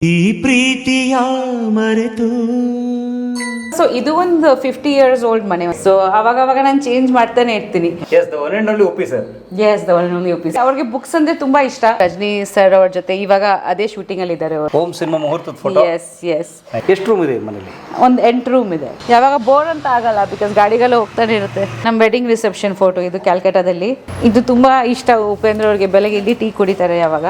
ಈ ಪ್ರೀತಿಯ ಮರೆತು. ಸೊ ಇದು ಒಂದು 50 years ಓಲ್ಡ್ ಮನೆ. ಸೊ ಅವಾಗ ನಾನು ಚೇಂಜ್ ಮಾಡ್ತಾನೆ ಇರ್ತೀನಿ. Yes, the one and only OP sir. Yes, the one and only OP. ಅವ್ರಿಗೆ ಬುಕ್ಸ್ ಅಂದ್ರೆ ತುಂಬಾ ಇಷ್ಟ. ರಜನಿ ಸರ್ ಅವ್ರ ಜೊತೆ ಇವಾಗ ಅದೇ ಶೂಟಿಂಗ್ ಅಲ್ಲಿ ಇದ್ದಾರೆ ಅವರು. ಹೋಮ್ ಸಿನಿಮಾ ಮುಹೂರ್ತದ ಫೋಟೋ. ಎಸ್ ಎಷ್ಟು ರೂಮ್ ಇದೆ ಮನೆಯಲ್ಲಿ? ಒಂದು 8 ರೂಮ್ ಇದೆ. ಯಾವಾಗ ಬೋರ್ ಅಂತ ಆಗಲ್ಲ, ಬಿಕಾಸ್ ಗಾಡಿಗೆಲ್ಲ ಹೋಗ್ತಾನೆ ಇರುತ್ತೆ. ನಮ್ಮ ವೆಡ್ಡಿಂಗ್ ರಿಸೆಪ್ಷನ್ ಫೋಟೋ ಇದು ಕ್ಯಾಲ್ಕಟಾದಲ್ಲಿ. ಇದು ತುಂಬಾ ಇಷ್ಟ ಉಪೇಂದ್ರ ಅವ್ರಿಗೆ. ಬೆಳಗ್ಗೆ ಇಲ್ಲಿ ಟೀ ಕುಡಿತಾರೆ ಯಾವಾಗ.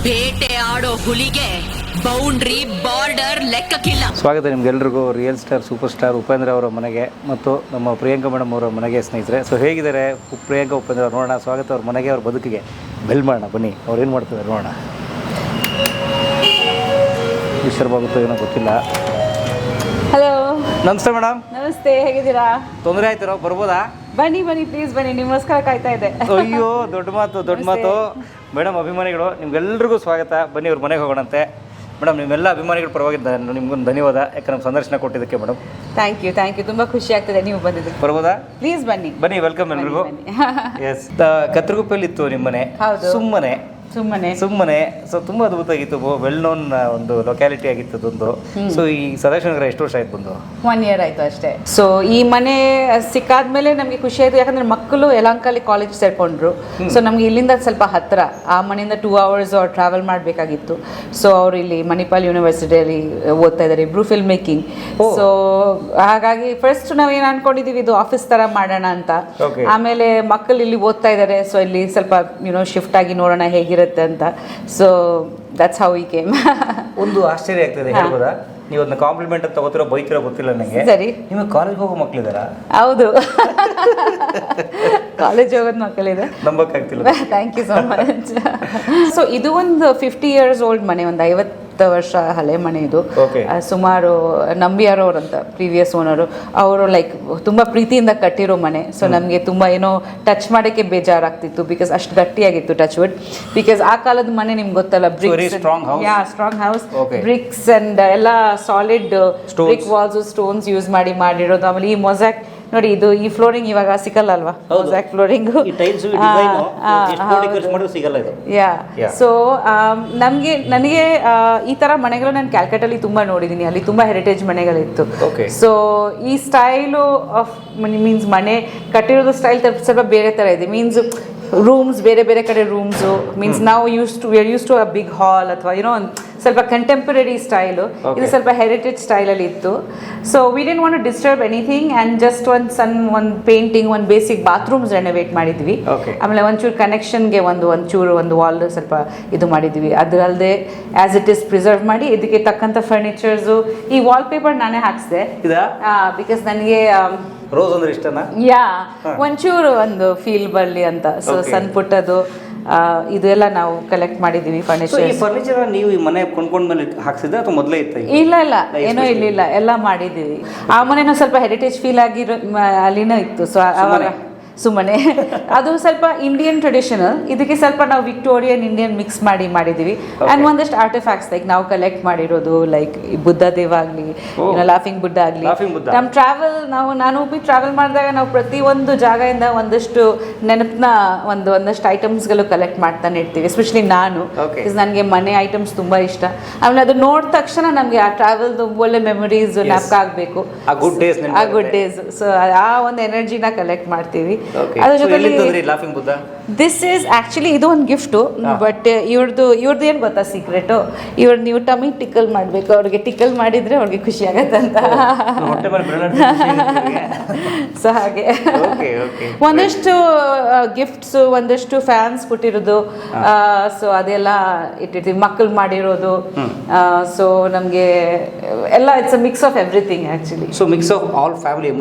ಬೇಟೆ ಆಡೋ ಹುಲಿಗೆ ಬೌಂಡ್ರಿ ಬಾರ್ಡರ್ ಲೆಕ್ಕಕ್ಕಿಲ್ಲ. ಸ್ವಾಗತ ನಿಮ್ಗೆಲ್ರಿಗೂ real star super star Upendra ಅವರ ಮನೆಗೆ ಮತ್ತು ನಮ್ಮ ಪ್ರಿಯಾಂಕಾ ಮೇಡಮ್ ಅವರ ಮನೆಗೆ ಸ್ನೇಹಿತರೆ. ಸೊ ಹೇಗಿದ್ದಾರೆ ಪ್ರಿಯಾಂಕಾ ಉಪೇಂದ್ರ ಅವ್ರು? ನೋಡೋಣ. ಸ್ವಾಗತ ಅವ್ರ ಮನೆಗೆ, ಅವ್ರ ಬದುಕಿಗೆ ಬೆಲ್ ಮಾಡೋಣ ಬನ್ನಿ. ಅವ್ರು ಏನು ಮಾಡ್ತಿದ್ದಾರೆ ನೋಡೋಣ. ವಿಶ್ವರ್ಬಾಗುತ್ತೋ ಏನೋ ಗೊತ್ತಿಲ್ಲ. ಹಲೋ, ನಮಸ್ತೆ ಮೇಡಮ್. ನಮಸ್ತೆ, ಹೇಗಿದ್ದೀರಾ? ತೊಂದರೆ ಆಯ್ತಿರೋ? ಬರ್ಬೋದಾ? ಬನ್ನಿ ಪ್ಲೀಸ್ ಬನ್ನಿ, ನಿಮಗೋಸ್ಕರ ಕಾಯ್ತಾ ಇದೆ. ಅಯ್ಯೋ, ದೊಡ್ಡ ಮಾತು ಮೇಡಮ್. ಅಭಿಮಾನಿಗಳು ನಿಮ್ಗೆಲ್ರಿಗೂ ಸ್ವಾಗತ. ಬನ್ನಿ ಅವ್ರ ಮನೆಗೆ ಹೋಗೋಣಂತೆ. ಮೇಡಮ್, ನಿಮ್ಮೆಲ್ಲ ಅಭಿಮಾನಿಗಳು ಪರವಾಗಿದ್ದಾರೆ, ನಿಮ್ಗೊಂದು ಧನ್ಯವಾದ. ಯಾಕೆ ನಮ್ಮ ಸಂದರ್ಶನ ಕೊಟ್ಟಿದ್ದಕ್ಕೆ ಮೇಡಮ್. Thank you. ತುಂಬ ಖುಷಿ ಆಗ್ತದೆ ನೀವು ಬಂದಿದ್ದು. ಬರ್ಬೋದಾ? ಪ್ಲೀಸ್ ಬನ್ನಿ. ವೆಲ್ಕಮ್ ಎಲ್ರಿಗೂ. ಎಸ್, ಕತ್ರಗುಪ್ಪೆಯಲ್ಲಿ ಇತ್ತು ನಿಮ್ಮ ಮನೆ. ಹೌದು. ಸುಮ್ಮನೆ ಸೊ ತುಂಬಾ ಅದ್ಭುತ ಆಗಿತ್ತು. ವೆಲ್ ನೋನ್ ಒಂದು ಲೊಕ್ಯಾಲಿಟಿ ಆಗಿತ್ತು ಅದೊಂದು. ಸೊ ಈ ಸದಾಶಿವನಗರ ಎಷ್ಟು ವರ್ಷ ಆಯ್ತು ಬಂದು? 1 year ಆಯ್ತು ಅಷ್ಟೇ. ಸೊ ಈ ಮನೆ ಸಿಕ್ಕಾದ್ಮೇಲೆ ನಮಗೆ ಖುಷಿ ಆಯ್ತು, ಯಾಕಂದ್ರೆ ಮಕ್ಕಳು ಯಲಹಂಕಲ್ಲಿ ಕಾಲೇಜ್ ಸೇರ್ಕೊಂಡ್ರು. ಸೊ ನಮ್ಗೆ ಇಲ್ಲಿಂದ ಸ್ವಲ್ಪ ಹತ್ತಿರ, ಆ ಮನೆಯಿಂದ 2 hours ಟ್ರಾವೆಲ್ ಮಾಡಬೇಕಾಗಿತ್ತು. ಸೊ ಅವ್ರು ಇಲ್ಲಿ ಮಣಿಪಾಲ್ ಯೂನಿವರ್ಸಿಟಿಯಲ್ಲಿ ಓದ್ತಾ ಇದ್ದಾರೆ, ಇಬ್ರು ಫಿಲ್ಮ್ ಮೇಕಿಂಗ್. ಸೊ ಹಾಗಾಗಿ ಫಸ್ಟ್ ನಾವೇನು ಅನ್ಕೊಂಡಿದೀವಿ, ಇದು ಆಫೀಸ್ ತರ ಮಾಡೋಣ ಅಂತ. ಆಮೇಲೆ ಮಕ್ಕಳು ಇಲ್ಲಿ ಓದ್ತಾ ಇದ್ದಾರೆ, ಸೊ ಇಲ್ಲಿ ಸ್ವಲ್ಪ ಶಿಫ್ಟ್ ಆಗಿ ನೋಡೋಣ ಹೇಗಿರುತ್ತೆ ಅಂತ. So that's how we came. ಒಂದು ಆಶ್ಚರ್ಯ ಆಗ್ತದೆ, ಹೇಳ್ಬೋದಾ? ನೀವು ಅದನ್ನ ಕಾಂಪ್ಲಿಮೆಂಟ್ ಅಂತ ತಗೋತಿರೋ ಬೈತಿರೋ ಗೊತ್ತಿಲ್ಲ ನನಗೆ. ಸರಿ, ನಿಮಗೆ ಕಾಲೇಜ್ ಹೋಗೋ ಮಕ್ಕಳಿದಾರಾ? ಹೌದು, ಕಾಲೇಜ್ ಹೋಗೋದು ಮಕ್ಕಳಿದೆ. ನಂಬಕ್ಕಾಗ್ತಿಲ್ಲ. Thank you so much. So ಇದು ಒಂದು 50 years ಓಲ್ಡ್ ಮನೆ, ಒಂದು 50 ವರ್ಷ ಹಳೆ ಮನೆ ಇದು. ಸುಮಾರು ನಂಬಿಯಾರ್ ಅವ್ರು ಅಂತ ಪ್ರೀವಿಯಸ್ ಓನರು, ಅವರು ಲೈಕ್ ತುಂಬಾ ಪ್ರೀತಿಯಿಂದ ಕಟ್ಟಿರೋ ಮನೆ. ಸೊ ನಮಗೆ ತುಂಬಾ ಏನೋ ಟಚ್ ಮಾಡೋಕ್ಕೆ ಬೇಜಾರಾಗ್ತಿತ್ತು, ಬಿಕಾಸ್ ಅಷ್ಟು ಗಟ್ಟಿಯಾಗಿತ್ತು ಟಚ್ ವುಡ್. ಬಿಕಾಸ್ ಆ ಕಾಲದ ಮನೆ ನಿಮ್ಗೆ ಗೊತ್ತಲ್ಲ, ಸ್ಟ್ರಾಂಗ್ ಹೌಸ್, ಬ್ರಿಕ್ಸ್ ಅಂಡ್ ಎಲ್ಲ solid brick walls, stones use ಮಾಡಿರೋದು. ಆಮೇಲೆ ಈ ಮೊಸಾಕ್ ನೋಡಿ, ಇದು ಈ ಫ್ಲೋರಿಂಗ್ ಇವಾಗ ಸಿಗಲ್ಲ ಅಲ್ವಾ, ಮೊಸಾಕ್ ಫ್ಲೋರಿಂಗ್. ಸೊ ನನಗೆ ಈ ತರ ಮನೆಗಳು ನಾನು ಕ್ಯಾಲ್ಕಟಲ್ಲಿ ತುಂಬಾ ನೋಡಿದೀನಿ. ಅಲ್ಲಿ ತುಂಬಾ ಹೆರಿಟೇಜ್ ಮನೆಗಳಿತ್ತು. ಸೊ ಈ ಸ್ಟೈಲು ಆಫ್ ಮೀನ್ಸ್ ಮನೆ ಕಟ್ಟಿರೋದು ಸ್ಟೈಲ್ ಸ್ವಲ್ಪ ಬೇರೆ ತರ ಇದೆ. ಮೀನ್ಸ್ ರೂಮ್ಸ್ ಬೇರೆ ಕಡೆ ರೂಮ್ಸು, ಮೀನ್ಸ್ ನಾವು use to a big hall ಅಥವಾ ಸ್ವಲ್ಪ ಕಂಟೆಂಪರರಿ ಸ್ಟೈಲು. ಇದು ಸ್ವಲ್ಪ ಹೆರಿಟೇಜ್ ಸ್ಟೈಲಲ್ಲಿ ಇತ್ತು. So we didn't want to disturb anything and just ಒಂದು ಪೇಂಟಿಂಗ್, ಒಂದು ಬೇಸಿಕ್ ಬಾತ್ರೂಮ್ಸ್ ರೆನೋವೇಟ್ ಮಾಡಿದ್ವಿ. ಆಮೇಲೆ ಒಂಚೂರು ಕನೆಕ್ಷನ್ಗೆ ಒಂದು ವಾಲ್ ಸ್ವಲ್ಪ ಇದು ಮಾಡಿದ್ವಿ. ಅದರಲ್ಲದೆ ಆಸ್ ಇಟ್ ಇಸ್ ಪ್ರಿಸರ್ವ್ ಮಾಡಿ ಇದಕ್ಕೆ ತಕ್ಕಂಥ ಫರ್ನಿಚರ್ಸು. ಈ ವಾಲ್ ಪೇಪರ್ ನಾನೇ ಹಾಕ್ಸಿದೆ, ಬಿಕಾಸ್ ನನಗೆ ರೋಸ್ ಅಂದ್ರೆ ಇಷ್ಟನಾ? ಒಂಚೂರು ಒಂದು ಫೀಲ್ ಬರಲಿ ಅಂತ. ಸೊ ಸಣ್ಣ ಪುಟ್ಟದು ಇದೆಲ್ಲ ನಾವು ಕಲೆಕ್ಟ್ ಮಾಡಿದೀವಿ ಫರ್ನಿಚರ್. ಈ ಫರ್ನಿಚರ್ ನೀವು ಈ ಮನೆ ಕೊಂಡ್ಕೊಂಡ್ಮೇಲೆ ಹಾಕ್ಸಿದ್ರೆ ಅಥವಾ ಮೊದಲೇ ಇತ್ತು? ಇಲ್ಲ ಏನೋ ಇಲ್ಲ, ಎಲ್ಲ ಮಾಡಿದೀವಿ. ಆ ಮನೆನೂ ಸ್ವಲ್ಪ ಹೆರಿಟೇಜ್ ಫೀಲ್ ಆಗಿರೋ ಅಲ್ಲಿನೂ ಇತ್ತು. ಸೊ ಅವಾಗ ಸುಮ್ಮನೆ ಅದು ಸ್ವಲ್ಪ ಇಂಡಿಯನ್ ಟ್ರೆಡಿಷನಲ್, ಇದಕ್ಕೆ ಸ್ವಲ್ಪ ನಾವು ವಿಕ್ಟೋರಿಯನ್ ಇಂಡಿಯನ್ ಮಿಕ್ಸ್ ಮಾಡಿದೀವಿ. ಆ್ಯಂಡ್ ಒಂದಷ್ಟು ಆರ್ಟಿಫ್ಯಾಕ್ಟ್ಸ್ ಲೈಕ್ ನಾವು ಕಲೆಕ್ಟ್ ಮಾಡಿರೋದು, ಲೈಕ್ ಬುದ್ಧ ದೇವ ಆಗಲಿ, ಲಾಫಿಂಗ್ ಬುದ್ಧ ಆಗಲಿ. ನಮ್ಮ ಟ್ರಾವೆಲ್ ನಾನು ಟ್ರಾವೆಲ್ ಮಾಡಿದಾಗ ನಾವು ಪ್ರತಿಯೊಂದು ಜಾಗದಿಂದ ಒಂದಷ್ಟು ನೆನಪನ್ನ ಒಂದಷ್ಟು ಐಟಮ್ಸ್ಗಳು ಕಲೆಕ್ಟ್ ಮಾಡ್ತಾನೆ ಇರ್ತೀವಿ. ಎಸ್ಪೆಷಲಿ ನಾನು, ನನಗೆ ಮನೆ ಐಟಮ್ಸ್ ತುಂಬಾ ಇಷ್ಟ. ಆಮೇಲೆ ಅದು ನೋಡಿದ ತಕ್ಷಣ ನಮಗೆ ಆ ಟ್ರಾವೆಲ್ದು ಒಳ್ಳೆ ಮೆಮೊರೀಸ್ ಜ್ಞಾಪಕ ಆಗಬೇಕು, ಆ ಗುಡ್ ಡೇಸ್. ಸೊ ಆ ಒಂದು ಎನರ್ಜಿನ ಕಲೆಕ್ಟ್ ಮಾಡ್ತೀವಿ. ಅದ್ರ ಜೊತೆಲಿ ದಿಸ್ ಈಸ್ ಆಕ್ಚುಲಿ ಇದು ಒಂದು ಗಿಫ್ಟು. ಬಟ್ ಇವ್ರದ್ದು ಏನ್ ಗೊತ್ತಾ ಸೀಕ್ರೆಟ್, ನೀವು ಟಮಿ ಟಿಕಲ್ ಮಾಡ್ಬೇಕು. ಅವ್ರಿಗೆ ಟಿಕಲ್ ಮಾಡಿದ್ರೆ ಅವ್ರಿಗೆ ಖುಷಿ ಆಗತ್ತಂತ. ಸೊ ಹಾಗೆ ಒಂದಷ್ಟು ಗಿಫ್ಟ್ಸ್, ಒಂದಷ್ಟು ಫ್ಯಾನ್ಸ್ ಕೊಟ್ಟಿರೋದು. ಸೊ ಅದೆಲ್ಲ ಇಟ್ಟಿರ್ತೀವಿ, ಮಕ್ಕಳು ಮಾಡಿರೋದು. ಸೊ ನಮ್ಗೆ ಎಲ್ಲ it's a mix of everything actually. So mix of all family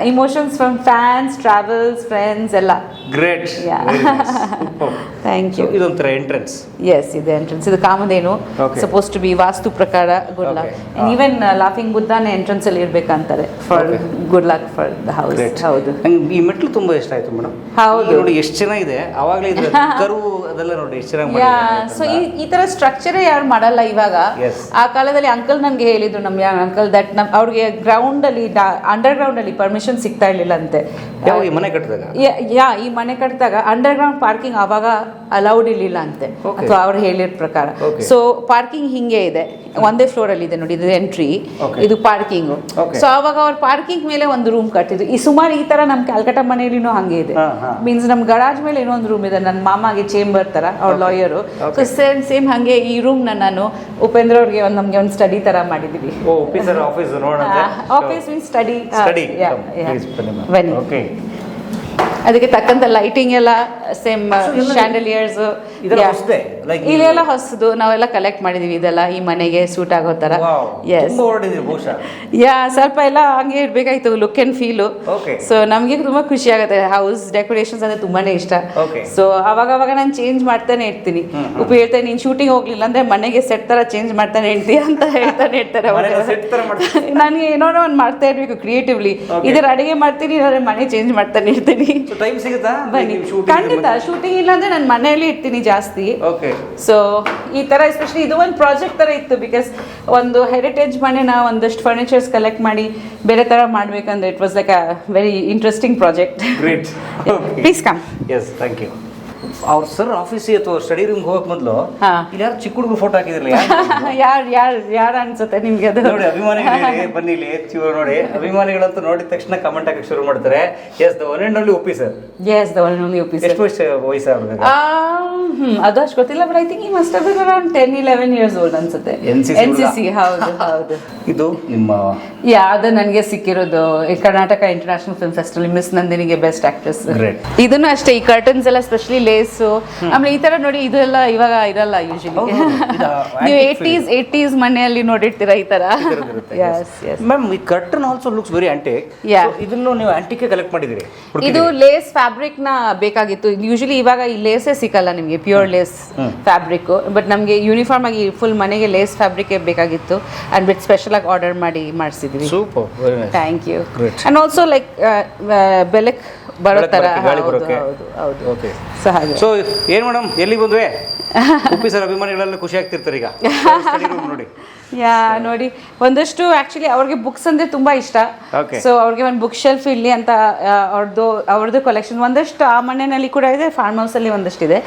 emotions from fans, travels, friends ಎಲ್ಲ. Great. Thank you. ಇದೊಂಥರ ಎಂಟ್ರೆನ್ಸ್. Yes, ಇದು ಎಂಟ್ರೆನ್ಸ್. ಇದು Kamadhenu, supposed to be vastu ಪ್ರಕಾರ good luck. And even laughing ಬುದ್ಧನೇ entrance ಅಲ್ಲಿ ಇರ್ಬೇಕಂತಾರೆ for good luck. Luck for the house. ಹೌದು, ನಂಗೆ ಈ ಮೆಟ್ಲು ತುಂಬಾ ಇಷ್ಟ ಆಯ್ತು ಮೇಡಮ್. ಹೌದು. ನೋಡಿ ಎಷ್ಟು ಚೆನ್ನಾಗಿದೆ, ಅವಾಗಲೇ ಇದ್ರ ಕರು ಅದೆಲ್ಲ ನೋಡಿ ಎಷ್ಟು ಚೆನ್ನಾಗಿ ಯಾ, ಸೊ ಈ ತರ ಸ್ಟ್ರಕ್ಚರೇ ಯಾರು ಮಾಡಲ್ಲ ಇವಾಗ. Yes. ಆ ಕಾಲದಲ್ಲಿ ಅಂಕಲ್ ನನ್ಗೆ ಹೇಳಿದ್ರು, ನಮ್ಮ ಅಂಕಲ್ ದಟ್ ಅವ್ರಿಗೆ ಗ್ರೌಂಡ್ ಅಲ್ಲಿ ಅಂಡರ್ ಗ್ರೌಂಡ್ ಅಲ್ಲಿ ಪರ್ಮಿಷನ್ ಸಿಗ್ತಾ ಇರ್ಲಿಲ್ಲ ಅಂತೆ. ಯಾವ ಈ ಮನೆ ಕಟ್ಟಿದಾಗ? ಈ ಮನೆ ಕಟ್ಟಿದಾಗ ಅಂಡರ್ ಗ್ರೌಂಡ್ ಪಾರ್ಕಿಂಗ್ ಅವಾಗ ಅಲೌಡ್ ಇರ್ಲಿಲ್ಲ ಅಂತೆ, ಅಥವಾ ಅವ್ರು ಹೇಳಿದ ಪ್ರಕಾರ. ಸೊ ಪಾರ್ಕಿಂಗ್ ಹಿಂಗೆ ಇದೆ, ಒಂದೇ ಫ್ಲೋರ್ ಅಲ್ಲಿ ಇದೆ ನೋಡಿ, ಇದು ಎಂಟ್ರಿ, ಇದು ಪಾರ್ಕಿಂಗ್. ಸೊ ಅವಾಗ ಅವ್ರ ಪಾರ್ಕಿಂಗ್ ಮೇಲೆ ಒಂದು ರೂಮ್ ಕಟ್ಟಿದ್ರು. ಈ ಸುಮಾರು ಈ ತರ ನಮ್ ಕ್ಯಾಲ್ಕಟಾ ಮನೆಯಲ್ಲಿನೂ ಹಂಗೆ ಇದೆ. ಮೀನ್ಸ್ ನಮ್ ಗರಾಜ್ ಮೇಲೆ ಏನೋ ಒಂದು ರೂಮ್ ಇದೆ, ನನ್ನ ಮಾಮಾಗೆ ಚೇಂಬರ್ ತರ, ಅವ್ರ ಲಾಯರು. ಸೊ ಸೇಮ್ ಹಂಗೆ ಈ ರೂಮ್ ನಾನು ಉಪೇಂದ್ರ ಅವ್ರಿಗೆ ನಮ್ಗೆ ಒಂದು ಸ್ಟಡಿ ತರ ಮಾಡಿದೀವಿ. Office means study. ಬನ್ನಿ, ಅದಕ್ಕೆ ತಕ್ಕಂತ ಲೈಟಿಂಗ್ ಎಲ್ಲ ಸೇಮ್ ಶ್ಯಾಂಡಲಿಯರ್ಸ್ ಇಲ್ಲೆಲ್ಲ ಹೊಸದು ನಾವೆಲ್ಲ ಕಲೆಕ್ಟ್ ಮಾಡಿದೀವಿ. ಇದೆಲ್ಲ ಈ ಮನೆಗೆ ಸೂಟ್ ಆಗೋ ತರ. ಯಾ, ಸ್ವಲ್ಪ ಎಲ್ಲ ಹಂಗೆ ಇರ್ಬೇಕಾಯ್ತು, ಲುಕ್ ಅಂಡ್ ಫೀಲು. ಸೊ ನಮ್ಗೆ ತುಂಬಾ ಖುಷಿ ಆಗುತ್ತೆ. ಹೌಸ್ ಡೆಕೋರೇಷನ್ಸ್ ಅಂದ್ರೆ ತುಂಬಾನೇ ಇಷ್ಟ. ಸೊ ಅವಾಗ ನಾನು ಚೇಂಜ್ ಮಾಡ್ತಾನೆ ಇರ್ತೀನಿ. ಉಪ್ಪು ಹೇಳ್ತೇನೆ, ನೀನ್ ಶೂಟಿಂಗ್ ಹೋಗ್ಲಿಲ್ಲ ಅಂದ್ರೆ ಮನೆಗೆ ಸೆಟ್ ತರ ಚೇಂಜ್ ಮಾಡ್ತಾನೆ ಇರ್ತೀಯ ಅಂತ ಹೇಳ್ತಾನೆ ಇರ್ತಾರೆ. ನನಗೆ ಏನೋ ಒಂದು ಮಾಡ್ತಾ ಇರ್ಬೇಕು ಕ್ರಿಯೇಟಿವ್ಲಿ. ಇದ್ರ ಅಡಿಗೆ ಮಾಡ್ತೀನಿ, ಇಲ್ಲಾಂದ್ರೆ ಮನೆ ಚೇಂಜ್ ಮಾಡ್ತಾನೆ ಇರ್ತೀನಿ. ಬನ್ನಿ, ಖಂಡಿತ. ಶೂಟಿಂಗ್ ಇಲ್ಲ ಅಂದ್ರೆ ನಾನು ಮನೆಯಲ್ಲಿ ಇರ್ತೀನಿ ಜಾಸ್ತಿ. ಸೊ ಈ ತರ ಎಸ್ಪೆಷಲಿ ಇದು ಒಂದು ಪ್ರಾಜೆಕ್ಟ್ ತರ ಇತ್ತು. ಬಿಕಾಸ್ ಒಂದು ಹೆರಿಟೇಜ್ ಮನೆನ ಒಂದಷ್ಟು ಫರ್ನಿಚರ್ಸ್ ಕಲೆಕ್ಟ್ ಮಾಡಿ ಬೇರೆ ತರ ಮಾಡ್ಬೇಕಂದ್ರೆ it was like a very interesting project. Please come. Yes, thank you. ಅವ್ರ ಸರ್ ಆಫೀಸಿಗೆ ಅಥವಾ ಸ್ಟಡಿ ರೂಮ್ ಹೋಗಕ್ ಮೊದಲು ಇಲ್ಲಿ ಯಾರು ಚಿಕ್ಕ ಹುಡುಗರು ಫೋಟೋ ಹಾಕಿದ್ರಲ್ಲ, ಯಾರು ಅನ್ಸುತ್ತೆ ನಿಮ್ಗೆ ಅದು? ನೋಡಿ, ಅಭಿಮಾನಿಗಳಿಗೆ ಬನ್ನಿ ಇಲ್ಲಿ ನೋಡಿ, ಅಭಿಮಾನಿಗಳಂತೂ ನೋಡಿದ ತಕ್ಷಣ ಕಮೆಂಟ್ ಹಾಕಕ್ಕೆ ಶುರು ಮಾಡ್ತಾರೆ. Yes, the one and only Uppi sir. Yes, the one and only Uppi sir. ಎಷ್ಟು ವಯಸ್ಸು ಅವ್ರಿಗೆ? ಅದು ಅಷ್ಟು ಗೊತ್ತಿಲ್ಲ, but I think he must be around 10-11 years old ಅನ್ಸುತ್ತೆ. NCC. ಹೌದು. ಇದು ನಿಮ್ಮ ಅದು ನನಗೆ ಸಿಕ್ಕಿರೋದು Karnataka international film festival miss ನಂದಿನಿಗೆ ಬೆಸ್ಟ್ ಆಕ್ಟ್ರೆಸ್. ಇದನ್ನು ಅಷ್ಟೇ, ಈ ಕರ್ಟನ್ಸ್ ಎಲ್ಲ ಸ್ಪೆಷಲಿ ಲೇಸು, ಆಮೇಲೆ ಈ ತರ ನೋಡಿ, ಇದೆಲ್ಲ ಇವಾಗ ಇರಲ್ಲ ಯೂಶಲಿ. ನೀವು 80s ಮನೆಯಲ್ಲಿ ನೋಡಿರ್ತೀರಾ ಈ ತರ. ಮ್ಯಾಮ್, ಈ curtain also looks very antique. ಇದನ್ನು ನೀವು ಆಂಟಿಕ್ ಕಲೆಕ್ಟ್ ಮಾಡಿದಿರಿ? ಇದು ಲೇಸ್ ಫ್ಯಾಬ್ರಿಕ್ ನ ಬೇಕಾಗಿತ್ತು. ಯೂಶಲಿ ಇವಾಗ ಈ ಲೇಸೇ ಸಿಕ್ಕಲ್ಲ ನಿಮಗೆ, ಪ್ಯೂರ್ ಲೇಸ್ ಫ್ಯಾಬ್ರಿಕ್. ಬಟ್ ನಮಗೆ ಯೂನಿಫಾರ್ಮ್ ಆಗಿ ಫುಲ್ ಮನೆಗೆ ಲೇಸ್ ಫ್ಯಾಬ್ರಿಕ್ ಬೇಕಾಗಿತ್ತು. ಅಂಡ್ ಬಿಟ್ ಸ್ಪೆಷಲ್ ಆಗಿ ಆರ್ಡರ್ ಮಾಡಿ ಮಾಡಿಸಿದ್ವಿ. Thank you. And also like ಬೆಳಕ್ ಬರೋ ತರ. ಸೊ ಏನ್ ಮೇಡಮ್, ಎಲ್ಲಿ ಬಂದ್ವೆ? ಉಪ್ಪಿ ಸರ್ ಅಭಿಮಾನಿಗಳೆಲ್ಲ ಖುಷಿ ಆಗ್ತಿರ್ತಾರೆ ಈಗ ನೋಡಿ. ಯಾ, ನೋಡಿ, ಒಂದಷ್ಟು ಆಕ್ಚುಲಿ ಅವ್ರಿಗೆ ಬುಕ್ಸ್ ಅಂದ್ರೆ ತುಂಬಾ ಇಷ್ಟ. ಸೊ ಅವ್ರಿಗೆ ಒಂದು ಬುಕ್ ಶೆಲ್ಫ್ ಇರ್ಲಿ ಅಂತ ಅವ್ರದ್ದು ಕಲೆಕ್ಷನ್ ಒಂದಷ್ಟು ಆ ಮನೆಯಲ್ಲಿ ಕೂಡ ಇದೆ, ಫಾರ್ಮ್ ಹೌಸ್ ಅಲ್ಲಿ ಒಂದಷ್ಟು ಇದೆ.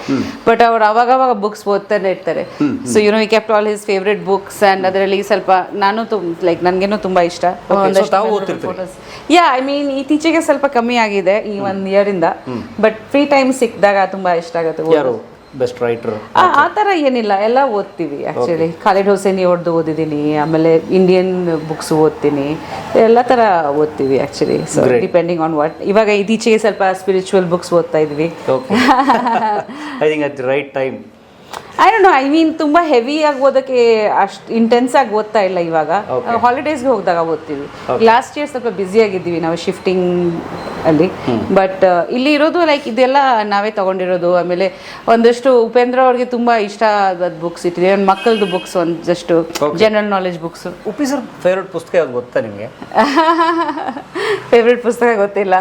ಬಟ್ ಅವ್ರು ಅವಾಗ ಬುಕ್ಸ್ ಓದ್ತಾನೆ ಇರ್ತಾರೆ. So we kept all his favourite books. And ಅದರಲ್ಲಿ ಸ್ವಲ್ಪ ನಾನು ಲೈಕ್ ನನ್ಗೇನು ತುಂಬಾ ಇಷ್ಟ. ಯಾ, ಐ ಮೀನ್ ಇತ್ತೀಚೆಗೆ ಸ್ವಲ್ಪ ಕಮ್ಮಿ ಆಗಿದೆ ಈ 1 year ಇಂದ. ಬಟ್ ಫ್ರೀ ಟೈಮ್ ಸಿಕ್ಕಿದಾಗ ತುಂಬಾ ಇಷ್ಟ ಆಗುತ್ತೆ. ಬೆಸ್ಟ್ ರೈಟರ್ ಆ ಥರ ಏನಿಲ್ಲ, ಎಲ್ಲ ಓದ್ತೀವಿ ಆ್ಯಕ್ಚುಲಿ. ಖಾಲಿದ್ ಹುಸೇನಿ ಅವ್ರದ್ದು ಓದಿದ್ದೀನಿ, ಆಮೇಲೆ ಇಂಡಿಯನ್ ಬುಕ್ಸ್ ಓದ್ತೀನಿ, ಎಲ್ಲ ಥರ ಓದ್ತೀವಿ actually. So depending on what. ಇವಾಗ ಇತ್ತೀಚೆಗೆ ಸ್ವಲ್ಪ ಸ್ಪಿರಿಚುವಲ್ ಬುಕ್ಸ್ ಓದ್ತಾ ಇದ್ವಿ. I think at the right time. I don't know, I mean ತುಂಬ ಹೆವಿ ಆಗಿ ಓದೋಕ್ಕೆ ಅಷ್ಟು ಇಂಟೆನ್ಸ್ ಆಗಿ ಓದ್ತಾ ಇಲ್ಲ ಇವಾಗ. ಹಾಲಿಡೇಸ್ಗೆ ಹೋಗಿದಾಗ ಓದ್ತೀವಿ. ಲಾಸ್ಟ್ ಇಯರ್ ಸ್ವಲ್ಪ ಬ್ಯುಸಿ ಆಗಿದ್ದೀವಿ ನಾವು ಶಿಫ್ಟಿಂಗ್ ಅಲ್ಲಿ. ಬಟ್ ಇಲ್ಲಿ ಇರೋದು ಲೈಕ್ ಇದೆಲ್ಲ ನಾವೇ ತಗೊಂಡಿರೋದು. ಆಮೇಲೆ ಒಂದಷ್ಟು ಉಪೇಂದ್ರ ಅವ್ರಿಗೆ ತುಂಬಾ ಇಷ್ಟ ಆದ ಬುಕ್ಸ್ ಇಟ್ಟಿದೆ. ಒಂದು ಮಕ್ಕಳದು ಬುಕ್ಸ್, ಒಂದಷ್ಟು general knowledge books. Uppi sir favourite ಪುಸ್ತಕ ಯಾವ್ದು ಗೊತ್ತಾ ನಿಮಗೆ? ಫೇವ್ರೆಟ್ ಪುಸ್ತಕ ಗೊತ್ತಿಲ್ಲ,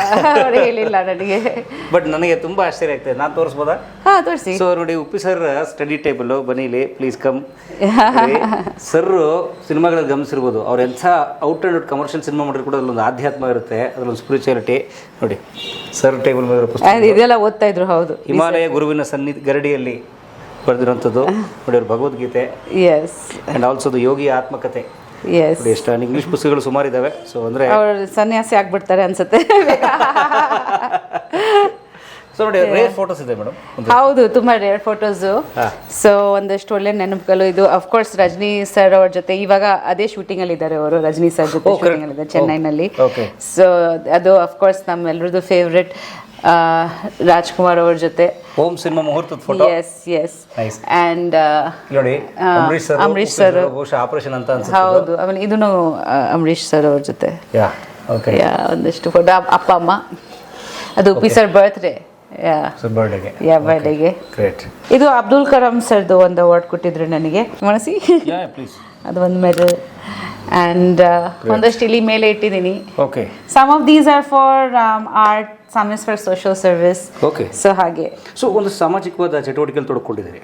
ಅವ್ರು ಹೇಳಿಲ್ಲ ನನಗೆ. ಬಟ್ ನನಗೆ ತುಂಬಾ ಆಶ್ಚರ್ಯ ಆಗ್ತದೆ, ನಾನು ತೋರಿಸ್ಬೋದಾ? ತೋರಿಸಿ. ಸೊ ನೋಡಿ, ಉಪ್ಪಿ ಸರ್ ಸ್ಟಡಿ ಟೇಬಲ್ ಬನ್ನಿ ಇಲ್ಲಿ, ಪ್ಲೀಸ್ ಕಮ್. ಸರ್ ಸಿನಿಮಾಗಳಲ್ಲಿ ಗಮನಿಸಿರ್ಬೋದು, ಅವ್ರು ಎಂಥ out and out commercial cinema ಮಾಡಿದ್ರು ಕೂಡ ಅಲ್ಲೊಂದು ಆಧ್ಯಾತ್ಮ ಇರುತ್ತೆ, ಅದರೊಂದು ಸ್ಪಿರಿಚುಯಾಲಿಟಿ. ನೋಡಿ ಸರ್ ಟೇಬಲ್ ಮೇಲೆ ಪುಸ್ತಕ ಇದೆಲ್ಲ ಓದ್ತಾ ಇದ್ರು. ಹೌದು, ಹಿಮಾಲಯ ಗುರುವಿನ ಗರಡಿಯಲ್ಲಿ ಬರೆದಿರುವಂಥದ್ದು ನೋಡಿ, ಅವ್ರ ಭಗವದ್ಗೀತೆ. ಎಸ್. ಅಂಡ್ ಆಲ್ಸೋ ಯೋಗಿಯ ಆತ್ಮಕತೆ. ಎಷ್ಟು ಇಂಗ್ಲಿಷ್ ಪುಸ್ತಕಗಳು ಸುಮಾರು ಇದಾವೆ. ಸೊ ಅಂದ್ರೆ ಅವ್ರು ಸನ್ಯಾಸಿ ಆಗ್ಬಿಡ್ತಾರೆ ಅನ್ಸುತ್ತೆ. ಸೊ ನೋಡಿ, ರೇರ್ ಫೋಟೋಸ್ ಇದೆ ಮೇಡಮ್. ಹೌದು, ತುಂಬಾ ರೇರ್ ಫೋಟೋಸ್. ಸೊ ಒಂದಷ್ಟು ಒಳ್ಳೆ ನೆನಪುಗಳು. ಇದು ಅಫ್ಕೋರ್ಸ್ ರಜನಿ ಸರ್ ಅವ್ರ ಜೊತೆ ಇವಾಗ ಅದೇ ಶೂಟಿಂಗ್ ಅಲ್ಲಿ ಇದ್ದಾರೆ ಅವರು. ರಜನಿ ಸರ್ ಜೊತೆ ಶೂಟಿಂಗ್ ಅಲ್ಲಿ ಇದ್ದಾರೆ ಚೆನ್ನೈನಲ್ಲಿ. ಸೊ ಅದು ಅಫ್ಕೋರ್ಸ್ ನಮ್ಮೆಲ್ಲರದ್ದು ಫೇವ್ರೆಟ್. ರಾಜ್ಕುಮಾರ್ ಅವ್ರ ಜೊತೆ ಹೋಮ್ ಸಿನಿಮಾ ಮುಹೂರ್ತದ ಫೋಟೋ. ಎಸ್. ಅಂಡ್ ನೋಡಿ, ಅಂಬರೀಶ್ ಸರ್ ಬಹುಶಃ ಆಪರೇಷನ್ ಅಂತ ಅನ್ಸುತ್ತೆ. ಹೌದು, ಆಮೇಲೆ ಇದನ್ನು ಅಂಬರೀಶ್ ಸರ್ ಅವ್ರ ಜೊತೆ ಒಂದಷ್ಟು ಫೋಟೋ. ಅಪ್ಪ ಅಮ್ಮ, ಅದು ಉಪ್ಪಿ ಸರ್ ಬರ್ತ್ಡೇ. ಸರ್ ಬರ್ಡೇಗೆ ಯಾ ಬರ್ಡೇಗೆ. ಗ್ರೇಟ್. ಇದು ಅಬ್ದುಲ್ ಕಲಾಂ ಸರ್ದು ಒಂದು ಅವಾರ್ಡ್ ಕೊಟ್ಟಿದ್ರು ನನಗೆ ಮನಸಿ. ಪ್ಲೀಸ್. ಅದು ಒಂದು ಮೆಡಲ್ ಆ್ಯಂಡ್ ಒಂದಷ್ಟು ಇಲ್ಲಿ ಮೇಲೆ ಇಟ್ಟಿದ್ದೀನಿ. Okay. Some of these are for art, some is for social service. Okay. So ಹಾಗೆ. ಸೊ ಒಂದು ಸಾಮಾಜಿಕವಾದ ಚಟುವಟಿಕೆಯಲ್ಲಿ ತೊಡ್ಕೊಂಡಿದ್ದೀರಿ,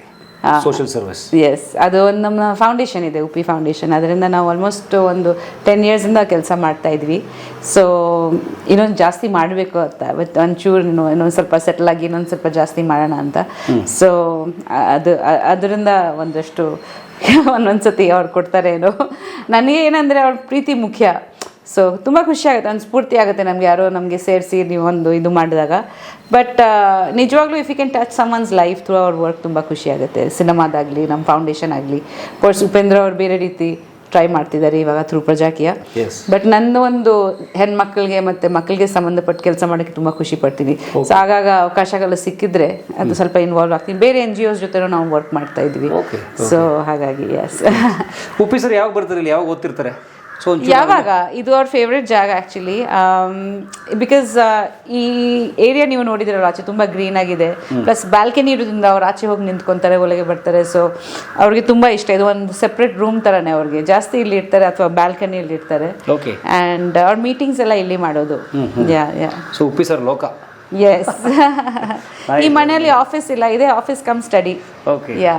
ಸೋಷಿಯಲ್ ಸರ್ವಿಸ್. ಎಸ್, ಅದು ಒಂದು ನಮ್ಮ ಫೌಂಡೇಶನ್ ಇದೆ, ಉಪಿ ಫೌಂಡೇಶನ್. ಅದರಿಂದ ನಾವು ಆಲ್ಮೋಸ್ಟ್ ಒಂದು 10 yearsಯಿಂದ ಕೆಲಸ ಮಾಡ್ತಾ ಇದ್ವಿ. ಸೊ ಇನ್ನೊಂದು ಜಾಸ್ತಿ ಮಾಡಬೇಕು ಅಂತ, ಬಟ್ ಒಂಚೂರು ಇನ್ನೊಂದು ಸ್ವಲ್ಪ ಸೆಟಲ್ ಆಗಿ ಇನ್ನೊಂದು ಸ್ವಲ್ಪ ಜಾಸ್ತಿ ಮಾಡೋಣ ಅಂತ. ಸೊ ಅದರಿಂದ ಒಂದಷ್ಟು ಒಂದೊಂದ್ಸತಿ ಅವ್ರು ಕೊಡ್ತಾರೆ ಏನೋ. ನನಗೆ ಏನಂದರೆ ಅವ್ರ ಪ್ರೀತಿ ಮುಖ್ಯ. ಸೊ ತುಂಬ ಖುಷಿ ಆಗುತ್ತೆ, ಒಂದು ಸ್ಫೂರ್ತಿ ಆಗುತ್ತೆ ನಮಗೆ ಯಾರೋ ನಮಗೆ ಸೇರಿಸಿ ನೀವೊಂದು ಇದು ಮಾಡಿದಾಗ. ಬಟ್ ನಿಜವಾಗ್ಲೂ if you can touch someone's life through ಅವ್ರ ವರ್ಕ್ ತುಂಬ ಖುಷಿ ಆಗುತ್ತೆ. ಸಿನಿಮಾದಾಗಲಿ, ನಮ್ಮ ಫೌಂಡೇಶನ್ ಆಗಲಿ. ಕೋರ್ಸ್ ಉಪೇಂದ್ರ ಅವ್ರು ಬೇರೆ ರೀತಿ ಟ್ರೈ ಮಾಡ್ತಿದ್ದಾರೆ ಇವಾಗ ಥ್ರೂ ಪ್ರಜಾಕಿಯ. ಬಟ್ ನನ್ನ ಒಂದು ಹೆಣ್ಮಕ್ಳಿಗೆ ಮತ್ತು ಮಕ್ಕಳಿಗೆ ಸಂಬಂಧಪಟ್ಟ ಕೆಲಸ ಮಾಡೋಕ್ಕೆ ತುಂಬ ಖುಷಿ ಪಡ್ತೀನಿ. ಸೊ ಆಗಾಗ ಅವಕಾಶಗಳು ಸಿಕ್ಕಿದ್ರೆ ಅದು ಸ್ವಲ್ಪ ಇನ್ವಾಲ್ವ್ ಆಗ್ತೀನಿ. ಬೇರೆ NGOs ಜೊತೆ ನಾವು ವರ್ಕ್ ಮಾಡ್ತಾ ಇದ್ವಿ. ಸೊ ಹಾಗಾಗಿ ಎಸ್. ಉಪ್ಪಿ ಸರ್ ಯಾವಾಗ ಬರ್ತಾರೆ ಇಲ್ಲಿ, ಯಾವಾಗ ಓದ್ತಿರ್ತಾರೆ? ಸೊ ಯಾವಾಗ ಇದು ಅವ್ರ ಫೇವ್ರೆಟ್ ಜಾಗ ಆ್ಯಕ್ಚುಲಿ. ಬಿಕಾಸ್ ಈ ಏರಿಯಾ ನೀವು ನೋಡಿದಿರಲ್ಲ, ಆಚೆ ತುಂಬ ಗ್ರೀನ್ ಆಗಿದೆ. ಪ್ಲಸ್ ಬ್ಯಾಲ್ಕನಿ ಇರೋದ್ರಿಂದ ಅವ್ರು ಆಚೆ ಹೋಗಿ ನಿಂತ್ಕೊತಾರೆ, ಒಳಗೆ ಬರ್ತಾರೆ. ಸೊ ಅವ್ರಿಗೆ ತುಂಬ ಇಷ್ಟ. ಇದು ಒಂದು ಸೆಪ್ರೇಟ್ ರೂಮ್ ಥರನೇ ಅವ್ರಿಗೆ. ಜಾಸ್ತಿ ಇಲ್ಲಿ ಇರ್ತಾರೆ ಅಥವಾ ಬ್ಯಾಲ್ಕನಿಯಲ್ಲಿ ಇರ್ತಾರೆ. ಆ್ಯಂಡ್ ಅವ್ರ ಮೀಟಿಂಗ್ಸ್ ಎಲ್ಲ ಇಲ್ಲಿ ಮಾಡೋದು. ಯಾ ಯಾ. ಸೊ ಉಪ್ಪಿ ಸರ್ ಲೋಕ. ಎಸ್. ಈ ಮನೆಯಲ್ಲಿ ಆಫೀಸ್ ಇಲ್ಲ, ಇದೇ ಆಫೀಸ್ ಕಮ್ ಸ್ಟಡಿ. ಯಾ.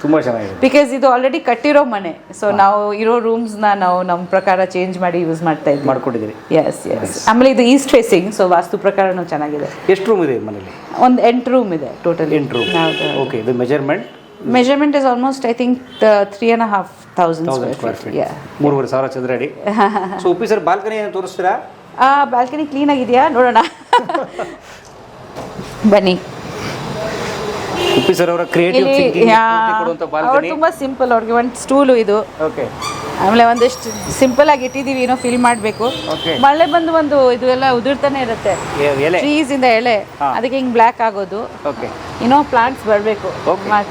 ತುಂಬಾ ಚೆನ್ನಾಗಿದೆ. ಬಿಕಾಸ್ ಇದು ಆಲ್ರೆಡಿ ಕಟ್ಟಿರೋ ಮನೆ. ಸೊ ನಾವು ಇರೋ ರೂಮ್ಸ್ನ ನಾವು ನಮ್ಮ ಪ್ರಕಾರ ಚೇಂಜ್ ಮಾಡಿ ಯೂಸ್ ಮಾಡ್ತಾ ಇದ್ವಿ, ಮಾಡ್ಕೊಂಡಿದ್ದೀರಿ. Yes yes. ಆಮೇಲೆ ಇದು ಈಸ್ಟ್ ಫೇಸಿಂಗ್, ಸೊ ವಾಸ್ತು ಪ್ರಕಾರನೂ ಚೆನ್ನಾಗಿದೆ. ಎಷ್ಟು ರೂಮ್ ಇದೆ ಮನೇಲಿ? ಒಂದು 8 ರೂಮ್ ಇದೆ ಟೋಟಲ್. 8 ರೂಮ್. ಓಕೆ. ಇದು measurement is almost I think 3,500 square feet. 3,500 ಚದರ ಅಡಿ. ಸೊ ಉಪ್ಪಿ ಸರ್ ಬಾಲ್ಕನಿ ಏನು ತೋರಿಸ್ತೀರಾ? ಬಾಲ್ಕನಿ ಕ್ಲೀನ್ ಆಗಿದೆಯಾ ನೋಡೋಣ. ಬನ್ನಿ. ಉಪ್ಪಿ ಸರ್ ಅವರ ಕ್ರಿಯೇಟಿವ್ ಥಿಂಕಿಂಗ್ ಕೊಡುವಂತ ಬಾಲ್ಕನಿ. ತುಂಬಾ ಸಿಂಪಲ್. ಅವ್ರಿಗೆ ಒಂದು ಸ್ಟೂಲು ಇದು. ಓಕೆ. ಆಮೇಲೆ ಒಂದಷ್ಟು ಸಿಂಪಲ್ ಆಗಿ ಇಟ್ಟಿದ್ದೀವಿ, ಏನೋ ಫೀಲ್ ಮಾಡಬೇಕು. ಮಳೆ ಬಂದು ಒಂದು ಇದು ಎಲ್ಲ ಉದುರ್ತಾನೆ ಇರುತ್ತೆ, ಟ್ರೀಸ್ ಇಂದ ಎಲೆ. ಅದಕ್ಕೆ ಹಿಂಗೆ ಬ್ಲ್ಯಾಕ್ ಆಗೋದು. ಇನ್ನೂ ಪ್ಲಾಂಟ್ಸ್ ಬರಬೇಕು,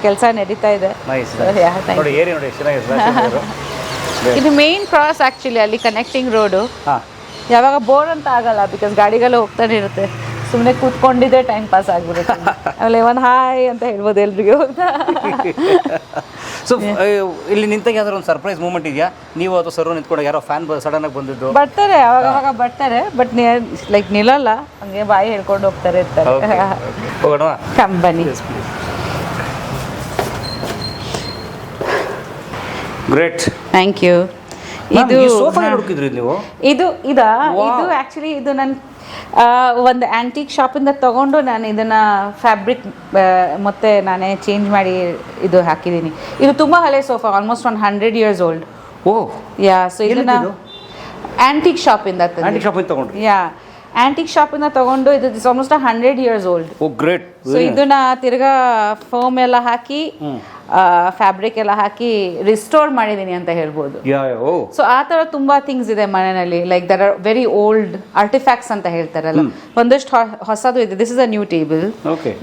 ಕೆಲಸ ನಡೀತಾ ಇದೆ. ಇದು ಮೇನ್ ಕ್ರಾಸ್ ಆ್ಯಕ್ಚುಲಿ, ಅಲ್ಲಿ ಕನೆಕ್ಟಿಂಗ್ ರೋಡು. ಯಾವಾಗ ಬೋರ್ ಅಂತ ಆಗಲ್ಲ, ಬಿಕಾಸ್ ಗಾಡಿಗೆಲ್ಲ ಹೋಗ್ತಾನೆ ಇರುತ್ತೆ. ಸುಮ್ಮನೆ ಕೂತ್ಕೊಂಡಿದ್ದೆ ಟೈಮ್ ಪಾಸ್ ಆಗ್ಬಿಡುತ್ತೆ. ಆಮೇಲೆ ಒಂದು ಹಾಯ್ ಅಂತ ಹೇಳ್ಬೋದು ಎಲ್ರಿಗೂ. ಸೊ ಇಲ್ಲಿ ನಿಂತಾಗ ಯಾವ್ದಾರು ಒಂದು ಸರ್ಪ್ರೈಸ್ ಮೂಮೆಂಟ್ ಇದೆಯಾ? ನೀವು ಅಥವಾ ಸರ್ ನಿಂತ್ಕೊಂಡಾಗ ಯಾರೋ ಫ್ಯಾನ್ ಸಡನ್ ಆಗಿ ಬಂದಿದ್ದು? ಬರ್ತಾರೆ, ಅವಾಗ ಬರ್ತಾರೆ, ಬಟ್ ಲೈಕ್ ನಿಲ್ಲಲ್ಲ, ಹಂಗೆ ಬಾಯಿ ಹೇಳ್ಕೊಂಡು ಹೋಗ್ತಾರೆ ಇರ್ತಾರೆ. ಹೋಗೋಣ, ಕಮ್ ಬನ್ನಿ. Great, thank you. ಇದು ಇದು ಆ್ಯಕ್ಚುಲಿ ಇದು ನನ್ನ ಒಂದು ಆ್ಯಂಟಿಕ್ ಶಾಪಿಂದ ತೊಗೊಂಡು ನಾನು ಇದನ್ನು ಫ್ಯಾಬ್ರಿಕ್ ಮತ್ತೆ ನಾನೇ ಚೇಂಜ್ ಮಾಡಿ ಇದು ಹಾಕಿದ್ದೀನಿ. ಇದು ತುಂಬ ಹಳೆ ಸೋಫಾ, ಆಲ್ಮೋಸ್ಟ್ 100 years old. ಯಾ. ಸೊ ಇದನ್ನ ಆ್ಯಂಟಿಕ್ ಶಾಪಿಂದ ತೊಗೊಂಡು, ಯಾ, ಆ್ಯಂಟಿಕ್ ಶಾಪಿಂದ ತೊಗೊಂಡು ಇದು is almost 100 years old. Great. So ಇದನ್ನ ತಿರ್ಗಾ ಫೋಮ್ ಎಲ್ಲ ಹಾಕಿ ಫ್ಯಾಬ್ರಿಕ್ ಎಲ್ಲ ಹಾಕಿ ರಿಸ್ಟೋರ್ ಮಾಡಿದ್ದೀನಿ ಅಂತ ಹೇಳ್ಬೋದು. ಸೊ ಆ ಥರ ತುಂಬಾ ಥಿಂಗ್ಸ್ ಇದೆ ಮನೆಯಲ್ಲಿ. Like there are very old artefacts ಅಂತ ಹೇಳ್ತಾರಲ್ಲ, ಒಂದಷ್ಟು ಹೊಸದು ಇದೆ. This is a new table,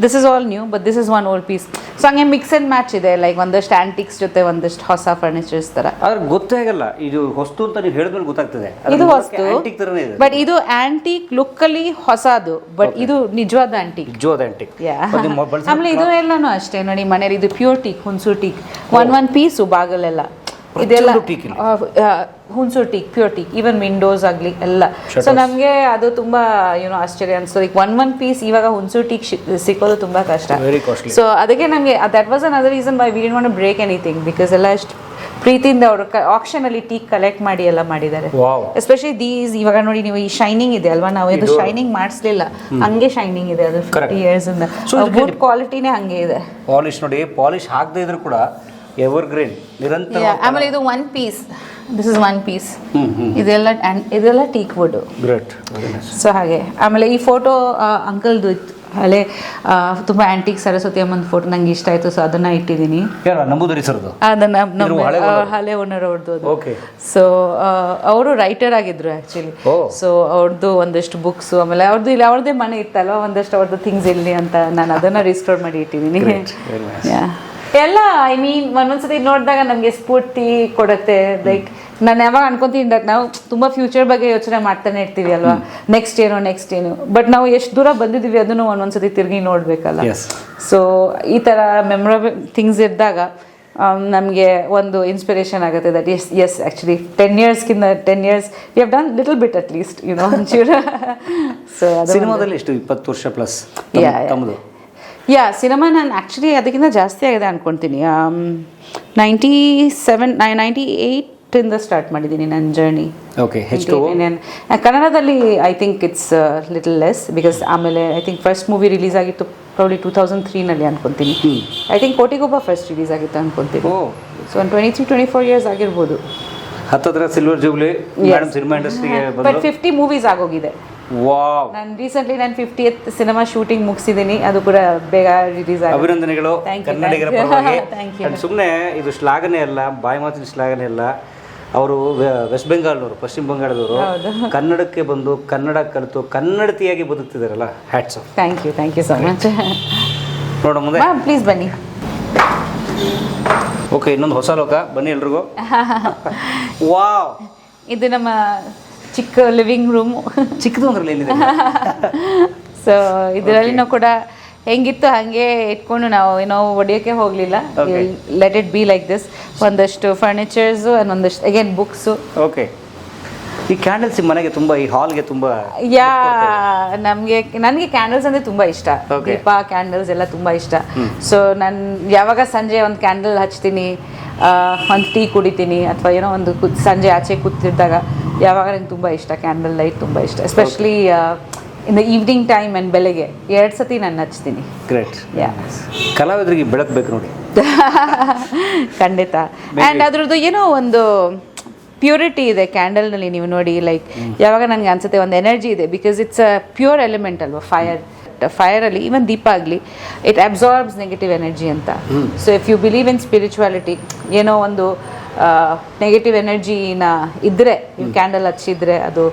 this is all new, but this is one old piece. So ಹಂಗೆ ಮಿಕ್ಸ್ ಅಂಡ್ ಮ್ಯಾಚ್ ಇದೆ, ಲೈಕ್ ಒಂದಷ್ಟು ಆಂಟಿಕ್ಸ್ ಜೊತೆ ಒಂದಷ್ಟು ಹೊಸ ಫರ್ನಿಚರ್ಸ್ ತರ. ಗೊತ್ತೇ ಆಗಲ್ಲ ಇದು ಹೊಸ್ತು ಅಂತ ನೀವು ಹೇಳಿದ್ಮೇಲೆ ಗೊತ್ತಾಗ್ತದೆ ಇದು ಹೊಸ್ತು, ಬಟ್ ಇದು ಆಂಟಿಕ್ ಲುಕ್ ಅಲ್ಲಿ ಹೊಸದು, ಬಟ್ ಇದು ನಿಜವಾದ ಆಂಟಿಕ್. ಆಮೇಲೆ ಇದು ಎಲ್ಲಾನು ಅಷ್ಟೇ ನೋಡಿ, ಮನೇಲಿ ಇದು ಪ್ಯೂರ್ ಟೀಕ್, ಹುಣಸೂರು ಟೀಕ್, ಒಂದ್ ಪೀಸು ಬಾಗಲೆಲ್ಲ ಇದೆಲ್ಲ Hunsur teak, pure teak, even Windows ಆಗಲಿ ಎಲ್ಲ. ಸೊ ನಮಗೆ ಅದು ತುಂಬಾ ಏನೋ ಆಶ್ಚರ್ಯ ಅನಿಸ್ತು, ಲೈಕ್ ಒನ್ ಪೀಸ್ ಇವಾಗ ಹುಣಸೂರು ಟೀಕ್ ಸಿಕ್ಕೋದು ತುಂಬಾ ಕಷ್ಟ. ಸೊ ಅದಕ್ಕೆ ನಮಗೆ that was another reason why we didn't want to break anything, because ಎಲ್ಲ ಅಷ್ಟು ಪ್ರೀತಿಯಿಂದ ಅವರು ಆಕ್ಷನ್ ಅಲ್ಲಿ ಟೀಕ್ ಕಲೆಕ್ಟ್ ಮಾಡಿ ಎಲ್ಲ ಮಾಡಿದ್ದಾರೆ. ಎಸ್ಪೆಷಲಿ ದೀಸ್ ಇವಾಗ ನೋಡಿ ನೀವು, ಈ ಶೈನಿಂಗ್ ಇದೆ ಅಲ್ವಾ, ನಾವು ಇದು ಶೈನಿಂಗ್ ಮಾಡಿಸ್ಲಿಲ್ಲ, ಹಂಗೆ ಶೈನಿಂಗ್ ಇದೆ ಅದು 50 years ಇಂದ. ವುಡ್ ಕ್ವಾಲಿಟಿನೇ ಹಂಗೆ ಇದೆ. ಪಾಲಿಶ್ ನೋಡಿ, ಪಾಲಿಶ್ ಹಾಕದೇ ಇದ್ರು ಕೂಡ ಎವರ್ ಗ್ರೀನ್, ನಿರಂತರ. ಆಮೇಲೆ ಇದು one piece, this is one piece, ಇದೆಲ್ಲ ಟೀಕ್ ವುಡ್. ಗ್ರೇಟ್. ಸೊ ಹಾಗೆ. ಆಮೇಲೆ ಈ ಫೋಟೋ ಅಂಕಲ್ದು ಇತ್ತು, ಹಳೆ ತುಂಬ ಆಂಟಿಕ್ ಸರಸ್ವತಿ ಅಮ್ಮನ ಫೋಟೋ ನಂಗೆ ಇಷ್ಟ ಆಯಿತು. ಸೊ ಅದನ್ನು ಇಟ್ಟಿದ್ದೀನಿ. ಅದನ್ನು ನಮ್ಮ ಹಳೆ ಓನರ್ ಅವ್ರದ್ದು. ಸೊ ಅವರು ರೈಟರ್ ಆಗಿದ್ರು ಆ್ಯಕ್ಚುಲಿ. ಸೊ ಅವ್ರದ್ದು ಒಂದಷ್ಟು ಬುಕ್ಸು, ಆಮೇಲೆ ಅವ್ರದ್ದು ಇಲ್ಲಿ ಅವ್ರದ್ದೇ ಮನೆ ಇತ್ತಲ್ವ, ಒಂದಷ್ಟು ಅವ್ರದ್ದು ಥಿಂಗ್ಸ್ ಇಲ್ಲಿ ಅಂತ ನಾನು ಅದನ್ನು ರಿಸ್ಟೋರ್ ಮಾಡಿ ಇಟ್ಟಿದ್ದೀನಿ. ಎಲ್ಲ ಐ ಮೀನ್ ಒಂದೊಂದ್ಸತಿ ನೋಡಿದಾಗ ನಮಗೆ ಸ್ಫೂರ್ತಿ ಕೊಡುತ್ತೆ. ಲೈಕ್ ನಾನು ಯಾವಾಗ ಅನ್ಕೊಂತೀನಿ that ನಾವು ತುಂಬ ಫ್ಯೂಚರ್ ಬಗ್ಗೆ ಯೋಚನೆ ಮಾಡ್ತಾನೆ ಇರ್ತೀವಿ ಅಲ್ವಾ, ನೆಕ್ಸ್ಟ್ ಏನು ಬಟ್ ನಾವು ಎಷ್ಟು ದೂರ ಬಂದಿದ್ದೀವಿ ಅದನ್ನು ಒಂದೊಂದ್ಸತಿ ತಿರುಗಿ ನೋಡಬೇಕಲ್ಲ. ಸೊ ಈ ಥರ ಮೆಮೊರಬಲ್ ಥಿಂಗ್ಸ್ ಇದ್ದಾಗ ನಮಗೆ ಒಂದು ಇನ್ಸ್ಪಿರೇಷನ್ ಆಗುತ್ತೆ that yes actually 10 years we have done little bit at least ಒಂಚೂರು. ಸೊ ಸಿನಿಮಾದಲ್ಲಿ ಎಷ್ಟು 20 ವರ್ಷ ಪ್ಲಸ್ ತಮ್ಮದು? ಸಿನಿಮಾ ನಾನು ಆ್ಯಕ್ಚುಲಿ ಅದಕ್ಕಿಂತ ಜಾಸ್ತಿ ಆಗಿದೆ ಅನ್ಕೊತೀನಿ. 98 ಸ್ಟಾರ್ಟ್ ಮಾಡಿದ್ದೀನಿ ನನ್ನ ಜರ್ನಿ. ಓಕೆ. ಕನ್ನಡದಲ್ಲಿ I think it's little less because ಆಮೇಲೆ I think first movie release ಆಗಿತ್ತು ಪ್ರೌಡ್ಲಿ 2003 ಅನ್ಕೊತೀನಿ. I think Kotigobba first release ಆಗಿತ್ತು ಅನ್ಕೊತೀನಿ. ಸೊ ಒಂದು 23-24 years ಆಗಿರ್ಬೋದು. ಹತ್ತತ್ರ ಸಿಲ್ವರ್ ಜೂಬ್ಲಿ ಮೇಡಮ್ ಸಿನಿಮಾ ಇಂಡಸ್ಟ್ರಿಗೆ ಬಟ್ 50 ಮೂವೀಸ್ ಆಗೋಗಿದೆ. ವಾವ್. ನಾನು ರೀಸೆಂಟ್ಲಿ ನಾನು 50th ಸಿನಿಮಾ ಶೂಟಿಂಗ್ ಮುಗಿಸಿದ್ದೀನಿ, ಅದು ಕೂಡ ಬೇಗ ರಿಲೀಸ್ ಆಗಿದೆ. ಅಭಿನಂದನೆಗಳು ಕನ್ನಡಿಗರ ಪರವಾಗಿ. Thank you. ಸುಮ್ಮನೆ ಇದು ಶ್ಲಾಘನೆ ಅಲ್ಲ, ಬಾಯಿ ಮಾತಿನ ಶ್ಲಾಘನೆ ಅಲ್ಲ. ಅವರು ವೆಸ್ಟ್ ಬೆಂಗಾಲ್ನವರು, ಪಶ್ಚಿಮ ಬಂಗಾಳದವರು, ಕನ್ನಡಕ್ಕೆ ಬಂದು ಕನ್ನಡ ಕಲಿತು ಕನ್ನಡತಿಯಾಗಿ ಬದುಕ್ತಿದಾರಲ್ಲ, hats off. Thank you so much. ನೋಡ ಮುಂದೆ ಪ್ಲೀಸ್ ಬನ್ನಿ. ಓಕೆ, ಇನ್ನೊಂದು ಹೊಸ ಲೋಕ, ಬನ್ನಿ ಎಲ್ರಿಗೂ. ವಾವ್. ಇದು ನಮ್ಮ ಚಿಕ್ಕ ಲಿವಿಂಗ್ ರೂಮು. ಚಿಕ್ಕದು ಅಂದ್ರಲ್ಲಿ ಏನಿದೆ? ಸೊ ಇದರಲ್ಲಿ ನಾವು ಕೂಡ ಹೆಂಗಿತ್ತು ಹಾಗೆ ಇಟ್ಕೊಂಡು ನಾವು ಒಡೆಯೋಕ್ಕೆ ಹೋಗಲಿಲ್ಲ. Let it be like this. ಒಂದಷ್ಟು ಫರ್ನಿಚರ್ಸು ಆ್ಯಂಡ್ ಒಂದಷ್ಟು ಅಗೇನ್ ಬುಕ್ಸು. ಓಕೆ. ಈ ಕ್ಯಾಂಡಲ್ಸ್ ಮನೆಗೆ ತುಂಬ, ಈ ಹಾಲ್ಗೆ ತುಂಬ. ನನಗೆ ಕ್ಯಾಂಡಲ್ಸ್ ಅಂದರೆ ತುಂಬ ಇಷ್ಟ. ದೀಪ, ಕ್ಯಾಂಡಲ್ಸ್ ಎಲ್ಲ ತುಂಬ ಇಷ್ಟ. ಸೊ ನಾನು ಯಾವಾಗ ಸಂಜೆ ಒಂದು ಕ್ಯಾಂಡಲ್ ಹಚ್ತೀನಿ, ಒಂದು ಟೀ ಕುಡಿತೀನಿ, ಅಥವಾ ಏನೋ ಒಂದು ಸಂಜೆ ಆಚೆ ಕೂತಿದ್ದಾಗ ಯಾವಾಗ ನಂಗೆ ತುಂಬ ಇಷ್ಟ ಕ್ಯಾಂಡಲ್ ಲೈಟ್, ತುಂಬ ಇಷ್ಟ. Especially in the evening time and ಬೆಳಗ್ಗೆ 2 ಸತಿ ನಾನು ಹಚ್ತೀನಿ. ಗ್ರೇಟ್. ಕಲಾವಿದರಿಗೆ ಬೆಳಕು ಬೇಕು ನೋಡಿ. ಖಂಡಿತ. ಆ್ಯಂಡ್ ಅದ್ರದ್ದು ಏನೋ ಒಂದು ಪ್ಯೂರಿಟಿ ಇದೆ ಕ್ಯಾಂಡಲ್ನಲ್ಲಿ. ನೀವು ನೋಡಿ, ಲೈಕ್ ಯಾವಾಗ ನನಗೆ ಅನ್ಸುತ್ತೆ ಒಂದು ಎನರ್ಜಿ ಇದೆ, because it's a pure element ಅಲ್ವಾ ಫೈರಲ್ಲಿ. ಈವನ್ ದೀಪ ಆಗಲಿ, ಇಟ್ ಅಬ್ಸಾರ್ಬ್ಸ್ ನೆಗೆಟಿವ್ ಎನರ್ಜಿ ಅಂತ. So if you believe in spirituality, ಏನೋ ಒಂದು ನೆಗೆಟಿವ್ ಎನರ್ಜಿನ ಇದ್ದರೆ, ನೀವು ಕ್ಯಾಂಡಲ್ ಹಚ್ಚಿದ್ರೆ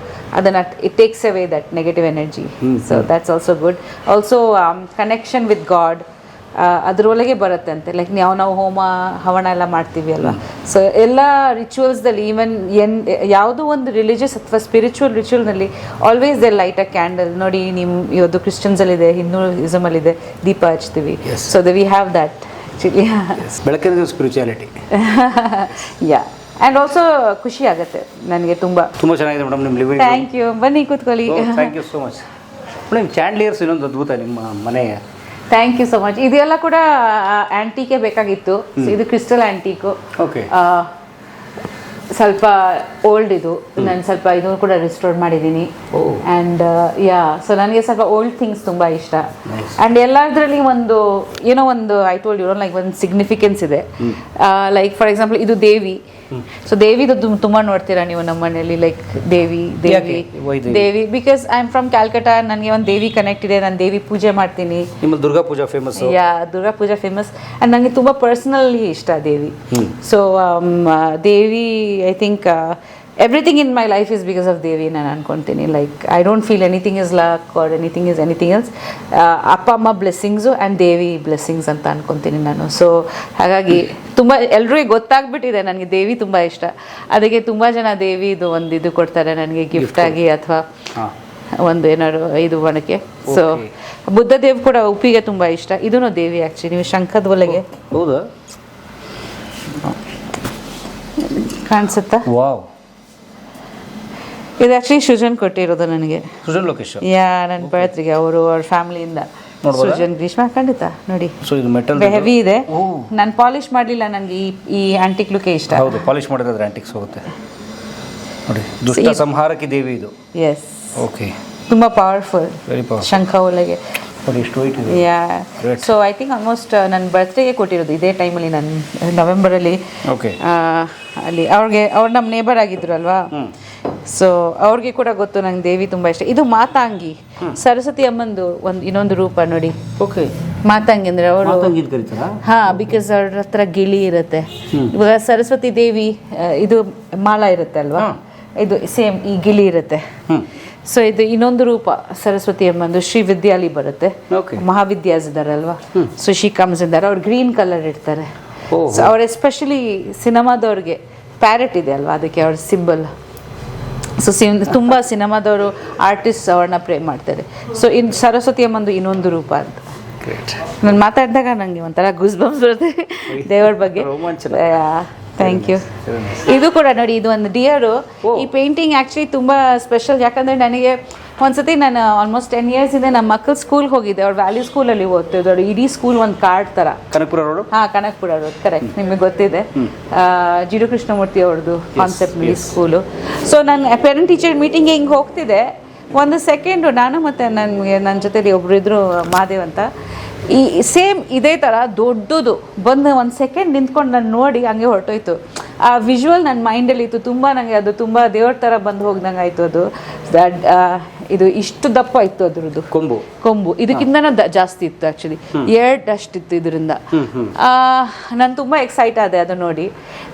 ಅದನ್ನು it takes away that negative energy. So that's also good. Also connection with God ಅದರೊಳಗೆ ಬರುತ್ತೆ ಅಂತೆ. ಲೈಕ್ ನಾವು ಹೋಮ ಹವನ ಎಲ್ಲ ಮಾಡ್ತೀವಿ ಅಲ್ವಾ. ಸೊ ಎಲ್ಲ ರಿಚುವಲ್ಸ್ದಲ್ಲಿ, ಈವನ್ ಯಾವುದೋ ಒಂದು ರಿಲಿಜಿಯಸ್ ಅಥವಾ ಸ್ಪಿರಿಚುವಲ್ ರಿಚುವಲ್ನಲ್ಲಿ ಆಲ್ವೇಸ್ ದೆ ಲೈಟ್ ಅ ಕ್ಯಾಂಡಲ್. ನೋಡಿ, ನೀವು ಇವತ್ತು ಕ್ರಿಶ್ಚಿಯನ್ಸಲ್ಲಿದೆ, ಹಿಂದೂಯಿಸಮಲ್ಲಿದೆ, ದೀಪ ಹಚ್ತೀವಿ. So we have that actually. ಬೆಳಕಿನ ಸ್ಪಿರಿಚುಯಾಲಿಟಿ. ಆ್ಯಂಡ್ ಆಲ್ಸೋ ಖುಷಿ ಆಗುತ್ತೆ ನನಗೆ ತುಂಬ ಚೆನ್ನಾಗಿದೆ ಮೇಡಮ್ ನಿಮ್ಮ ಲಿವಿಂಗ್. Thank you. ಬನ್ನಿ ಕೂತ್ಕೊಳ್ಳಿ. Thank you so much madam. Chandeliers ಇನ್ನೊಂದು ಅದ್ಭುತ ನಿಮ್ಮ ಮನೆಗೆ. Thank you so much. ಇದೆಲ್ಲ ಕೂಡ ಆ್ಯಂಟಿಕೆ ಬೇಕಾಗಿತ್ತು. ಇದು ಕ್ರಿಸ್ಟಲ್ ಆ್ಯಂಟಿಕು. ಓಕೆ. ಸ್ವಲ್ಪ ಓಲ್ಡ್ ಇದು. ನಾನು ಸ್ವಲ್ಪ ಇದು ಕೂಡ ರಿಸ್ಟೋರ್ ಮಾಡಿದ್ದೀನಿ. ಆ್ಯಂಡ್ ಸೊ ನನಗೆ ಸ್ವಲ್ಪ ಓಲ್ಡ್ ಥಿಂಗ್ಸ್ ತುಂಬ ಇಷ್ಟ. ಆ್ಯಂಡ್ ಎಲ್ಲದರಲ್ಲಿ ಒಂದು ಏನೋ ಒಂದು ಐ ಟೋಲ್ಡ್ ಯು ಲೈಕ್ ಒಂದು ಸಿಗ್ನಿಫಿಕೆನ್ಸ್ ಇದೆ. ಲೈಕ್ ಫಾರ್ ಎಕ್ಸಾಂಪಲ್ ಇದು ದೇವಿ. ಸೊ ದೇವಿದು ತುಂಬ ನೋಡ್ತೀರಾ ನೀವು ನಮ್ಮ ಮನೆಯಲ್ಲಿ, ಲೈಕ್ ದೇವಿ because I am from Calcutta. ನನಗೆ ಒಂದು ದೇವಿ ಕನೆಕ್ಟ್ ಇದೆ, ನಾನು ದೇವಿ ಪೂಜೆ ಮಾಡ್ತೀನಿ. Durga Puja famous. Durga Puja famous. And ನನಗೆ ತುಂಬ ಪರ್ಸ್ನಲಿ ಇಷ್ಟ ದೇವಿ. ಸೊ ದೇವಿ I think everything in my life is because of ದೇವಿ ನಾನು ಅನ್ಕೊತೀನಿ. Like I don't feel anything is luck or anything else. ಅಪ್ಪ ಅಮ್ಮ ಬ್ಲೆಸ್ಸಿಂಗ್ಸು ಆ್ಯಂಡ್ ದೇವಿ ಬ್ಲೆಸ್ಸಿಂಗ್ಸ್ ಅಂತ ಅನ್ಕೊತೀನಿ ನಾನು. ಸೊ ಹಾಗಾಗಿ ತುಂಬ ಎಲ್ರಿಗೂ ಗೊತ್ತಾಗ್ಬಿಟ್ಟಿದೆ ನನಗೆ ದೇವಿ ತುಂಬ ಇಷ್ಟ. ಅದಕ್ಕೆ ತುಂಬ ಜನ ದೇವಿದು ಒಂದು ಇದು ಕೊಡ್ತಾರೆ ನನಗೆ ಗಿಫ್ಟ್ ಆಗಿ, ಅಥವಾ ಒಂದು ಏನಾದ್ರು ಇದು ಒಣಕೆ. ಸೊ ಬುದ್ಧದೇವ್ ಕೂಡ ಉಪ್ಪಿಗೆ ತುಂಬ ಇಷ್ಟ. ಇದೂ ದೇವಿ ಆ್ಯಕ್ಚುಲಿ. ನೀವು ಶಂಖದ ಒಳಗೆ ಹೌದಾ ಕಾಣಿಸುತ್ತಾ? ವಾವ್. ಇದು ಆ್ಯಕ್ಚುಲಿ ಸೃಜನ್ ಕೊಟ್ಟಿರೋದು ನನಗೆ. ಸೃಜನ್ ಲೋಕೇಶ್. ನನ್ನ ಬರ್ತ್ಗೆ ಅವ್ರ ಫ್ಯಾಮಿಲಿಯಿಂದ. ಸೃಜನ್ ಗ್ರೀಷ್ಮ. ಖಂಡಿತ ನೋಡಿ. ಸೊ ಇದು ಮೆಟಲ್ ಹೆವಿ ಇದೆ. ನಾನು ಪಾಲಿಶ್ ಮಾಡಲಿಲ್ಲ, ನನಗೆ ಈ ಆಂಟಿಕ್ ಲುಕ್ ಇಷ್ಟ. ಹೌದು, ಪಾಲಿಶ್ ಮಾಡಿದ್ರೆ ಆಂಟಿಕ್ಸ್ ಹೋಗುತ್ತೆ ನೋಡಿ. ದುಷ್ಟ ಸಂಹಾರಕ್ಕೆ ದೇವಿ ಇದು. ಎಸ್. ಓಕೆ. ತುಂಬ ಪವರ್ಫುಲ್. Very powerful. ಶಂಖ ಒಳಗೆ. ಸೊ ಐ ಥಿಂಕ್ ಆಲ್ಮೋಸ್ಟ್ ನನ್ನ ಬರ್ತ್ಡೇಗೆ ಕೊಟ್ಟಿರೋದು ಇದೇ ಟೈಮಲ್ಲಿ. ನಾನು ನವೆಂಬರಲ್ಲಿ ಅಲ್ಲಿ ಅವ್ರು ನಮ್ಮ ನೇಬರ್ ಆಗಿದ್ರು ಅಲ್ವಾ. ಸೊ ಅವ್ರಿಗೆ ಕೂಡ ಗೊತ್ತು ನಂಗೆ ದೇವಿ ತುಂಬ ಇಷ್ಟ. ಇದು ಮಾತಾಂಗಿ, ಸರಸ್ವತಿ ಅಮ್ಮಂದು ಇನ್ನೊಂದು ರೂಪ ನೋಡಿ. ಓಕೆ. ಮಾತಾಂಗಿ ಅಂದರೆ ಅವರು ಬಿಕಾಸ್ ಅವ್ರ ಹತ್ರ ಗಿಳಿ ಇರುತ್ತೆ. ಇವಾಗ ಸರಸ್ವತಿ ದೇವಿ ಇದು ಮಾಲ ಇರುತ್ತೆ ಅಲ್ವಾ, ಇದು ಸೇಮ್ ಈ ಗಿಳಿ ಇರುತ್ತೆ. ಸೊ ಇದು ಇನ್ನೊಂದು ರೂಪ ಸರಸ್ವತಿ ಅಮ್ಮಂದು. ಶ್ರೀ ವಿದ್ಯಾಲಿ ಬರುತ್ತೆ. ಮಹಾವಿದ್ಯಾಸ್ ಇದ್ದಾರಲ್ವಾ, ಸೊ ಶಿ ಕಮ್ಸ್ ಇದ್ದಾರೆ. ಅವ್ರು ಗ್ರೀನ್ ಕಲರ್ ಇರ್ತಾರೆ. ಸೊ ಅವ್ರು ಎಸ್ಪೆಷಲಿ ಸಿನಿಮಾದವ್ರಿಗೆ ಪ್ಯಾರೆಟ್ ಇದೆ ಅಲ್ವಾ, ಅದಕ್ಕೆ ಅವ್ರ ಸಿಂಬಲ್. ಸೊ ತುಂಬ ಸಿನಿಮಾದವರು ಆರ್ಟಿಸ್ಟ್ ಅವ್ರನ್ನ ಪ್ರೇ ಮಾಡ್ತಾರೆ. ಸೊ ಸರಸ್ವತಿ ಅಮ್ಮಂದು ಇನ್ನೊಂದು ರೂಪ ಅಂತ. ನಾನು ಮಾತಾಡಿದಾಗ ನನಗೆ ಒಂಥರ ಗೂಸ್ ಬಂಪ್ಸ್ ಬರುತ್ತೆ ದೇವರ ಬಗ್ಗೆ. Thank you. ಇದು ಕೂಡ ನೋಡಿ, ಇದು ಒಂದು ಡಿಯರು. ಈ ಪೇಂಟಿಂಗ್ ಆ್ಯಕ್ಚುಲಿ ತುಂಬ ಸ್ಪೆಷಲ್, ಯಾಕಂದರೆ ನನಗೆ ಒಂದ್ಸತಿ ನಾನು ಆಲ್ಮೋಸ್ಟ್ 10 years ಇಂದ ನಮ್ಮ ಮಕ್ಕಳು ಸ್ಕೂಲ್ಗೆ ಹೋಗಿದ್ದೆ. ಅವ್ರು ವ್ಯಾಲ್ಯೂ ಸ್ಕೂಲಲ್ಲಿ ಓದ್ತಿದ್ರು. ಇಡೀ ಸ್ಕೂಲ್ ಒಂದು ಕಾರ್ಡ್ ಥರ. ಕನಕಪುರ ರೋಡ್. ಹಾಂ, ಕನಕಪುರ ರೋಡ್, ಕರೆಕ್ಟ್, ನಿಮಗೆ ಗೊತ್ತಿದೆ. ಜಿಡು ಕೃಷ್ಣಮೂರ್ತಿ ಅವ್ರದ್ದು ಕಾನ್ಸೆಪ್ಟ್ ಮಿಲಿ ಸ್ಕೂಲು. ಸೊ ನಾನು ಪೇರೆಂಟ್ ಟೀಚರ್ ಮೀಟಿಂಗ್ಗೆ ಹಿಂಗೆ ಹೋಗ್ತಿದ್ದೆ. ಒಂದು ಸೆಕೆಂಡು ನಾನು ಮತ್ತು ನನ್ನ ಜೊತೆಲಿ ಒಬ್ರು ಇದ್ರು, ಮಹಾದೇವ್ ಅಂತ. ಈ ಸೇಮ್ ಇದೇ ಥರ ದೊಡ್ಡದು ಬಂದು ಒಂದು ಸೆಕೆಂಡ್ ನಿಂತ್ಕೊಂಡು ನಾನು ನೋಡಿ ಹಂಗೆ ಹೊರಟೋಯ್ತು. ಆ ವಿಜುವಲ್ ನನ್ನ ಮೈಂಡಲ್ಲಿ ಇತ್ತು. ತುಂಬ ನನಗೆ ಅದು ತುಂಬ ದೇವ್ರ ಥರ ಬಂದು ಹೋಗ್ದಂಗೆ ಆಯಿತು ಅದು. ಇದು ಇಷ್ಟು ದಪ್ಪ ಇತ್ತು ಅದ್ರದ್ದು ಕೊಂಬು. ಇದಕ್ಕಿಂತ ಜಾಸ್ತಿ ಇತ್ತು ಆ್ಯಕ್ಚುಲಿ, 2 ಅಷ್ಟಿತ್ತು ಇದರಿಂದ. ನಾನು ತುಂಬ ಎಕ್ಸೈಟ್ ಆದೆ ಅದು ನೋಡಿ.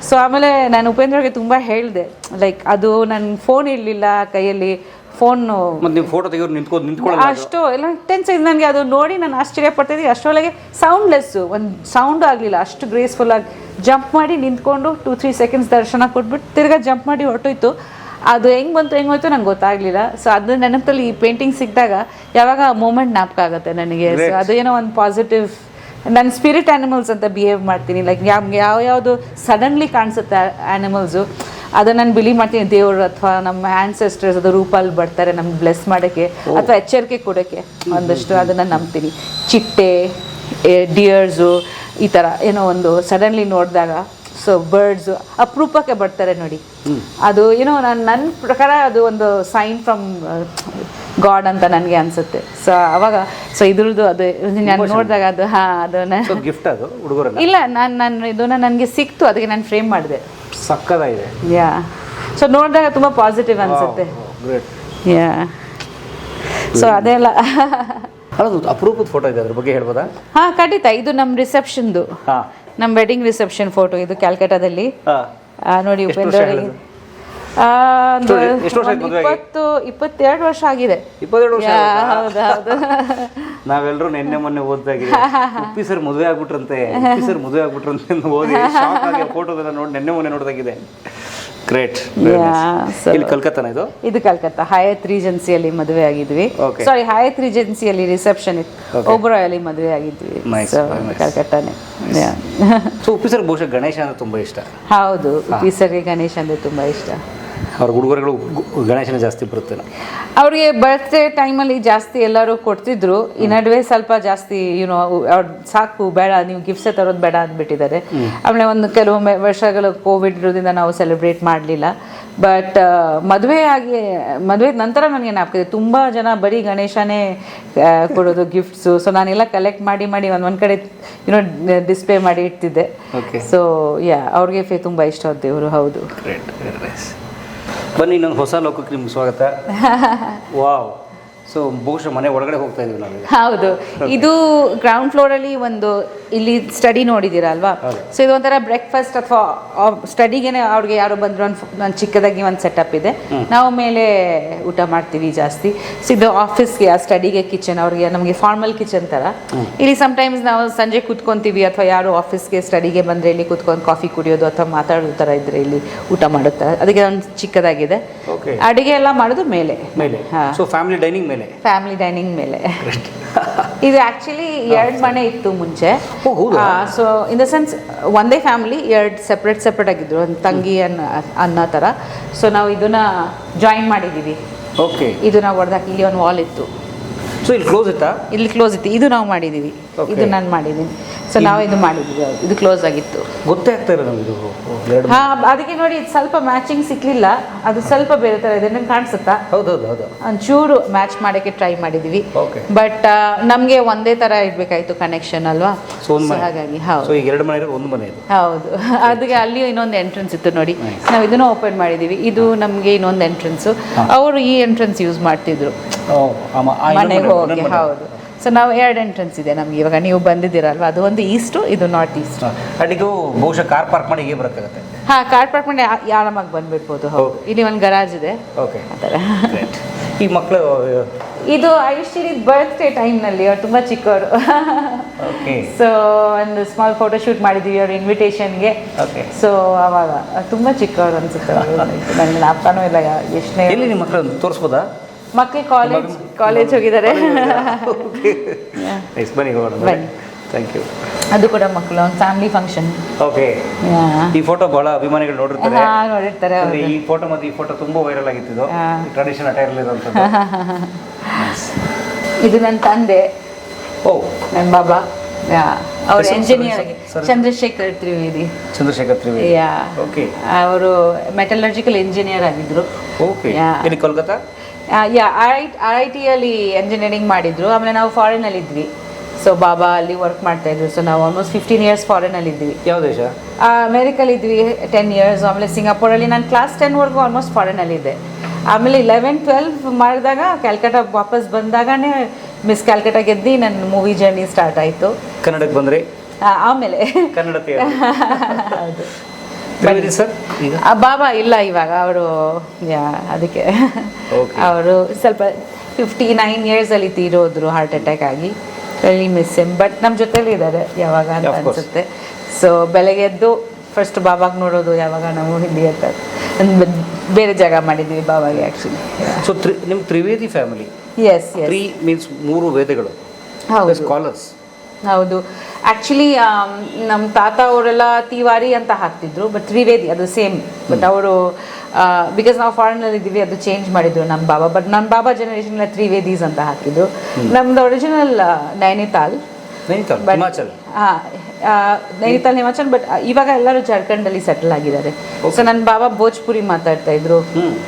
ಸೊ ಆಮೇಲೆ ನಾನು ಉಪೇಂದ್ರಗೆ ತುಂಬ ಹೇಳಿದೆ, ಲೈಕ್ ಅದು ನನ್ನ ಫೋನ್ ಇರಲಿಲ್ಲ ಕೈಯಲ್ಲಿ. ಫೋನು ಫೋಟೋ ತೆಗೆದು ನಿಂತ್ಕೊಳ್ಳೋ ಅಷ್ಟು ಎಲ್ಲ ಟೆನ್ಸ್ ಇದೆ ನನಗೆ. ಅದು ನೋಡಿ ನಾನು ಆಶ್ಚರ್ಯ ಪಡ್ತಿದ್ದೆ. ಅಷ್ಟರೊಳಗೆ ಸೌಂಡ್ಲೆಸ್ಸು, ಒಂದು ಸೌಂಡು ಆಗಲಿಲ್ಲ. ಅಷ್ಟು ಗ್ರೇಸ್ಫುಲ್ಲಾಗಿ ಜಂಪ್ ಮಾಡಿ ನಿಂತ್ಕೊಂಡು 2-3 seconds ದರ್ಶನ ಕೊಟ್ಬಿಟ್ಟು ತಿರ್ಗಾ ಜಂಪ್ ಮಾಡಿ ಹೊರಟೋಯ್ತು. ಅದು ಹೆಂಗೆ ಹೋಯ್ತು ನಂಗೆ ಗೊತ್ತಾಗಲಿಲ್ಲ. ಸೊ ಅದು ನೆನಪಲ್ಲಿ ಈ ಪೇಂಟಿಂಗ್ ಸಿಕ್ಕಿದಾಗ ಯಾವಾಗ ಮೂಮೆಂಟ್ ಜ್ಞಾಪಕ ಆಗುತ್ತೆ ನನಗೆ. ಸೊ ಅದು ಏನೋ ಒಂದು ಪಾಸಿಟಿವ್. ನಾನು ಸ್ಪಿರಿಟ್ ಆ್ಯನಿಮಲ್ಸ್ ಅಂತ ಬಿಹೇವ್ ಮಾಡ್ತೀನಿ. ಲೈಕ್ ಯಾವುದು ಸಡನ್ಲಿ ಕಾಣಿಸುತ್ತೆ ಆ್ಯನಿಮಲ್ಸು, ಅದು ನಾನು ಬಿಲೀವ್ ಮಾಡ್ತೀನಿ. ದೇವರು ಅಥವಾ ನಮ್ಮ ಆ್ಯನ್ಸೆಸ್ಟರ್ಸ್ ಅದು ರೂಪಲ್ಲಿ ಬರ್ತಾರೆ ನಮ್ಗೆ ಬ್ಲೆಸ್ ಮಾಡೋಕ್ಕೆ ಅಥವಾ ಎಚ್ಚರಿಕೆ ಕೊಡೋಕ್ಕೆ ಒಂದಷ್ಟು. ಅದನ್ನು ನಂಬ್ತೀನಿ. ಚಿಟ್ಟೆ, ಡಿಯರ್ಸು, ಈ ಥರ ಏನೋ ಒಂದು ಸಡನ್ಲಿ ನೋಡಿದಾಗ, ಸೊ ಬರ್ಡ್ಸು ಅಪರೂಪಕ್ಕೆ ಬರ್ತಾರೆ ನೋಡಿ. ಅದು ಏನೋ ನನ್ನ ಪ್ರಕಾರ ಅದು ಒಂದು ಸೈನ್ ಫ್ರಮ್ ಗಾಡ್ ಅಂತ ನನಗೆ ಅನಿಸುತ್ತೆ. ಸೊ ಅವಾಗ ಇದ್ರದ್ದು ಅದು ನಾನು ನೋಡಿದಾಗ ಅದು ಅದು ಗಿಫ್ಟ್, ಅದು ಹುಡುಗರ ಇಲ್ಲ, ನಾನು ಇದನ್ನ ನನಗೆ ಸಿಕ್ತು, ಅದಕ್ಕೆ ನಾನು ಫ್ರೇಮ್ ಮಾಡಿದೆ. ಸಕ್ಕದಾಗಿದೆ. ಯಾ, ಸೊ ನೋಡಿದಾಗ ತುಂಬ ಪಾಸಿಟಿವ್ ಅನಿಸುತ್ತೆ. ಯಾ, ಸೊ ಅದೆಲ್ಲ ಅಪರೂಪದ ಫೋಟೋ ಇದೆ, ಅದ್ರ ಬಗ್ಗೆ ಹೇಳ್ಬೋದಾ? ಹಾಂ, ಖಂಡಿತ. ಇದು ನಮ್ಮ ರಿಸೆಪ್ಷನ್ದು, ನಮ್ಮ ವೆಡ್ಡಿಂಗ್ ರಿಸೆಪ್ಷನ್ ಫೋಟೋ. ಇದು ಕ್ಯಾಲ್ಕಟಾದಲ್ಲಿ ನೋಡಿ. ಉಪೇಂದ್ರ 22 ವರ್ಷ ಆಗಿದೆ. 22 ವರ್ಷ. ಹೌದು. ನಾವೆಲ್ಲರೂ ನಿನ್ನೆ ಮೊನ್ನೆ ಓದ್ದಾಗಿದೆ. ಉಪ್ಪಿ ಸರ್ ಮದುವೆ ಆಗ್ಬಿಟ್ರಂತೆ ಓದಿ ಫೋಟೋದೆಲ್ಲ ನೋಡಿ ನಿನ್ನೆ ಮೊನ್ನೆ ನೋಡ್ದಾಗಿದೆ. ಗ್ರೇಟ್. ಇಲ್ಲಿ ಕಲ್ಕತ್ತಾನ ಇದು? ಇದು ಕಲ್ಕತ್ತಾ ಹಯಾತ್ ರೀಜೆನ್ಸಿಯಲ್ಲಿ ಮದುವೆ ಆಗಿದ್ವಿ. ಸಾರಿ, ಹಯಾತ್ ರೀಜೆನ್ಸಿಯಲ್ಲಿ ರಿಸೆಪ್ಷನ್ ಇತ್ತು. ಓಬ್ರಾಯಲ್ಲಿ ಮದುವೆ ಆಗಿದ್ವಿ. ಕಲ್ಕತ್ತಾನೆ. ಸೊ ಉಪ್ಪಿ ಸರ್ ಬಹುಶಃ ಗಣೇಶ ಅಂದ್ರೆ ತುಂಬಾ ಇಷ್ಟ. ಹೌದು, ಉಪ್ಪಿ ಸರ್ಗೆ ಗಣೇಶ ಅಂದ್ರೆ ತುಂಬಾ ಇಷ್ಟ. ಅವ್ರ ಹುಡುಗರುಗಳು ಗಣೇಶನ ಜಾಸ್ತಿ ಬರುತ್ತೆ. ಅವ್ರಿಗೆ ಬರ್ತ್ಡೇ ಟೈಮಲ್ಲಿ ಜಾಸ್ತಿ ಎಲ್ಲರೂ ಕೊಡ್ತಿದ್ರು. ಈ ನಡುವೆ ಸ್ವಲ್ಪ ಜಾಸ್ತಿ ಅವ್ರು ಸಾಕು ಬೇಡ, ನೀವು ಗಿಫ್ಟ್ಸೇ ತರೋದು ಬೇಡ ಅಂದ್ಬಿಟ್ಟಿದ್ದಾರೆ. ಆಮೇಲೆ ಒಂದು ಕೆಲವು ವರ್ಷಗಳು ಕೋವಿಡ್ ಇರೋದ್ರಿಂದ ನಾವು ಸೆಲೆಬ್ರೇಟ್ ಮಾಡಲಿಲ್ಲ. ಬಟ್ ಮದುವೆ ನಂತರ ನನಗೆ ಜ್ಞಾಪಕ ತುಂಬ ಜನ ಬರೀ ಗಣೇಶನೇ ಕೊಡೋದು ಗಿಫ್ಟ್ಸು. ಸೊ ನಾನೆಲ್ಲ ಕಲೆಕ್ಟ್ ಮಾಡಿ ಒಂದ್ ಕಡೆ ಡಿಸ್ಪ್ಲೇ ಮಾಡಿ ಇಡ್ತಿದ್ದೆ. ಸೊ ಅವ್ರಿಗೆ ತುಂಬ ಇಷ್ಟ ಆದ ದೇವರು. ಹೌದು. ಬನ್ನಿ, ಇನ್ನೊಂದು ಹೊಸ ಲೋಕಕ್ಕೆ ನಿಮ್ಗೆ ಸ್ವಾಗತ. ವಾವ್. ಸೊ ಬಹುಶಃ ಮನೆ ಒಳಗಡೆ ಹೋಗ್ತಾ ಇದೀವಿ ನಾವು. ಹೌದು, ಇದು ಗ್ರೌಂಡ್ ಫ್ಲೋರಲ್ಲಿ ಒಂದು ಇಲ್ಲಿ ಸ್ಟಡಿ ನೋಡಿದ್ದೀರಾ ಅಲ್ವಾ? ಸೊ ಇದು ಒಂಥರ ಬ್ರೇಕ್ಫಾಸ್ಟ್ ಅಥವಾ ಸ್ಟಡಿಗೆ ಅವ್ರಿಗೆ ಯಾರು ಬಂದ್ರು ಒಂದು ಚಿಕ್ಕದಾಗಿ ಒಂದು ಸೆಟಪ್ ಇದೆ. ನಾವು ಮೇಲೆ ಊಟ ಮಾಡ್ತೀವಿ ಜಾಸ್ತಿ. ಸೊ ಇದು ಆಫೀಸ್ಗೆ, ಆ ಸ್ಟಡಿಗೆ ಕಿಚನ್. ಅವ್ರಿಗೆ ನಮಗೆ ಫಾರ್ಮಲ್ ಕಿಚನ್ ಥರ. ಇಲ್ಲಿ ಸಮ್ಟೈಮ್ಸ್ ನಾವು ಸಂಜೆ ಕೂತ್ಕೊತೀವಿ, ಅಥವಾ ಯಾರು ಆಫೀಸ್ಗೆ ಸ್ಟಡಿಗೆ ಬಂದರೆ ಇಲ್ಲಿ ಕೂತ್ಕೊಂಡು ಕಾಫಿ ಕುಡಿಯೋದು ಅಥವಾ ಮಾತಾಡೋ ಥರ ಇದ್ರೆ ಇಲ್ಲಿ ಊಟ ಮಾಡುತ್ತಾರೆ. ಅದಕ್ಕೆ ಒಂದು ಚಿಕ್ಕದಾಗಿದೆ. ಅಡುಗೆ ಎಲ್ಲ ಮಾಡೋದು ಮೇಲೆ. ಫ್ಯಾಮಿಲಿ ಡೈನಿಂಗ್ ಮೇಲೆ. ಫ್ಯಾಮಿಲಿ ಡೈನಿಂಗ್ ಮೇಲೆ. ಇದು ಆಕ್ಚುಲಿ 2 ಮನೆ ಇತ್ತು ಮುಂಚೆ. ಸೊ ಇನ್ ದ ಸೆನ್ಸ್ ಒಂದೇ ಫ್ಯಾಮಿಲಿ 2 ಸೆಪ್ರೇಟ್ ಆಗಿದ್ರು, ಒಂದು ತಂಗಿ ಅನ್ನೋ ಥರ. ಸೊ ನಾವು ಇದನ್ನ ಜಾಯಿನ್ ಮಾಡಿದ್ದೀವಿ. ಇದು ನಾವು ಹೊಡೆದಾಕಿ ಇಲ್ಲಿ ಒಂದು ವಾಲ್ ಇತ್ತು. ಸೊ ಇಲ್ಲಿ ಕ್ಲೋಸ್ ಇತ್ತಾ? ಇಲ್ಲಿ ಕ್ಲೋಸ್ ಇತ್ತು. ಇದು ನಾವು ಮಾಡಿದ್ದೀವಿ. ಇದು ನಾನು ಮಾಡಿದ್ದೀನಿ. ಸೊ ನಾವು ಇದು ಮಾಡಿದ್ವಿ. ಇದು ಕ್ಲೋಸ್ ಆಗಿತ್ತು. ಗೊತ್ತೇ ಆಗ್ತಾ ಇಲ್ಲ ನಮ್ಗೆ ಇದು. ಅದಕ್ಕೆ ನೋಡಿ, ಇದು ಸ್ವಲ್ಪ ಮ್ಯಾಚಿಂಗ್ ಸಿಕ್ಲಿಲ್ಲ. ಅದು ಸ್ವಲ್ಪ ಬೇರೆ ಥರ ಇದೆ. ನಿಮ್ಗೆ ಕಾಣಿಸುತ್ತಾ? ಹೌದು. ಒಂಚೂರು ಮ್ಯಾಚ್ ಮಾಡೋಕ್ಕೆ ಟ್ರೈ ಮಾಡಿದ್ವಿ. ಬಟ್ ನಮಗೆ ಒಂದೇ ಥರ ಇರಬೇಕಾಯ್ತು ಕನೆಕ್ಷನ್ ಅಲ್ವಾ? ಹಾಗಾಗಿ ಹೌದು. ಹೌದು. ಅದಕ್ಕೆ ಅಲ್ಲಿ ಇನ್ನೊಂದು ಎಂಟ್ರೆನ್ಸ್ ಇತ್ತು ನೋಡಿ. ನಾವು ಇದನ್ನು ಓಪನ್ ಮಾಡಿದ್ದೀವಿ. ಇದು ನಮಗೆ ಇನ್ನೊಂದು ಎಂಟ್ರೆನ್ಸು. ಅವರು ಈ ಎಂಟ್ರೆನ್ಸ್ ಯೂಸ್ ಮಾಡ್ತಿದ್ರು ಮನೆಗೆ ಹೋಗಿ. ಹೌದು. ಸೊ ನಾವು 2 ಎಂಟ್ರೆನ್ಸ್ ಇದೆ ನಮ್ಗೆ. ಇವಾಗ ನೀವು ಬಂದಿದ್ದೀರಲ್ವ, ಅದು ಒಂದು ಈಸ್ಟು, ಇದು ನಾರ್ತ್ ಈಸ್ಟ್. ಅಲ್ಲಿಗೂ ಬಹುಶಃ ಕಾರ್ ಪಾರ್ಕ್ ಮಾಡಿ ಹೀಗೆ ಬರೋಕ್ಕಾಗತ್ತೆ. ಕಾರ್ ಪಾರ್ಕ್ ಮಾಡಿ ಆರಾಮಾಗಿ ಬಂದ್ಬಿಡ್ಬೋದು. ಹೌದು. ಇಲ್ಲಿ ಒಂದು ಗರಾಜ್ ಇದೆ. ಈ ಮಕ್ಕಳು ಇದು ಐಶ್ವರ್ಯ ಬರ್ತ್ಡೇ ಟೈಮ್ನಲ್ಲಿ ಅವ್ರು ತುಂಬ ಚಿಕ್ಕವರು. ಓಕೆ ಸೊ ಒಂದು ಸ್ಮಾಲ್ ಫೋಟೋ ಶೂಟ್ ಮಾಡಿದ್ವಿ ಅವ್ರ ಇನ್ವಿಟೇಷನ್ಗೆ. ಓಕೆ. ಸೊ ಅವಾಗ ತುಂಬ ಚಿಕ್ಕವರು ಅನ್ಸುತ್ತೆ ಅವರು. ನನಗೆ ಜ್ಞಾಪಕನೂ ಇಲ್ಲ ಎಷ್ಟನೇ. ಎಲ್ಲಿ ನಿಮ್ಮ ಮಕ್ಕಳು ತೋರಿಸ್ಬೋದಾ? ಮಕ್ಕಳು ಕಾಲೇಜ್ ಹೋಗಿದ್ದಾರೆ. ನೆಕ್ಸ್ಟ್ ಬನ್ನಿ ಹೋಗೋಣ. ಬನ್ನಿ. Thank you. ಅದು ಕೂಡ ಮಕ್ಕಳು ಒಂದು ಫ್ಯಾಮಿಲಿ ಫಂಕ್ಷನ್. ಓಕೆ. ಈ ಫೋಟೋ ಬಹಳ ಅಭಿಮಾನಿಗಳು ನೋಡಿರ್ತಾರೆ. ನೋಡಿರ್ತಾರೆ. ಅಂದ್ರೆ ಈ ಫೋಟೋ ಮತ್ತು ಈ ಫೋಟೋ ತುಂಬಾ ವೈರಲ್ ಆಗಿತ್ತು. ಟ್ರೆಡಿಷನ್ ಅಟೈರ್ ಇರುವಂಥದ್ದು. ಇದು ನನ್ನ ತಂದೆ. ಓ. ನನ್ನ ಬಾಬಾ. ಅವರು ಎಂಜಿನಿಯರ್ ಆಗಿ ಚಂದ್ರಶೇಖರ್ ತ್ರಿವೇದಿ. ಚಂದ್ರಶೇಖರ್ ತ್ರಿವೇದಿ. ಓಕೆ. ಅವರು ಮೆಟಲರ್ಜಿಕಲ್ ಇಂಜಿನಿಯರ್ ಆಗಿದ್ರು. ಓಕೆ. ಇಲ್ಲಿ ಕೋಲ್ಕತ್ತಾ? RIT-ಯಲ್ಲಿ ಎಂಜಿನಿಯರಿಂಗ್ ಮಾಡಿದ್ರು. ಆಮೇಲೆ ನಾವು ಫಾರಿನಲ್ಲಿ ಇದ್ವಿ. ಸೊ ಬಾಬಾ ಅಲ್ಲಿ ವರ್ಕ್ ಮಾಡ್ತಾ ಇದ್ರು. ಸೊ ನಾವು ಆಲ್ಮೋಸ್ಟ್ 15 years ಫಾರಿನಲ್ಲಿ ಇದ್ವಿ. ಯಾವ ದೇಶ? ಅಮೇರಿಕಲ್ಲಿ ಇದ್ವಿ 10 years. ಆಮೇಲೆ ಸಿಂಗಾಪುರಲ್ಲಿ ನಾನು ಕ್ಲಾಸ್ 10ವರೆಗೂ ಆಲ್ಮೋಸ್ಟ್ ಫಾರಿನಲ್ಲಿದ್ದೆ. ಆಮೇಲೆ 11-12 ಮಾಡಿದಾಗ ಕ್ಯಾಲ್ಕಟಾ ವಾಪಸ್ ಬಂದಾಗನೇ ಮಿಸ್ ಕ್ಯಾಲ್ಕಟಾ ಗೆದ್ದು ನನ್ನ ಮೂವಿ ಜರ್ನಿ ಸ್ಟಾರ್ಟ್ ಆಯಿತು. ಕನ್ನಡಕ್ಕೆ ಬಂದ್ರಿ? ಆಮೇಲೆ ಕನ್ನಡ ಹೌದು. ಸರ್ ಈಗ ಬಾಬಾ ಇಲ್ಲ ಇವಾಗ ಅವರು. ಅದಕ್ಕೆ ಅವರು ಸ್ವಲ್ಪ 59 yearsಲ್ಲಿ ತೀರೋದ್ರು ಹಾರ್ಟ್ ಅಟ್ಯಾಕ್ ಆಗಿ. Really miss him. ಬಟ್ ನಮ್ಮ ಜೊತೆಲಿ ಇದ್ದಾರೆ ಯಾವಾಗ ಅಂತ ಅನಿಸುತ್ತೆ. ಸೊ ಬೆಳಗ್ಗೆ ಎದ್ದು ಫಸ್ಟ್ ಬಾಬಾಗೆ ನೋಡೋದು ಯಾವಾಗ ನಾವು ಹಿಂದಿ ಅಂತ ಬೇರೆ ಜಾಗ ಮಾಡಿದ್ವಿ ಬಾಬಾಗೆ ಆ್ಯಕ್ಚುಲಿ. ಸೊ ನಿಮ್ಮ Trivedi family. Yes yes. Three means 3 ವೇದಗಳು. ಹೌದು. ಸ್ಕಾಲರ್ಸ್. ಹೌದು. ಆ್ಯಕ್ಚುಲಿ ನಮ್ಮ ತಾತ ಅವರೆಲ್ಲ ತಿವಾರಿ ಅಂತ ಹಾಕ್ತಿದ್ರು. ಬಟ್ ತ್ರಿವೇದಿ ಅದು ಸೇಮ್. ಬಟ್ ಅವರು ಬಿಕಾಸ್ ನಾವು ಫಾರಿನಲ್ಲಿ ಇದ್ದೀವಿ ಅದು ಚೇಂಜ್ ಮಾಡಿದ್ರು ನಮ್ಮ ಬಾಬಾ. ಬಟ್ ನಮ್ಮ ಬಾಬಾ ಜನರೇಷನ್ ಎಲ್ಲ ತ್ರಿವೇದೀಸ್ ಅಂತ ಹಾಕಿದ್ರು. ನಮ್ದು ಒರಿಜಿನಲ್ ನೈನಿತಾಲ್. ಹಿಮಾಚಲ್. ನೈನಿತಾಲ್ ಹಿಮಾಚಲ್. ಬಟ್ ಇವಾಗ ಎಲ್ಲರೂ ಜಾರ್ಖಂಡಲ್ಲಿ ಸೆಟಲ್ ಆಗಿದ್ದಾರೆ. ಸೊ ನನ್ನ ಬಾಬಾ ಭೋಜ್ಪುರಿ ಮಾತಾಡ್ತಾ ಇದ್ರು,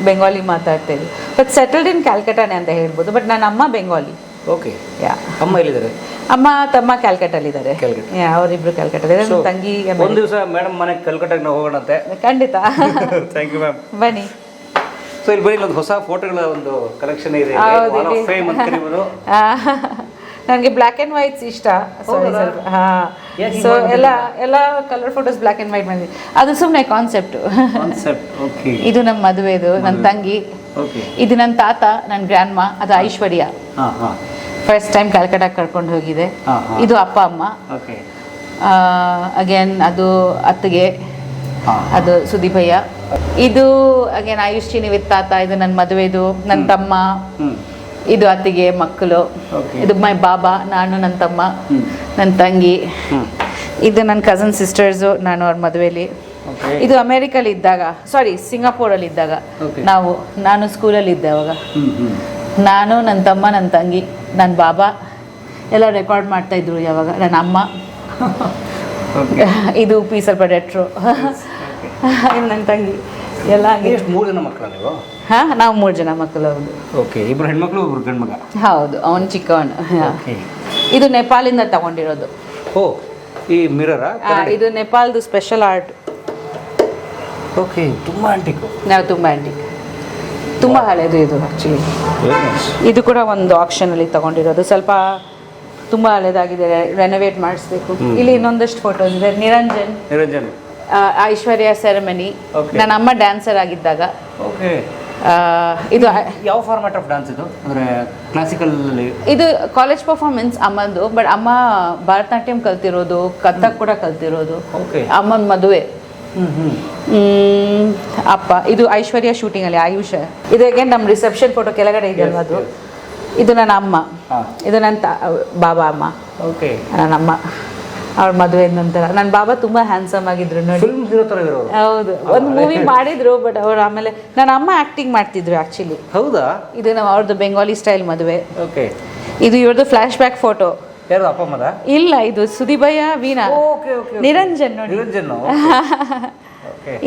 ಬೆಂಗಾಲಿ ಮಾತಾಡ್ತಾ ಇದ್ರು. ಬಟ್ ಸೆಟಲ್ಡ್ ಇನ್ ಕ್ಯಾಲ್ಕಟಾನೆ ಅಂತ ಹೇಳ್ಬೋದು. ಬಟ್ ನನ್ನ ಅಮ್ಮ ಬೆಂಗಾಲಿ. ಓಕೆ. ಅಮ್ಮ ಎಲ್ಲಿದ್ದಾರೆ? ಅಮ್ಮ ತಮ್ಮ ಕ್ಯಾಲ್ಕಟಲ್ಲಿದ್ದಾರೆ. ಅವರಿಬ್ರು ಕ್ಯಾಲ್ಕಟಲ್ಲಿದ್ದಾರೆ. ನನ್ನ ತಂಗಿ ಒಂದು ದಿವಸ ಮೇಡಮ್ ಮನೆಗೆ ಕಲ್ಕಟ್ಟಾಗ ನಾವು ಹೋಗೋಣಂತೆ. ಖಂಡಿತ. Thank you ma'am. ಬನ್ನಿ. ಸೊ ಇಲ್ಲಿ ಬರೀ ಒಂದು ಹೊಸ ಫೋಟೋಗಳ ಒಂದು ಕಲೆಕ್ಷನ್ ಇದೆ. ಫ್ರೇಮ್ ಅಂತ ಕರೀಬೋದು. ನನಗೆ ಬ್ಲ್ಯಾಕ್ ಆ್ಯಂಡ್ ವೈಟ್ಸ್ ಇಷ್ಟ. ಸೊ ಎಲ್ಲ colour photos black and white ಮಾಡಿದ್ವಿ. ಅದು ಸುಮ್ಮನೆ ಕಾನ್ಸೆಪ್ಟ್. ಇದು ನಮ್ಮ ಮದುವೆದು ನನ್ನ ತಂಗಿ. ಇದು ನನ್ನ ತಾತ, ನನ್ನ ಗ್ರ್ಯಾಂಡ್ ಮಾ. ಅದು ಐಶ್ವರ್ಯ. ಫಸ್ಟ್ ಟೈಮ್ ಕ್ಯಾಲ್ಕಟಾಗೆ ಕರ್ಕೊಂಡು ಹೋಗಿದೆ. ಇದು ಅಪ್ಪ ಅಮ್ಮ. ಅಗೇನ್ ಅದು ಅತ್ತಿಗೆ. ಅದು ಸುದೀಪಯ್ಯ. ಇದು ಅಗೇನ್ ಆಯುಷ್ಚಿನಿ ವಿತ್ ತಾತ. ಇದು ನನ್ನ ಮದುವೆದು ನನ್ನ ತಮ್ಮ. ಇದು ಅತ್ತಿಗೆ ಮಕ್ಕಳು. ಇದು ಮೈ ಬಾಬಾ, ನಾನು ನನ್ನ ತಮ್ಮ, ನನ್ನ ತಂಗಿ. ಇದು ನನ್ನ ಕಸನ್ ಸಿಸ್ಟರ್ಸು, ನಾನು ಅವ್ರ ಮದುವೆಲಿ. ಇದು ಅಮೇರಿಕಲ್ಲಿ ಇದ್ದಾಗ, ಸಾರಿ ಸಿಂಗಾಪುರಲ್ಲಿ ಇದ್ದಾಗ ನಾನು ಸ್ಕೂಲಲ್ಲಿ ಇದ್ದೆ ಅವಾಗ. ನಾನು ನನ್ನ ತಮ್ಮ, ನನ್ನ ತಂಗಿ, ನನ್ನ ಬಾಬಾ ಎಲ್ಲ ರೆಕಾರ್ಡ್ ಮಾಡ್ತಾ ಇದ್ರು ಯಾವಾಗ. ನನ್ನ ಅಮ್ಮ. ಇದು ಸ್ವಲ್ಪ ರೆಟ್ರೋ. ನನ್ನ ತಂಗಿ ಎಲ್ಲ. 3 ಜನ ಮಕ್ಕಳು ನೀವು? ಹಾಂ, ನಾವು 3 ಜನ ಮಕ್ಕಳು. ಹೌದು. ಓಕೆ. 2 ಹೆಣ್ಮಕ್ಳು 1 ಗಂಡು ಮಗ. ಹೌದು, ಅವನು ಚಿಕ್ಕವನು. ಇದು ನೇಪಾಳಿಂದ ತಗೊಂಡಿರೋದು. ಓ, ಈ ಮಿರರಾ? ಇದು ನೇಪಾಳದು ಸ್ಪೆಷಲ್ ಆರ್ಟ್. ಓಕೆ. ತುಂಬ ಆಂಟಿಕ್. ನಾವು ತುಂಬ ಆಂಟಿಕ್, ತುಂಬ ಹಳೆಯದು ಇದು ಆ್ಯಕ್ಚುಲಿ. ಇದು ಕೂಡ ಒಂದು ಆಕ್ಷನಲ್ಲಿ ತಗೊಂಡಿರೋದು. ಸ್ವಲ್ಪ ತುಂಬ ಹಳೆದಾಗಿದೆ, ರೆನೋವೇಟ್ ಮಾಡಿಸ್ಬೇಕು. ಇಲ್ಲಿ ಇನ್ನೊಂದಷ್ಟು ಫೋಟೋಸ್ ಇದೆ. ನಿರಂಜನ್ ಐಶ್ವರ್ಯ ಸೆರೆಮನಿ. ನನ್ನ ಅಮ್ಮ ಡ್ಯಾನ್ಸರ್ ಆಗಿದ್ದಾಗ. ಓಕೆ. ಇದು ಯಾವ ಫಾರ್ಮ್ಯಾಟ್ ಆಫ್ ಡ್ಯಾನ್ಸ್ ಇದು? ಅಂದರೆ ಕ್ಲಾಸಿಕಲ್? ಇದು ಕಾಲೇಜ್ ಪರ್ಫಾರ್ಮೆನ್ಸ್ ಅಮ್ಮಂದು. ಬಟ್ ಅಮ್ಮ ಭರತನಾಟ್ಯಂ ಕಲ್ತಿರೋದು, ಕಥಕ್ ಕೂಡ ಕಲ್ತಿರೋದು. ಅಮ್ಮನ ಮದುವೆ. ಅಪ್ಪ. ಇದು ಐಶ್ವರ್ಯ ಶೂಟಿಂಗಲ್ಲಿ ಆಯುಷ. ಇದು ಅಗೇನ್ ನಮ್ಮ ರಿಸೆಪ್ಷನ್ ಫೋಟೋ ಕೆಳಗಡೆ ಇದೆಯಲ್ವ ಅದು. ಇದು ನನ್ನ ಅಮ್ಮ. ಇದು ನನ್ನ ಬಾಬಾ ಅಮ್ಮ. ಓಕೆ. ನನ್ನ ಅಮ್ಮ ಅವ್ರ ಮದುವೆ ನಂತರ. ನನ್ನ ಬಾಬಾ ತುಂಬ ಹ್ಯಾಂಡ್ಸಮ್ ಆಗಿದ್ರು ನೋಡಿ. ಹೌದು, ಒಂದು ಮೂವಿ ಮಾಡಿದ್ರು. ಬಟ್ ಅವ್ರು ಆಮೇಲೆ ನನ್ನ ಅಮ್ಮ ಆ್ಯಕ್ಟಿಂಗ್ ಮಾಡ್ತಿದ್ರು ಆ್ಯಕ್ಚುಲಿ. ಹೌದಾ? ಇದು ನಮ್ಮ ಅವ್ರದ್ದು ಬೆಂಗಾಲಿ ಸ್ಟೈಲ್ ಮದುವೆ. ಓಕೆ. ಇದು ಇವ್ರದ್ದು ಫ್ಲ್ಯಾಶ್ ಬ್ಯಾಕ್ ಫೋಟೋ. ಯಾರು? ಅಪ್ಪ ಅಮ್ಮದ? ಇಲ್ಲ, ಇದು ಸುದೀಪಯ್ಯ, ವೀಣಾ, ನಿರಂಜನ್ ನೋಡಿ.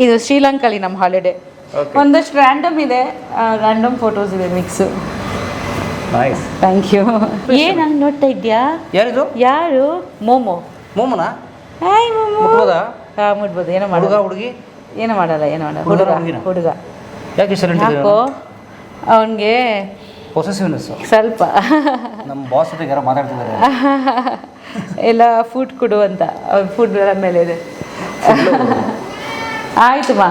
ಇದು ಶ್ರೀಲಂಕಾಲಿ ನಮ್ಮ ಹಾಲಿಡೇ. ಒಂದಷ್ಟು ರ್ಯಾಂಡಮ್ ಇದೆ, ರ್ಯಾಂಡಮ್ ಫೋಟೋಸ್ ಇದೆ ಮಿಕ್ಸು. Thank you. ಏನು ಹಂಗೆ ನೋಡ್ತಾ ಇದ್ಯಾ? ಯಾರು? ಮೋಮೋನಾ? Hi Momo. ಮುಟ್ಬೋದು. ಏನೋ ಮಾಡೋದು. ಹುಡುಗಿ ಏನೋ ಮಾಡಲ್ಲ. ಹುಡುಗ. ಯಾಕೋ ಅವನಿಗೆ ಪೊಸೆಸಿವ್ನೆಸ್ ಸ್ವಲ್ಪ. ನಮ್ಮ ಬಾಸ್ ಜೊತೆಗೆ ಯಾರೋ ಮಾತಾಡ್ತಿದ್ದಾರೆ. ಎಲ್ಲ ಫುಡ್ ಕೊಡು ಅಂತ. ಅವ್ರ ಫುಡ್ ಮೇಲೆ ಇದೆ. ಆಯ್ತು ಮಾ.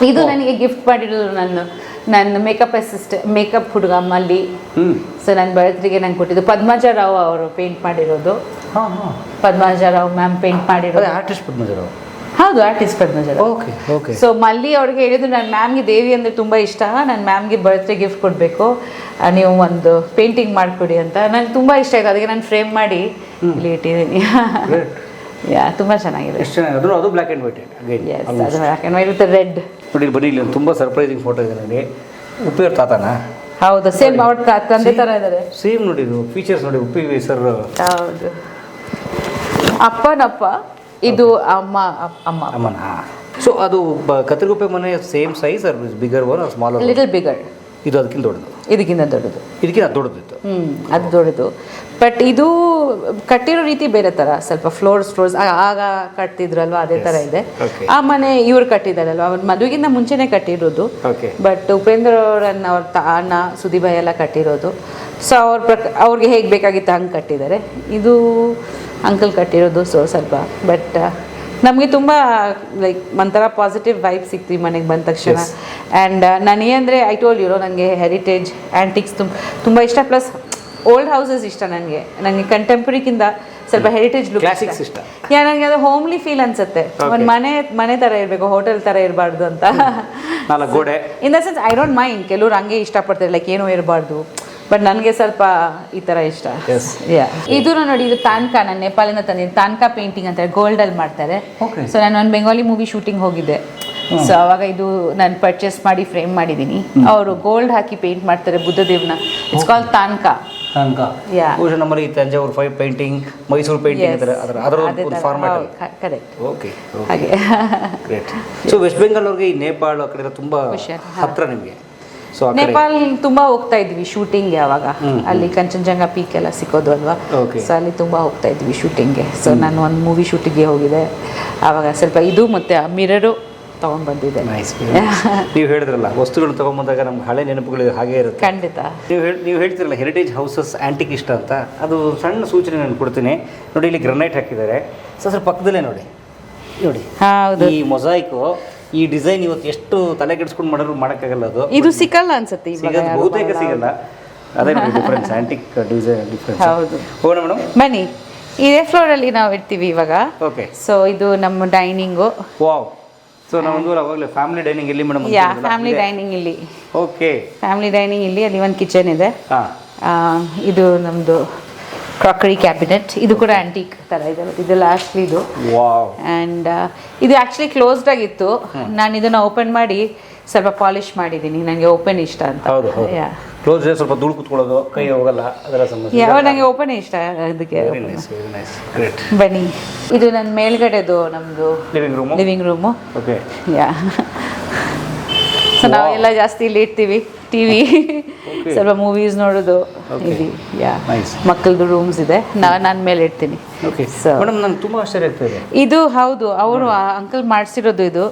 ಇದು ನನಗೆ ಗಿಫ್ಟ್ ಮಾಡಿರೋದು. ನನ್ನ ಮೇಕಪ್ ಹುಡುಗ ಮಲ್ಲಿ. ಹ್ಞೂ ಸೊ ನನ್ನ ಬರ್ತ್ರಿಗೆ ನಂಗೆ ಕೊಟ್ಟಿದ್ದು ಪದ್ಮಜ ರಾವ್ ಅವರು ಪೇಂಟ್ ಮಾಡಿರೋದು. ಹಾಂ ಹಾಂ ಪದ್ಮಜ ರಾವ್ ಮ್ಯಾಮ್ ಪೇಂಟ್ ಮಾಡಿರೋದು. ಆರ್ಟಿಸ್ಟ್ ಪದ್ಮಜರು. ಹೌದು, artist Padmaja Rao. Okay okay. So ಮಲ್ಲಿ ಅವ್ರಿಗೆ ಹೇಳಿದ್ರು ನನ್ನ ಮ್ಯಾಮ್ಗೆ ದೇವಿ ಅಂದರೆ ತುಂಬ ಇಷ್ಟ, ನನ್ನ ಮ್ಯಾಮ್ಗೆ ಬರ್ತ್ಡೇ ಗಿಫ್ಟ್ ಕೊಡಬೇಕು, ನೀವು ಒಂದು ಪೇಂಟಿಂಗ್ ಮಾಡಿಕೊಡಿ ಅಂತ. ನನಗೆ ತುಂಬ ಇಷ್ಟ ಆಯಿತು, ಅದಕ್ಕೆ ನಾನು ಫ್ರೇಮ್ ಮಾಡಿ ಇಲ್ಲಿ ಇಟ್ಟಿದ್ದೀನಿ. ಯಾ ತುಂಬ ಚೆನ್ನಾಗಿದೆ. ಎಷ್ಟು ಚೆನ್ನಾಗಿದ್ರು. ಅದು ಬ್ಲ್ಯಾಕ್ ಆ್ಯಂಡ್ ವೈಟ್. ಎಸ್, ಅದು black and white with red. ನೋಡಿ ಬನ್ನಿ, ಇಲ್ಲಿ ಒಂದು ತುಂಬ ಸರ್ಪ್ರೈಸಿಂಗ್ ಫೋಟೋ ಇದೆ ನೋಡಿ. ಉಪ್ಪಿಯವ್ರ ತಾತನ. ಹೌದು, ಸೇಮ್ ಅವ್ರ ತಂದೆ ಥರ ಇದ್ದಾರೆ. ಸೇಮ್ ನೋಡಿ, ಇದು ಫೀಚರ್ಸ್ ನೋಡಿ, ಉಪ್ಪಿ ಸರ್. ಹೌದು, ಅಪ್ಪನಪ್ಪ, ಇದು ಅಮ್ಮನ. ಸೊ ಅದು ಕತ್ತರಿಗುಪ್ಪೆ ಮನೆ same size or bigger one or smaller? Little bigger. ಇದು ಅದಕ್ಕಿಂತ ದೊಡ್ಡದು? ಇದಕ್ಕಿಂತ ದೊಡ್ಡದು. ಇದಕ್ಕಿಂತ ದೊಡ್ಡದಿತ್ತು. ಅದು ದೊಡ್ಡದು. ಬಟ್ ಇದು ಕಟ್ಟಿರೋ ರೀತಿ ಬೇರೆ ಥರ, ಸ್ವಲ್ಪ ಫ್ಲೋರ್ಸ್ ಆಗ ಕಟ್ತಿದ್ರಲ್ವ ಅದೇ ಥರ ಇದೆ. ಆ ಮನೆ ಇವ್ರು ಕಟ್ಟಿದಾರಲ್ವ, ಅವ್ರ ಮದುವೆಗಿಂತ ಮುಂಚೆನೇ ಕಟ್ಟಿರೋದು. ಬಟ್ ಉಪೇಂದ್ರ ಅವರನ್ನ ಅವ್ರ ಅಣ್ಣ ಸುದೀಭಾಯ್ ಎಲ್ಲ ಕಟ್ಟಿರೋದು. ಸೊ ಅವ್ರಿಗೆ ಹೇಗೆ ಬೇಕಾಗಿತ್ತು ಹಂಗೆ ಕಟ್ಟಿದ್ದಾರೆ. ಇದು ಅಂಕಲ್ ಕಟ್ಟಿರೋದು. ಸೊ ಸ್ವಲ್ಪ ಬಟ್ ನಮಗೆ ತುಂಬ ಲೈಕ್ ಒಂಥರ ಪಾಸಿಟಿವ್ ವೈಬ್ ಸಿಕ್ತು ಈ ಮನೆಗೆ ಬಂದ ತಕ್ಷಣ. ಆ್ಯಂಡ್ ನನಗೆ ಐ ಟೋಲ್ಡ್ ಯುರೋ, ನನಗೆ ಹೆರಿಟೇಜ್ ಆ್ಯಂಟಿಕ್ಸ್ ತುಂಬ ಇಷ್ಟ. ಪ್ಲಸ್ ಓಲ್ಡ್ ಹೌಸಸ್ ಇಷ್ಟ ನನಗೆ ಕಂಟೆಂಪ್ರರಿಗಿಂತ ಸ್ವಲ್ಪ ಹೆರಿಟೇಜ್ ಲುಕ್ ಇಷ್ಟ. ನನಗೆ ಅದು ಹೋಮ್ಲಿ ಫೀಲ್ ಅನ್ಸುತ್ತೆ. ಒಂದು ಮನೆ ಥರ ಇರಬೇಕು, ಹೋಟೆಲ್ ಥರ ಇರಬಾರ್ದು ಅಂತ. ಗೋಡೆ in the sense I don't mind, ಕೆಲವ್ರು ಹಂಗೆ ಇಷ್ಟಪಡ್ತಾರೆ, ಲೈಕ್ ಏನೂ ಇರಬಾರ್ದು. ಬಟ್ ನನಗೆ ಸ್ವಲ್ಪ ಈ ಥರ ಇಷ್ಟ. ಇದು ನೋಡಿ, ಇದು ತಾನ್ಕಾ, ನಾನು ನೇಪಾಳಿಂದ ತಂದಿದ್ದು. ತಾನ್ಕಾ ಪೇಂಟಿಂಗ್ ಅಂತ ಗೋಲ್ಡಲ್ಲಿ ಮಾಡ್ತಾರೆ. ಸೊ ನಾನು ಒಂದು ಬೆಂಗಾಲಿ ಮೂವಿ ಶೂಟಿಂಗ್ ಹೋಗಿದ್ದೆ. ಸೊ ಅವಾಗ ಇದು ನಾನು ಪರ್ಚೇಸ್ ಮಾಡಿ ಫ್ರೇಮ್ ಮಾಡಿದ್ದೀನಿ. ಅವರು ಗೋಲ್ಡ್ ಹಾಕಿ ಪೇಂಟ್ ಮಾಡ್ತಾರೆ ಬುದ್ಧದೇವ್ನ. It's call thangka. ನಮ್ಮಲ್ಲಿ ತಂಜಾವೂರು ಫೈವ್ ಪೇಂಟಿಂಗ್, ಮೈಸೂರು ಪೇಂಟಿಂಗ್ ಅದರ ಫಾರ್ಮ್ಯಾಟ್. ಕರೆಕ್ಟ್. ಓಕೆ ಹಾಗೆ. ಗ್ರೇಟ್. ಸೊ ವೆಸ್ಟ್ ಬೆಂಗಾಲ್ ಅವ್ರಿಗೆ ಈ ನೇಪಾಳ ಆ ಕಡೆ ತುಂಬ ಹತ್ರ ನಿಮಗೆ. ಸೊ ನೇಪಾಲ್ ತುಂಬಾ ಹೋಗ್ತಾ ಇದ್ವಿ ಶೂಟಿಂಗ್. ಯಾವಾಗ ಅಲ್ಲಿ ಕಂಚನಜಂಗಾ ಪೀಕ್ ಎಲ್ಲ ಸಿಕ್ಕೋದು ಅಲ್ವಾ, ಸೊ ಅಲ್ಲಿ ತುಂಬಾ ಹೋಗ್ತಾ ಇದ್ವಿ ಶೂಟಿಂಗ್ಗೆ. ಸೊ ನಾನು ಒಂದು ಮೂವಿ ಶೂಟಿಂಗ್ಗೆ ಹೋಗಿದ್ದೆ, ಆವಾಗ ಸ್ವಲ್ಪ ಇದು ಮತ್ತೆ ಮಿರರು ತಗೊಂಡ್ ಬಂದಿದ್ದೆ. ನೀವು ಹೇಳಿದ್ರಲ್ಲ, ವಸ್ತುಗಳು ತಗೊಂಡ್ಬಂದಾಗ ನಮ್ಗೆ ಹಳೆ ನೆನಪುಗಳು ಹಾಗೆ ಇರುತ್ತೆ. ಖಂಡಿತ. ನೀವು ಹೇಳ್ತಿರಲ್ಲ ಹೆರಿಟೇಜ್ ಹೌಸಸ್ ಆಂಟಿಕ್ ಇಷ್ಟ ಅಂತ, ಅದು ಸಣ್ಣ ಸೂಚನೆ ನಾನು ಕೊಡ್ತೀನಿ ನೋಡಿ. ಇಲ್ಲಿ ಗ್ರನೈಟ್ ಹಾಕಿದ್ದಾರೆ. ಸೊ ಅದ್ರ ಪಕ್ಕದಲ್ಲೇ ನೋಡಿ ಈ ಮೊಸಾಯಿಕು, ಈ ಡಿಸೈನ್ ಇವತ್ತು ಎಷ್ಟು ತಲೆ ಕೆಡಿಸ್ಕೊಂಡು ಮಾಡಿದ್ರು ಮಾಡೋಕ್ಕಾಗಲ್ಲ. ಅದು ಇದು ಸಿಕ್ಕಲ್ಲ ಅನ್ಸುತ್ತೆ, ಬಹುತೇಕ ಸಿಗಲ್ಲ. ಅದೇ ಡಿಫ್ರೆನ್ಸ್, ಆಂಟಿಕ್ ಡಿಸೈನ್ ಡಿಫ್ರೆನ್ಸ್. ಹೌದು. ಹೋಗೋಣ ಮೇಡಮ್, ಬನ್ನಿ. ಇದೇ ಫ್ಲೋರ್ ಅಲ್ಲಿ ನಾವು ಇರ್ತೀವಿ ಇವಾಗ. ಓಕೆ. ಸೊ ಇದು ನಮ್ಮ ಡೈನಿಂಗು. ವಾವ್. ಸೊ ನಾವೊಂದು ಅವಾಗಲೇ ಫ್ಯಾಮಿಲಿ ಡೈನಿಂಗ್ ಇಲ್ಲಿ ಮೇಡಮ್? ಫ್ಯಾಮಿಲಿ ಡೈನಿಂಗ್ ಇಲ್ಲಿ. ಓಕೆ. ಫ್ಯಾಮಿಲಿ ಡೈನಿಂಗ್ ಇಲ್ಲಿ. ಅಲ್ಲಿ ಒಂದು ಕಿಚನ್ ಇದೆ. ಇದು ನಮ್ಮದು ಕ್ರಾಕರಿ ಕ್ಯಾಬಿನೆಟ್. ಇದು ಕೂಡ ಆಂಟಿಕ್ ಥರ ಇದೆ. ಇದು ಲಾಸ್ಟ್ಲಿ ಇದು. ಆ್ಯಂಡ್ ಇದು ಆ್ಯಕ್ಚುಲಿ ಕ್ಲೋಸ್ಡ್ ಆಗಿತ್ತು. ನಾನು ಇದನ್ನು ಓಪನ್ ಮಾಡಿ ಸ್ವಲ್ಪ ಪಾಲಿಷ್ ಮಾಡಿದ್ದೀನಿ. ನನಗೆ ಓಪನ್ ಇಷ್ಟ ಅಂತ. ಕ್ಲೋಸ್ ಸ್ವಲ್ಪ ಧೂಳು ಕುತ್ಕೊಳ್ಳೋದು, ಕೈ ಹೋಗಲ್ಲ, ಅದರ ಸಮಸ್ಯೆ. ನನಗೆ ಓಪನ್ ಇಷ್ಟ ಅದಕ್ಕೆ. ಬನ್ನಿ, ಇದು ನನ್ನ ಮೇಲ್ಗಡೆದು ನಮ್ಮದು ಲಿವಿಂಗ್ ರೂಮು. ಓಕೆ. ಸೊ ನಾವೆಲ್ಲ ಜಾಸ್ತಿ ಇಲ್ಲಿ ಇರ್ತೀವಿ. ಟಿವಿ, ಸ್ವಲ್ಪ ಮೂವೀಸ್ ನೋಡೋದು ಇಲ್ಲಿ. ಮಕ್ಕಳದು ರೂಮ್ಸ್ ಇದೆ, ನಾನು ಮೇಲೆ ಇರ್ತೀನಿ. ತುಂಬಾ ಆಶ್ಚರ್ಯ ಆಗ್ತದೆ. ಇದು ಹೌದು, ಅವರು ಅಂಕಲ್ ಮಾಡಿಸಿರೋದು.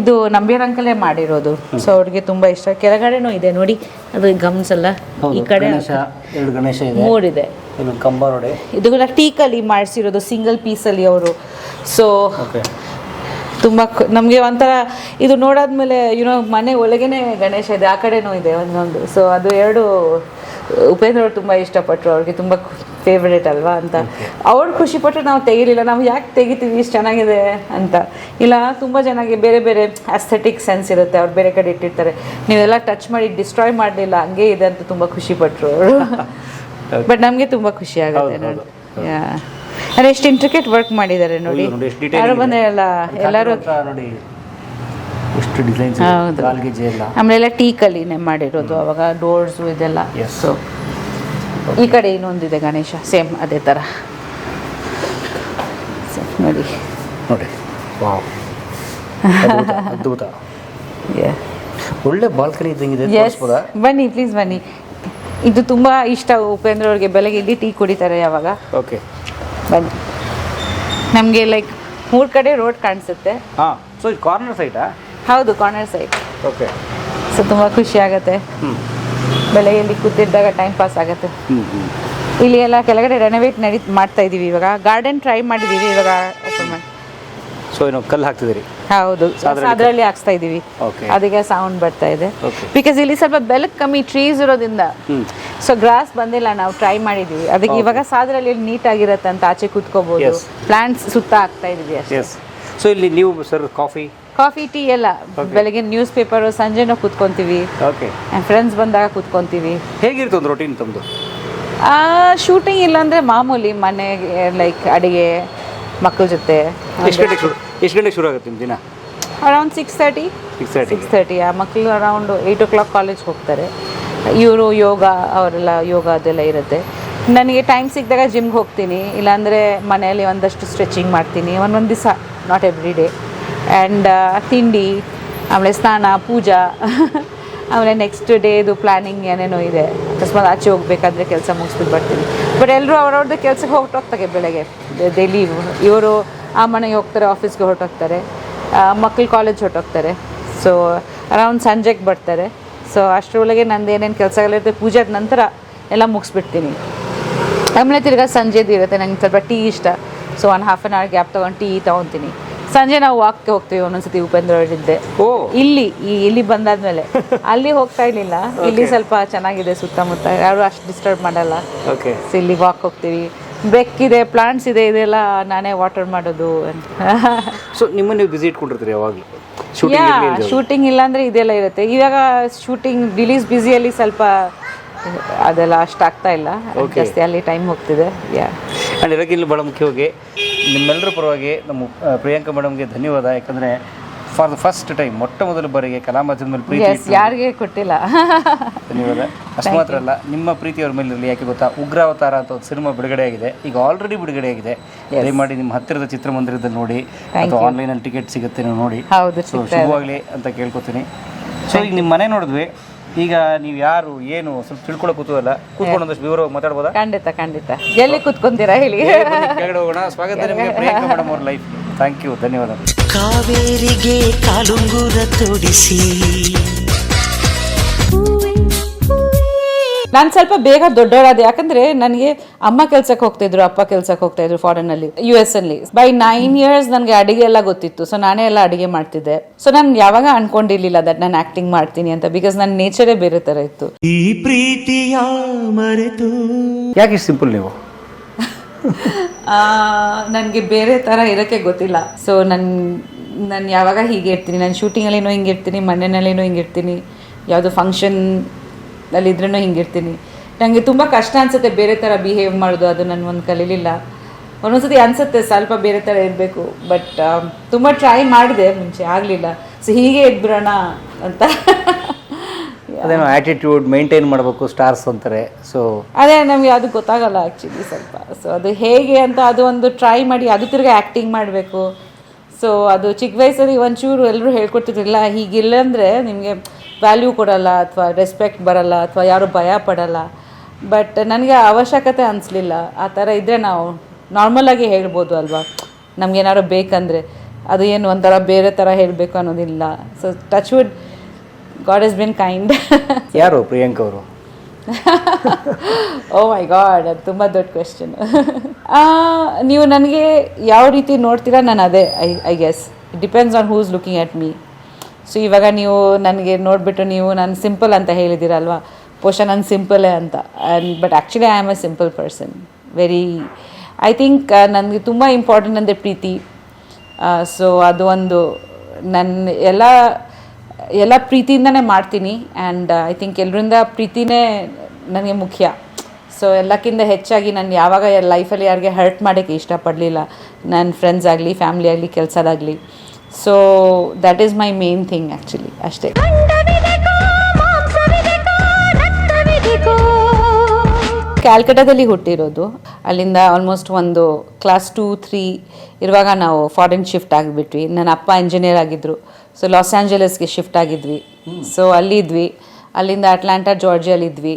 ಇದು ನಂಬಿಯರ್ ಅಂಕಲೇ ಮಾಡಿರೋದು. ಸೊ ಅವ್ರಿಗೆ ತುಂಬಾ ಇಷ್ಟ. ಕೆಳಗಡೆನೂ ಇದೆ ನೋಡಿ, ಅದು ಗಮ್ಸ್ ಎಲ್ಲ. ಈ ಕಡೆ 2 ಗಣೇಶ ಇದೆ, 3 ಇದೆ. ಕಂಬ ನೋಡಿ, ಇದು ಕೂಡ ಟೀಕಲ್ಲಿ ಮಾಡಿಸಿರೋದು, ಸಿಂಗಲ್ ಪೀಸಲ್ಲಿ ಅವರು. ಸೊ ತುಂಬ ನಮಗೆ ಒಂಥರ ಇದು ನೋಡಾದ್ಮೇಲೆ ಮನೆ ಒಳಗೇನೆ ಗಣೇಶ ಇದೆ, ಆ ಕಡೆನೂ ಇದೆ ಒಂದೊಂದು. ಸೊ ಅದು 2 ಉಪೇಂದ್ರ ಅವ್ರು ತುಂಬ ಇಷ್ಟಪಟ್ಟರು. ಅವ್ರಿಗೆ ತುಂಬ ಫೇವ್ರೇಟ್ ಅಲ್ವಾ ಅಂತ. ಅವ್ರು ಖುಷಿಪಟ್ಟರು, ನಾವು ತೆಗಿಲಿಲ್ಲ. ನಾವು ಯಾಕೆ ತೆಗಿತೀವಿ, ಇಷ್ಟು ಚೆನ್ನಾಗಿದೆ ಅಂತ. ಇಲ್ಲ, ತುಂಬ ಚೆನ್ನಾಗಿ ಬೇರೆ ಬೇರೆ ಅಸ್ಥೆಟಿಕ್ ಸೆನ್ಸ್ ಇರುತ್ತೆ, ಅವ್ರು ಬೇರೆ ಕಡೆ ಇಟ್ಟಿರ್ತಾರೆ. ನೀವೆಲ್ಲ ಟಚ್ ಮಾಡಿ ಡಿಸ್ಟ್ರಾಯ್ ಮಾಡಲಿಲ್ಲ, ಹಂಗೆ ಇದೆ ಅಂತ ತುಂಬ ಖುಷಿಪಟ್ಟರು ಅವರು. ಬಟ್ ನಮಗೆ ತುಂಬ ಖುಷಿ ಆಗುತ್ತೆ ನೋಡಿ. ಅದೇ ಎಷ್ಟು ಇಂಟ್ರಿಕೇಟ್ ವರ್ಕ್ ಮಾಡಿದ್ದಾರೆ ನೋಡಿ. ಯಾರು ಬಂದ್ರೆ ಎಲ್ಲರೂ ಆಮೇಲೆ ಟೀಕಲ್ಲಿನೇ ಮಾಡಿರೋದು ಅವಾಗ ಡೋರ್ಸು ಇದೆಲ್ಲ. ಸೊ ಈ ಕಡೆ ಇನ್ನೊಂದಿದೆ ಗಣೇಶ, ಸೇಮ್ ಅದೇ ಥರ ನೋಡಿ. ಅದ್ಭುತ, ಒಳ್ಳೆ ಬಾಲ್ಕನಿ ಇದ್ದಂಗಿದೆ. ಬನ್ನಿ ಪ್ಲೀಸ್ ಬನ್ನಿ. ಇದು ತುಂಬ ಇಷ್ಟ ಉಪೇಂದ್ರ ಅವ್ರಿಗೆ. ಬೆಳಗ್ಗೆ ಇಲ್ಲಿ ಟೀ ಕುಡಿತಾರೆ ಯಾವಾಗ. ಓಕೆ, ಬನ್ನಿ. ನಮಗೆ ಲೈಕ್ 3 ಕಡೆ ರೋಡ್ ಕಾಣಿಸುತ್ತೆ. ಸೊ ಇದು ಕಾರ್ನರ್ ಸೈಟಾ? ಹೌದು, ಕಾರ್ನರ್ ಸೈಟ್. ಓಕೆ. ಸೊ ತುಂಬ ಖುಷಿ ಆಗುತ್ತೆ ಬೆಳಗ್ಗೆ ಇಲ್ಲಿ ಕೂತಿದ್ದಾಗ, ಟೈಮ್ ಪಾಸ್ ಆಗುತ್ತೆ. ಇಲ್ಲಿ ಎಲ್ಲ ಕೆಳಗಡೆ ರೆನೋವೇಟ್ ಮಾಡ್ತಾ ಇದ್ದೀವಿ ಇವಾಗ. ಗಾರ್ಡನ್ ಟ್ರೈ ಮಾಡಿದ್ದೀವಿ, ಇವಾಗ ಓಪನ್ ಮಾಡಿ. ಸೊ ಏನು ಕಲ್ಲು ಹಾಕ್ತಿದ್ದೀರಿ? ಹೌದು, ಅದರಲ್ಲಿ ಹಾಕ್ಸ್ತಾ ಇದೀವಿ. Okay. ಅದಕ್ಕೆ ಸೌಂಡ್ ಬರ್ತಾ ಇದೆ. Okay. ಬಿಕಾಸ್ ಇಲ್ಲಿ ಸ್ವಲ್ಪ ಬೆಳಕು ಕಮ್ಮಿ, ಟ್ರೀಸ್ ಇರೋದ್ರಿಂದ. ಸೊ ಗ್ರಾಸ್ ಬಂದಿಲ್ಲ, ನಾವು ಟ್ರೈ ಮಾಡಿದೀವಿ. ಅದಕ್ಕೆ ಇವಾಗ ಸಾದ್ರಲ್ಲಿ ನೀಟ್ ಆಗಿರತ್ತೆ ಅಂತ ಆಚೆ ಕೂತ್ಕೋಬಹುದು. Yes. ಪ್ಲಾಂಟ್ಸ್ ಸುತ್ತ ಹಾಕ್ತಾ ಇದೀವಿ ಅಷ್ಟೇ. ಎಸ್. ಸೊ ಇಲ್ಲಿ ನೀವು ಸರ್ ಕಾಫಿ ಟೀ ಎಲ್ಲ ಬೆಳಗ್ಗೆ ನ್ಯೂಸ್ ಪೇಪರು, ಸಂಜೆನೂ ಕೂತ್ಕೊಂತೀವಿ. ಓಕೆ. ಫ್ರೆಂಡ್ಸ್ ಬಂದಾಗ ಕೂತ್ಕೊಂತೀವಿ. ಹೇಗಿರುತ್ತೆ ಒಂದು ರೊಟೀನ್ ತಮ್ಮದು? ಶೂಟಿಂಗ್ ಇಲ್ಲಾಂದ್ರೆ ಮಾಮೂಲಿ ಮನೆಗೆ ಲೈಕ್ ಅಡಿಗೆ, ಮಕ್ಕಳ ಜೊತೆ. ಎಷ್ಟು ಗಂಟೆಗೆ ಶುರು ಆಗುತ್ತೆ ನಿಮ್ಮ ದಿನ? ಅರೌಂಡ್ 6:30. ಆ ಮಕ್ಕಳು ಅರೌಂಡ್ 8 o'clock ಕಾಲೇಜ್ಗೆ ಹೋಗ್ತಾರೆ. ಇವರು ಯೋಗ, ಅವರೆಲ್ಲ ಯೋಗ ಅದೆಲ್ಲ ಇರುತ್ತೆ. ನನಗೆ ಟೈಮ್ ಸಿಕ್ಕಿದಾಗ ಜಿಮ್ಗೆ ಹೋಗ್ತೀನಿ, ಇಲ್ಲಾಂದರೆ ಮನೆಯಲ್ಲಿ ಒಂದಷ್ಟು ಸ್ಟ್ರೆಚಿಂಗ್ ಮಾಡ್ತೀನಿ ಒಂದೊಂದು ದಿವಸ, ನಾಟ್ ಎವ್ರಿ ಡೇ. ಆ್ಯಂಡ್ ತಿಂಡಿ, ಆಮೇಲೆ ಸ್ನಾನ, ಪೂಜಾ, ಆಮೇಲೆ ನೆಕ್ಸ್ಟ್ ಡೇದು ಪ್ಲ್ಯಾನಿಂಗ್ ಏನೇನೋ ಇದೆ. ಅಕಸ್ಮಾತ್ ಆಚೆ ಹೋಗ್ಬೇಕಾದ್ರೆ ಕೆಲಸ ಮುಗಿಸ್ಬಿಟ್ಟು ಬರ್ತೀನಿ. ಬಟ್ ಎಲ್ಲರೂ ಅವ್ರವ್ರದ್ದು ಕೆಲಸಕ್ಕೆ ಹೊರಟೋಗ್ತಾರೆ ಬೆಳಗ್ಗೆ, ದೇ ಲೀವ್. ಇವರು ಆ ಮನೆಗೆ ಹೋಗ್ತಾರೆ, ಆಫೀಸ್ಗೆ ಹೊರಟೋಗ್ತಾರೆ, ಮಕ್ಕಳು ಕಾಲೇಜ್ ಹೊರಟೋಗ್ತಾರೆ. ಸೊ ಅರೌಂಡ್ ಸಂಜೆಗೆ ಬರ್ತಾರೆ. ಸೊ ಅಷ್ಟರೊಳಗೆ ನಂದು ಏನೇನು ಕೆಲಸಗಳಿರುತ್ತೆ ಪೂಜಾದ ನಂತರ ಎಲ್ಲ ಮುಗಿಸ್ಬಿಡ್ತೀನಿ. ಆಮೇಲೆ ತಿರ್ಗಾ ಸಂಜೆದು ಇರುತ್ತೆ. ನಂಗೆ ಸ್ವಲ್ಪ ಟೀ ಇಷ್ಟ. ಸೊ 1/2 hour ಗ್ಯಾಪ್ ತೊಗೊಂಡು ಟೀ ತೊಗೊತೀನಿ. ಸಂಜೆ ನಾವು ವಾಕ್ಗೆ ಹೋಗ್ತೀವಿ ಒಂದೊಂದ್ಸತಿ. ಉಪೇಂದ್ರ ಅವರಿದ್ದೆ ಇಲ್ಲಿ ಬಂದಾದ್ಮೇಲೆ. ಅಲ್ಲಿ ಹೋಗ್ತಾ ಇರಲಿಲ್ಲ, ಇಲ್ಲಿ ಸ್ವಲ್ಪ ಚೆನ್ನಾಗಿದೆ ಸುತ್ತಮುತ್ತ, ಯಾರು ಅಷ್ಟು ಡಿಸ್ಟರ್ಬ್ ಮಾಡಲ್ಲ. ಸೊ ಇಲ್ಲಿ ವಾಕ್ ಹೋಗ್ತೀವಿ. ಬೆಕ್ಕಿದೆ, ಪ್ಲಾಂಟ್ಸ್ ಇದೆ, ಇದೆಲ್ಲ ನಾನೇ ವಾಟರ್ ಮಾಡೋದು. ಸೊ ನಿಮ್ಮನ್ನು ನೀವು ಬಿಸಿ ಇಟ್ಕೊಂಡಿರ್ತೀರಿ ಯಾವಾಗಲೂ? ಶೂಟಿಂಗ್ ಇಲ್ಲಾಂದ್ರೆ ಇದೆಲ್ಲ ಇರುತ್ತೆ. ಇವಾಗ ಶೂಟಿಂಗ್ ರಿಲೀಸ್ ಬ್ಯುಸಿಯಲ್ಲಿ ಸ್ವಲ್ಪ ಅದೆಲ್ಲ ಅಷ್ಟು ಆಗ್ತಾ ಇಲ್ಲ, ಜಾಸ್ತಿ ಅಲ್ಲಿ ಟೈಮ್ ಹೋಗ್ತಿದೆ. ಆ್ಯಂಡ್ ಇದಕ್ಕಿಲ್ಲಿ ಭಾಳ ಮುಖ್ಯವಾಗಿ ನಿಮ್ಮೆಲ್ಲರ ಪರವಾಗಿ ನಮ್ಮ ಪ್ರಿಯಾಂಕಾ ಮೇಡಮ್ಗೆ ಧನ್ಯವಾದ. ಯಾಕಂದರೆ ಫಾರ್ ದ ಫಸ್ಟ್ ಟೈಮ್, ಮೊಟ್ಟ ಮೊದಲ ಬಾರಿಗೆ ಕಲಾ ಮಾಧ್ಯಮದ ಮೇಲೆ ಪ್ರೀತಿ ಯಾರಿಗೆ ಕೊಟ್ಟಿಲ್ಲ. ಧನ್ಯವಾದ. ಅಷ್ಟು ಮಾತ್ರ ಅಲ್ಲ, ನಿಮ್ಮ ಪ್ರೀತಿ ಅವ್ರ ಮೇಲೆ ಇರಲಿ. ಯಾಕೆ ಗೊತ್ತಾ, ಉಗ್ರಾವತಾರ ಅಂತ ಒಂದು ಸಿನಿಮಾ ಬಿಡುಗಡೆ ಆಗಿದೆ, ಈಗ ಆಲ್ರೆಡಿ ಬಿಡುಗಡೆ ಆಗಿದೆ. ದಯಮಾಡಿ ನಿಮ್ಮ ಹತ್ತಿರದ ಚಿತ್ರಮಂದಿರದಲ್ಲಿ ನೋಡಿ, ಅಥವಾ ಆನ್ಲೈನಲ್ಲಿ ಟಿಕೆಟ್ ಸಿಗುತ್ತೆ ನೀವು ನೋಡಿ. ಸೊ ಶುಭವಾಗಲಿ ಅಂತ ಕೇಳ್ಕೊತೀನಿ. ಸೊ ಈಗ ನಿಮ್ಮ ಮನೆ ನೋಡಿದ್ವಿ, ಈಗ ನೀವು ಯಾರು ಏನು ಸ್ವಲ್ಪ ತಿಳ್ಕೊಳ್ಳೋ ಕೂತಲ್ಲ, ಕೂತ್ಕೊಂಡು ಒಂದಷ್ಟು ವಿವರವಾಗಿ ಮಾತಾಡ್ಬೋದಾ? ಖಂಡಿತ. ಎಲ್ಲಿ ಕೂತ್ಕೊಂತೀರಾ ಹೇಳಿ, ಕೆಳಗಡೆ ಹೋಗೋಣ. ಸ್ವಾಗತ ನಿಮಗೆ ಪ್ರಿಯಾಂಕಾ ಮೇಡಮ್ ಅವ್ರ ಲೈಫ್. ಥ್ಯಾಂಕ್ ಯು, ಧನ್ಯವಾದ. ಕಾವೇರಿಗೆ ಕಾಲುಂಗುರ ತೊಡಿಸಿ. ನಾನು ಸ್ವಲ್ಪ ಬೇಗ ದೊಡ್ಡವರಾದೆ, ಯಾಕಂದ್ರೆ ನನಗೆ ಅಮ್ಮ ಕೆಲ್ಸಕ್ಕೆ ಹೋಗ್ತಿದ್ರು, ಅಪ್ಪ ಕೆಲ್ಸಕ್ಕೆ ಹೋಗ್ತಾಯಿದ್ರು ಫಾರಿನಲ್ಲಿ, US ಅಲ್ಲಿ. ಬೈ 9 years ನನಗೆ ಅಡಿಗೆ ಎಲ್ಲ ಗೊತ್ತಿತ್ತು. ಸೊ ನಾನೇ ಎಲ್ಲ ಅಡಿಗೆ ಮಾಡ್ತಿದ್ದೆ. ಸೊ ನಾನು ಯಾವಾಗ ಅನ್ಕೊಂಡಿರ್ಲಿಲ್ಲ ದಟ್ ನಾನು ಆಕ್ಟಿಂಗ್ ಮಾಡ್ತೀನಿ ಅಂತ, ಬಿಕಾಸ್ ನನ್ನ ನೇಚರೇ ಬೇರೆ ಥರ ಇತ್ತು. ಈ ಪ್ರೀತಿಯ ಮರೆತು. ಯಾಕೆ ಇಷ್ಟು ಸಿಂಪಲ್ ನೀವು? ನನಗೆ ಬೇರೆ ಥರ ಇರೋಕ್ಕೆ ಗೊತ್ತಿಲ್ಲ. ಸೊ ನಾನು ಯಾವಾಗ ಹೀಗೆ ಇರ್ತೀನಿ, ನಾನು ಶೂಟಿಂಗಲ್ಲಿನೂ ಹಿಂಗೆ ಇರ್ತೀನಿ, ಮನೆಯಲ್ಲೇನೂ ಹಿಂಗೆ ಇರ್ತೀನಿ, ಯಾವುದೋ ಫಂಕ್ಷನ್ ಅಲ್ಲಿದ್ರೂ ಹಿಂಗಿರ್ತೀನಿ. ನನಗೆ ತುಂಬ ಕಷ್ಟ ಅನಿಸುತ್ತೆ ಬೇರೆ ಥರ ಬಿಹೇವ್ ಮಾಡೋದು. ಅದು ನಾನು ಒಂದು ಕಲೀಲಿಲ್ಲ. ಒಂದೊಂದ್ಸತಿ ಅನಿಸುತ್ತೆ ಸ್ವಲ್ಪ ಬೇರೆ ಥರ ಇರಬೇಕು, ಬಟ್ ತುಂಬ ಟ್ರೈ ಮಾಡಿದೆ ಮುಂಚೆ, ಆಗಲಿಲ್ಲ. ಸೊ ಹೀಗೆ ಇದ್ಬಿಡೋಣ ಅಂತ. ಅದೇನೋ ಆ್ಯಟಿಟ್ಯೂಡ್ ಮೇಂಟೈನ್ ಮಾಡಬೇಕು, ಸ್ಟಾರ್ಸ್ ಅಂತಾರೆ. ಸೊ ಅದೇ ನಮಗೆ ಅದು ಗೊತ್ತಾಗಲ್ಲ ಆ್ಯಕ್ಚುಲಿ ಸ್ವಲ್ಪ. ಸೊ ಅದು ಹೇಗೆ ಅಂತ ಅದು ಒಂದು ಟ್ರೈ ಮಾಡಿ, ಅದು ತಿರ್ಗಿ ಆ್ಯಕ್ಟಿಂಗ್ ಮಾಡಬೇಕು. ಸೊ ಅದು ಚಿಕ್ಕ ವಯಸ್ಸಲ್ಲಿ ಒಂಚೂರು ಎಲ್ಲರೂ ಹೇಳ್ಕೊಡ್ತಿದ್ರಿಲ್ಲ, ಹೀಗಿಲ್ಲ ಅಂದರೆ ನಿಮಗೆ ವ್ಯಾಲ್ಯೂ ಕೊಡಲ್ಲ, ಅಥವಾ ರೆಸ್ಪೆಕ್ಟ್ ಬರಲ್ಲ, ಅಥವಾ ಯಾರು ಭಯ ಪಡಲ್ಲ. ಬಟ್ ನನಗೆ ಅವಶ್ಯಕತೆ ಅನಿಸ್ಲಿಲ್ಲ. ಆ ಥರ ಇದ್ದರೆ ನಾವು ನಾರ್ಮಲಾಗಿ ಹೇಳ್ಬೋದು ಅಲ್ವಾ, ನಮಗೇನಾದ್ರು ಬೇಕಂದರೆ. ಅದು ಏನು ಒಂಥರ ಬೇರೆ ಥರ ಹೇಳಬೇಕು ಅನ್ನೋದಿಲ್ಲ. So touch wood, God has been kind. ಯಾರು ಪ್ರಿಯಾಂಕಾ ಅವರು? ಓ ಮೈ ಗಾಡ್, ಅದು ತುಂಬ ದೊಡ್ಡ ಕ್ವೆಶ್ಚನ್. ನೀವು ನನಗೆ ಯಾವ ರೀತಿ ನೋಡ್ತೀರಾ, ನಾನು ಅದೇ I guess. It depends on who is looking at me. So ಇವಾಗ ನೀವು ನನಗೆ ನೋಡಿಬಿಟ್ಟು ನೀವು ನಾನು ಸಿಂಪಲ್ ಅಂತ ಹೇಳಿದ್ದೀರಲ್ವಾ, ಬಹುಶಃ ನಾನು ಸಿಂಪಲೇ ಅಂತ. But actually I am A simple person. I think ನನಗೆ ತುಂಬ ಇಂಪಾರ್ಟೆಂಟ್ ಅಂದರೆ ಪ್ರೀತಿ. ಸೊ ಅದು ಒಂದು ನನ್ನ ಎಲ್ಲ ಪ್ರೀತಿಯಿಂದನೇ ಮಾಡ್ತೀನಿ. ಆ್ಯಂಡ್ ಐ ಥಿಂಕ್ ಎಲ್ಲರಿಂದ ಪ್ರೀತಿನೇ ನನಗೆ ಮುಖ್ಯ. ಸೊ ಎಲ್ಲಕ್ಕಿಂತ ಹೆಚ್ಚಾಗಿ ನಾನು ಯಾವಾಗ ಲೈಫಲ್ಲಿ ಯಾರಿಗೆ ಹರ್ಟ್ ಮಾಡೋಕ್ಕೆ ಇಷ್ಟಪಡಲಿಲ್ಲ, ನನ್ನ ಫ್ರೆಂಡ್ಸ್ ಆಗಲಿ, ಫ್ಯಾಮಿಲಿ ಆಗಲಿ, ಕೆಲಸದಾಗಲಿ. So that is my main thing actually, ಅಷ್ಟೇ. ಕ್ಯಾಲ್ಕಟಾದಲ್ಲಿ ಹುಟ್ಟಿರೋದು. ಅಲ್ಲಿಂದ ಆಲ್ಮೋಸ್ಟ್ ಒಂದು ಕ್ಲಾಸ್ 2, 3 ಇರುವಾಗ ನಾವು ಫಾರಿನ್ ಶಿಫ್ಟ್ ಆಗಿಬಿಟ್ವಿ. ನನ್ನ ಅಪ್ಪ ಇಂಜಿನಿಯರ್ ಆಗಿದ್ದರು. ಸೊ ಲಾಸ್ ಆಂಜಲಸ್ಗೆ ಶಿಫ್ಟ್ ಆಗಿದ್ವಿ. ಸೊ ಅಲ್ಲಿದ್ವಿ. ಅಲ್ಲಿಂದ ಅಟ್ಲಾಂಟಾ, ಜಾರ್ಜಿಯಲ್ಲಿದ್ವಿ.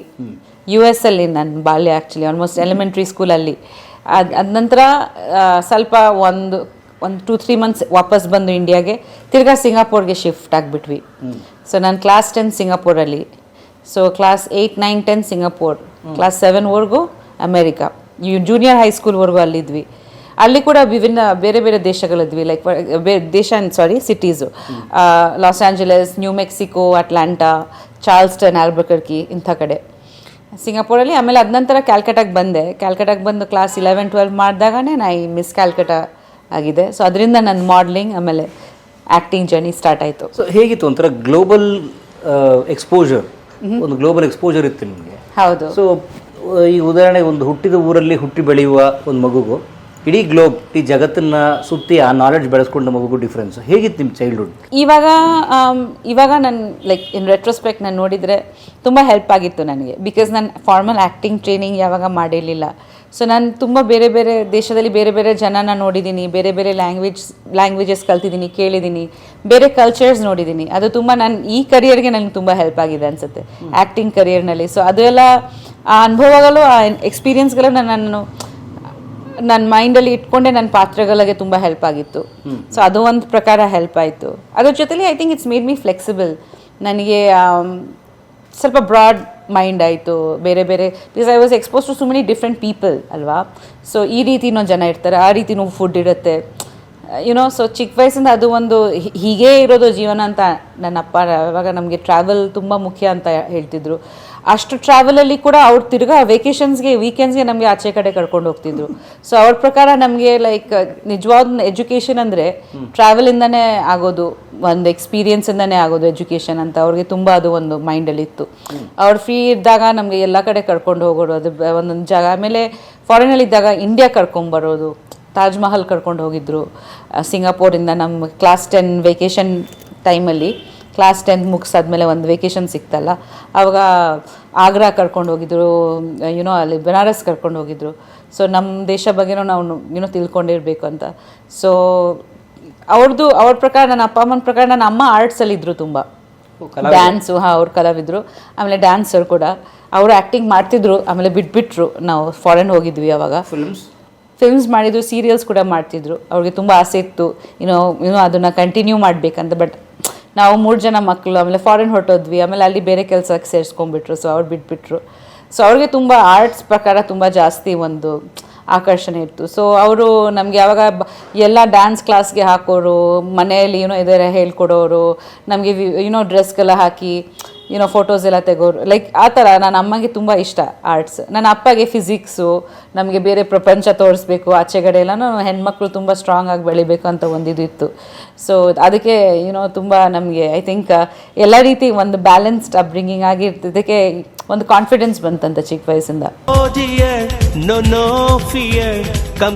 US ಅಲ್ಲಿ ನನ್ನ ಬಾಲ್ಯ ಆ್ಯಕ್ಚುಲಿ, ಆಲ್ಮೋಸ್ಟ್ ಎಲಿಮೆಂಟ್ರಿ ಸ್ಕೂಲಲ್ಲಿ. ಅದ ನಂತರ ಸ್ವಲ್ಪ ಒಂದು 2-3 months ವಾಪಸ್ ಬಂದು ಇಂಡಿಯಾಗೆ, ತಿರ್ಗಾ ಸಿಂಗಾಪುರ್ಗೆ ಶಿಫ್ಟ್ ಆಗಿಬಿಟ್ವಿ. ಸೊ ನಾನು ಕ್ಲಾಸ್ 10 ಸಿಂಗಾಪುರಲ್ಲಿ. ಸೊ ಕ್ಲಾಸ್ 8, 9, 10 ಸಿಂಗಾಪುರ್, ಕ್ಲಾಸ್ 7ವರೆಗೂ ಅಮೇರಿಕಾ, ಜೂನಿಯರ್ ಹೈಸ್ಕೂಲ್ವರೆಗೂ ಅಲ್ಲಿದ್ವಿ. ಅಲ್ಲಿ ಕೂಡ ವಿಭಿನ್ನ ಬೇರೆ ಬೇರೆ ದೇಶಗಳಿದ್ವಿ, like cities, Los Angeles, New Mexico, Atlanta, Charleston, Albuquerque, ಇಂಥ ಕಡೆ ಸಿಂಗಾಪುರಲ್ಲಿ. ಆಮೇಲೆ ಅದ ನಂತರ ಕ್ಯಾಲ್ಕಟಾಗೆ ಬಂದು ಕ್ಲಾಸ್ 11-12 ಮಾಡಿದಾಗನೇ ನಾ ಈ ಮಿಸ್ ಕ್ಯಾಲ್ಕಟಾ ಆಗಿದೆ. ಸೊ ಅದರಿಂದ ನನ್ನ ಮಾಡಲಿಂಗ್ ಆಮೇಲೆ ಆ್ಯಕ್ಟಿಂಗ್ ಜರ್ನಿ ಸ್ಟಾರ್ಟ್ ಆಯಿತು. ಸೊ ಹೇಗಿತ್ತು ಒಂಥರ ಗ್ಲೋಬಲ್ ಎಕ್ಸ್ಪೋಜರ್, ಒಂದು ಗ್ಲೋಬಲ್ ಎಕ್ಸ್ಪೋಜರ್ ಇತ್ತು ನಿಮಗೆ? ಹೌದು. ಸೊ ಈ ಉದಾಹರಣೆಗೆ ಒಂದು ಹುಟ್ಟಿದ ಊರಲ್ಲಿ ಹುಟ್ಟಿ ಬೆಳೆಯುವ ಒಂದು ಮಗುಗೂ ಇಡೀ ಗ್ಲೋಬ್, ಈ ಜಗತ್ತನ್ನ ಸುತ್ತಿ ಆ ನಾಲೆಡ್ಜ್ ಬೆಳೆಸ್ಕೊಂಡ ಮಗುಗೂ ಡಿಫ್ರೆನ್ಸ್ ಹೇಗಿತ್ತು ನಿಮ್ಮ ಚೈಲ್ಡ್ಹುಡ್? ಇವಾಗ ನಾನು ಲೈಕ್ ಇನ್ ರೆಟ್ರೋಸ್ಪೆಕ್ಟ್ ನಾನು ನೋಡಿದರೆ ತುಂಬ ಹೆಲ್ಪ್ ಆಗಿತ್ತು ನನಗೆ, ಬಿಕಾಸ್ ನಾನು ಫಾರ್ಮಲ್ ಆ್ಯಕ್ಟಿಂಗ್ ಟ್ರೈನಿಂಗ್ ಯಾವಾಗ ಮಾಡಿರಲಿಲ್ಲ. ಸೊ ನಾನು ತುಂಬ ಬೇರೆ ಬೇರೆ ದೇಶದಲ್ಲಿ ಬೇರೆ ಬೇರೆ ಜನನ ನೋಡಿದ್ದೀನಿ, ಬೇರೆ ಬೇರೆ ಲ್ಯಾಂಗ್ವೇಜಸ್ ಕಲ್ತಿದ್ದೀನಿ, ಕೇಳಿದ್ದೀನಿ, ಬೇರೆ ಕಲ್ಚರ್ಸ್ ನೋಡಿದ್ದೀನಿ. ಅದು ತುಂಬ ನಾನು ಈ ಕರಿಯರ್ಗೆ ನನಗೆ ತುಂಬ ಹೆಲ್ಪ್ ಆಗಿದೆ ಅನಿಸುತ್ತೆ, ಆ್ಯಕ್ಟಿಂಗ್ ಕರಿಯರ್ನಲ್ಲಿ. ಸೊ ಅದೆಲ್ಲ ಆ ಅನುಭವಗಳು, ಆ ಎಕ್ಸ್ಪೀರಿಯನ್ಸ್ಗಳು ನನ್ನ ಮೈಂಡಲ್ಲಿ ಇಟ್ಕೊಂಡೆ ನನ್ನ ಪಾತ್ರಗಳಿಗೆ ತುಂಬ ಹೆಲ್ಪ್ ಆಗಿತ್ತು. ಸೊ ಅದು ಒಂದು ಪ್ರಕಾರ ಹೆಲ್ಪ್ ಆಯಿತು. ಅದ್ರ ಜೊತೆಲಿ I think it's made me flexible. ನನಗೆ ಸ್ವಲ್ಪ ಬ್ರಾಡ್ ಮೈಂಡ್ ಆಯಿತು, ಬೇರೆ ಬೇರೆ, because I was expose to so many different people ಅಲ್ವಾ. ಸೊ ಈ ರೀತಿನೂ ಜನ ಇರ್ತಾರೆ, ಆ ರೀತಿನೂ ಫುಡ್ ಇರುತ್ತೆ, ಯುನೋ. ಸೊ ಚಿಕ್ಕ ವಯಸ್ಸಿಂದ ಅದು ಒಂದು ಹೀಗೇ ಇರೋದು ಜೀವನ ಅಂತ ನನ್ನ ಅಪ್ಪ ಯಾವಾಗ ನಮಗೆ ಟ್ರಾವೆಲ್ ತುಂಬ ಮುಖ್ಯ ಅಂತ ಹೇಳ್ತಿದ್ರು. ಅಷ್ಟು ಟ್ರಾವೆಲಲ್ಲಿ ಕೂಡ ಅವ್ರು ತಿರ್ಗಾ ವೆಕೇಷನ್ಸ್ಗೆ, ವೀಕೆಂಡ್ಸ್ಗೆ ನಮಗೆ ಆಚೆ ಕಡೆ ಕರ್ಕೊಂಡು ಹೋಗ್ತಿದ್ರು. ಸೊ ಅವ್ರ ಪ್ರಕಾರ ನಮಗೆ ಲೈಕ್ ನಿಜವಾದ ಎಜುಕೇಷನ್ ಅಂದರೆ ಟ್ರಾವೆಲಿಂದನೇ ಆಗೋದು, ಒಂದು ಎಕ್ಸ್ಪೀರಿಯನ್ಸಿಂದನೇ ಆಗೋದು ಎಜುಕೇಷನ್ ಅಂತ ಅವ್ರಿಗೆ ತುಂಬ ಅದು ಒಂದು ಮೈಂಡಲ್ಲಿ ಇತ್ತು. ಅವ್ರು ಫ್ರೀ ಇದ್ದಾಗ ನಮಗೆ ಎಲ್ಲ ಕಡೆ ಕರ್ಕೊಂಡು ಹೋಗೋದು, ಅದು ಒಂದೊಂದು ಜಾಗ. ಆಮೇಲೆ ಫಾರಿನಲ್ಲಿದ್ದಾಗ ಇಂಡಿಯಾ ಕರ್ಕೊಂಬರೋದು, ತಾಜ್ ಮಹಲ್ ಕರ್ಕೊಂಡು ಹೋಗಿದ್ರು ಸಿಂಗಾಪುರಿಂದ. ನಮ್ಮ ಕ್ಲಾಸ್ 10 ವೆಕೇಷನ್ ಟೈಮಲ್ಲಿ, ಕ್ಲಾಸ್ 10 ಮುಗಿಸಾದ್ಮೇಲೆ ಒಂದು ವೆಕೇಷನ್ ಸಿಕ್ತಲ್ಲ, ಆವಾಗ ಆಗ್ರಾ ಕರ್ಕೊಂಡು ಹೋಗಿದ್ರು, ಯುನೋ ಅಲ್ಲಿ ಬನಾರಸ್ ಕರ್ಕೊಂಡು ಹೋಗಿದ್ರು. ಸೊ ನಮ್ಮ ದೇಶ ಬಗ್ಗೆನೂ ನಾವು ತಿಳ್ಕೊಂಡಿರ್ಬೇಕು ಅಂತ. ಸೊ ಅವ್ರ ಪ್ರಕಾರ, ನನ್ನ ಅಪ್ಪ ಅಮ್ಮನ ಪ್ರಕಾರ, ನನ್ನ ಅಮ್ಮ ಆರ್ಟ್ಸಲ್ಲಿದ್ದರು ತುಂಬ, ಡ್ಯಾನ್ಸು, ಅವ್ರು ಕಲಾವಿದರು, ಆಮೇಲೆ ಡ್ಯಾನ್ಸರ್ ಕೂಡ. ಅವರು ಆ್ಯಕ್ಟಿಂಗ್ ಮಾಡ್ತಿದ್ರು, ಆಮೇಲೆ ಬಿಟ್ಬಿಟ್ರು. ನಾವು ಫಾರಿನ್ ಹೋಗಿದ್ವಿ ಅವಾಗ, ಫಿಲ್ಮ್ಸ್ ಮಾಡಿದ್ರು, ಸೀರಿಯಲ್ಸ್ ಕೂಡ ಮಾಡ್ತಿದ್ರು. ಅವ್ರಿಗೆ ತುಂಬ ಆಸೆ ಇತ್ತು ಇನ್ನೂ ಅದನ್ನು ಕಂಟಿನ್ಯೂ ಮಾಡಬೇಕಂತ. ಬಟ್ ನಾವು 3 ಜನ ಮಕ್ಕಳು, ಆಮೇಲೆ ಫಾರಿನ್ ಹೊರಟೋದ್ವಿ, ಆಮೇಲೆ ಅಲ್ಲಿ ಬೇರೆ ಕೆಲಸಕ್ಕೆ ಸೇರಿಸ್ಕೊಂಡ್ಬಿಟ್ರು. ಸೊ ಅವ್ರು ಬಿಟ್ಬಿಟ್ರು. ಸೊ ಅವ್ರಿಗೆ ತುಂಬ ಆರ್ಟ್ಸ್ ಪ್ರಕಾರ ತುಂಬ ಜಾಸ್ತಿ ಒಂದು ಆಕರ್ಷಣೆ ಇತ್ತು. ಸೊ ಅವರು ನಮಗೆ ಯಾವಾಗ ಎಲ್ಲ ಡ್ಯಾನ್ಸ್ ಕ್ಲಾಸ್ಗೆ ಹಾಕೋರು, ಮನೆಯಲ್ಲಿ ಇದರ ಹೇಳ್ಕೊಡೋರು, ನಮಗೆ ಡ್ರೆಸ್ಗೆಲ್ಲ ಹಾಕಿ ಫೋಟೋಸ್ ಎಲ್ಲ ತೆಗೋರು, ಲೈಕ್ ಆ ಥರ. ನನ್ನ ಅಮ್ಮಗೆ ತುಂಬ ಇಷ್ಟ ಆರ್ಟ್ಸ್. ನನ್ನ ಅಪ್ಪಗೆ ಫಿಸಿಕ್ಸು, ನಮಗೆ ಬೇರೆ ಪ್ರಪಂಚ ತೋರಿಸ್ಬೇಕು, ಆಚೆಗಡೆ ಎಲ್ಲ ಹೆಣ್ಮಕ್ಳು ತುಂಬ ಸ್ಟ್ರಾಂಗ್ ಆಗಿ ಬೆಳಿಬೇಕು ಅಂತ ಒಂದಿದು ಇತ್ತು. ಸೊ ಅದಕ್ಕೆ ತುಂಬ ನಮಗೆ ಐ ಥಿಂಕ್ ಎಲ್ಲ ರೀತಿ ಒಂದು ಬ್ಯಾಲೆನ್ಸ್ಡ್ ಅಪ್ಬ್ರಿಂಗಿಂಗ್ ಆಗಿರ್ತದಕ್ಕೆ ಒಂದು ಕಾನ್ಫಿಡೆನ್ಸ್ ಬಂತಂತ ಚಿಕ್ಕ ವಯಸ್ಸಿಂದ.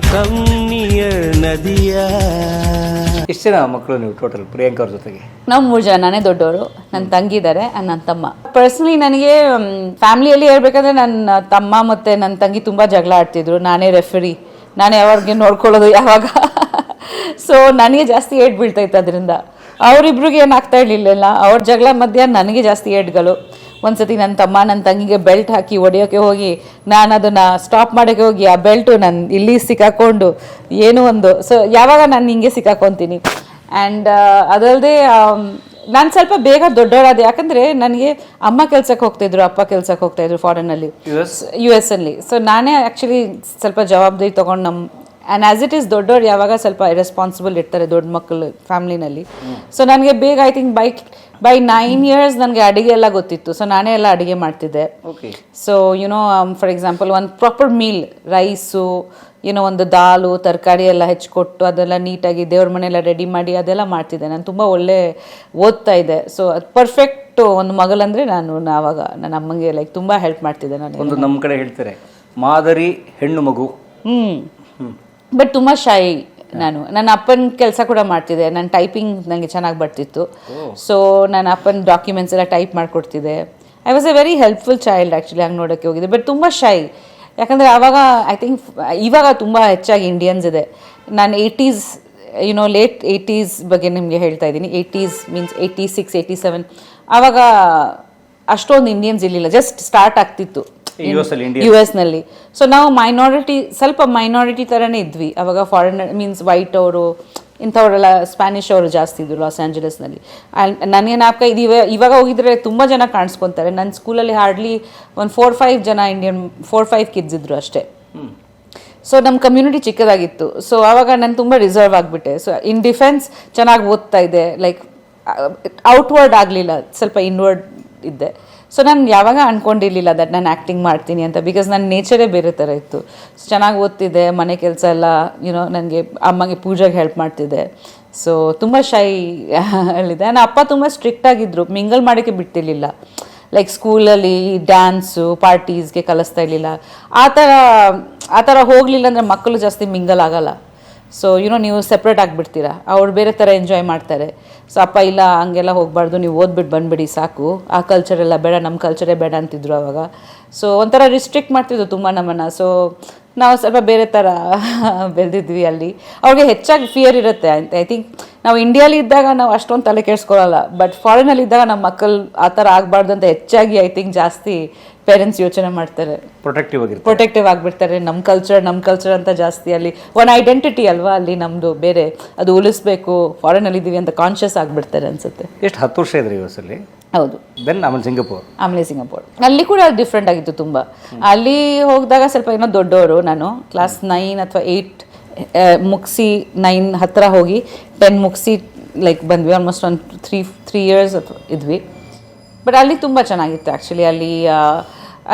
ಎಷ್ಟು ಜನ ಮಕ್ಕಳು ನೀವು ಟೋಟಲ್ ಪ್ರಿಯಾಂಕಾ ಅವ್ರ ಜೊತೆಗೆ? ನಾವು 3 ಜನ, ನಾನೇ ದೊಡ್ಡವರು, ನನ್ನ ತಂಗಿ ಇದ್ದಾರೆ, ನನ್ನ ತಮ್ಮ. ಪರ್ಸ್ನಲಿ ನನಗೆ ಫ್ಯಾಮಿಲಿಯಲ್ಲಿ ಹೇಳ್ಬೇಕಂದ್ರೆ ನನ್ನ ತಮ್ಮ ಮತ್ತು ನನ್ನ ತಂಗಿ ತುಂಬ ಜಗಳ ಆಡ್ತಿದ್ರು. ನಾನೇ ರೆಫರಿ, ನಾನೇ ಯಾವಾಗೆ ನೋಡ್ಕೊಳ್ಳೋದು ಯಾವಾಗ. ಸೊ ನನಗೆ ಜಾಸ್ತಿ ಏಟ್ ಬೀಳ್ತಾಯಿತ್ತು ಅದರಿಂದ. ಅವರಿಬ್ರಿಗೆ ಏನಾಗ್ತಾ ಇರಲಿಲ್ಲ, ಅವ್ರ ಜಗಳ ಮಧ್ಯ ನನಗೆ ಜಾಸ್ತಿ ಏಟ್ಗಳು. ಒಂದ್ಸತಿ ನನ್ನ ತಮ್ಮ ನನ್ನ ತಂಗಿಗೆ ಬೆಲ್ಟ್ ಹಾಕಿ ಹೊಡೆಯೋಕ್ಕೆ ಹೋಗಿ, ನಾನು ಅದನ್ನು ಸ್ಟಾಪ್ ಮಾಡೋಕ್ಕೆ ಹೋಗಿ ಆ ಬೆಲ್ಟು ನಾನು ಇಲ್ಲಿ ಸಿಕ್ಕಾಕೊಂಡು ಏನೋ ಒಂದು. ಸೊ ಯಾವಾಗ ನಾನು ಹಿಂಗೆ ಸಿಕ್ಕಾಕೊತೀನಿ. ಆ್ಯಂಡ್ ಅದಲ್ಲದೆ ನಾನು ಸ್ವಲ್ಪ ಬೇಗ ದೊಡ್ಡವರಾದೆ, ಯಾಕಂದರೆ ನನಗೆ ಅಮ್ಮ ಕೆಲ್ಸಕ್ಕೆ ಹೋಗ್ತಾಯಿದ್ರು, ಅಪ್ಪ ಕೆಲ್ಸಕ್ಕೆ ಹೋಗ್ತಾಯಿದ್ರು ಫಾರಿನಲ್ಲಿ, US ಅಲ್ಲಿ. ಸೊ ನಾನೇ ಆ್ಯಕ್ಚುಲಿ ಸ್ವಲ್ಪ ಜವಾಬ್ದಾರಿ ತೊಗೊಂಡು ಆ್ಯಂಡ್ ಆ್ಯಸ್ ಇಟ್ ಈಸ್ ದೊಡ್ಡವ್ರು ಯಾವಾಗ ಸ್ವಲ್ಪ ರೆಸ್ಪಾನ್ಸಿಬಲ್ ಇರ್ತಾರೆ ದೊಡ್ಡ ಮಕ್ಕಳು ಫ್ಯಾಮ್ಲಿನಲ್ಲಿ. ಸೊ ನನಗೆ ಬೇಗ ಐ ಥಿಂಕ್ ಬೈ 9 years ನನಗೆ ಅಡುಗೆ ಎಲ್ಲ ಗೊತ್ತಿತ್ತು. ಸೊ ನಾನೇ ಎಲ್ಲ ಅಡುಗೆ ಮಾಡ್ತಿದ್ದೆ. ಸೊ ಫಾರ್ ಎಕ್ಸಾಂಪಲ್ ಒಂದು ಪ್ರಾಪರ್ ಮೀಲ್, ರೈಸು, ಒಂದು ದಾಲು, ತರಕಾರಿ ಎಲ್ಲ ಹೆಚ್ಚಿಕೊಟ್ಟು ಅದೆಲ್ಲ ನೀಟಾಗಿ ದೇವ್ರ ಮನೆಯೆಲ್ಲ ರೆಡಿ ಮಾಡಿ ಅದೆಲ್ಲ ಮಾಡ್ತಿದ್ದೆ. ನಾನು ತುಂಬ ಒಳ್ಳೆ ಓದ್ತಾ ಇದ್ದೆ. ಸೊ ಅದು ಪರ್ಫೆಕ್ಟ್ ಒಂದು ಮಗಳಂದರೆ ನಾನು ಆವಾಗ ನನ್ನ ಅಮ್ಮಂಗೆ ಲೈಕ್ ತುಂಬ ಹೆಲ್ಪ್ ಮಾಡ್ತಿದ್ದೆ. ನಾನು ಒಂದು ನಮ್ಮ ಕಡೆ ಹೇಳ್ತಾರೆ ಮಾದರಿ ಹೆಣ್ಣು ಮಗು. ಬಟ್ ತುಂಬ ಶೈ ನಾನು. ನನ್ನ ಅಪ್ಪನ ಕೆಲಸ ಕೂಡ ಮಾಡ್ತಿದ್ದೆ. ನಾನು ಟೈಪಿಂಗ್ ನನಗೆ ಚೆನ್ನಾಗಿ ಬರ್ತಿತ್ತು. ಸೊ ನನ್ನ ಅಪ್ಪನ ಡಾಕ್ಯುಮೆಂಟ್ಸ್ ಎಲ್ಲ ಟೈಪ್ ಮಾಡಿಕೊಡ್ತಿದ್ದೆ. I was a very helpful child actually, ಹಂಗೆ ನೋಡೋಕ್ಕೆ ಹೋಗಿದೆ. ಬಟ್ ತುಂಬ ಶೈ, ಯಾಕಂದರೆ ಆವಾಗ ಐ ಥಿಂಕ್ ಇವಾಗ ತುಂಬ ಹೆಚ್ಚಾಗಿ ಇಂಡಿಯನ್ಸ್ ಇದೆ. ನಾನು 80s ಲೇಟ್ 80s ಬಗ್ಗೆ ನಿಮಗೆ ಹೇಳ್ತಾ ಇದ್ದೀನಿ. 80s ಮೀನ್ಸ್ 86, 87 ಆವಾಗ ಅಷ್ಟೊಂದು ಇಂಡಿಯನ್ಸ್ ಇರಲಿಲ್ಲ, ಜಸ್ಟ್ ಸ್ಟಾರ್ಟ್ ಆಗ್ತಿತ್ತು US-ನಲ್ಲಿ. ಸೊ ನಾವು ಸ್ವಲ್ಪ ಮೈನಾರಿಟಿ ಥರನೇ ಇದ್ವಿ ಅವಾಗ. ಫಾರಿನರ್ ಮೀನ್ಸ್ ವೈಟ್ ಅವರು ಇಂಥವರೆಲ್ಲ, ಸ್ಪ್ಯಾನಿಷ್ ಅವರು ಜಾಸ್ತಿ ಇದ್ರು ಲಾಸ್ ಆಂಜಲಸ್ನಲ್ಲಿ. ನನಗೆ ನಾಲ್ಕ ಇವಾಗ ಹೋಗಿದ್ರೆ ತುಂಬ ಜನ ಕಾಣಿಸ್ಕೊತಾರೆ. ನನ್ನ ಸ್ಕೂಲಲ್ಲಿ ಹಾರ್ಡ್ಲಿ ಒಂದು 4-5 ಜನ ಇಂಡಿಯನ್, 4-5 ಕಿಡ್ಸ್ ಇದ್ರು ಅಷ್ಟೇ. ಸೊ ನಮ್ಮ ಕಮ್ಯುನಿಟಿ ಚಿಕ್ಕದಾಗಿತ್ತು. ಸೊ ಆವಾಗ ನಾನು ತುಂಬ ರಿಸರ್ವ್ ಆಗಿಬಿಟ್ಟೆ. ಸೊ ಇನ್ ಡಿಫೆನ್ಸ್ ಚೆನ್ನಾಗಿ ಓದ್ತಾ ಇದ್ದೆ, ಲೈಕ್ ಔಟ್ವರ್ಡ್ ಆಗಲಿಲ್ಲ, ಸ್ವಲ್ಪ ಇನ್ವರ್ಡ್ ಇದ್ದೆ. ಸೊ ನಾನು ಯಾವಾಗ ಅಂದ್ಕೊಂಡಿರಲಿಲ್ಲ ದಟ್ ನಾನು ಆ್ಯಕ್ಟಿಂಗ್ ಮಾಡ್ತೀನಿ ಅಂತ, ಬಿಕಾಸ್ ನನ್ನ ನೇಚರೇ ಬೇರೆ ಥರ ಇತ್ತು. ಸೊ ಚೆನ್ನಾಗಿ ಓದ್ತಿದ್ದೆ, ಮನೆ ಕೆಲಸ ಎಲ್ಲ ನನಗೆ ಅಮ್ಮಗೆ ಪೂಜೆಗೆ ಹೆಲ್ಪ್ ಮಾಡ್ತಿದ್ದೆ. ಸೊ ತುಂಬ ಶೈ ಅಲ್ಲಿದೆ. ನನ್ನ ಅಪ್ಪ ತುಂಬ ಸ್ಟ್ರಿಕ್ಟ್ ಆಗಿದ್ದರು, ಮಿಂಗಲ್ ಮಾಡೋಕ್ಕೆ ಬಿಟ್ಟಿರಲಿಲ್ಲ. ಲೈಕ್ ಸ್ಕೂಲಲ್ಲಿ ಡ್ಯಾನ್ಸು ಪಾರ್ಟೀಸ್ಗೆ ಕಲಿಸ್ತಾ ಇರಲಿಲ್ಲ. ಆ ಥರ ಹೋಗಲಿಲ್ಲ ಅಂದರೆ ಮಕ್ಕಳು ಜಾಸ್ತಿ ಮಿಂಗಲ್ ಆಗಲ್ಲ. ಸೊ ನೀವು ಸೆಪ್ರೇಟ್ ಆಗಿಬಿಡ್ತೀರಾ, ಅವ್ರು ಬೇರೆ ಥರ ಎಂಜಾಯ್ ಮಾಡ್ತಾರೆ. ಸೊ ಅಪ್ಪ ಇಲ್ಲ ಹಂಗೆಲ್ಲ ಹೋಗಬಾರ್ದು, ನೀವು ಓದ್ಬಿಟ್ಟು ಬಂದುಬಿಡಿ ಸಾಕು, ಆ ಕಲ್ಚರೆಲ್ಲ ಬೇಡ, ನಮ್ಮ ಕಲ್ಚರೇ ಬೇಡ ಅಂತಿದ್ರು ಅವಾಗ. ಸೊ ಒಂಥರ ರಿಸ್ಟ್ರಿಕ್ಟ್ ಮಾಡ್ತಿದ್ರು ತುಂಬ ನಮ್ಮನ್ನು. ಸೊ ನಾವು ಸ್ವಲ್ಪ ಬೇರೆ ಥರ ಬೆಳೆದಿದ್ವಿ ಅಲ್ಲಿ. ಅವ್ರಿಗೆ ಹೆಚ್ಚಾಗಿ ಫಿಯರ್ ಇರುತ್ತೆ. ಐ ಥಿಂಕ್ ನಾವು ಇಂಡಿಯಾಲಿ ಇದ್ದಾಗ ನಾವು ಅಷ್ಟೊಂದು ತಲೆ ಕೆಡಿಸ್ಕೊಳ್ಳಲ್ಲ, ಬಟ್ ಫಾರಿನಲ್ಲಿ ಇದ್ದಾಗ ನಮ್ಮ ಮಕ್ಕಳು ಆ ಥರ ಆಗಬಾರ್ದು ಅಂತ ಹೆಚ್ಚಾಗಿ ಐ ಥಿಂಕ್ ಜಾಸ್ತಿ ಪೇರೆಂಟ್ಸ್ ಯೋಚನೆ ಮಾಡ್ತಾರೆ, ಪ್ರೊಟೆಕ್ಟಿವ್ ಆಗಿಬಿಡ್ತಾರೆ. ನಮ್ಮ ಕಲ್ಚರ್ ಅಂತ ಜಾಸ್ತಿ ಅಲ್ಲಿ ಒಂದು ಐಡೆಂಟಿಟಿ ಅಲ್ವಾ ಅಲ್ಲಿ ನಮ್ಮದು ಬೇರೆ, ಅದು ಉಳಿಸ್ಬೇಕು, ಫಾರಿನಲ್ಲಿ ಇದ್ದೀವಿ ಅಂತ ಕಾನ್ಷಿಯಸ್ ಆಗಿಬಿಡ್ತಾರೆ ಅನ್ಸುತ್ತೆ. ಎಷ್ಟು 10 ವರ್ಷ ಇದ್ರಿ ಯುಎಸ್ ಅಲ್ಲಿ? ಹೌದು. ಆಮೇಲೆ ಸಿಂಗಾಪುರ್ ಅಲ್ಲಿ ಕೂಡ ಡಿಫ್ರೆಂಟ್ ಆಗಿತ್ತು ತುಂಬ. ಅಲ್ಲಿ ಹೋಗಿದಾಗ ಸ್ವಲ್ಪ ಏನೋ ದೊಡ್ಡವರು, ನಾನು ಕ್ಲಾಸ್ 9 ಅಥವಾ 8 ಮುಗಿಸಿ 9 ಹತ್ತಿರ ಹೋಗಿ 10 ಮುಗಿಸಿ ಲೈಕ್ ಬಂದ್ವಿ. ಆಲ್ಮೋಸ್ಟ್ ಒಂದು 3 ಇಯರ್ಸ್ ಅಥವಾ ಇದ್ವಿ. ಬಟ್ ಅಲ್ಲಿ ತುಂಬ ಚೆನ್ನಾಗಿತ್ತು ಆ್ಯಕ್ಚುಲಿ.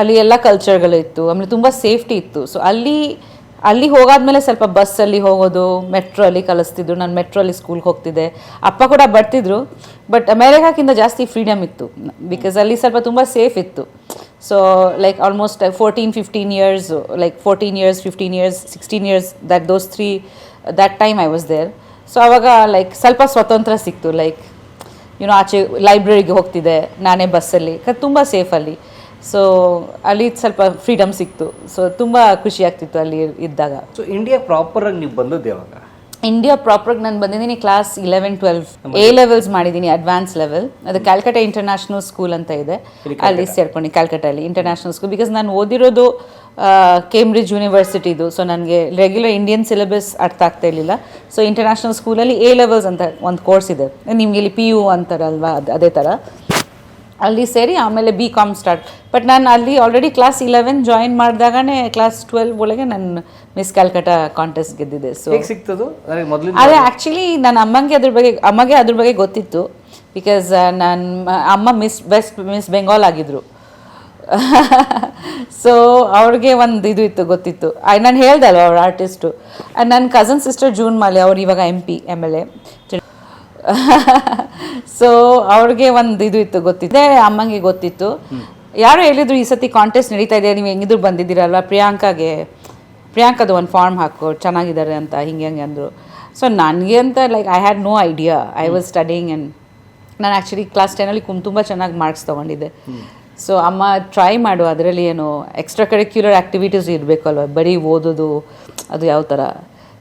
ಅಲ್ಲಿ ಎಲ್ಲ ಕಲ್ಚರ್ಗಳು ಇತ್ತು, ಆಮೇಲೆ ತುಂಬ ಸೇಫ್ಟಿ ಇತ್ತು. ಸೊ ಅಲ್ಲಿ ಹೋಗಾದ್ಮೇಲೆ ಸ್ವಲ್ಪ ಬಸ್ಸಲ್ಲಿ ಹೋಗೋದು, ಮೆಟ್ರೋ ಅಲ್ಲಿ ಕಲಿಸ್ತಿದ್ರು. ನಾನು ಮೆಟ್ರೋ ಅಲ್ಲಿ ಸ್ಕೂಲ್ಗೆ ಹೋಗ್ತಿದ್ದೆ, ಅಪ್ಪ ಕೂಡ ಬರ್ತಿದ್ರು. ಬಟ್ ಅಮೇರಿಕಾಕ್ಕಿಂತ ಜಾಸ್ತಿ ಫ್ರೀಡಮ್ ಇತ್ತು, ಬಿಕಾಸ್ ಅಲ್ಲಿ ಸ್ವಲ್ಪ ತುಂಬ ಸೇಫ್ ಇತ್ತು. So like almost 14-15 years, like 14 years 15 years 16 years that time I was there. So ಆವಾಗ ಲೈಕ್ ಸ್ವಲ್ಪ ಸ್ವತಂತ್ರ ಸಿಕ್ತು. ಲೈಕ್ ಆಚೆ ಲೈಬ್ರರಿಗೆ ಹೋಗ್ತಿದ್ದೆ ನಾನೇ ಬಸ್ಸಲ್ಲಿ, ತುಂಬ ಸೇಫಲ್ಲಿ. ಸೊ ಅಲ್ಲಿ ಸ್ವಲ್ಪ ಫ್ರೀಡಮ್ ಸಿಕ್ತು. ಸೊ ತುಂಬ ಖುಷಿ ಆಗ್ತಿತ್ತು ಅಲ್ಲಿ ಇದ್ದಾಗ. ಸೊ ಇಂಡಿಯಾ ಪ್ರಾಪರಾಗಿ ನೀವು ಬಂದದ್ದು ಯಾವಾಗ? ಇಂಡಿಯಾ ಪ್ರಾಪರಾಗಿ ನಾನು ಬಂದಿದ್ದೀನಿ ಕ್ಲಾಸ್ 11-12 A-levels ಮಾಡಿದ್ದೀನಿ, ಅಡ್ವಾನ್ಸ್ ಲೆವೆಲ್. ಅದು ಕ್ಯಾಲ್ಕಟಾ ಇಂಟರ್ನ್ಯಾಷನಲ್ ಸ್ಕೂಲ್ ಅಂತ ಇದೆ, ಅಲ್ಲಿ ಸೇರ್ಕೊಂಡು ಕ್ಯಾಲ್ಕಟಾಲಿ ಇಂಟರ್ನ್ಯಾಷನಲ್ ಸ್ಕೂಲ್. ಬಿಕಾಸ್ ನಾನು ಓದಿರೋದು ಕೇಂಬ್ರಿಡ್ಜ್ ಯೂನಿವರ್ಸಿಟಿದು. ಸೊ ನನಗೆ ರೆಗ್ಯುಲರ್ ಇಂಡಿಯನ್ ಸಿಲೆಬಸ್ ಅರ್ಥ ಆಗ್ತಾ ಇರಲಿಲ್ಲ. ಸೊ ಇಂಟರ್ನ್ಯಾಷನಲ್ ಸ್ಕೂಲಲ್ಲಿ A-levels ಅಂತ ಒಂದು ಕೋರ್ಸ್ ಇದೆ, ನಿಮಗೆ ಇಲ್ಲಿ PU ಅಂತಾರಲ್ವಾ, ಅದೇ ಥರ ಅಲ್ಲಿ ಸೇರಿ ಆಮೇಲೆ BCom ಸ್ಟಾರ್ಟ್. ಬಟ್ ನಾನು ಅಲ್ಲಿ ಆಲ್ರೆಡಿ ಕ್ಲಾಸ್ 11 ಜಾಯಿನ್ ಮಾಡಿದಾಗನೇ ಕ್ಲಾಸ್ 12 ಒಳಗೆ ನಾನು ಮಿಸ್ ಕ್ಯಾಲ್ಕಟಾ ಕಾಂಟೆಸ್ಟ್ ಗೆದ್ದಿದ್ದೆ. ಸೊ ಸಿಕ್ತದು ಅದೇ ಆ್ಯಕ್ಚುಲಿ ನನ್ನ ಅಮ್ಮಗೆ ಅದ್ರ ಬಗ್ಗೆ ಗೊತ್ತಿತ್ತು. ಬಿಕಾಸ್ ನನ್ನ ಅಮ್ಮ ಮಿಸ್ ಬೆಂಗಾಲ್ ಆಗಿದ್ರು. ಸೊ ಅವ್ರಿಗೆ ಒಂದು ಇದು ಇತ್ತು, ಗೊತ್ತಿತ್ತು. ನಾನು ಹೇಳ್ದೆ ಅಲ್ವ ಅವ್ರ ಆರ್ಟಿಸ್ಟು. ನನ್ನ ಕಸನ್ ಸಿಸ್ಟರ್ ಜೂನ್ ಮಾಲಿ, ಅವ್ರು ಇವಾಗ MP MLA. ಸೊ ಅವ್ರಿಗೆ ಒಂದು ಇದು ಇತ್ತು, ಗೊತ್ತಿದೆ. ಅಮ್ಮಂಗೆ ಗೊತ್ತಿತ್ತು. ಯಾರು ಹೇಳಿದ್ರು ಈ ಸತಿ ಕಾಂಟೆಸ್ಟ್ ನಡೀತಾ ಇದೆ, ನೀವು ಹೆಂಗಿದ್ರು ಬಂದಿದ್ದೀರಲ್ವ, ಪ್ರಿಯಾಂಕದು ಒಂದು ಫಾರ್ಮ್ ಹಾಕು, ಚೆನ್ನಾಗಿದ್ದಾರೆ ಅಂತ ಹಿಂಗೆ ಅಂದರು. ಸೊ ನನಗೆ ಅಂತ like I had no idea. I was studying and ನಾನು ಆ್ಯಕ್ಚುಲಿ ಕ್ಲಾಸ್ 10 ತುಂಬ ಚೆನ್ನಾಗಿ ಮಾರ್ಕ್ಸ್ ತೊಗೊಂಡಿದ್ದೆ. ಸೊ ಅಮ್ಮ ಟ್ರೈ ಮಾಡು, ಅದರಲ್ಲಿ ಏನು ಎಕ್ಸ್ಟ್ರಾ ಕರಿಕ್ಯುಲರ್ ಆ್ಯಕ್ಟಿವಿಟೀಸ್ ಇರಬೇಕಲ್ವ, ಬರೀ ಓದೋದು ಅದು ಯಾವ ಥರ,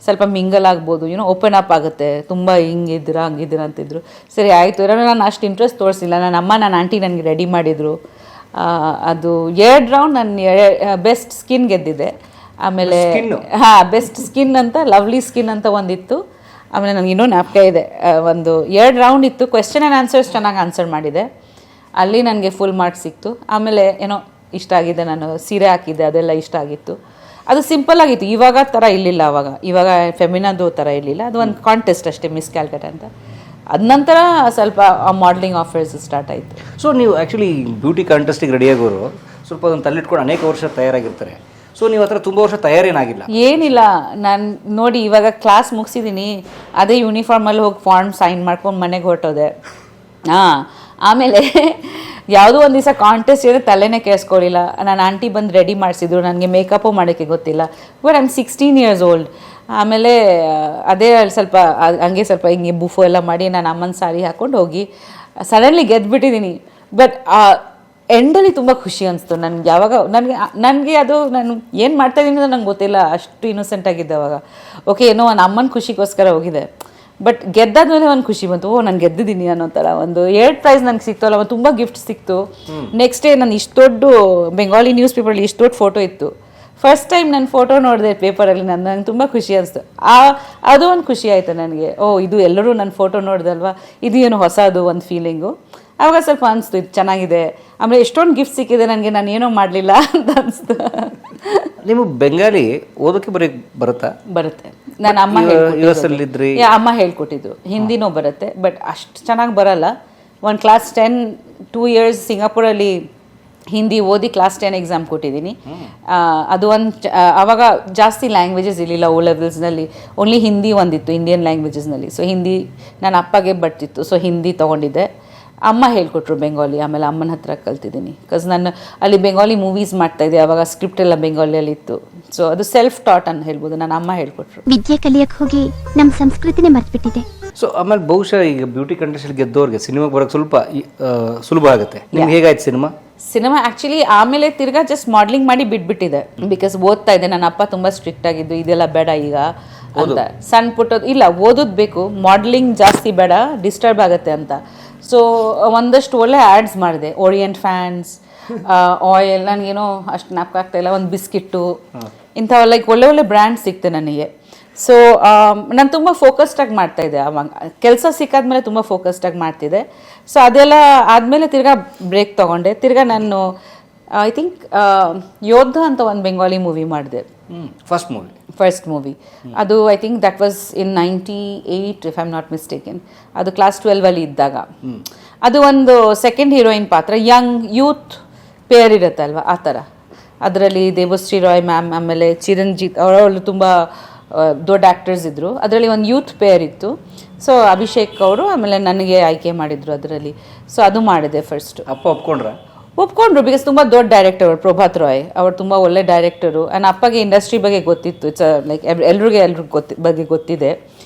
ಸ್ವಲ್ಪ ಮಿಂಗಲ್ ಆಗ್ಬೋದು, ಓಪನ್ ಅಪ್ ಆಗುತ್ತೆ, ತುಂಬ ಹಂಗಿದ್ದೀರಾ ಅಂತಿದ್ರು. ಸರಿ ಆಯಿತು. ನಾನು ಅಷ್ಟು ಇಂಟ್ರೆಸ್ಟ್ ತೋರಿಸಿಲ್ಲ. ನನ್ನ ಆಂಟಿ ನನಗೆ ರೆಡಿ ಮಾಡಿದರು. ಅದು 2 ರೌಂಡ್ ನಾನು ಬೆಸ್ಟ್ ಸ್ಕಿನ್ ಗೆದ್ದಿದ್ದೆ. ಆಮೇಲೆ ಬೆಸ್ಟ್ ಸ್ಕಿನ್ ಅಂತ ಲವ್ಲಿ ಸ್ಕಿನ್ ಅಂತ ಒಂದಿತ್ತು. ಆಮೇಲೆ ನನಗೆ ಇನ್ನೂ ಜ್ಞಾಪಕ ಇದೆ, ಒಂದು 2 ರೌಂಡ್ ಇತ್ತು. ಕ್ವೆಶ್ಚನ್ ಆ್ಯಂಡ್ ಆನ್ಸರ್ಸ್ ಚೆನ್ನಾಗಿ ಆನ್ಸರ್ ಮಾಡಿದೆ, ಅಲ್ಲಿ ನನಗೆ ಫುಲ್ ಮಾರ್ಕ್ಸ್ ಸಿಕ್ತು. ಆಮೇಲೆ ಇಷ್ಟ ಆಗಿದೆ, ನಾನು ಸೀರೆ ಹಾಕಿದ್ದೆ, ಅದೆಲ್ಲ ಇಷ್ಟ ಆಗಿತ್ತು. ಅದು ಸಿಂಪಲ್ ಆಗಿತ್ತು, ಇವಾಗ ಥರ ಇರಲಿಲ್ಲ. ಇವಾಗ ಫೆಮಿನದು ಥರ ಇರಲಿಲ್ಲ. ಅದು ಒಂದು ಕಾಂಟೆಸ್ಟ್ ಅಷ್ಟೇ, ಮಿಸ್ ಕ್ಯಾಲ್ಕಟಾ ಅಂತ. ಅದ ನಂತರ ಸ್ವಲ್ಪ ಮಾಡಲಿಂಗ್ ಆಫರ್ಸ್ ಸ್ಟಾರ್ಟ್ ಆಯಿತು. ಸೊ ನೀವು ಆ್ಯಕ್ಚುಲಿ ಬ್ಯೂಟಿ ಕಾಂಟೆಸ್ಟಿಗೆ ರೆಡಿಯಾಗೋರು ಸ್ವಲ್ಪ ಅದನ್ನು ತಲ್ಲಿಟ್ಕೊಂಡು ಅನೇಕ ವರ್ಷ ತಯಾರಾಗಿರ್ತಾರೆ. ಸೊ ನೀವು ಹತ್ರ ತುಂಬ ವರ್ಷ ತಯಾರೇನಾಗಿಲ್ಲ? ಏನಿಲ್ಲ, ನಾನು ನೋಡಿ ಇವಾಗ ಕ್ಲಾಸ್ ಮುಗಿಸಿದ್ದೀನಿ, ಅದೇ ಯೂನಿಫಾರ್ಮಲ್ಲಿ ಹೋಗಿ ಫಾರ್ಮ್ ಸೈನ್ ಮಾಡ್ಕೊಂಡು ಮನೆಗೆ ಹೊರಟೋದೆ. ಆಮೇಲೆ ಯಾವುದೋ ಒಂದು ದಿವಸ ಕಾಂಟೆಸ್ಟ್ ಇರೋ ತಲೆನೇ ಕೇಳಿಸ್ಕೊಳ್ಳಿಲ್ಲ. ನನ್ನ ಆಂಟಿ ಬಂದು ರೆಡಿ ಮಾಡಿಸಿದ್ರು, ನನಗೆ ಮೇಕಪ್ಪು ಮಾಡೋಕ್ಕೆ ಗೊತ್ತಿಲ್ಲ. But I am 16 years old. ಆಮೇಲೆ ಅದೇ ಸ್ವಲ್ಪ ಹಂಗೆ ಸ್ವಲ್ಪ ಹಿಂಗೆ ಬುಫೋ ಎಲ್ಲ ಮಾಡಿ ನಾನು ಅಮ್ಮನ ಸಾರಿ ಹಾಕ್ಕೊಂಡು ಹೋಗಿ ಸಡನ್ಲಿ ಗೆದ್ದುಬಿಟ್ಟಿದ್ದೀನಿ. ಬಟ್ ಎಂಡಲ್ಲಿ ತುಂಬ ಖುಷಿ ಅನಿಸ್ತು ನನಗೆ. ಯಾವಾಗ ನನಗೆ ಅದು ನಾನು ಏನು ಮಾಡ್ತಾಯಿದ್ದೀನಿ ಅಂತ ನಂಗೆ ಗೊತ್ತಿಲ್ಲ, ಅಷ್ಟು ಇನ್ನೋಸೆಂಟ್ ಆಗಿದ್ದೆ ಅವಾಗ. ಓಕೆ, ಏನೋ ಒಂದು ಅಮ್ಮನ ಖುಷಿಗೋಸ್ಕರ ಹೋಗಿದೆ. ಬಟ್ ಗೆದ್ದಾದ್ಮೇಲೆ ಒಂದು ಖುಷಿ ಬಂತು, ನಾನು ಗೆದ್ದಿದ್ದೀನಿ ಅನ್ನೋ ಥರ. ಒಂದು 2 ಪ್ರೈಸ್ ನನಗೆ ಸಿಕ್ತು ಅಲ್ಲ, ತುಂಬ ಗಿಫ್ಟ್ ಸಿಕ್ತು. ನೆಕ್ಸ್ಟ್ ಡೇ ನಾನು ಇಷ್ಟು ದೊಡ್ಡ ಬೆಂಗಾಲಿ ನ್ಯೂಸ್ ಪೇಪರಲ್ಲಿ ಇಷ್ಟು ದೊಡ್ಡ ಫೋಟೋ ಇತ್ತು. ಫಸ್ಟ್ ಟೈಮ್ ನನ್ನ ಫೋಟೋ ನೋಡಿದೆ ಪೇಪರಲ್ಲಿ, ನಂಗೆ ತುಂಬ ಖುಷಿ ಅನಿಸ್ತು. ಅದು ಒಂದು ಖುಷಿ ಆಯಿತು ನನಗೆ. ಇದು ಎಲ್ಲರೂ ನನ್ನ ಫೋಟೋ ನೋಡಿದಲ್ವಾ, ಇದು ಏನು ಹೊಸದು ಒಂದು ಫೀಲಿಂಗು. ಆವಾಗ ಸ್ವಲ್ಪ ಅನಿಸ್ತು ಇದು ಚೆನ್ನಾಗಿದೆ. ಆಮೇಲೆ ಎಷ್ಟೊಂದು ಗಿಫ್ಟ್ ಸಿಕ್ಕಿದೆ ನನಗೆ, ನಾನು ಏನೋ ಮಾಡಲಿಲ್ಲ ಅಂತ ಅನಿಸ್ತು. ನೀವು ಬೆಂಗಾಲಿ ಓದೋಕ್ಕೆ ಬರುತ್ತಾ? ಬರುತ್ತೆ. ನಾನು ಅಮ್ಮ ಹೇಳ್ಕೊಟ್ಟಿದ್ದು. ಹಿಂದಿನೂ ಬರುತ್ತೆ, ಬಟ್ ಅಷ್ಟು ಚೆನ್ನಾಗಿ ಬರಲ್ಲ. ಒಂದು ಕ್ಲಾಸ್ 10 2 years ಸಿಂಗಾಪುರಲ್ಲಿ ಹಿಂದಿ ಓದಿ ಕ್ಲಾಸ್ 10 ಎಕ್ಸಾಮ್ ಕೊಟ್ಟಿದ್ದೀನಿ. ಅದು ಆವಾಗ ಜಾಸ್ತಿ ಲ್ಯಾಂಗ್ವೇಜಸ್ ಇರಲಿಲ್ಲ O ಲೆವೆಲ್ಸ್ನಲ್ಲಿ, ಓನ್ಲಿ ಹಿಂದಿ ಒಂದಿತ್ತು ಇಂಡಿಯನ್ ಲ್ಯಾಂಗ್ವೇಜಸ್ನಲ್ಲಿ. ಸೊ ಹಿಂದಿ ನನ್ನ ಅಪ್ಪಗೆ ಬರ್ತಿತ್ತು, ಸೊ ಹಿಂದಿ ತೊಗೊಂಡಿದ್ದೆ. ಅಮ್ಮ ಹೇಳ್ಕೊಟ್ರು ಬೆಂಗಾಲಿ, ಆಮೇಲೆ ಅಮ್ಮನ ಹತ್ರ ಕಲ್ತಿದ್ದೀನಿ. ಬಿಕಾಸ್ ನಾನು ಅಲ್ಲಿ ಬೆಂಗಾಲಿ ಮೂವೀಸ್ ಮಾಡ್ತಾಯಿದ್ದೆ, ಆವಾಗ ಸ್ಕ್ರಿಪ್ಟ್ ಎಲ್ಲ ಬೆಂಗಾಲಿಯಲ್ಲಿ ಇತ್ತು. ಸೊ ಅದು ಸೆಲ್ಫ್ ಟಾಟ್ ಅಂತ ಹೇಳ್ಬೋದು, ನನ್ನ ಅಮ್ಮ ಹೇಳ್ಕೊಟ್ರು. ವಿದ್ಯೆ ಕಲಿಯಕ್ಕೆ ಹೋಗಿ ನಮ್ಮ ಸಂಸ್ಕೃತಿನೇ ಮರ್ತ್ಬಿಟ್ಟಿದೆ. ಸೊ ಆಮೇಲೆ ಬಹುಶಃ ಈಗ ಬ್ಯೂಟಿ ಕಂಟೆಸ್ಟ್ ಗೆದ್ದವ್ರಿಗೆ ಸಿನಿಮಾಗೆ ಬರೋಕ್ಕೆ ಸ್ವಲ್ಪ ಸುಲಭ ಆಗುತ್ತೆ. ನಿಮ್ಗೆ ಹೇಗಾಯ್ತು ಸಿನಿಮಾ ಆ್ಯಕ್ಚುಲಿ ಆಮೇಲೆ ತಿರ್ಗಾ ಜಸ್ಟ್ ಮಾಡ್ಲಿಂಗ್ ಮಾಡಿ ಬಿಟ್ಬಿಟ್ಟಿದೆ. ಬಿಕಾಸ್ ಓದ್ತಾ ಇದ್ದೆ, ನನ್ನ ಅಪ್ಪ ತುಂಬ ಸ್ಟ್ರಿಕ್ಟ್ ಆಗಿದ್ದು, ಇದೆಲ್ಲ ಬೇಡ ಈಗ ಅಂತ. ಸಣ್ಣ ಪುಟ್ಟದ್ದು ಇಲ್ಲ, ಓದೋದು ಬೇಕು, ಮಾಡ್ಲಿಂಗ್ ಜಾಸ್ತಿ ಬೇಡ, ಡಿಸ್ಟರ್ಬ್ ಆಗುತ್ತೆ ಅಂತ. ಸೊ ಒಂದಷ್ಟು ಒಳ್ಳೆ ಆ್ಯಡ್ಸ್ ಮಾಡಿದೆ, ಓರಿಯೆಂಟ್ ಫ್ಯಾನ್ಸ್, ಆಯಿಲ್, ನನಗೇನೋ ಅಷ್ಟು ಜ್ಞಾಪಕ ಇಲ್ಲ, ಒಂದು ಬಿಸ್ಕಿಟ್ಟು, ಇಂಥವು ಲೈಕ್ ಒಳ್ಳೆ ಬ್ರ್ಯಾಂಡ್ ಸಿಕ್ತೆ ನನಗೆ. ಸೊ ನಾನು ತುಂಬ ಫೋಕಸ್ಡಾಗಿ ಮಾಡ್ತಾಯಿದ್ದೆ. ಅವಾಗ ಕೆಲಸ ಸಿಕ್ಕಾದ್ಮೇಲೆ ತುಂಬ ಫೋಕಸ್ಡಾಗಿ ಮಾಡ್ತಿದ್ದೆ. ಸೊ ಅದೆಲ್ಲ ಆದಮೇಲೆ ತಿರ್ಗಾ ಬ್ರೇಕ್ ತೊಗೊಂಡೆ. ತಿರ್ಗಾ ನಾನು ಐ ಥಿಂಕ್ ಯೋಧ ಅಂತ ಒಂದು ಬೆಂಗಾಲಿ ಮೂವಿ ಮಾಡಿದೆ, ಫಸ್ಟ್ ಮೂವಿ. ಅದು I think that was in 98 if I am not mistaken. ಅದು ಕ್ಲಾಸ್ 12 ಇದ್ದಾಗ. ಅದು ಒಂದು ಸೆಕೆಂಡ್ ಹೀರೋಯಿನ್ ಪಾತ್ರ, ಯಂಗ್ ಯೂತ್ ಪೇರ್ ಇರುತ್ತಲ್ವ ಆ ಥರ. ಅದರಲ್ಲಿ ದೇವಶ್ರೀ ರಾಯ್ ಮ್ಯಾಮ್, ಆಮೇಲೆ ಚಿರಂಜಿತ್ ಅವಳು ತುಂಬ ದೊಡ್ಡ ಆ್ಯಕ್ಟರ್ಸ್ ಇದ್ದರು. ಅದರಲ್ಲಿ ಒಂದು ಯೂತ್ ಪೇರ್ ಇತ್ತು. ಸೊ ಅಭಿಷೇಕ್ ಅವರು ಆಮೇಲೆ ನನಗೆ ಆಯ್ಕೆ ಮಾಡಿದರು ಅದರಲ್ಲಿ. ಸೊ ಅದು ಮಾಡಿದೆ ಫಸ್ಟ್. ಅಪ್ಪ ಒಪ್ಕೊಂಡ್ರು, ಬಿಕಾಸ್ ತುಂಬ ದೊಡ್ಡ ಡೈರೆಕ್ಟರ್ ಅವರು, ಪ್ರಭಾತ್ ರಾಯ್ ಅವರು ತುಂಬ ಒಳ್ಳೆ ಡೈರೆಕ್ಟರು. ಆ್ಯಂಡ್ ಅಪ್ಪಗೆ ಇಂಡಸ್ಟ್ರಿ ಬಗ್ಗೆ ಗೊತ್ತಿತ್ತು, ಇಟ್ಸ್ ಲೈಕ್ ಎಲ್ರಿಗೂ ಬಗ್ಗೆ ಗೊತ್ತಿದೆ.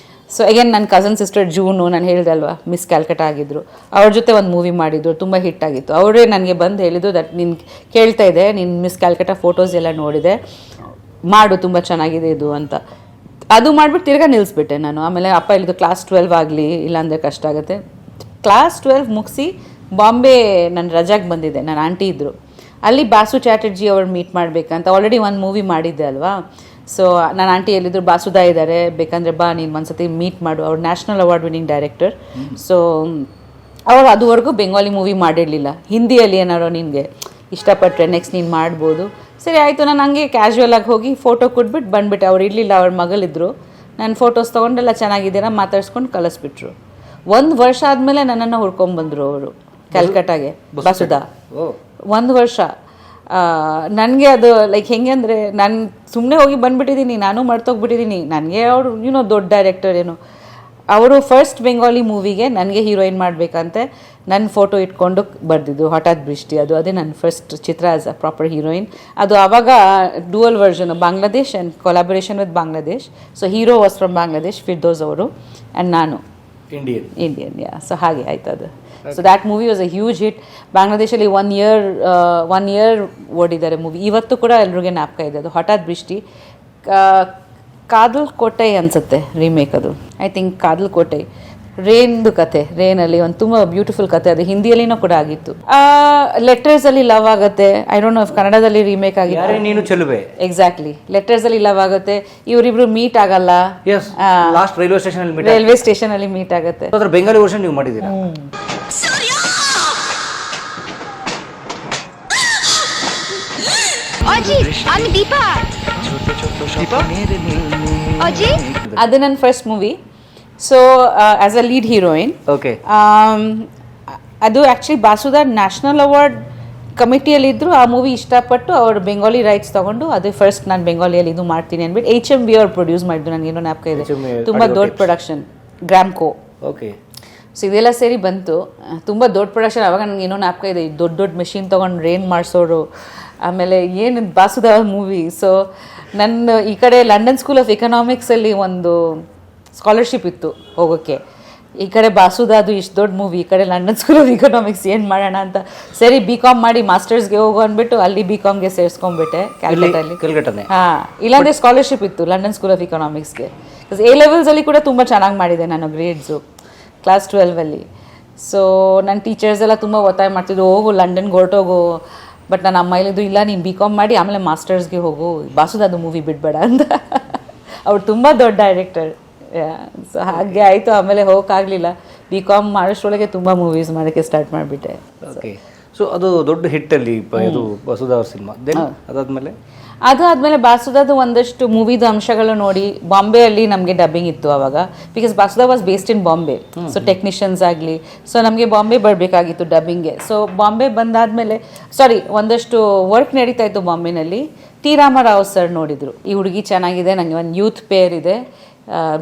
ಸೊ ಅಗೇನ್ ನನ್ನ ಕಸನ್ ಸಿಸ್ಟರ್ ಜೂನು, ನಾನು ಹೇಳಿದೆ ಅಲ್ವಾ, ಮಿಸ್ ಕ್ಯಾಲ್ಕಟಾ ಆಗಿದ್ದರು, ಅವ್ರ ಜೊತೆ ಒಂದು ಮೂವಿ ಮಾಡಿದ್ರು, ತುಂಬ ಹಿಟ್ ಆಗಿತ್ತು. ಅವರೇ ನನಗೆ ಬಂದು ಹೇಳಿದ್ದು ದಟ್ ನೀನು ಕೇಳ್ತಾ ಇದ್ದೆ, ನೀನು ಮಿಸ್ ಕ್ಯಾಲ್ಕಟಾ ಫೋಟೋಸ್ ಎಲ್ಲ ನೋಡಿದೆ, ಮಾಡು, ತುಂಬ ಚೆನ್ನಾಗಿದೆ ಇದು ಅಂತ. ಅದು ಮಾಡಿಬಿಟ್ಟು ತಿರ್ಗಾ ನಿಲ್ಲಿಸ್ಬಿಟ್ಟೆ ನಾನು. ಆಮೇಲೆ ಅಪ್ಪ ಹೇಳಿದ್ದು ಕ್ಲಾಸ್ 12 ಆಗಲಿ, ಇಲ್ಲಾಂದರೆ ಕಷ್ಟ ಆಗುತ್ತೆ. ಕ್ಲಾಸ್ 12 ಮುಗಿಸಿ ಬಾಂಬೆ ನನ್ನ ರಜಾಗೆ ಬಂದಿದ್ದೆ. ನನ್ನ ಆಂಟಿ ಇದ್ದರು ಅಲ್ಲಿ, ಬಾಸು ಚಾಟರ್ಜಿ ಅವ್ರು ಮೀಟ್ ಮಾಡಬೇಕಂತ. ಆಲ್ರೆಡಿ ಒಂದು ಮೂವಿ ಮಾಡಿದ್ದೆ ಅಲ್ವಾ. ಸೊ ನನ್ನ ಆಂಟಿ ಹೇಳಿದ್ರು, ಬಾಸುದಾ ಇದ್ದಾರೆ, ಬೇಕಂದರೆ ಬಾ, ನೀನು ಒಂದ್ಸತಿ ಮೀಟ್ ಮಾಡು. ಅವ್ರು national award winning director. So ಅವರು ಅದುವರೆಗೂ ಬೆಂಗಾಲಿ ಮೂವಿ ಮಾಡಿರಲಿಲ್ಲ. ಹಿಂದಿಯಲ್ಲಿ ಏನಾರೋ ನಿನಗೆ ಇಷ್ಟಪಟ್ಟರೆ ನೆಕ್ಸ್ಟ್ ನೀನು ಮಾಡ್ಬೋದು. ಸರಿ ಆಯಿತು, ನಾನು ಹಂಗೆ ಕ್ಯಾಶುವಲಾಗಿ ಹೋಗಿ ಫೋಟೋ ಕೊಟ್ಬಿಟ್ಟು ಬಂದುಬಿಟ್ಟೆ. ಅವ್ರು ಇರಲಿಲ್ಲ, ಅವ್ರ ಮಗಳಿದ್ರು. ನಾನು ಫೋಟೋಸ್ ತೊಗೊಂಡೆಲ್ಲ ಚೆನ್ನಾಗಿದ್ದೀರಾ ಮಾತಾಡ್ಸ್ಕೊಂಡು ಕಳಿಸ್ಬಿಟ್ರು. 1 ವರ್ಷ ಆದಮೇಲೆ ನನ್ನನ್ನು ಹುಡ್ಕೊಂಡ್ಬಂದರು ಅವರು ಕ್ಯಾಲ್ಕಟಾಗೆ, ಬಾಸುದಾ. 1 ವರ್ಷ. ನನಗೆ ಅದು ಲೈಕ್ ಹೆಂಗೆ ಅಂದರೆ, ನಾನು ಸುಮ್ಮನೆ ಹೋಗಿ ಬಂದುಬಿಟ್ಟಿದ್ದೀನಿ, ನಾನು ಮರ್ತೋಗ್ಬಿಟ್ಟಿದ್ದೀನಿ. ನನಗೆ ಅವರು ದೊಡ್ಡ ಡೈರೆಕ್ಟರ್ ಏನು, ಅವರು ಫಸ್ಟ್ ಬೆಂಗಾಲಿ ಮೂವಿಗೆ ನನಗೆ ಹೀರೋಯಿನ್ ಮಾಡಬೇಕಂತೆ ನನ್ನ ಫೋಟೋ ಇಟ್ಕೊಂಡು ಬರೆದಿದ್ದು ಹಠಾತ್ ಬೃಷ್ಟಿ. ಅದೇ ನನ್ನ ಫಸ್ಟ್ ಚಿತ್ರ ಆಸ್ ಅ ಪ್ರಾಪರ್ ಹೀರೋಯಿನ್. ಅದು ಆವಾಗ dual version, Bangladesh and collaboration with Bangladesh. So hero was from Bangladesh, Firdous ಅವರು, ಆ್ಯಂಡ್ ನಾನು ಇಂಡಿಯನ್. ಸೊ ಹಾಗೆ ಆಯ್ತು ಅದು. So that movie was a huge hit. ಬಾಂಗ್ಲಾದೇಶಲ್ಲಿ 1 year ಓಡಿದ್ದಾರೆ ಮೂವಿ. ಇವತ್ತು ಕೂಡ ಎಲ್ರಿಗೂ ಜ್ಞಾಪಕ ಇದೆ ಅದು, ಹಠಾತ್ ಬೃಷ್ಟಿ. ಕಾದಲ್ ಕೋಟೆ ಅನ್ಸುತ್ತೆ ರೀಮೇಕ್ ಅದು, ಐ ಥಿಂಕ್ ಕಾದಲ್ ಕೋಟೆ. ರೇನ್ದು ಕತೆ, ರೇನಲ್ಲಿ ಒಂದು ತುಂಬ ಬ್ಯೂಟಿಫುಲ್ ಕತೆ, ಅದು ಹಿಂದಿಯಲ್ಲಿನೂ ಕೂಡ ಆಗಿತ್ತು. ಲೆಟರ್ಸಲ್ಲಿ ಲವ್ ಆಗುತ್ತೆ. ಐ ಡೋಂಟ್ ನೋ ಇಫ್ ಕನ್ನಡದಲ್ಲಿ ರೀಮೇಕ್ ಆಗಿದೆ. ನೀನು ಚೆಲುವೆ, ಎಕ್ಸಾಕ್ಟ್ಲಿ. ಲೆಟರ್ಸಲ್ಲಿ ಲವ್ ಆಗುತ್ತೆ, ಇವರಿಬ್ರು ಮೀಟ್ ಆಗಲ್ಲ, ಲಾಸ್ಟ್ ರೈಲ್ವೆ ಸ್ಟೇಷನ್ ಅಲ್ಲಿ ಮೀಟ್ ಆಗುತ್ತೆ. ಅದರ ಬೆಂಗಾಲಿ ವರ್ಷನ್ ನೀವು ಮಾಡಿದ್ದೀರಾ? ಅದು ನನ್ನ first movie. So as a lead heroine. Okay. ಅದು ಆ್ಯಕ್ಚುಲಿ ಬಾಸುದಾ ನ್ಯಾಷನಲ್ ಅವಾರ್ಡ್ ಕಮಿಟಿಯಲ್ಲಿದ್ದರು. ಆ ಮೂವಿ ಇಷ್ಟಪಟ್ಟು ಅವ್ರು ಬೆಂಗಾಲಿ ರೈಟ್ಸ್ ತೊಗೊಂಡು, ಅದು ಫಸ್ಟ್ ನಾನು ಬೆಂಗಾಲಿಯಲ್ಲಿ ಇದು ಮಾಡ್ತೀನಿ ಅಂದ್ಬಿಟ್ಟು HMV ಅವ್ರು ಪ್ರೊಡ್ಯೂಸ್ ಮಾಡಿದ್ರು. ನನಗೇನೋ ಜ್ಞಾಪಕ ಇದೆ, ತುಂಬ ದೊಡ್ಡ ಪ್ರೊಡಕ್ಷನ್, ಗ್ರಾಮ್ಕೋ. ಓಕೆ. ಸೊ ಇದೆಲ್ಲ ಸೇರಿ ಬಂತು, ತುಂಬ ದೊಡ್ಡ ಪ್ರೊಡಕ್ಷನ್. ಆವಾಗ ನನಗೆ ಏನೋ ಜ್ಞಾಪಕ ಇದೆ, ದೊಡ್ಡ ಮೆಷಿನ್ ತೊಗೊಂಡು ರೇನ್ ಮಾಡಿಸೋರು. ಆಮೇಲೆ ಏನು ಬಾಸುದಾ ಮೂವಿ. ಸೊ ನನ್ನ ಈ ಕಡೆ ಲಂಡನ್ ಸ್ಕೂಲ್ ಆಫ್ ಎಕನಾಮಿಕ್ಸಲ್ಲಿ ಒಂದು ಸ್ಕಾಲರ್ಶಿಪ್ ಇತ್ತು ಹೋಗೋಕ್ಕೆ. ಈ ಕಡೆ ಬಾಸುದಾ, ಅದು ಇಷ್ಟು ದೊಡ್ಡ ಮೂವಿ, ಈ ಕಡೆ ಲಂಡನ್ ಸ್ಕೂಲ್ ಆಫ್ ಎಕನಾಮಿಕ್ಸ್, ಏನು ಮಾಡೋಣ ಅಂತ. ಸರಿ BCom ಮಾಡಿ ಮಾಸ್ಟರ್ಸ್ಗೆ ಹೋಗೋ ಅಂದ್ಬಿಟ್ಟು ಅಲ್ಲಿ BComಗೆ ಸೇರಿಸ್ಕೊಂಡ್ಬಿಟ್ಟೆ ಕ್ಯಾಲ್ಕಟಾದಲ್ಲಿ. ಹಾಂ, ಇಲ್ಲಾಂದರೆ ಸ್ಕಾಲರ್ಶಿಪ್ ಇತ್ತು ಲಂಡನ್ ಸ್ಕೂಲ್ ಆಫ್ ಎಕನಾಮಿಕ್ಸ್ಗೆ. A ಲೆವೆಲ್ಸಲ್ಲಿ ಕೂಡ ತುಂಬ ಚೆನ್ನಾಗಿ ಮಾಡಿದೆ ನಾನು ಗ್ರೇಡ್ಸು ಕ್ಲಾಸ್ 12ಅಲ್ಲಿ. ಸೊ ನನ್ನ ಟೀಚರ್ಸ್ ಎಲ್ಲ ತುಂಬ ಒತ್ತಾಯ ಮಾಡ್ತಿದ್ರು, ಹೋಗು ಲಂಡನ್ಗೆ ಹೊರಟೋಗು. ಬಟ್ ನನ್ನ ಅಮ್ಮ ಹೇಳಿದ್ದು, ಇಲ್ಲ ನೀನು BCom ಮಾಡಿ ಆಮೇಲೆ ಮಾಸ್ಟರ್ಸ್ಗೆ ಹೋಗು, ಬಾಸುದಾದು ಮೂವಿ ಬಿಡಬೇಡ ಅಂತ. ಅವ್ರು ತುಂಬ ದೊಡ್ಡ ಡೈರೆಕ್ಟರ್. ಸೊ ಹಾಗೆ ಆಯಿತು. ಆಮೇಲೆ ಹೋಗೋಕ್ಕಾಗಲಿಲ್ಲ. BCom ಮಾಡೋಷ್ಟರೊಳಗೆ ತುಂಬ ಮೂವೀಸ್ ಮಾಡೋಕ್ಕೆ ಸ್ಟಾರ್ಟ್ ಮಾಡಿಬಿಟ್ಟೆ. ಓಕೆ. ಸೊ ಅದು ದೊಡ್ಡ ಹಿಟ್ಟಲ್ಲಿ ಇದು ವಸುಧಾ ಅವ್ರ ಸಿನಿಮಾ. ದೆನ್ ಅದಾದಮೇಲೆ ಬಾಸುದಾದ ಒಂದಷ್ಟು ಮೂವಿದು ಅಂಶಗಳು ನೋಡಿ ಬಾಂಬೆಯಲ್ಲಿ ನಮಗೆ ಡಬ್ಬಿಂಗ್ ಇತ್ತು ಆವಾಗ, because Basuda was based in Bombay. So technicians ಆಗಲಿ, ಸೊ ನಮಗೆ ಬಾಂಬೆ ಬರಬೇಕಾಗಿತ್ತು ಡಬ್ಬಿಂಗ್ಗೆ. ಸೊ ಬಾಂಬೆ ಬಂದಾದಮೇಲೆ ಒಂದಷ್ಟು ವರ್ಕ್ ನಡೀತಾ ಇತ್ತು ಬಾಂಬೆನಲ್ಲಿ. ಟಿ ರಾಮರಾವ್ ಸರ್ ನೋಡಿದರು, ಈ ಹುಡುಗಿ ಚೆನ್ನಾಗಿದೆ, ನನಗೆ ಒಂದು ಯೂತ್ ಪೇರ್ ಇದೆ,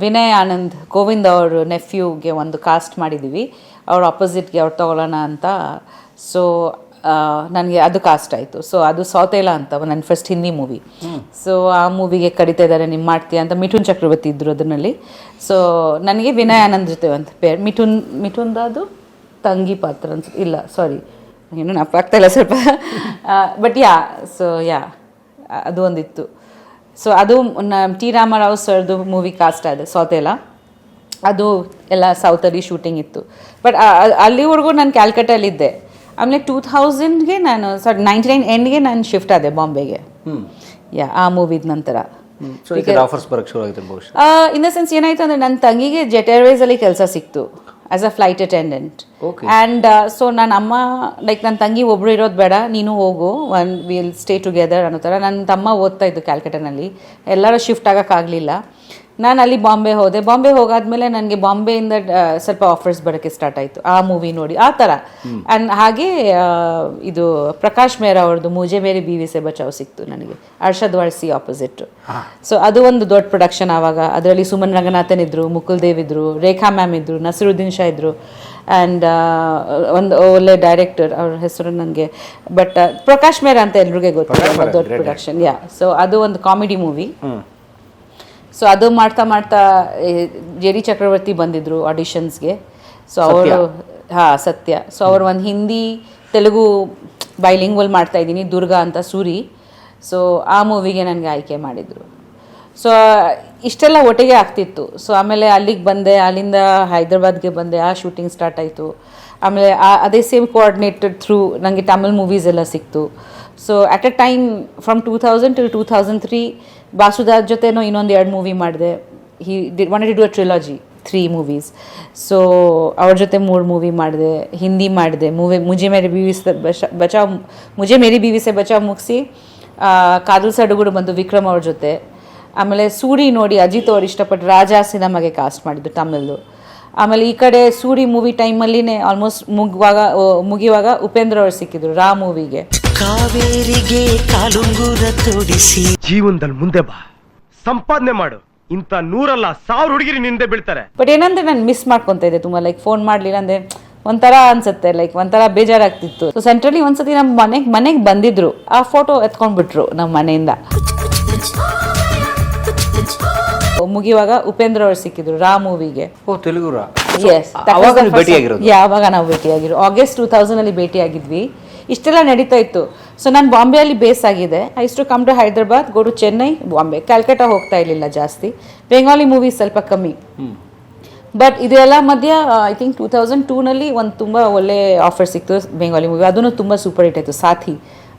ವಿನಯ್ ಆನಂದ್ ಗೋವಿಂದ್ ಅವ್ರ ನೆಫ್ಯೂಗೆ ಒಂದು ಕಾಸ್ಟ್ ಮಾಡಿದ್ದೀವಿ, ಅವ್ರ ಆಪೋಸಿಟ್ಗೆ ಅವ್ರು ತೊಗೊಳ್ಳೋಣ ಅಂತ. ಸೊ ನನಗೆ ಅದು ಕಾಸ್ಟ್ ಆಯಿತು. ಸೊ ಅದು ಸೌತೇಲ ಅಂತ ನನ್ನ ಫಸ್ಟ್ ಹಿಂದಿ ಮೂವಿ. ಸೊ ಆ ಮೂವಿಗೆ ಕರಿತಾ ಇದ್ದಾರೆ, ನೀವು ಮಾಡ್ತೀಯ ಅಂತ. ಮಿಥುನ್ ಚಕ್ರವರ್ತಿ ಇದ್ದರು ಅದರಲ್ಲಿ. ಸೊ ನನಗೆ ವಿನಯ್ ಆನಂದ್ ಜೊತೆ ಒಂದು ಪೇರ್, ಮಿಥುನ್ದು ತಂಗಿ ಪಾತ್ರ ಅನ್ಸುತ್ತೆ, ಇಲ್ಲ ಇನ್ನೂ ನೆನಪಾಗ್ತಾಯಿಲ್ಲ ಸ್ವಲ್ಪ. ಬಟ್ ಅದು ಒಂದಿತ್ತು. ಸೊ ಅದು ಟಿ ರಾಮರಾವ್ ಸರ್ದು ಮೂವಿ ಕಾಸ್ಟ್ ಆಗಿದೆ ಸೌತೇಲ. ಅದು ಎಲ್ಲ ಸೌತಲ್ಲಿ ಶೂಟಿಂಗ್ ಇತ್ತು. ಬಟ್ ಅಲ್ಲಿವರೆಗೂ ನಾನು ಕ್ಯಾಲ್ಕಟ್ಟಲ್ಲಿದ್ದೆ. ಆಮೇಲೆ 2000ಗೆ ನಾನು 99 ಎಂಡ್ಗೆ ನಾನು ಶಿಫ್ಟ್ ಆದೆ ಬಾಂಬೆಗೆ. ಆ ಮೂವಿದ ನಂತರ ಆಫರ್ಸ್ ಬರೋಕ್ಕೆ ಶುರು ಆಗಿದೆ ಬಹುಶಃ. ಇನ್ ದ ಸೆನ್ಸ್ ಏನಾಯ್ತು ಅಂದರೆ ನನ್ನ ತಂಗಿಗೆ ಜೆಟ್ ಏರ್ವೇಸಲ್ಲಿ ಕೆಲಸ ಸಿಕ್ತು as a flight attendant. And so ನನ್ನ ಅಮ್ಮ ನನ್ನ ತಂಗಿ ಒಬ್ಬರು ಇರೋದು ಬೇಡ, ನೀನು ಹೋಗು, ವಿಲ್ ಸ್ಟೇ ಟುಗೆದರ್ ಅನ್ನೋ ಥರ. ನನ್ನ ತಮ್ಮ ಓದ್ತಾ ಇದ್ದು ಕ್ಯಾಲ್ಕಟನಲ್ಲಿ, ಎಲ್ಲರೂ ಶಿಫ್ಟ್ ಆಗೋಕ್ಕಾಗಲಿಲ್ಲ. ನಾನು ಅಲ್ಲಿ ಬಾಂಬೆ ಹೋದೆ. ಬಾಂಬೆ ಹೋಗಾದ್ಮೇಲೆ ನನಗೆ ಬಾಂಬೆಯಿಂದ ಸ್ವಲ್ಪ ಆಫರ್ಸ್ ಬರೋಕ್ಕೆ ಸ್ಟಾರ್ಟ್ ಆಯಿತು ಆ ಮೂವಿ ನೋಡಿ, ಆ ಥರ. ಆ್ಯಂಡ್ ಹಾಗೆ ಇದು ಪ್ರಕಾಶ್ ಮೇಹ್ರಾ ಅವ್ರದ್ದು ಮುಜೆ ಮೇರಿ ಬೀವಿ ಸೆ ಬಚಾವ್ ಸಿಕ್ತು ನನಗೆ, ಅರ್ಷದ್ ವಾರ್ಸಿ ಆಪೋಸಿಟ್. ಸೊ ಅದು ಒಂದು ದೊಡ್ಡ ಪ್ರೊಡಕ್ಷನ್ ಆವಾಗ. ಅದರಲ್ಲಿ ಸುಮನ್ ರಂಗನಾಥನ್ ಇದ್ದರು, ಮುಕುಲ್ ದೇವ್ ಇದ್ದರು, ರೇಖಾ ಮ್ಯಾಮ್ ಇದ್ದರು, ನಸಿರುದ್ದೀನ್ ಶಾ ಇದ್ದರು. ಆ್ಯಂಡ್ ಒಂದು ಒಳ್ಳೆ ಡೈರೆಕ್ಟರ್, ಅವ್ರ ಹೆಸರು ನನಗೆ, ಬಟ್ ಪ್ರಕಾಶ್ ಮೇಹ್ರಾ ಅಂತ ಎಲ್ರಿಗೂ ಗೊತ್ತಿಲ್ಲ, ದೊಡ್ಡ ಪ್ರೊಡಕ್ಷನ್. ಸೊ ಅದು ಒಂದು ಕಾಮಿಡಿ ಮೂವಿ. ಸೊ ಅದು ಮಾಡ್ತಾ ಜೆ.ಡಿ. ಚಕ್ರವರ್ತಿ ಬಂದಿದ್ದರು ಆಡಿಷನ್ಸ್ಗೆ. ಸೊ ಅವರು ಸತ್ಯ. ಸೊ ಅವರು ಒಂದು ಹಿಂದಿ ತೆಲುಗು ಬೈಲಿಂಗ್ವಲ್ ಮಾಡ್ತಾಯಿದ್ದೀನಿ, ದುರ್ಗಾ ಅಂತ, ಸೂರಿ. ಸೊ ಆ ಮೂವಿಗೆ ನನಗೆ ಆಯ್ಕೆ ಮಾಡಿದರು. ಸೊ ಇಷ್ಟೆಲ್ಲ ಒಟ್ಟಿಗೆ ಆಗ್ತಿತ್ತು. ಸೊ ಆಮೇಲೆ ಅಲ್ಲಿಗೆ ಬಂದೆ, ಅಲ್ಲಿಂದ ಹೈದ್ರಾಬಾದ್ಗೆ ಬಂದೆ, ಆ ಶೂಟಿಂಗ್ ಸ್ಟಾರ್ಟ್ ಆಯಿತು. ಆಮೇಲೆ ಅದೇ ಸೇಮ್ ಕೋಆರ್ಡಿನೇಟೆಡ್ ಥ್ರೂ ನನಗೆ ತಮಿಳ್ ಮೂವೀಸ್ ಎಲ್ಲ ಸಿಕ್ತು. So at a time from 2000 to 2003 ಬಾಸುದಾರ್ ಜೊತೆನೂ ಇನ್ನೊಂದು 2 ಮೂವಿ ಮಾಡಿದೆ. Wanted to do a trilogy, 3 movies. So ಅವ್ರ ಜೊತೆ 3 ಮೂವಿ ಮಾಡಿದೆ, ಹಿಂದಿ ಮಾಡಿದೆ. ಮುಜೆ ಮೇರಿ ಬೀವಿ ಸೆ ಬಚಾವ್ ಮುಗಿಸಿ ಕಾದಲ್ ಸಡುಗುಡು ಬಂದು ವಿಕ್ರಮ್ ಅವ್ರ ಜೊತೆ. ಆಮೇಲೆ ಸೂರಿ ನೋಡಿ ಅಜಿತ್ ಅವ್ರು ಇಷ್ಟಪಟ್ಟು ರಾಜಾ ಸಿನಿಮಾಗೆ ಕಾಸ್ಟ್ ಮಾಡಿದ್ದು ತಮಿಳು. ಆಮೇಲೆ ಈ ಕಡೆ ಸೂರಿ ಮೂವಿ ಟೈಮಲ್ಲಿನೇ ಆಲ್ಮೋಸ್ಟ್ ಮುಗಿಯುವಾಗ ಉಪೇಂದ್ರ ಅವ್ರು ಸಿಕ್ಕಿದ್ರು ರಾ ಮೂವಿಗೆ. ಕಾವೇರಿಗೆ ಕಾಲುಂಗುರ ತೊಡಿಸಿ ಜೀವನದಲ್ಲಿ ಮುಂದೆ ಬಾ, ಸಂಪಾದನೆ ಮಾಡು, ಇಂಥ 100 ಅಲ್ಲ 1000 ಹುಡುಗಿರಿ ನಿಂದೆ ಬೀಳ್ತಾರೆ. ಬಟ್ ಏನಂದ್ರೆ ನಾನು ಮಿಸ್ ಮಾಡ್ಕೊತಾ ಇದ್ದೆ ತುಂಬ. ಫೋನ್ ಮಾಡಲಿಲ್ಲ ಅಂದರೆ ಒಂಥರ ಅನ್ಸುತ್ತೆ, ಒಂಥರ ಬೇಜಾರಾಗ್ತಿತ್ತು. ಸೊ ಸೆಂಟ್ರಲಿ ಒಂದ್ಸತಿ ನಮ್ಮ ಮನೆಗೆ ಬಂದಿದ್ರು, ಆ ಫೋಟೋ ಎತ್ಕೊಂಡ್ಬಿಟ್ರು ನಮ್ಮ ಮನೆಯಿಂದ. ಮುಗಿಯುವಾಗ ಉಪೇಂದ್ರ ಅವ್ರು ಸಿಕ್ಕಿದ್ರು ರಾ ಮೂವಿಗೆ. ತೆಲುಗು ರಾ. ಯಾವಾಗ ನಾವು ಭೇಟಿಯಾಗಿರೋ ಆಗಸ್ಟ್ 2000 ಭೇಟಿಯಾಗಿದ್ವಿ. ಇಷ್ಟೆಲ್ಲ ನಡೀತಾ ಇತ್ತು. ಸೊ ನಾನು ಬಾಂಬೆಯಲ್ಲಿ ಬೇಸ್ ಆಗಿದೆ. I to come to Hyderabad, go to Chennai, Bombay. Calcutta ಹೋಗ್ತಾ ಇರಲಿಲ್ಲ ಜಾಸ್ತಿ. ಬೆಂಗಾಲಿ ಮೂವೀಸ್ ಸ್ವಲ್ಪ ಕಮ್ಮಿ. ಬಟ್ ಇದೆಲ್ಲ ಮಧ್ಯ ಐ ಥಿಂಕ್ 2002 ಒಂದು ತುಂಬ ಒಳ್ಳೆ ಆಫರ್ ಸಿಕ್ತು ಬೆಂಗಾಲಿ ಮೂವಿ. ಅದೂ ತುಂಬ ಸೂಪರ್ ಹಿಟ್ ಆಯಿತು, ಸಾಥಿ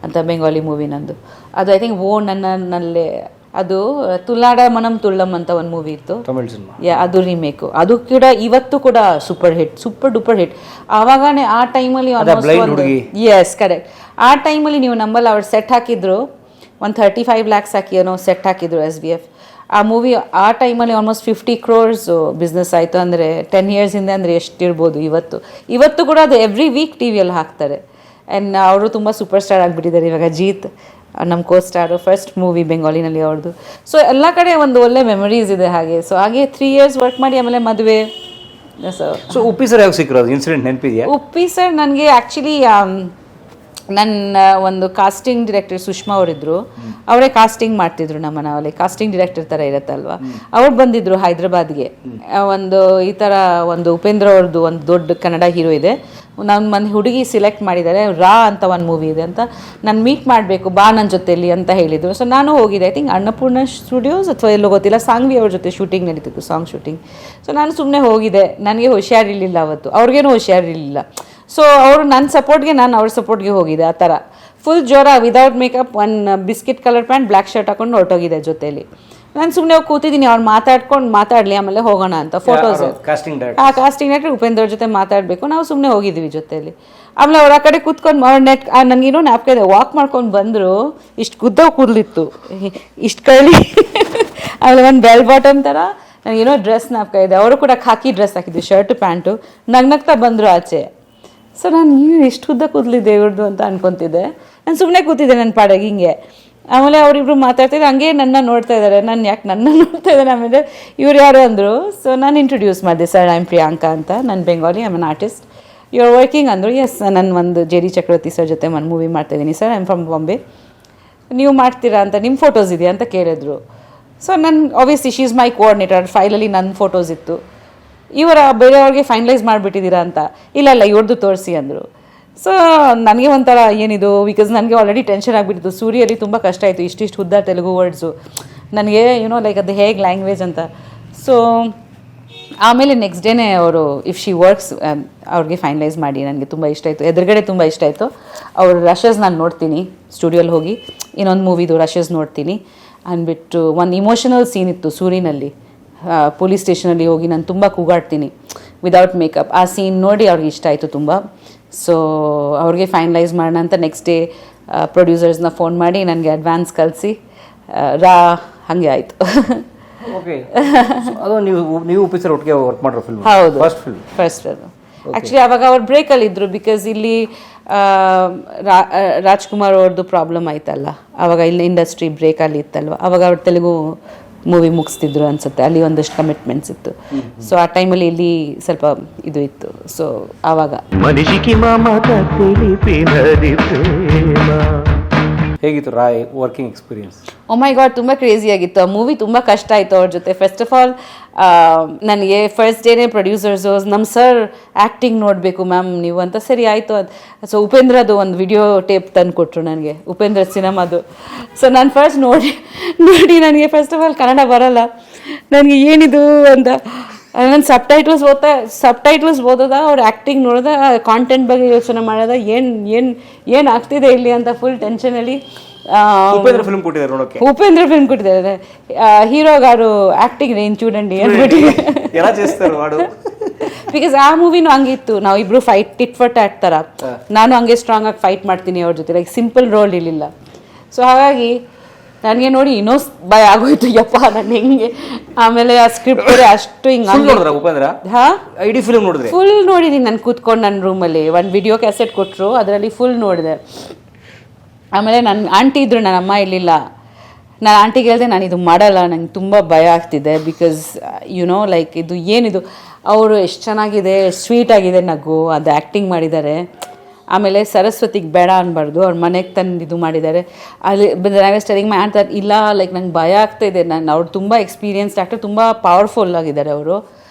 ಅಂತ ಬೆಂಗಾಲಿ ಮೂವಿ ನಂದು. ಅದು ಐ ಥಿಂಕ್ ನನ್ನಲ್ಲೇ ಅದು ತುಲಾಡ ಮನಂ ತುಳ್ಳಂ ಅಂತ ಒಂದು ಮೂವಿ ಇತ್ತು, ಅದು ರೀಮೇಕು. ಅದು ಕೂಡ ಇವತ್ತು ಕೂಡ super hit, super duper hit. ಆವಾಗನೇ ಆ ಟೈಮಲ್ಲಿ ಎಸ್ ಕರೆಕ್ಟ್. ಆ ಟೈಮಲ್ಲಿ ನೀವು ನಂಬಲ್ಲ, ಅವ್ರು ಸೆಟ್ ಹಾಕಿದ್ರು, ಒಂದು 35 lakhs ಹಾಕಿ ಏನೋ ಸೆಟ್ ಹಾಕಿದ್ರು SBF. ಆ ಮೂವಿ ಆ ಟೈಮಲ್ಲಿ ಆಲ್ಮೋಸ್ಟ್ 50 crores ಬಿಸ್ನೆಸ್ ಆಯಿತು. ಅಂದರೆ 10 years ಹಿಂದೆ ಅಂದರೆ ಎಷ್ಟಿರ್ಬೋದು ಇವತ್ತು ಕೂಡ ಅದು ಎವ್ರಿ ವೀಕ್ ಟಿವಿಯಲ್ಲಿ ಹಾಕ್ತಾರೆ. ಆ್ಯಂಡ್ ಅವರು ತುಂಬ ಸೂಪರ್ ಸ್ಟಾರ್ ಆಗಿಬಿಟ್ಟಿದ್ದಾರೆ ಇವಾಗ. ಜೀತ್ ನಮ್ಮ ಕೋ-ಸ್ಟಾರು, ಫಸ್ಟ್ ಮೂವಿ ಬೆಂಗಾಲಿನಲ್ಲಿ ಅವ್ರದ್ದು. ಸೊ ಎಲ್ಲ ಕಡೆ ಒಂದು ಒಳ್ಳೆ ಮೆಮೊರೀಸ್ ಇದೆ ಹಾಗೆ. ಸೊ ಹಾಗೆ 3 years ವರ್ಕ್ ಮಾಡಿ ಆಮೇಲೆ ಮದುವೆ. ಸೊ ಉಪ್ಪಿ ಸರ್ ಯಾವಾಗ ಸಿಕ್ಕಿರೋದು ಇನ್ಸಿಡೆಂಟ್ ನೆನಪಿದೆಯಾ? ಉಪ್ಪಿ ಸರ್ ನನಗೆ ಆ್ಯಕ್ಚುಲಿ ನನ್ನ ಒಂದು ಕಾಸ್ಟಿಂಗ್ ಡೈರೆಕ್ಟರ್ ಸುಷ್ಮಾ ಅವರಿದ್ದರು, ಅವರೇ ಕಾಸ್ಟಿಂಗ್ ಮಾಡ್ತಿದ್ರು ನಮ್ಮ ಮನೆಯಲ್ಲಿ. ಕಾಸ್ಟಿಂಗ್ ಡೈರೆಕ್ಟರ್ ಥರ ಇರುತ್ತಲ್ವ, ಅವ್ರು ಬಂದಿದ್ದರು ಹೈದ್ರಾಬಾದ್ಗೆ. ಒಂದು ಈ ಥರ ಒಂದು ಉಪೇಂದ್ರ ಅವ್ರದ್ದು ಒಂದು ದೊಡ್ಡ ಕನ್ನಡ ಹೀರೋ ಇದೆ, ನನ್ನ ಹುಡುಗಿ ಸಿಲೆಕ್ಟ್ ಮಾಡಿದ್ದಾರೆ, ರಾ ಅಂತ ಒಂದು ಮೂವಿ ಇದೆ ಅಂತ, ನಾನು ಮೀಟ್ ಮಾಡಬೇಕು, ಬಾ ನನ್ನ ಜೊತೆಯಲ್ಲಿ ಅಂತ ಹೇಳಿದರು. ಸೊ ನಾನು ಹೋಗಿದ್ದೆ. ಐ ಥಿಂಕ್ ಅನ್ನಪೂರ್ಣ ಸ್ಟುಡಿಯೋಸ್ ಅಥವಾ ಎಲ್ಲೋ ಗೊತ್ತಿಲ್ಲ, ಸಾಂಗ್ವಿ ಅವ್ರ ಜೊತೆ ಶೂಟಿಂಗ್ ನಡೀತಿತ್ತು, ಸಾಂಗ್ ಶೂಟಿಂಗ್. ಸೊ ನಾನು ಸುಮ್ಮನೆ ಹೋಗಿದ್ದೆ. ನನಗೆ ಹುಷಾರಿರಲಿಲ್ಲ ಅವತ್ತು, ಅವ್ರಿಗೇನು ಹುಷಾರಿರಲಿಲ್ಲ. ಸೊ ಅವರು ನನ್ನ ಸಪೋರ್ಟ್ಗೆ, ನಾನು ಅವ್ರ ಸಪೋರ್ಟ್ಗೆ ಹೋಗಿದೆ. ಆ ಥರ ಫುಲ್ ಜೋರ, without makeup, 1 biscuit colour pant, black shirt ಹಾಕೊಂಡು ಹೊರಟೋಗಿದೆ ಜೊತೆಯಲ್ಲಿ. ನಾನು ಸುಮ್ಮನೆ ಹೋಗಿ ಕೂತಿದ್ದೀನಿ, ಅವ್ರು ಮಾತಾಡಲಿ ಆಮೇಲೆ ಹೋಗೋಣ ಅಂತ ಫೋಟೋಸ್. ಕಾಸ್ಟಿಂಗ್ ಆ ಕಾಸ್ಟಿಂಗ್ ಡೈರೆಕ್ಟರ್ ಉಪೇಂದ್ರ ಅವ್ರ ಜೊತೆ ಮಾತಾಡಬೇಕು, ನಾವು ಸುಮ್ಮನೆ ಹೋಗಿದ್ವಿ ಜೊತೆಯಲ್ಲಿ. ಆಮೇಲೆ ಅವ್ರ ಆ ಕಡೆ ಕೂತ್ಕೊಂಡು ಅವ್ರ ನನಗೇನೋ ಜ್ಞಾಪಕ ಇದೆ, ವಾಕ್ ಮಾಡ್ಕೊಂಡು ಬಂದರು, ಇಷ್ಟು ಕೂದಲಿತ್ತು, ಇಷ್ಟು ಕಳ್ಳಿ ಆಮೇಲೆ ಒಂದು ಬೆಲ್ ಬಾಟಮ್ ಥರ ನನಗೇನೋ ಡ್ರೆಸ್ ಜ್ಞಾಪಕ ಇದೆ. ಅವರು ಕೂಡ ಖಾಕಿ ಡ್ರೆಸ್ ಹಾಕಿದ್ವಿ, ಶರ್ಟು ಪ್ಯಾಂಟು, ನಗ್ನಗ್ತಾ ಬಂದರು ಆಚೆ. ಸೊ ನಾನು ಎಷ್ಟು ಉದ್ದ ಕೂದಲಿದೆ ಇವ್ರದ್ದು ಅಂತ ಅನ್ಕೊತಿದ್ದೆ. ನಾನು ಸುಮ್ಮನೆ ಕೂತಿದ್ದೆ ನನ್ನ ಪಾಡಿಗೆ ಹಿಂಗೆ. ಆಮೇಲೆ ಅವರಿಬ್ರು ಮಾತಾಡ್ತಿದ್ರು, ಹಂಗೆ ನನ್ನ ನೋಡ್ತಾ ಇದ್ದಾರೆ, ನಾನು ಯಾಕೆ ನನ್ನ ನೋಡ್ತಾ ಇದ್ದಾರೆ. ಆಮೇಲೆ ಇವ್ರು ಯಾರು ಅಂದರು. ಸೊ ನಾನು ಇಂಟ್ರೊಡ್ಯೂಸ್ ಮಾಡಿದೆ, ಸರ್ ಐ ಆಮ್ ಪ್ರಿಯಾಂಕಾ ಅಂತ, ನಾನು Bengali, I am an artist, you are working ಅಂದರು. ಎಸ್, ನಾನು ಒಂದು JD ಚಕ್ರವರ್ತಿ ಸರ್ ಜೊತೆ ಒಂದು ಮೂವಿ ಮಾಡ್ತಾಯಿದ್ದೀನಿ sir, I am from Bombay, ನೀವು ಮಾಡ್ತೀರಾ ಅಂತ, ನಿಮ್ಮ ಫೋಟೋಸ್ ಇದೆಯಾ ಅಂತ ಕೇಳಿದ್ರು. ಸೊ ನಾನು obviously she is my coordinator, ಫೈಲಲ್ಲಿ ನನ್ನ ಫೋಟೋಸ್ ಇತ್ತು. ಇವರ ಬೇರೆಯವ್ರಿಗೆ ಫೈನಲೈಸ್ ಮಾಡಿಬಿಟ್ಟಿದ್ದೀರಾ ಅಂತ, ಇಲ್ಲ ಇವ್ರದ್ದು ತೋರಿಸಿ ಅಂದರು. ಸೊ ನನಗೆ ಒಂಥರ ಏನಿದು, ಬಿಕಾಸ್ ನನಗೆ ಆಲ್ರೆಡಿ ಟೆನ್ಷನ್ ಆಗಿಬಿಟ್ಟಿತ್ತು. ಸೂರ್ಯಲ್ಲಿ ತುಂಬ ಕಷ್ಟ ಆಯಿತು, ಇಷ್ಟಿಷ್ಟು ಉದ್ದ ತೆಲುಗು ವರ್ಡ್ಸು ನನಗೆ, ಲೈಕ್ ಅದು ಹೇಗೆ ಲ್ಯಾಂಗ್ವೇಜ್ ಅಂತ. ಸೊ ಆಮೇಲೆ ನೆಕ್ಸ್ಟ್ ಡೇನೇ ಅವರು ಇಫ್ ಶಿ ವರ್ಕ್ಸ್ ಅವ್ರಿಗೆ ಫೈನಲೈಸ್ ಮಾಡಿ, ನನಗೆ ತುಂಬ ಇಷ್ಟ ಆಯಿತು, ಎದುರುಗಡೆ ತುಂಬ ಇಷ್ಟ ಆಯಿತು. ಅವ್ರ ರಶಸ್ ನಾನು ನೋಡ್ತೀನಿ, ಸ್ಟುಡಿಯೋಲ್ಲಿ ಹೋಗಿ ಇನ್ನೊಂದು ಮೂವಿದು ರಶಸ್ ನೋಡ್ತೀನಿ ಅಂದ್ಬಿಟ್ಟು. ಒಂದು ಇಮೋಷನಲ್ ಸೀನ್ ಇತ್ತು ಸೂರಿನಲ್ಲಿ, ಪೊಲೀಸ್ ಸ್ಟೇಷನಲ್ಲಿ ಹೋಗಿ ನಾನು ತುಂಬ ಕೂಗಾಡ್ತೀನಿ ವಿದೌಟ್ ಮೇಕಪ್. ಆ ಸೀನ್ ನೋಡಿ ಅವ್ರಿಗೆ ಇಷ್ಟ ಆಯಿತು ತುಂಬ. ಸೊ ಅವ್ರಿಗೆ ಫೈನಲೈಸ್ ಮಾಡೋಣ ಅಂತ ನೆಕ್ಸ್ಟ್ ಡೇ ಪ್ರೊಡ್ಯೂಸರ್ಸ್ನ ಫೋನ್ ಮಾಡಿ ನನಗೆ ಅಡ್ವಾನ್ಸ್ ಕಳಿಸಿ ಹಾಗೆ ಆಯಿತು. ಓಕೆ, ಅದು ನೀವು ಉಪೇಂದ್ರ ಒಟ್ಟಿಗೆ ವರ್ಕ್ ಮಾಡಿರೋ ಫಿಲ್ಮ್? ಹೌದು, ಫಸ್ಟ್ ಫಿಲ್ಮ್. ಆ್ಯಕ್ಚುಲಿ ಅವಾಗ ಅವ್ರು ಬ್ರೇಕಲ್ಲಿ ಇದ್ದರು, ಬಿಕಾಸ್ ಇಲ್ಲಿ ರಾಜ್ಕುಮಾರ್ ಅವ್ರದ್ದು ಪ್ರಾಬ್ಲಮ್ ಆಯ್ತಲ್ಲ, ಅವಾಗ ಇಲ್ಲಿ ಇಂಡಸ್ಟ್ರಿ ಬ್ರೇಕಲ್ಲಿ ಇತ್ತಲ್ವ, ಅವಾಗ ಅವ್ರು ತೆಲುಗು ಮೂವಿ ಮುಗಿಸ್ತಿದ್ರು ಅನ್ಸುತ್ತೆ, ಅಲ್ಲಿ ಒಂದಷ್ಟು ಕಮಿಟ್ಮೆಂಟ್ಸ್ ಇತ್ತು. ಸೊ ಆ ಟೈಮಲ್ಲಿ ಇಲ್ಲಿ ಸ್ವಲ್ಪ ಇದು ಇತ್ತು. ಸೊ ಆವಾಗ ಹೇಗಿತ್ತು ರಾಯ್ ವರ್ಕಿಂಗ್ ಎಕ್ಸ್ಪೀರಿಯನ್ಸ್? ಓ ಮೈ ಗಾಡ್, ತುಂಬ ಕ್ರೇಜಿ ಆಗಿತ್ತು. ಆ ಮೂವಿ ತುಂಬ ಕಷ್ಟ ಆಯಿತು ಅವ್ರ ಜೊತೆ. ಫಸ್ಟ್ ಆಫ್ ಆಲ್ ನನಗೆ ಫಸ್ಟ್ ಡೇನೇ ಪ್ರೊಡ್ಯೂಸರ್ಸು ನಮ್ಮ ಸರ್ ಆ್ಯಕ್ಟಿಂಗ್ ನೋಡಬೇಕು ಮ್ಯಾಮ್ ನೀವು ಅಂತ, ಸರಿ ಆಯಿತು ಅಂತ. ಸೊ ಉಪೇಂದ್ರದು ಒಂದು ವಿಡಿಯೋ ಟೇಪ್ ತಂದು ಕೊಟ್ಟರು ನನಗೆ, ಉಪೇಂದ್ರ ಸಿನಿಮಾದು. ಸೊ ನಾನು ಫಸ್ಟ್ ನೋಡಿ ನನಗೆ ಫಸ್ಟ್ ಆಫ್ ಆಲ್ ಕನ್ನಡ ಬರಲ್ಲ, ನನಗೆ ಏನಿದು ಅಂತ ನಾನು ಸಬ್ ಟೈಟ್ಲ್ಸ್ ಓದೋದ, ಅವ್ರ ಆ್ಯಕ್ಟಿಂಗ್ ನೋಡೋದ, ಕಾಂಟೆಂಟ್ ಬಗ್ಗೆ ಯೋಚನೆ ಮಾಡೋದ, ಏನು ಆಗ್ತಿದೆ ಇಲ್ಲಿ ಅಂತ ಫುಲ್ ಟೆನ್ಷನಲ್ಲಿ. ಉಪೇಂದ್ರ ಫಿಲ್ಮ್ ಕೊಟ್ಟಿದ್ದಾರೆ, ಹೀರೋಗಾರು ಆ್ಯಕ್ಟಿಂಗ್ ರೇಂಜ್ చూడండి ಅಂದ್ಬಿಟ್ಟು ఎలా చేస్తారు వాడు. ಬಿಕಾಸ್ ಆ ಮೂವಿನೂ ಹಂಗಿತ್ತು, ನಾವು ಇಬ್ರು ಫೈಟ್ ಟಿಟ್ ಫಟ್ ಆಡ್ತಾರ, ನಾನು ಹಂಗೆ ಸ್ಟ್ರಾಂಗ್ ಆಗಿ ಫೈಟ್ ಮಾಡ್ತೀನಿ ಅವ್ರ ಜೊತೆ, ಲೈಕ್ ಸಿಂಪಲ್ ರೋಲ್ ಇರಲಿಲ್ಲ. ಸೊ ಹಾಗಾಗಿ ನನಗೆ ನೋಡಿ ಇನ್ನೂ ಭಯ ಆಗೋಯ್ತು, ಯಪ್ಪ ನಾನು ಹೆಂಗೆ. ಆಮೇಲೆ ಆ ಸ್ಕ್ರಿಪ್ಟ್ ಅಷ್ಟು ಫುಲ್ ನೋಡಿದ್ದೀನಿ ನಾನು ಕೂತ್ಕೊಂಡು ನನ್ನ ರೂಮಲ್ಲಿ. ಒಂದು ವಿಡಿಯೋ ಕ್ಯಾಸೆಟ್ ಕೊಟ್ಟರು, ಅದರಲ್ಲಿ ಫುಲ್ ನೋಡಿದೆ. ಆಮೇಲೆ ನನ್ನ ಆಂಟಿ ಇದ್ರು, ನನ್ನ ಅಮ್ಮ ಇರಲಿಲ್ಲ. ನಾನು ಆಂಟಿಗೆ ಹೇಳಿದೆ ನಾನು ಇದು ಮಾಡಲ್ಲ, ನಂಗೆ ತುಂಬ ಭಯ ಆಗ್ತಿದೆ, ಬಿಕಾಸ್ ಲೈಕ್ ಇದು ಏನಿದು, ಅವರು ಎಷ್ಟು ಚೆನ್ನಾಗಿದೆ, ಸ್ವೀಟ್ ಆಗಿದೆ ನಗು, ಅದು ಆ್ಯಕ್ಟಿಂಗ್ ಮಾಡಿದ್ದಾರೆ. ಆಮೇಲೆ ಸರಸ್ವತಿಗೆ ಬೇಡ ಅನ್ಬಾರ್ದು, ಅವ್ರ ಮನೆಗೆ ತಂದು ಇದು ಮಾಡಿದ್ದಾರೆ. ಅಲ್ಲಿ ಸ್ಟರಿಂಗ್ ಮಾಡ್ತಾರೆ, ಇಲ್ಲ ಲೈಕ್ ನಂಗೆ ಭಯ ಆಗ್ತಾಯಿದೆ. ಅವ್ರು ತುಂಬ ಎಕ್ಸ್ಪೀರಿಯನ್ಸ್ಡ್ ಆ್ಯಕ್ಟರ್, ತುಂಬ ಪವರ್ಫುಲ್ ಆಗಿದ್ದಾರೆ ಅವರು.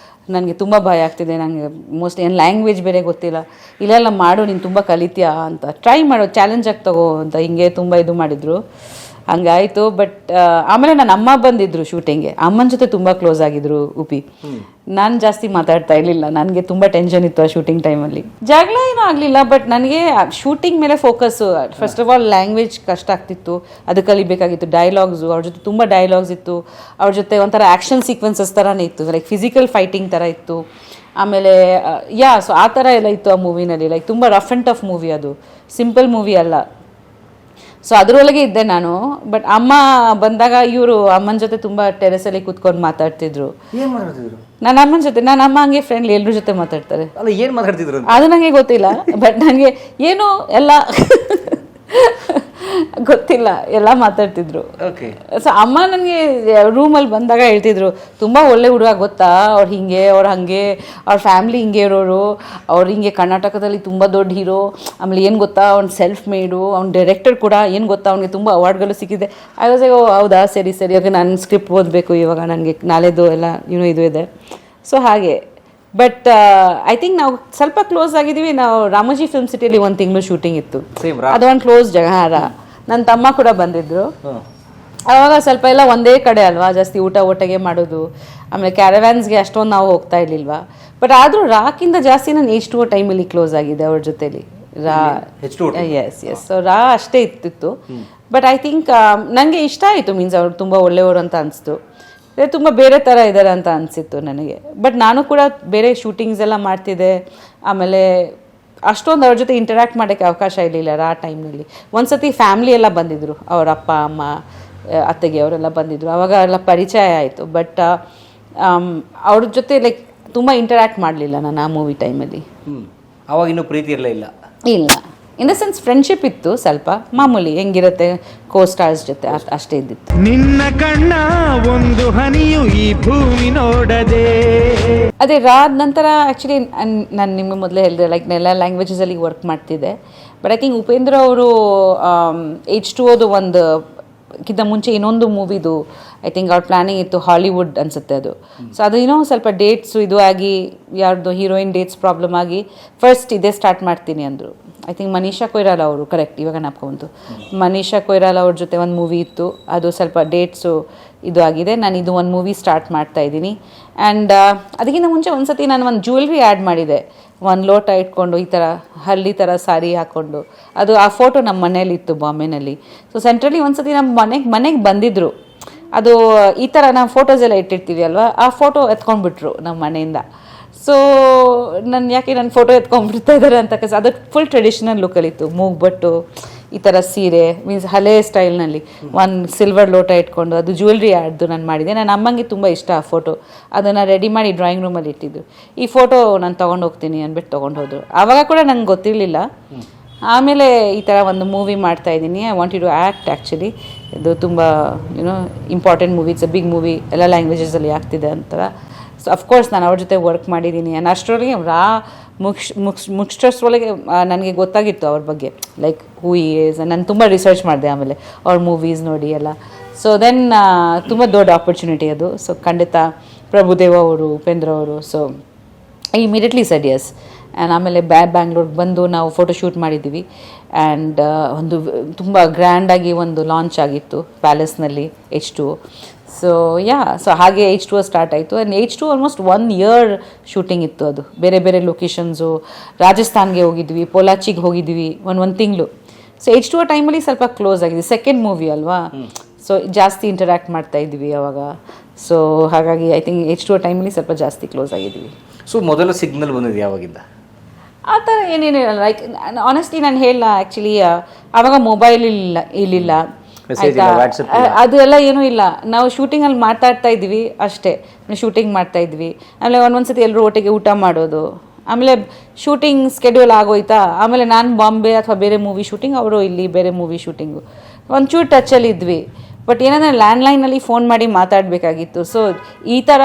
ನನಗೆ ತುಂಬ ಭಯ ಆಗ್ತಿದೆ, ನನಗೆ ಮೋಸ್ಟ್ ಏನು ಲ್ಯಾಂಗ್ವೇಜ್ ಬೇರೆ ಗೊತ್ತಿಲ್ಲ. ಇಲ್ಲೆಲ್ಲ ಮಾಡು, ನೀನು ತುಂಬ ಕಲಿತೀಯಾ ಅಂತ, ಟ್ರೈ ಮಾಡೋ, ಚಾಲೆಂಜಾಗಿ ತಗೋ ಅಂತ ಹಿಂಗೆ ತುಂಬ ಇದು ಮಾಡಿದರು. ಹಂಗಾಯಿತು. ಬಟ್ ಆಮೇಲೆ ನನ್ನ ಅಮ್ಮ ಬಂದಿದ್ದರು ಶೂಟಿಂಗ್ಗೆ, ಅಮ್ಮನ ಜೊತೆ ತುಂಬ ಕ್ಲೋಸ್ ಆಗಿದ್ರು ಉಪಿ. ನಾನು ಜಾಸ್ತಿ ಮಾತಾಡ್ತಾ ಇರಲಿಲ್ಲ, ನನಗೆ ತುಂಬ ಟೆನ್ಷನ್ ಇತ್ತು ಆ ಶೂಟಿಂಗ್ ಟೈಮಲ್ಲಿ. ಜಗಳ ಏನೂ ಆಗಲಿಲ್ಲ, ಬಟ್ ನನಗೆ ಶೂಟಿಂಗ್ ಮೇಲೆ focus. First of all language ಕಷ್ಟ ಆಗ್ತಿತ್ತು, ಅದು ಕಲಿಬೇಕಾಗಿತ್ತು. ಡೈಲಾಗ್ಸು, ಅವ್ರ ಜೊತೆ ತುಂಬ ಡೈಲಾಗ್ಸ್ ಇತ್ತು. ಅವ್ರ ಜೊತೆ ಒಂಥರ ಆ್ಯಕ್ಷನ್ ಸೀಕ್ವೆನ್ಸಸ್ ಥರನೇ ಇತ್ತು, ಲೈಕ್ ಫಿಸಿಕಲ್ ಫೈಟಿಂಗ್ ಥರ ಇತ್ತು. ಆಮೇಲೆ ಸೊ ಆ ಥರ ಎಲ್ಲ ಇತ್ತು ಆ ಮೂವಿನಲ್ಲಿ, ಲೈಕ್ ತುಂಬ ರಫ್ ಆ್ಯಂಡ್ ಟಫ್ ಮೂವಿ, ಅದು ಸಿಂಪಲ್ ಮೂವಿ ಅಲ್ಲ. ಸೊ ಅದರೊಳಗೆ ಇದ್ದೆ ನಾನು. ಬಟ್ ಅಮ್ಮ ಬಂದಾಗ ಇವರು ಅಮ್ಮನ ಜೊತೆ ತುಂಬ ಟೆರೆಸಲ್ಲಿ ಕೂತ್ಕೊಂಡು ಮಾತಾಡ್ತಿದ್ರು. ನನ್ನ ಅಮ್ಮನ ಜೊತೆ, ನನ್ನ ಅಮ್ಮ ಹಂಗೆ ಫ್ರೆಂಡ್ಲಿ ಎಲ್ಲರ ಜೊತೆ ಮಾತಾಡ್ತಾರೆ. ಏನು ಮಾತಾಡ್ತಿದ್ರು ಅದು ನನಗೆ ಗೊತ್ತಿಲ್ಲ, ಬಟ್ ನನಗೆ ಏನು ಎಲ್ಲ ಗೊತ್ತಿಲ್ಲ, ಎಲ್ಲ ಮಾತಾಡ್ತಿದ್ರು. ಸೊ ಅಮ್ಮ ನನಗೆ ರೂಮಲ್ಲಿ ಬಂದಾಗ ಹೇಳ್ತಿದ್ರು, ತುಂಬ ಒಳ್ಳೆ ಹುಡುಗ ಗೊತ್ತಾ, ಅವ್ರು ಹಿಂಗೆ, ಅವ್ರು ಹಾಗೆ, ಅವ್ರ ಫ್ಯಾಮ್ಲಿ ಹಿಂಗೆ ಇರೋರು, ಅವ್ರು ಹಿಂಗೆ ಕರ್ನಾಟಕದಲ್ಲಿ ತುಂಬ ದೊಡ್ಡ ಹೀರೋ. ಆಮೇಲೆ ಏನು ಗೊತ್ತಾ, ಅವ್ನು ಸೆಲ್ಫ್ ಮೇಡು, ಅವ್ನು ಡೈರೆಕ್ಟರ್ ಕೂಡ, ಏನು ಗೊತ್ತಾ ಅವ್ನಿಗೆ ತುಂಬ ಅವಾರ್ಡ್ಗಳು ಸಿಕ್ಕಿದೆ. ಆಗ ಹೌದಾ, ಸರಿ ಓಕೆ, ನಾನು ಸ್ಕ್ರಿಪ್ಟ್ ಓದಬೇಕು ಇವಾಗ, ನನಗೆ ನಾಳೆದು ಎಲ್ಲ ಇದು ಇದೆ. ಸೊ ಹಾಗೆ. ಬಟ್ ಐ ಥಿಂಕ್ ನಾವು ಸ್ವಲ್ಪ ಕ್ಲೋಸ್ ಆಗಿದ್ದೀವಿ. ನಾವು ರಾಮೋಜಿ ಫಿಲ್ಮ್ ಸಿಟಿಯಲ್ಲಿ 1 ತಿಂಗಳು ಶೂಟಿಂಗ್ ಇತ್ತು, ಅದು ಒಂದು ಕ್ಲೋಸ್ ಜಾಗ. ನನ್ನ ತಮ್ಮ ಕೂಡ ಬಂದಿದ್ರು. ಆವಾಗ ಸ್ವಲ್ಪ ಎಲ್ಲ ಒಂದೇ ಕಡೆ ಅಲ್ವಾ, ಜಾಸ್ತಿ ಊಟ ಒಟ್ಟಿಗೆ ಮಾಡೋದು. ಆಮೇಲೆ ಕ್ಯಾರವ್ಯಾನ್ಸ್ಗೆ ಅಷ್ಟೊಂದು ನಾವು ಹೋಗ್ತಾ ಇರಲಿಲ್ವಾ. ಬಟ್ ಆದರೂ ರಾಕಿಂದ ಜಾಸ್ತಿ ನಾನು H2O ಟೈಮಲ್ಲಿ ಕ್ಲೋಸ್ ಆಗಿದೆ ಅವ್ರ ಜೊತೆಲಿ. ಎಸ್ ಸೊ ರಾ ಅಷ್ಟೇ ಇತ್ತಿತ್ತು. ಬಟ್ ಐ ಥಿಂಕ್ ನನಗೆ ಇಷ್ಟ ಆಯಿತು, ಮೀನ್ಸ್ ಅವ್ರು ತುಂಬ ಒಳ್ಳೆಯವರು ಅಂತ ಅನಿಸ್ತು. ತುಂಬ ಬೇರೆ ಥರ ಇದ್ದಾರೆ ಅಂತ ಅನಿಸಿತ್ತು ನನಗೆ. ಬಟ್ ನಾನು ಕೂಡ ಬೇರೆ ಶೂಟಿಂಗ್ಸ್ ಎಲ್ಲ ಮಾಡ್ತಿದ್ದೆ, ಆಮೇಲೆ ಅಷ್ಟೊಂದು ಅವ್ರ ಜೊತೆ ಇಂಟರ್ಯಾಕ್ಟ್ ಮಾಡೋಕ್ಕೆ ಅವಕಾಶ ಇರಲಿಲ್ಲ ಆ ಟೈಮ್ನಲ್ಲಿ. ಒಂದು ಸತಿ ಫ್ಯಾಮ್ಲಿ ಎಲ್ಲ ಬಂದಿದ್ದರು, ಅವ್ರ ಅಪ್ಪ ಅಮ್ಮ ಅತ್ತೆಗೆ ಅವರೆಲ್ಲ ಬಂದಿದ್ದರು, ಆವಾಗ ಎಲ್ಲ ಪರಿಚಯ ಆಯಿತು. ಬಟ್ ಅವ್ರ ಜೊತೆ ಲೈಕ್ ತುಂಬ ಇಂಟರ್ಯಾಕ್ಟ್ ಮಾಡಲಿಲ್ಲ ನಾನು ಆ ಮೂವಿ ಟೈಮಲ್ಲಿ. ಅವಾಗ ಇನ್ನೂ ಪ್ರೀತಿ ಇರಲಿಲ್ಲ? ಇಲ್ಲ, ಇನ್ ದ ಸೆನ್ಸ್ ಫ್ರೆಂಡ್ಶಿಪ್ ಇತ್ತು, ಸ್ವಲ್ಪ ಮಾಮೂಲಿ ಹೆಂಗಿರುತ್ತೆ ಕೋ ಸ್ಟಾರ್ಸ್ ಜೊತೆ ಅಷ್ಟೇ ಇದ್ದಿತ್ತು. ನಿನ್ನ ಕಣ್ಣ ಒಂದು ಹನಿಯು ಈ ಭೂಮಿ ನೋಡದೆ. ಅದೇ ರಾದ ನಂತರ ಆ್ಯಕ್ಚುಲಿ ನಾನು ನಿಮಗೆ ಮೊದಲೇ ಹೇಳಿದೆ ಲೈಕ್ ಎಲ್ಲ ಲ್ಯಾಂಗ್ವೇಜಸಲ್ಲಿ ವರ್ಕ್ ಮಾಡ್ತಿದ್ದೆ. ಬಟ್ ಐ ಥಿಂಕ್ ಉಪೇಂದ್ರ ಅವರು H2O ಒಂದು ಕಿಂತ ಮುಂಚೆ ಇನ್ನೊಂದು ಮೂವಿದು ಐ ಥಿಂಕ್ ಅವ್ರ ಪ್ಲ್ಯಾನಿಂಗ್ ಇತ್ತು, ಹಾಲಿವುಡ್ ಅನಿಸುತ್ತೆ ಅದು. ಸೊ ಅದು ಏನೋ ಸ್ವಲ್ಪ ಡೇಟ್ಸು ಇದು ಆಗಿ, ಯಾರ್ದು ಹೀರೋಯಿನ್ ಡೇಟ್ಸ್ ಪ್ರಾಬ್ಲಮ್ ಆಗಿ ಫಸ್ಟ್ ಇದೇ ಸ್ಟಾರ್ಟ್ ಮಾಡ್ತೀನಿ ಅಂದರು. ಐ ಥಿಂಕ್ ಮನೀಷಾ ಕೊಯ್ರಾಲ ಅವರು, ಕರೆಕ್ಟ್ ಇವಾಗ ನಾಪ್ಕೊಂತು, ಮನೀಷಾ ಕೊಯ್ರಾಲ ಅವ್ರ ಜೊತೆ ಒಂದು ಮೂವಿ ಇತ್ತು, ಅದು ಸ್ವಲ್ಪ ಡೇಟ್ಸು ಇದು ಆಗಿದೆ. ನಾನು ಇದು ಒಂದು ಮೂವಿ ಸ್ಟಾರ್ಟ್ ಮಾಡ್ತಾಯಿದ್ದೀನಿ. ಆ್ಯಂಡ್ ಅದಕ್ಕಿಂತ ಮುಂಚೆ ಒಂದು ಸತಿ ನಾನು ಒಂದು ಜ್ಯುವೆಲ್ರಿ ಆ್ಯಡ್ ಮಾಡಿದೆ, ಒಂದು ಲೋಟ ಇಟ್ಕೊಂಡು ಈ ಥರ ಹಳ್ಳಿ ಥರ ಸಾರಿ ಹಾಕ್ಕೊಂಡು. ಅದು ಆ ಫೋಟೋ ನಮ್ಮ ಮನೇಲಿತ್ತು ಬಾಂಬೆನಲ್ಲಿ. ಸೊ ಸೆಂಟ್ರಲಿ ಒಂದು ಸತಿ ನಮ್ಮ ಮನೆಗೆ ಬಂದಿದ್ದರು. ಅದು ಈ ಥರ ನಾವು ಫೋಟೋಸ್ ಎಲ್ಲ ಇಟ್ಟಿರ್ತೀವಿ ಅಲ್ವಾ, ಆ ಫೋಟೋ ಎತ್ಕೊಂಡ್ಬಿಟ್ರು ನಮ್ಮ ಮನೆಯಿಂದ. ಸೊ ಯಾಕೆ ನನ್ನ ಫೋಟೋ ಎತ್ಕೊಂಡ್ಬಿಡ್ತಾ ಇದ್ದಾರೆ ಅಂತ, ಅದು ಫುಲ್ ಟ್ರೆಡಿಷನಲ್ ಲುಕ್ಕಲ್ಲಿತ್ತು, ಮೂಗ್ಬಟ್ಟು ಈ ಥರ ಸೀರೆ, ಮೀನ್ಸ್ ಹಳೆ ಸ್ಟೈಲ್ನಲ್ಲಿ ಒಂದು ಸಿಲ್ವರ್ ಲೋಟ ಇಟ್ಕೊಂಡು, ಅದು ಜ್ಯುವೆಲ್ರಿ ಆಡ್ದು ನಾನು ಮಾಡಿದೆ. ನನ್ನ ಅಮ್ಮಂಗೆ ತುಂಬ ಇಷ್ಟ ಆ ಫೋಟೋ, ಅದನ್ನು ರೆಡಿ ಮಾಡಿ ಡ್ರಾಯಿಂಗ್ ರೂಮಲ್ಲಿ ಇಟ್ಟಿದ್ದು. ಈ ಫೋಟೋ ನಾನು ತೊಗೊಂಡು ಹೋಗ್ತೀನಿ ಅಂದ್ಬಿಟ್ಟು ತೊಗೊಂಡು ಹೋದರು. ಆವಾಗ ಕೂಡ ನಂಗೆ ಗೊತ್ತಿರಲಿಲ್ಲ. ಆಮೇಲೆ ಈ ಥರ ಒಂದು ಮೂವಿ ಮಾಡ್ತಾಯಿದ್ದೀನಿ, I want to act actually. ಇದು ತುಂಬ important movie, it's a big movie, ಎಲ್ಲ ಲ್ಯಾಂಗ್ವೇಜಸಲ್ಲಿ ಆಗ್ತಿದೆ ಅಂತ. ಸೊ ಅಫ್ಕೋರ್ಸ್ ನಾನು ಅವ್ರ ಜೊತೆ ವರ್ಕ್ ಮಾಡಿದ್ದೀನಿ. ನಾನು ಅಷ್ಟರೊಳಗೆ ಮುಗಿಸ್ಟರ್ಸ್ರೊಳಗೆ ನನಗೆ ಗೊತ್ತಾಗಿತ್ತು ಅವ್ರ ಬಗ್ಗೆ, ಲೈಕ್ ಹೂ ಈಸ್. ನಾನು ತುಂಬ ರಿಸರ್ಚ್ ಮಾಡಿದೆ ಆಮೇಲೆ ಅವ್ರ ಮೂವೀಸ್ ನೋಡಿ ಎಲ್ಲ. ಸೊ ದೆನ್ ತುಂಬ ದೊಡ್ಡ ಆಪರ್ಚುನಿಟಿ ಅದು. ಸೊ ಖಂಡಿತ ಪ್ರಭುದೇವ ಅವರು, ಉಪೇಂದ್ರ ಅವರು, so I immediately shed Yes. And ಆಮೇಲೆ ಬ್ಯಾಂಗ್ಳೂರ್ಗೆ ಬಂದು ನಾವು ಫೋಟೋ ಶೂಟ್ ಮಾಡಿದ್ದೀವಿ. ಆ್ಯಂಡ್ ಒಂದು ತುಂಬ ಗ್ರ್ಯಾಂಡಾಗಿ ಒಂದು ಲಾಂಚ್ ಆಗಿತ್ತು ಪ್ಯಾಲೇಸ್ನಲ್ಲಿ H2O. ಸೊ ಸೊ ಹಾಗೆ H2O ಸ್ಟಾರ್ಟ್ ಆಯಿತು. And H2O almost 1 year shooting ಇತ್ತು. ಅದು ಬೇರೆ ಬೇರೆ ಲೊಕೇಶನ್ಸು, ರಾಜಸ್ಥಾನ್ಗೆ ಹೋಗಿದ್ವಿ, ಪೊಲಾಚಿಗೆ ಹೋಗಿದ್ವಿ ಒಂದು ತಿಂಗಳು. ಸೊ H2O ಟೈಮಲ್ಲಿ ಸ್ವಲ್ಪ ಕ್ಲೋಸ್ ಆಗಿದೆ, ಸೆಕೆಂಡ್ ಮೂವಿ ಅಲ್ವಾ, ಸೊ ಜಾಸ್ತಿ ಇಂಟರ್ಯಾಕ್ಟ್ ಮಾಡ್ತಾ ಇದ್ವಿ ಅವಾಗ. ಸೊ ಹಾಗಾಗಿ ಐ ಥಿಂಕ್ H2O ಟೈಮಲ್ಲಿ ಸ್ವಲ್ಪ ಜಾಸ್ತಿ ಕ್ಲೋಸ್ ಆಗಿದ್ವಿ. ಸೊ ಮೊದಲ ಸಿಗ್ನಲ್ ಬಂದಿದೆ ಯಾವಾಗಿಂದ? ಆ ಥರ ಏನೇನಿಲ್ಲ, ಲೈಕ್ ಆನೆಸ್ಟ್ಲಿ ನಾನು ಹೇಳಲ್ಲ, ಆ್ಯಕ್ಚುಲಿ ಆವಾಗ ಮೊಬೈಲ್ ಇರಲಿಲ್ಲ, ಆಯಿತಾ, ಅದೆಲ್ಲ ಏನೂ ಇಲ್ಲ. ನಾವು ಶೂಟಿಂಗಲ್ಲಿ ಮಾತಾಡ್ತಾ ಇದ್ವಿ ಅಷ್ಟೇ, ಶೂಟಿಂಗ್ ಮಾಡ್ತಾಯಿದ್ವಿ. ಆಮೇಲೆ ಒಂದೊಂದ್ಸತಿ ಎಲ್ಲರೂ ಒಟ್ಟಿಗೆ ಊಟ ಮಾಡೋದು. ಆಮೇಲೆ ಶೂಟಿಂಗ್ ಸ್ಕೆಡ್ಯೂಲ್ ಆಗೋಯ್ತಾ, ಆಮೇಲೆ ನಾನು ಬಾಂಬೆ ಅಥವಾ ಬೇರೆ ಮೂವಿ ಶೂಟಿಂಗ್, ಅವರು ಇಲ್ಲಿ ಬೇರೆ ಮೂವಿ ಶೂಟಿಂಗು, ಒಂಚೂರು ಟಚಲ್ಲಿ ಇದ್ವಿ. ಬಟ್ ಏನಂದರೆ ಲ್ಯಾಂಡ್ಲೈನಲ್ಲಿ ಫೋನ್ ಮಾಡಿ ಮಾತಾಡಬೇಕಾಗಿತ್ತು. ಸೊ ಈ ಥರ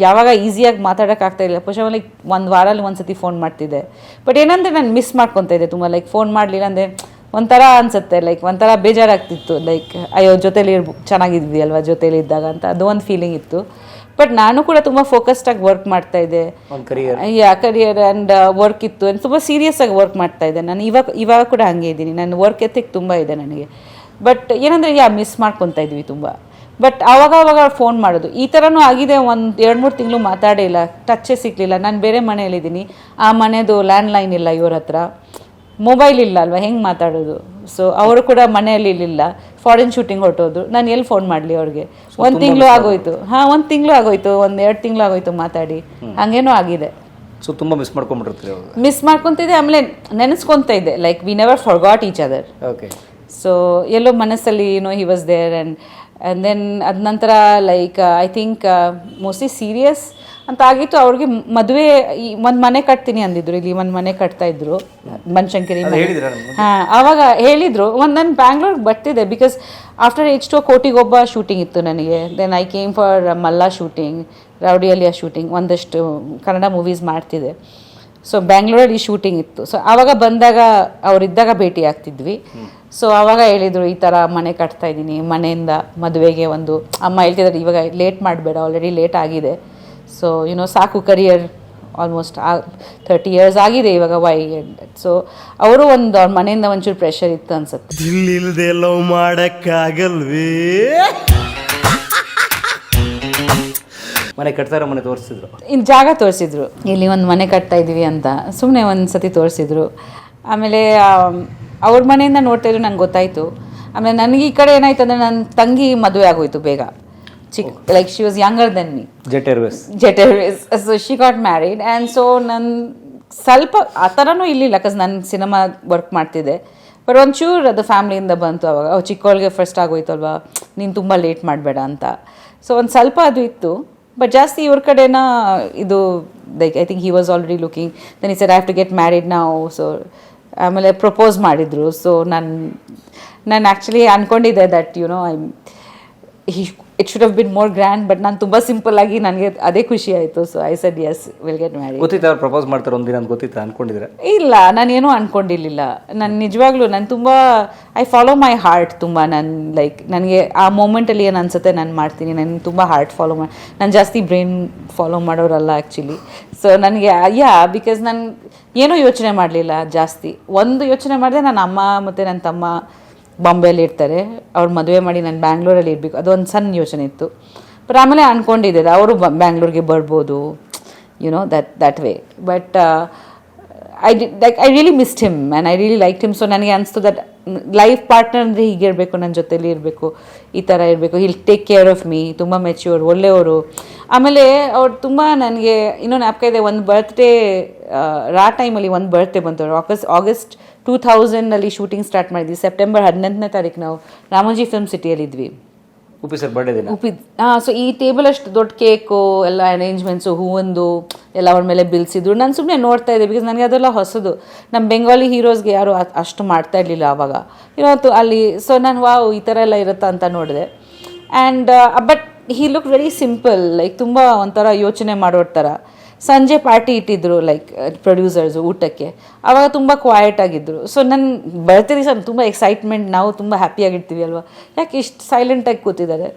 ಯಾವಾಗ ಈಸಿಯಾಗಿ ಮಾತಾಡೋಕ್ಕಾಗ್ತಾಯಿಲ್ಲ. ಪುಷಮಲ್ಲಿ ಒಂದು ವಾರಲ್ಲಿ ಒಂದು ಸತಿ ಫೋನ್ ಮಾಡ್ತಿದ್ದೆ. ಬಟ್ ಏನಂದರೆ ನಾನು ಮಿಸ್ ಮಾಡ್ಕೊತಾ ಇದ್ದೆ ತುಂಬ, ಲೈಕ್ ಫೋನ್ ಮಾಡಲಿಲ್ಲ ಅಂದರೆ ಒಂಥರ ಅನಿಸುತ್ತೆ, ಲೈಕ್ ಒಂಥರ ಬೇಜಾರಾಗ್ತಿತ್ತು, ಲೈಕ್ ಅಯ್ಯೋ ಜೊತೇಲಿ ಚೆನ್ನಾಗಿದ್ವಿ ಅಲ್ವಾ ಜೊತೇಲಿ ಇದ್ದಾಗ ಅಂತ, ಅದು ಒಂದು ಫೀಲಿಂಗ್ ಇತ್ತು. ಬಟ್ ನಾನು ಕೂಡ ತುಂಬ ಫೋಕಸ್ಡಾಗಿ ವರ್ಕ್ ಮಾಡ್ತಾಯಿದ್ದೆ, ಕರಿಯರ್ ಆ್ಯಂಡ್ ವರ್ಕ್ ಇತ್ತು. ಆ್ಯಂಡ್ ತುಂಬ ಸೀರಿಯಸ್ಸಾಗಿ ವರ್ಕ್ ಮಾಡ್ತಾಯಿದ್ದೆ ನಾನು. ಇವಾಗ ಕೂಡ ಹಾಗೆ ಇದ್ದೀನಿ, ನನ್ನ ವರ್ಕ್ ಎಥಿಕ್ ತುಂಬ ಇದೆ ನನಗೆ. ಬಟ್ ಏನಂದರೆ ಮಿಸ್ ಮಾಡ್ಕೊತಾ ಇದ್ವಿ ತುಂಬ. ಬಟ್ ಆವಾಗ ಫೋನ್ ಮಾಡೋದು ಈ ಥರನೂ ಆಗಿದೆ. 1-2-3 ತಿಂಗಳು ಮಾತಾಡೇ ಇಲ್ಲ, ಟಚ್ಚೇ ಸಿಗಲಿಲ್ಲ. ನಾನು ಬೇರೆ ಮನೆಯಲ್ಲಿದ್ದೀನಿ, ಆ ಮನೆಯದು ಲ್ಯಾಂಡ್ಲೈನ್ ಇಲ್ಲ, ಇವ್ರ ಹತ್ರ ಮೊಬೈಲ್ ಇಲ್ಲ ಅಲ್ವಾ, ಹೆಂಗೆ ಮಾತಾಡೋದು. ಸೊ ಅವರು ಕೂಡ ಮನೆಯಲ್ಲಿ ಇರಲಿಲ್ಲ, ಫಾರಿನ್ ಶೂಟಿಂಗ್ ಹೊರಟೋದು. ನಾನು ಎಲ್ಲಿ ಫೋನ್ ಮಾಡಲಿ ಅವ್ರಿಗೆ. 1 ತಿಂಗಳು ಆಗೋಯ್ತು, 1 ತಿಂಗಳು ಆಗೋಯ್ತು, 1-2 ತಿಂಗಳು ಆಗೋಯ್ತು ಮಾತಾಡಿ, ಹಾಗೇನೋ ಆಗಿದೆ. ಸೊ ತುಂಬ ಮಿಸ್ ಮಾಡ್ಕೊಂಡ್ಬಿಟ್ಟಿರ್ತೀವಿ, ಮಿಸ್ ಮಾಡ್ಕೊತಿದ್ದೆ. ಆಮೇಲೆ ನೆನೆಸ್ಕೊತಾ ಇದ್ದೆ, like we never forgot each other. Okay. So ಎಲ್ಲೋ ಮನಸ್ಸಲ್ಲಿ he was there. And then ಅದ ನಂತರ like I think mostly serious ಅಂತ ಆಗಿತ್ತು. ಅವ್ರಿಗೆ ಮದುವೆ ಒಂದು ಮನೆ ಕಟ್ತೀನಿ ಅಂದಿದ್ರು, ಇಲ್ಲಿ ಒಂದು ಮನೆ ಕಟ್ತಾ ಇದ್ರು ಬನಶಂಕರಿ. ಆವಾಗ ಹೇಳಿದ್ರು. ನಾನು ಬ್ಯಾಂಗ್ಳೂರ್ಗೆ ಬರ್ತಿದ್ದೆ, because after H2O Kotigobba shooting ಇತ್ತು ನನಗೆ. Then I came for Malla shooting, Rowdy Aliya shooting, ಒಂದಷ್ಟು ಕನ್ನಡ ಮೂವೀಸ್ ಮಾಡ್ತಿದ್ದೆ. ಸೊ ಬ್ಯಾಂಗ್ಳೂರಲ್ಲಿ ಶೂಟಿಂಗ್ ಇತ್ತು. ಸೊ ಆವಾಗ ಬಂದಾಗ ಅವರಿದ್ದಾಗ ಭೇಟಿ ಆಗ್ತಿದ್ವಿ. ಸೊ ಆವಾಗ ಹೇಳಿದರು ಈ ಥರ ಮನೆ ಕಟ್ತಾ ಇದ್ದೀನಿ, ಮನೆಯಿಂದ ಮದುವೆಗೆ ಒಂದು ಅಮ್ಮ ಹೇಳ್ತಿದ್ದಾರೆ ಇವಾಗ ಲೇಟ್ ಮಾಡಬೇಡ, ಆಲ್ರೆಡಿ ಲೇಟ್ ಆಗಿದೆ. ಸೊ ಸಾಕು, ಕರಿಯರ್ ಆಲ್ಮೋಸ್ಟ್ 30 years ಆಗಿದೆ ಇವಾಗ, ವೈ. ಸೊ ಅವರು ಅವ್ರ ಮನೆಯಿಂದ ಒಂಚೂರು ಪ್ರೆಷರ್ ಇತ್ತು ಅನ್ಸುತ್ತೆ. ಇಲ್ಲಿಲ್ದೆ ಲವ್ ಮಾಡಕ್ಕಾಗಲ್ವೇ? ಮನೆ ಕಟ್ತಾ ಇರೋ ಮನೆ ತೋರಿಸಿದ್ರು, ಇನ್ನು ಜಾಗ ತೋರಿಸಿದ್ರು, ಇಲ್ಲಿ ಒಂದು ಮನೆ ಕಟ್ತಾ ಇದ್ದೀವಿ ಅಂತ ಸುಮ್ಮನೆ ಒಂದು ಸತಿ ತೋರಿಸಿದ್ರು. ಆಮೇಲೆ ಅವ್ರ ಮನೆಯಿಂದ ನೋಡ್ತಾ ಇದ್ರು, ನಂಗೆ ಗೊತ್ತಾಯಿತು. ಆಮೇಲೆ ನನಗೆ ಈ ಕಡೆ ಏನಾಯ್ತು ಅಂದರೆ ನನ್ನ ತಂಗಿ ಮದುವೆ ಆಗೋಯ್ತು ಬೇಗ, like she was younger than me. Jet Airways. So she got married and so ನನ್ನ ಸ್ವಲ್ಪ ಆ ಥರನೂ ಇರಲಿಲ್ಲ, ಬಿಕಾಸ್ ನಾನು ಸಿನಿಮಾ ವರ್ಕ್ ಮಾಡ್ತಿದ್ದೆ. ಬಟ್ ಒಂಚೂರು ಅದು ಫ್ಯಾಮ್ಲಿಯಿಂದ ಬಂತು ಅವಾಗ, ಚಿಕ್ಕವಳಿಗೆ ಫಸ್ಟ್ ಆಗೋಯ್ತು ಅಲ್ವಾ, ನೀನು ತುಂಬ ಲೇಟ್ ಮಾಡಬೇಡ ಅಂತ. ಸೊ ಒಂದು ಸ್ವಲ್ಪ ಅದು ಇತ್ತು, ಬಟ್ ಜಾಸ್ತಿ ಇವ್ರ ಕಡೆನ ಇದು like I think he was already looking, then he said I have to get married ನಾವು. ಸೊ ಆಮೇಲೆ ಪ್ರಪೋಸ್ ಮಾಡಿದರು. ಸೊ ನಾನು ಆ್ಯಕ್ಚುಲಿ ಅಂದ್ಕೊಂಡಿದ್ದೆ that you know it should have been more grand, but ನಾನು ತುಂಬ ಸಿಂಪಲ್ ಆಗಿ ನನಗೆ ಅದೇ ಖುಷಿ ಆಯಿತು. So I said yes, will get married. ಗೊತ್ತಿತ್ತು ಅವ್ರು ಪ್ರಪೋಸ್ ಮಾಡ್ತಾರೆ ಒಂದಿನ ಅಂತ ಗೊತ್ತಿತ್ತು ಅನ್ಕೊಂಡಿದ್ರೆ? ಇಲ್ಲ, ನಾನೇನೂ ಅಂದ್ಕೊಂಡಿರಲಿಲ್ಲ. ನಾನು ನಿಜವಾಗ್ಲೂ ನಾನು ತುಂಬ ಐ ಫಾಲೋ ಮೈ ಹಾರ್ಟ್ ತುಂಬ. ನಾನು ಲೈಕ್ ನನಗೆ ಆ ಮೂಮೆಂಟಲ್ಲಿ ಏನು ಅನಿಸುತ್ತೆ ನಾನು ಮಾಡ್ತೀನಿ. ನಾನು ತುಂಬ ಹಾರ್ಟ್ ಫಾಲೋ ಮಾಡಿ, ನಾನು ಜಾಸ್ತಿ ಬ್ರೈನ್ ಫಾಲೋ ಮಾಡೋರಲ್ಲ ಆ್ಯಕ್ಚುಲಿ. ಸೊ ನನಗೆ ಬಿಕಾಸ್ ನಾನು ಏನೂ ಯೋಚನೆ ಮಾಡಲಿಲ್ಲ ಜಾಸ್ತಿ. ಒಂದು ಯೋಚನೆ ಮಾಡಿದೆ, ನನ್ನ ಅಮ್ಮ ಮತ್ತು ನನ್ನ ತಮ್ಮ ಬಾಂಬೆಯಲ್ಲಿ ಇರ್ತಾರೆ, ಅವ್ರು ಮದುವೆ ಮಾಡಿ ನಾನು ಬ್ಯಾಂಗ್ಳೂರಲ್ಲಿ ಇರಬೇಕು, ಅದೊಂದು ಸಣ್ಣ ಯೋಚನೆ ಇತ್ತು. ಬಟ್ ಆಮೇಲೆ ಅಂದ್ಕೊಂಡಿದ್ದೆ ಅವರು ಬ್ಯಾಂಗ್ಳೂರಿಗೆ ಬರ್ಬೋದು, you know that way. But I really missed him and I really like him. So ನನಗೆ ಅನಿಸ್ತು ದಟ್ ಲೈಫ್ ಪಾರ್ಟ್ನರ್ ಅಂದರೆ ಹೀಗೆ ಇರಬೇಕು, ನನ್ನ ಜೊತೆಲಿ ಇರಬೇಕು, ಈ ಥರ ಇರಬೇಕು. Hill take care of me, ತುಂಬ ಮೆಚ್ಯೂರ್, ಒಳ್ಳೆಯವರು. ಆಮೇಲೆ ಅವ್ರು ತುಂಬ ನನಗೆ ಇನ್ನೊಂದು ಜ್ಞಾಪಕ ಇದೆ, ಒಂದು ಬರ್ತ್ಡೇ ಟೈಮಲ್ಲಿ ಒಂದು ಬರ್ತ್ಡೇ ಬಂತು. ಆಗಸ್ಟ್ 2000 ಶೂಟಿಂಗ್ ಸ್ಟಾರ್ಟ್ ಮಾಡಿದ್ವಿ. ಸೆಪ್ಟೆಂಬರ್ 18ನೇ ತಾರೀಕು ನಾವು ರಾಮೋಜಿ ಫಿಲ್ಮ್ ಸಿಟಿಯಲ್ಲಿದ್ವಿ. ಉಪ್ಪಿ ಸರ್ ಬರ್ಡೇ ದಿನ. ಸೊ ಈ ಟೇಬಲ್ ಅಷ್ಟು ದೊಡ್ಡ ಕೇಕು ಎಲ್ಲ ಅರೇಂಜ್ಮೆಂಟ್ಸು, ಹೂವೊಂದು ಎಲ್ಲ ಅವ್ರ ಮೇಲೆ ಬಿಲ್ಸಿದ್ರು. ನಾನು ಸುಮ್ಮನೆ ನೋಡ್ತಾ ಇದ್ದೆ, ಬಿಕಾಸ್ ನನಗೆ ಅದೆಲ್ಲ ಹೊಸದು. ನಮ್ಮ ಬೆಂಗಾಲಿ ಹೀರೋಸ್ಗೆ ಯಾರು ಅಷ್ಟು ಮಾಡ್ತಾ ಇರಲಿಲ್ಲ ಆವಾಗ ಇವತ್ತು ಅಲ್ಲಿ. ಸೊ ನಾನು ವಾವ್, ಈ ಥರ ಎಲ್ಲ ಇರುತ್ತಾ ಅಂತ ನೋಡಿದೆ. And but he look very simple, like ತುಂಬ ಒಂಥರ ಯೋಚನೆ ಮಾಡೋರ ಥರ. ಸಂಜೆ ಪಾರ್ಟಿ ಇಟ್ಟಿದ್ರು ಲೈಕ್ ಪ್ರೊಡ್ಯೂಸರ್ಸು ಊಟಕ್ಕೆ, ಆವಾಗ ತುಂಬ ಕ್ವಾಯಟ್ ಆಗಿದ್ದರು. ಸೊ ನನ್ನ ಬರ್ತಿದ್ದೆ ಸರ್ ತುಂಬ ಎಕ್ಸೈಟ್ಮೆಂಟ್, ನಾವು ತುಂಬ ಹ್ಯಾಪಿಯಾಗಿರ್ತೀವಿ ಅಲ್ವಾ, ಯಾಕೆ ಇಷ್ಟು ಸೈಲೆಂಟಾಗಿ ಕೂತಿದ್ದಾರೆ.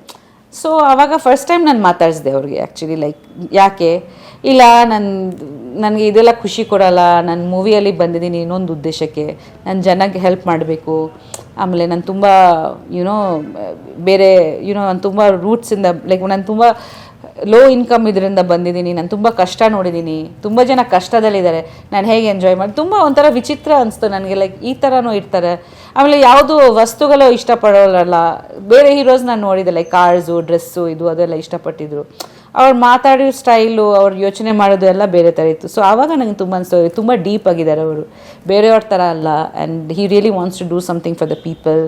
ಸೊ ಆವಾಗ ಫಸ್ಟ್ ಟೈಮ್ ನಾನು ಮಾತಾಡಿಸಿದೆ ಅವ್ರಿಗೆ ಆ್ಯಕ್ಚುಲಿ, ಲೈಕ್ ಯಾಕೆ ಇಲ್ಲ ನನಗೆ ಇದೆಲ್ಲ ಖುಷಿ ಕೊಡಲ್ಲ, ನಾನು ಮೂವಿಯಲ್ಲಿ ಬಂದಿದ್ದೀನಿ ಇನ್ನೊಂದು ಉದ್ದೇಶಕ್ಕೆ, ನಾನು ಜನಕ್ಕೆ ಹೆಲ್ಪ್ ಮಾಡಬೇಕು. ಆಮೇಲೆ ನಾನು ತುಂಬ ಯುನೋ ಬೇರೆ ನಾನು ತುಂಬ ರೂಟ್ಸಿಂದ ಲೈಕ್ ನಾನು ತುಂಬ ಲೋ ಇನ್ಕಮ್ ಇದರಿಂದ ಬಂದಿದ್ದೀನಿ, ನಾನು ತುಂಬ ಕಷ್ಟ ನೋಡಿದ್ದೀನಿ, ತುಂಬ ಜನ ಕಷ್ಟದಲ್ಲಿದ್ದಾರೆ, ನಾನು ಹೇಗೆ ಎಂಜಾಯ್ ಮಾಡಿ ತುಂಬ ಒಂಥರ ವಿಚಿತ್ರ ಅನಿಸ್ತು ನನಗೆ, ಲೈಕ್ ಈ ಥರನೂ ಇರ್ತಾರೆ. ಆಮೇಲೆ ಯಾವುದು ವಸ್ತುಗಳು ಇಷ್ಟಪಡೋಲ್ಲ. ಬೇರೆ ಹೀರೋಸ್ ನಾನು ನೋಡಿದೆ ಲೈಕ್ ಕಾರ್ಸು, ಡ್ರೆಸ್ಸು, ಇದು ಅದೆಲ್ಲ ಇಷ್ಟಪಟ್ಟಿದ್ರು. ಅವ್ರು ಮಾತಾಡೋ ಸ್ಟೈಲು, ಅವ್ರು ಯೋಚನೆ ಮಾಡೋದು ಎಲ್ಲ ಬೇರೆ ಥರ ಇತ್ತು. ಸೊ ಆವಾಗ ನನಗೆ ತುಂಬ ಅನಿಸ್ತು, ತುಂಬ ಡೀಪ್ ಆಗಿದ್ದಾರೆ ಅವರು, ಬೇರೆಯವ್ರ ಥರ ಅಲ್ಲ. And he really wants to do something for the people.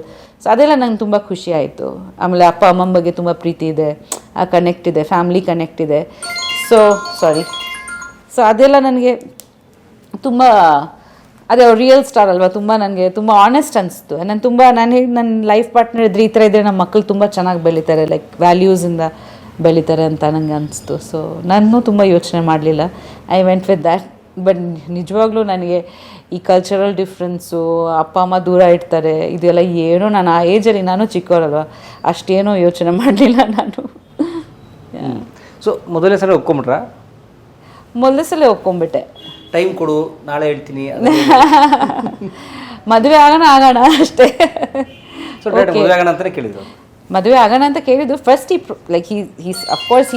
So ಅದೆಲ್ಲ ನಂಗೆ ತುಂಬ ಖುಷಿ ಆಯಿತು. ಆಮೇಲೆ ಅಪ್ಪ ಅಮ್ಮನ ಬಗ್ಗೆ ತುಂಬ ಪ್ರೀತಿ ಇದೆ, ಆ ಕನೆಕ್ಟ್ ಇದೆ, ಫ್ಯಾಮ್ಲಿ ಕನೆಕ್ಟ್ ಇದೆ. ಸೊ ಅದೆಲ್ಲ ನನಗೆ ತುಂಬ ಅದೇ ಅವ್ರು ರಿಯಲ್ ಸ್ಟಾರ್ ಅಲ್ವಾ, ತುಂಬ ನನಗೆ ತುಂಬ ಆನೆಸ್ಟ್ ಅನಿಸ್ತು. ನನ್ನ ಲೈಫ್ ಪಾರ್ಟ್ನರ್ ಇದ್ರೆ ಈ ಥರ ಇದ್ದರೆ ನಮ್ಮ ಮಕ್ಕಳು ತುಂಬ ಚೆನ್ನಾಗಿ ಬೆಳೀತಾರೆ, ಲೈಕ್ ವ್ಯಾಲ್ಯೂಸಿಂದ ಬೆಳೀತಾರೆ ಅಂತ ನನಗೆ ಅನಿಸ್ತು. ಸೊ ನಾನು ತುಂಬ ಯೋಚನೆ ಮಾಡಲಿಲ್ಲ, I went with that. But ನಿಜವಾಗ್ಲೂ ನನಗೆ ಈ ಕಲ್ಚರಲ್ ಡಿಫ್ರೆನ್ಸು, ಅಪ್ಪ ಅಮ್ಮ ದೂರ ಇಡ್ತಾರೆ, ಇದೆಲ್ಲ ಏನೋ ನಾನು ಆ ಏಜಲ್ಲಿ, ನಾನು ಚಿಕ್ಕವರಲ್ವ, ಅಷ್ಟೇನೋ ಯೋಚನೆ ಮಾಡಲಿಲ್ಲ ನಾನು. ಸೊ ಮೊದಲನೇ ಸಲ ಒಪ್ಕೊಂಬಿಟ್ರಾ? ಮೊದಲನೇ ಸಲ ಒಪ್ಕೊಂಬಿಟ್ಟೆ. ಟೈಮ್ ಕೊಡು, ನಾಳೆ ಹೇಳ್ತೀನಿ, ಮದುವೆ ಆಗೋಣ ಅಷ್ಟೇ. ಸೊ ಮದುವೆ ಆಗೋಣ ಅಂತಲೇ ಕೇಳಿದ್ರು? ಮದುವೆ ಆಗೋಣ ಅಂತ ಕೇಳಿದ್ದು. ಫಸ್ಟ್ ಲೈಕ್ ಅಫ್ಕೋರ್ಸ್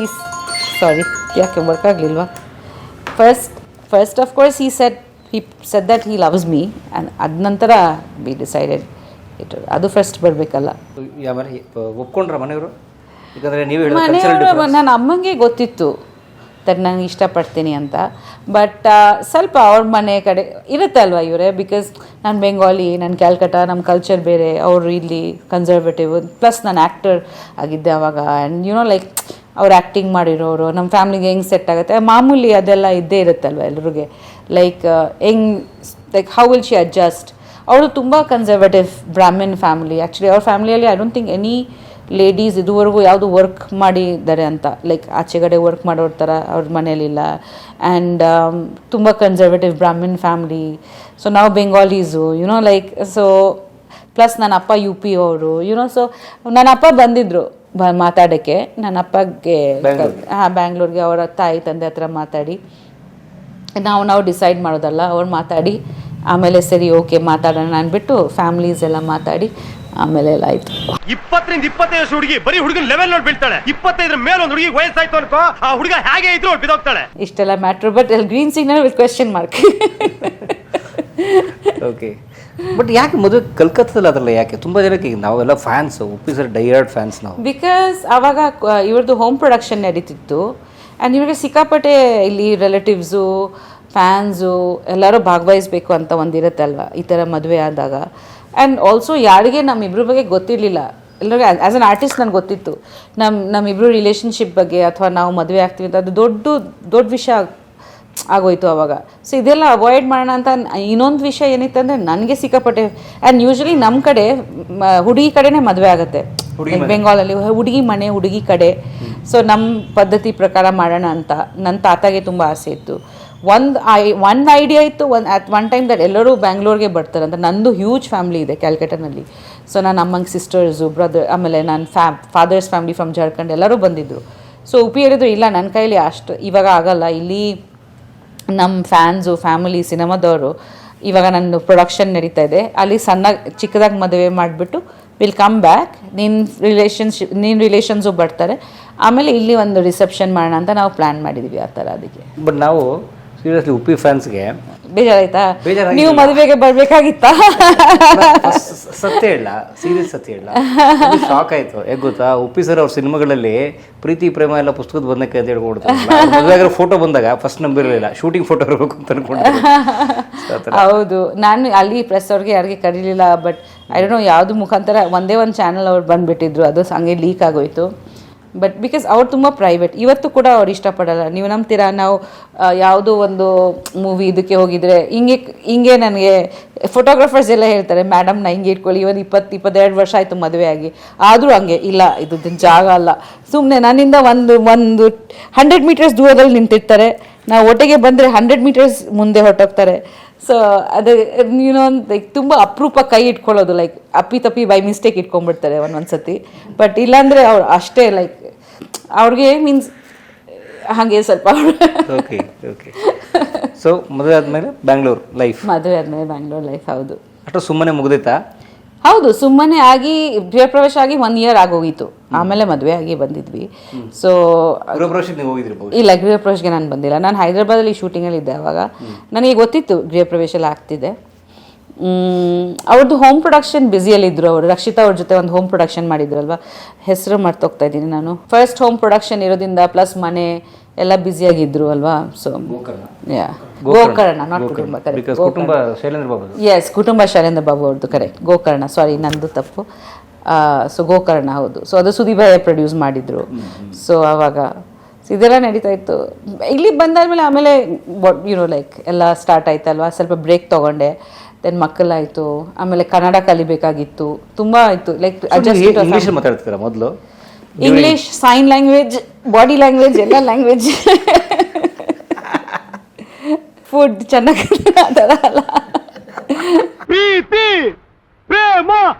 ಸಾರಿ ಯಾಕೆ ವರ್ಕ್ ಆಗಲಿಲ್ವಾ? First of course he said that he loves me, and ಅದ ನಂತರ we decided ಅದು ಫಸ್ಟ್ ಬರಬೇಕಲ್ಲ. ಆಮೇಲೆ ಒಪ್ಕೊಂಡ್ರ ಮನೆಯವರು? ಯಾಕಂದರೆ ನೀವು ಮನೆಯವರು ನನ್ನ ಅಮ್ಮಂಗೆ ಗೊತ್ತಿತ್ತು ದಟ್ ನಾನು ಇಷ್ಟಪಡ್ತೀನಿ ಅಂತ. ಬಟ್ ಸ್ವಲ್ಪ ಅವ್ರ ಮನೆ ಕಡೆ ಇರುತ್ತೆ ಅಲ್ವಾ ಇವರೇ, ಬಿಕಾಸ್ ನಾನು ಬೆಂಗಾಲಿ, ನಾನು ಕ್ಯಾಲ್ಕಟಾ, ನಮ್ಮ ಕಲ್ಚರ್ ಬೇರೆ, ಅವರು ಇಲ್ಲಿ ಕನ್ಸರ್ವೇಟಿವ್, ಪ್ಲಸ್ ನಾನು ಆ್ಯಕ್ಟರ್ ಆಗಿದ್ದೆ ಅವಾಗ. ಆ್ಯಂಡ್ ಲೈಕ್ ಅವ್ರು ಆ್ಯಕ್ಟಿಂಗ್ ಮಾಡಿರೋರು, ನಮ್ಮ ಫ್ಯಾಮ್ಲಿಗೆ ಹೆಂಗೆ ಸೆಟ್ ಆಗುತ್ತೆ, ಮಾಮೂಲಿ ಅದೆಲ್ಲ ಇದ್ದೇ ಇರುತ್ತಲ್ವ ಎಲ್ರಿಗೆ. Like how will she adjust. ಅವರು ತುಂಬ ಕನ್ಸರ್ವೇಟಿವ್ ಬ್ರಾಹ್ಮಿನ್ ಫ್ಯಾಮಿಲಿ. ಆ್ಯಕ್ಚುಲಿ ಅವ್ರ ಫ್ಯಾಮಿಲಿಯಲ್ಲಿ I don't think any ladies ಇದುವರೆಗೂ ಯಾವುದು ವರ್ಕ್ ಮಾಡಿದ್ದಾರೆ ಅಂತ, ಲೈಕ್ ಆಚೆಗಡೆ ವರ್ಕ್ ಮಾಡೋರ ಥರ ಅವ್ರ ಮನೇಲಿಲ್ಲ. ಆ್ಯಂಡ್ ತುಂಬ ಕನ್ಸರ್ವೇಟಿವ್ ಬ್ರಾಹ್ಮಿನ್ ಫ್ಯಾಮ್ಲಿ. ಸೊ ನಾವು ಬೆಂಗಾಲೀಸು ಲೈಕ್. ಸೊ ಪ್ಲಸ್ ನನ್ನ ಅಪ್ಪ UP ಅವರು ಸೊ ನನ್ನ ಅಪ್ಪ ಬಂದಿದ್ದರು ಮಾತಾಡೋಕ್ಕೆ. ನನ್ನ ಅಪ್ಪಗೆ ಬ್ಯಾಂಗ್ಳೂರ್ಗೆ ಅವರ ತಾಯಿ ತಂದೆ ಹತ್ರ ಮಾತಾಡಿ ನಾವು ಡಿಸೈಡ್ ಮಾಡೋದಲ್ಲ, ಅವ್ರು ಮಾತಾಡಿ ಆಮೇಲೆ ಸರಿ ಓಕೆ ಮಾತಾಡೋಣ ಅಂದ್ಬಿಟ್ಟು ಫ್ಯಾಮಿಲೀಸ್ ಎಲ್ಲ ಮಾತಾಡಿ ಆಮೇಲೆ ಎಲ್ಲ ಆಯ್ತು. 20-25 ಹುಡುಗಿ ಬರೀ ಹುಡುಗನ ಲೆವೆಲ್ ನೋಡಿ ಬೀಳ್ತಾಳೆ. 25 ಮೇಲೆ ಒಂದು ಹುಡುಗಿ ವಯಸ್ಸಾಯ್ತು ಅನ್ಕೋ, ಆ ಹುಡುಗ ಹೇಗೆ ಇದ್ರು ಬಿದೋಗ್ತಾಳೆ. ಇಷ್ಟೆಲ್ಲ matter. But green signal with question mark. Okay. But ಯಾಕೆ ಮದುವೆ ಕಲ್ಕತ್ತಾದಲ್ಲಿ ಅದಲ್ಲ ಯಾಕೆ? ತುಂಬ ಜನಕ್ಕೆ ಈಗ ನಾವೆಲ್ಲ ಫ್ಯಾನ್ಸ್, ಉಪ್ಪಿ ಸರ್ ಡೈಯರ್ಡ್ ಫ್ಯಾನ್ಸ್ ನಾವು. ಬಿಕಾಸ್ ಆವಾಗ ಇವ್ರದ್ದು ಹೋಮ್ ಪ್ರೊಡಕ್ಷನ್ ನಡೀತಿತ್ತು ಆ್ಯಂಡ್ ಇವ್ರಿಗೆ ಸಿಕ್ಕಾಪಟ್ಟೆ ಇಲ್ಲಿ ರಿಲೇಟಿವ್ಸು ಫ್ಯಾನ್ಸು ಎಲ್ಲರೂ ಭಾಗವಹಿಸ್ಬೇಕು ಅಂತ ಒಂದಿರುತ್ತೆ ಅಲ್ವಾ ಈ ಥರ ಮದುವೆ ಆದಾಗ. ಆ್ಯಂಡ್ ಆಲ್ಸೋ ಯಾರಿಗೆ ನಮ್ಮಿಬ್ರ ಬಗ್ಗೆ ಗೊತ್ತಿರಲಿಲ್ಲ, ಎಲ್ಲರಿಗೂ ಆ್ಯಸ್ ಅನ್ ಆರ್ಟಿಸ್ಟ್ ನನಗೆ ಗೊತ್ತಿತ್ತು ನಮ್ಮಿಬ್ರು ರಿಲೇಷನ್ಶಿಪ್ ಬಗ್ಗೆ ಅಥವಾ ನಾವು ಮದುವೆ ಆಗ್ತೀವಿ ಅಂತ. ಅದು ದೊಡ್ಡ ವಿಷಯ ಆಗೋಯ್ತು ಆವಾಗ. ಸೊ ಇದೆಲ್ಲ ಅವಾಯ್ಡ್ ಮಾಡೋಣ ಅಂತ ಇನ್ನೊಂದು ವಿಷಯ ಏನಿತ್ತಂದರೆ ನನಗೆ ಸಿಕ್ಕಾಪಟ್ಟೆ ಆ್ಯಂಡ್ ಯೂಶ್ವಲಿ ನಮ್ಮ ಕಡೆ ಹುಡುಗಿ ಕಡೆನೇ ಮದುವೆ ಆಗುತ್ತೆ ಬೆಂಗಾಲಲ್ಲಿ, ಹುಡುಗಿ ಮನೆ ಹುಡುಗಿ ಕಡೆ. ಸೊ ನಮ್ಮ ಪದ್ಧತಿ ಪ್ರಕಾರ ಮಾಡೋಣ ಅಂತ ನನ್ನ ತಾತಾಗೆ ತುಂಬ ಆಸೆ ಇತ್ತು. ಒಂದು ಐಡಿಯಾ ಇತ್ತು ಅಟ್ ಒನ್ ಟೈಮ್ ದಟ್ ಎಲ್ಲರೂ ಬ್ಯಾಂಗ್ಳೂರ್ಗೆ ಬರ್ತಾರೆ ಅಂತ. ನಂದು ಹ್ಯೂಜ್ ಫ್ಯಾಮ್ಲಿ ಇದೆ ಕ್ಯಾಲ್ಕಟಾನಲ್ಲಿ. ಸೊ ನನ್ನ ಅಮ್ಮಂಗೆ ಸಿಸ್ಟರ್ಸು ಬ್ರದರ್, ಆಮೇಲೆ ನನ್ನ ಫಾದರ್ಸ್ ಫ್ಯಾಮ್ಲಿ ಫ್ರಮ್ ಜಾರ್ಖಂಡ್ ಎಲ್ಲರೂ ಬಂದಿದ್ದರು. ಸೊ ಉಪಿ ಹೇಳಿದ್ರು ಇಲ್ಲ ನನ್ನ ಕೈಲಿ ಅಷ್ಟು ಇವಾಗ ಆಗಲ್ಲ, ಇಲ್ಲಿ ನಮ್ಮ ಫ್ಯಾನ್ಸು ಫ್ಯಾಮಿಲಿ ಸಿನಿಮಾದವರು ಇವಾಗ ನನ್ನ ಪ್ರೊಡಕ್ಷನ್ ನಡೀತಾ ಇದೆ, ಅಲ್ಲಿ ಚಿಕ್ಕದಾಗಿ ಮದುವೆ ಮಾಡಿಬಿಟ್ಟು ವಿಲ್ ಕಮ್ ಬ್ಯಾಕ್, ನಿನ್ನ ರಿಲೇಷನ್ಸು ಬರ್ತಾರೆ, ಆಮೇಲೆ ಇಲ್ಲಿ ಒಂದು ರಿಸೆಪ್ಷನ್ ಮಾಡೋಣ ಅಂತ ನಾವು ಪ್ಲ್ಯಾನ್ ಮಾಡಿದ್ವಿ ಆ ಥರ. ಅದಕ್ಕೆ ಬಟ್ ನಾವು ಸೀರಿಯಸ್ಲಿ ಉಪ್ಪಿ ಫ್ಯಾನ್ಸ್ಗೆ ಬೇಜಾರಾಯ್ತಾ? ನೀವು ಮದುವೆಗೆ ಬರಬೇಕಾಗಿತ್ತಾ? ಸತ್ಯ ಹೇಳ, ಸೀರಿಯಸ್ ಸತ್ಯ ಹೇಳ, ಶಾಕ್ ಆಯ್ತು. ಹೇಗೆ ಗೊತ್ತಾ, ಉಪ್ಪಿ ಸರ್ ಅವ್ರ ಸಿನಿಮಾಗಳಲ್ಲಿ ಪ್ರೀತಿ ಪ್ರೇಮ ಎಲ್ಲ ಪುಸ್ತಕದ ಬಂದಕ್ಕೆ ಅಂತ ಹೇಳ್ಕೊಡ್ತಾರೆ. ಮದುವೆಯಾಗಿರೋ ಫೋಟೋ ಬಂದಾಗ ಫಸ್ಟ್ ನಂಬಿರಲಿಲ್ಲ, ಶೂಟಿಂಗ್ ಫೋಟೋ ಇರಬೇಕು ಅಂತ ಅನ್ಕೊಂಡೆ. ಹೌದು, ನಾನು ಅಲ್ಲಿ ಪ್ರೆಸ್ ಅವ್ರಿಗೆ ಯಾರಿಗೆ ಕರೀಲಿಲ್ಲ. ಬಟ್ ಐ ಡೋಂಟ್ ನೋ ಯಾವುದು ಮುಖಾಂತರ ಒಂದೇ ಒಂದು ಚಾನಲ್ ಅವ್ರು ಬಂದುಬಿಟ್ಟಿದ್ರು, ಅದು ಹಂಗೆ ಲೀಕ್ ಆಗೋಯ್ತು. ಬಟ್ ಬಿಕಾಸ್ ಅವ್ರು ತುಂಬ ಪ್ರೈವೇಟ್, ಇವತ್ತು ಕೂಡ ಅವ್ರು ಇಷ್ಟಪಡಲ್ಲ. ನೀವು ನಂಬ್ತೀರಾ, ನಾವು ಯಾವುದೋ ಒಂದು ಮೂವಿ ಇದಕ್ಕೆ ಹೋಗಿದ್ರೆ ಹಿಂಗೆ ನನಗೆ ಫೋಟೋಗ್ರಾಫರ್ಸ್ ಎಲ್ಲ ಹೇಳ್ತಾರೆ, ಮೇಡಮ್ ನಾ ಹಿಂಗೆ ಇಟ್ಕೊಳ್ಳಿ, ಇವತ್ತು 22 ವರ್ಷ ಆಯಿತು ಮದುವೆ ಆಗಿ, ಆದರೂ ಹಂಗೆ ಇಲ್ಲ, ಇದು ಜಾಗ ಅಲ್ಲ. ಸುಮ್ಮನೆ ನನ್ನಿಂದ ಒಂದು 100 ಮೀಟರ್ಸ್ ದೂರದಲ್ಲಿ ನಿಂತಿರ್ತಾರೆ, ನಾವು ಒಟ್ಟಿಗೆ ಬಂದರೆ 100 ಮೀಟರ್ಸ್ ಮುಂದೆ ಹೊರಟೋಗ್ತಾರೆ. ಸೊ ಅದು ಲೈಕ್ ತುಂಬ ಅಪರೂಪ ಕೈ ಇಟ್ಕೊಳ್ಳೋದು, ಲೈಕ್ ಅಪ್ಪಿ ಬೈ ಮಿಸ್ಟೇಕ್ ಇಟ್ಕೊಂಡ್ಬಿಡ್ತಾರೆ ಒಂದೊಂದು ಸತಿ. ಬಟ್ ಇಲ್ಲಾಂದರೆ ಅವ್ರು ಅಷ್ಟೇ, ಲೈಕ್ ಅವ್ರಿಗೆ ಮೀನ್ಸ್ ಹಾಗೆ ಸ್ವಲ್ಪ. Okay okay. ಸೊ ಮದುವೆ ಆದಮೇಲೆ ಬ್ಯಾಂಗ್ಳೂರ್ ಲೈಫ್, ಹೌದು. ಅಷ್ಟು ಸುಮ್ಮನೆ ಮುಗ್ದೈತಾ? ಹೌದು, ಸುಮ್ಮನೆ ಆಗಿ ಗೃಹ ಪ್ರವೇಶ ಆಗಿ 1 year ಆಗೋಗಿತ್ತು, ಆಮೇಲೆ ಮದುವೆ ಆಗಿ ಬಂದಿದ್ವಿ. ಸೊ ಇಲ್ಲ, ಗೃಹ ಪ್ರವೇಶಕ್ಕೆ ನಾನು ಬಂದಿಲ್ಲ. ನಾನು ಹೈದ್ರಾಬಾದಲ್ಲಿ ಶೂಟಿಂಗಲ್ಲಿ ಇದ್ದೆ ಅವಾಗ. ನನಗೆ ಗೊತ್ತಿತ್ತು ಗೃಹ ಪ್ರವೇಶ ಎಲ್ಲ ಆಗ್ತಿದೆ. ಅವ್ರದ್ದು ಹೋಮ್ ಪ್ರೊಡಕ್ಷನ್ ಬ್ಯುಸಿಯಲ್ಲಿದ್ದರು ಅವರು. ರಕ್ಷಿತಾ ಅವ್ರ ಜೊತೆ ಒಂದು ಹೋಮ್ ಪ್ರೊಡಕ್ಷನ್ ಮಾಡಿದ್ರಲ್ವ, ಹೆಸರು ಮರ್ತೋಗ್ತಾ ಇದ್ದೀನಿ ನಾನು. ಫಸ್ಟ್ ಹೋಮ್ ಪ್ರೊಡಕ್ಷನ್ ಇರೋದ್ರಿಂದ ಪ್ಲಸ್ ಮನೆ ಎಲ್ಲ ಬ್ಯುಸಿಯಾಗಿದ್ರು ಅಲ್ವಾ. ಸೊ ಗೋಕರ್ಣ, ನಾಟ್ ಕುಟುಂಬ, ಎಸ್ ಕುಟುಂಬ ಶೈಲೇಂದ್ರ ಬಾಬು ಅವ್ರದ್ದು, ಕರೆಕ್ಟ್, ಗೋಕರ್ಣ, ಸಾರಿ ನಂದು ತಪ್ಪು. ಸೊ ಗೋಕರ್ಣ ಹೌದು. ಸೊ ಅದು ಸುದೀಪ್ ಭಯ್ಯ ಪ್ರೊಡ್ಯೂಸ್ ಮಾಡಿದ್ರು. ಸೊ ಆವಾಗ ಇದೆಲ್ಲ ನಡೀತಾ ಇತ್ತು. ಇಲ್ಲಿ ಬಂದಾದ್ಮೇಲೆ ಆಮೇಲೆ ಲೈಕ್ ಎಲ್ಲ ಸ್ಟಾರ್ಟ್ ಆಯ್ತಲ್ವಾ, ಸ್ವಲ್ಪ ಬ್ರೇಕ್ ತೊಗೊಂಡೆ. ದೆನ್ ಮಕ್ಕಳಾಯಿತು, ಆಮೇಲೆ ಕನ್ನಡ ಕಲಿಬೇಕಾಗಿತ್ತು, ತುಂಬ ಆಯಿತು. ಲೈಕ್ ಇಂಗ್ಲೀಷ್ ಮಾತಾಡ್ತೀರಾ ಮೊದಲು? English, sign language, body language, ಎಲ್ಲ ಲ್ಯಾಂಗ್ವೇಜ್. ಫುಡ್ ಚೆನ್ನಾಗಿ ಅದರ ಅಲ್ಲ. ಪ್ರೀತಿ ಪ್ರೇಮ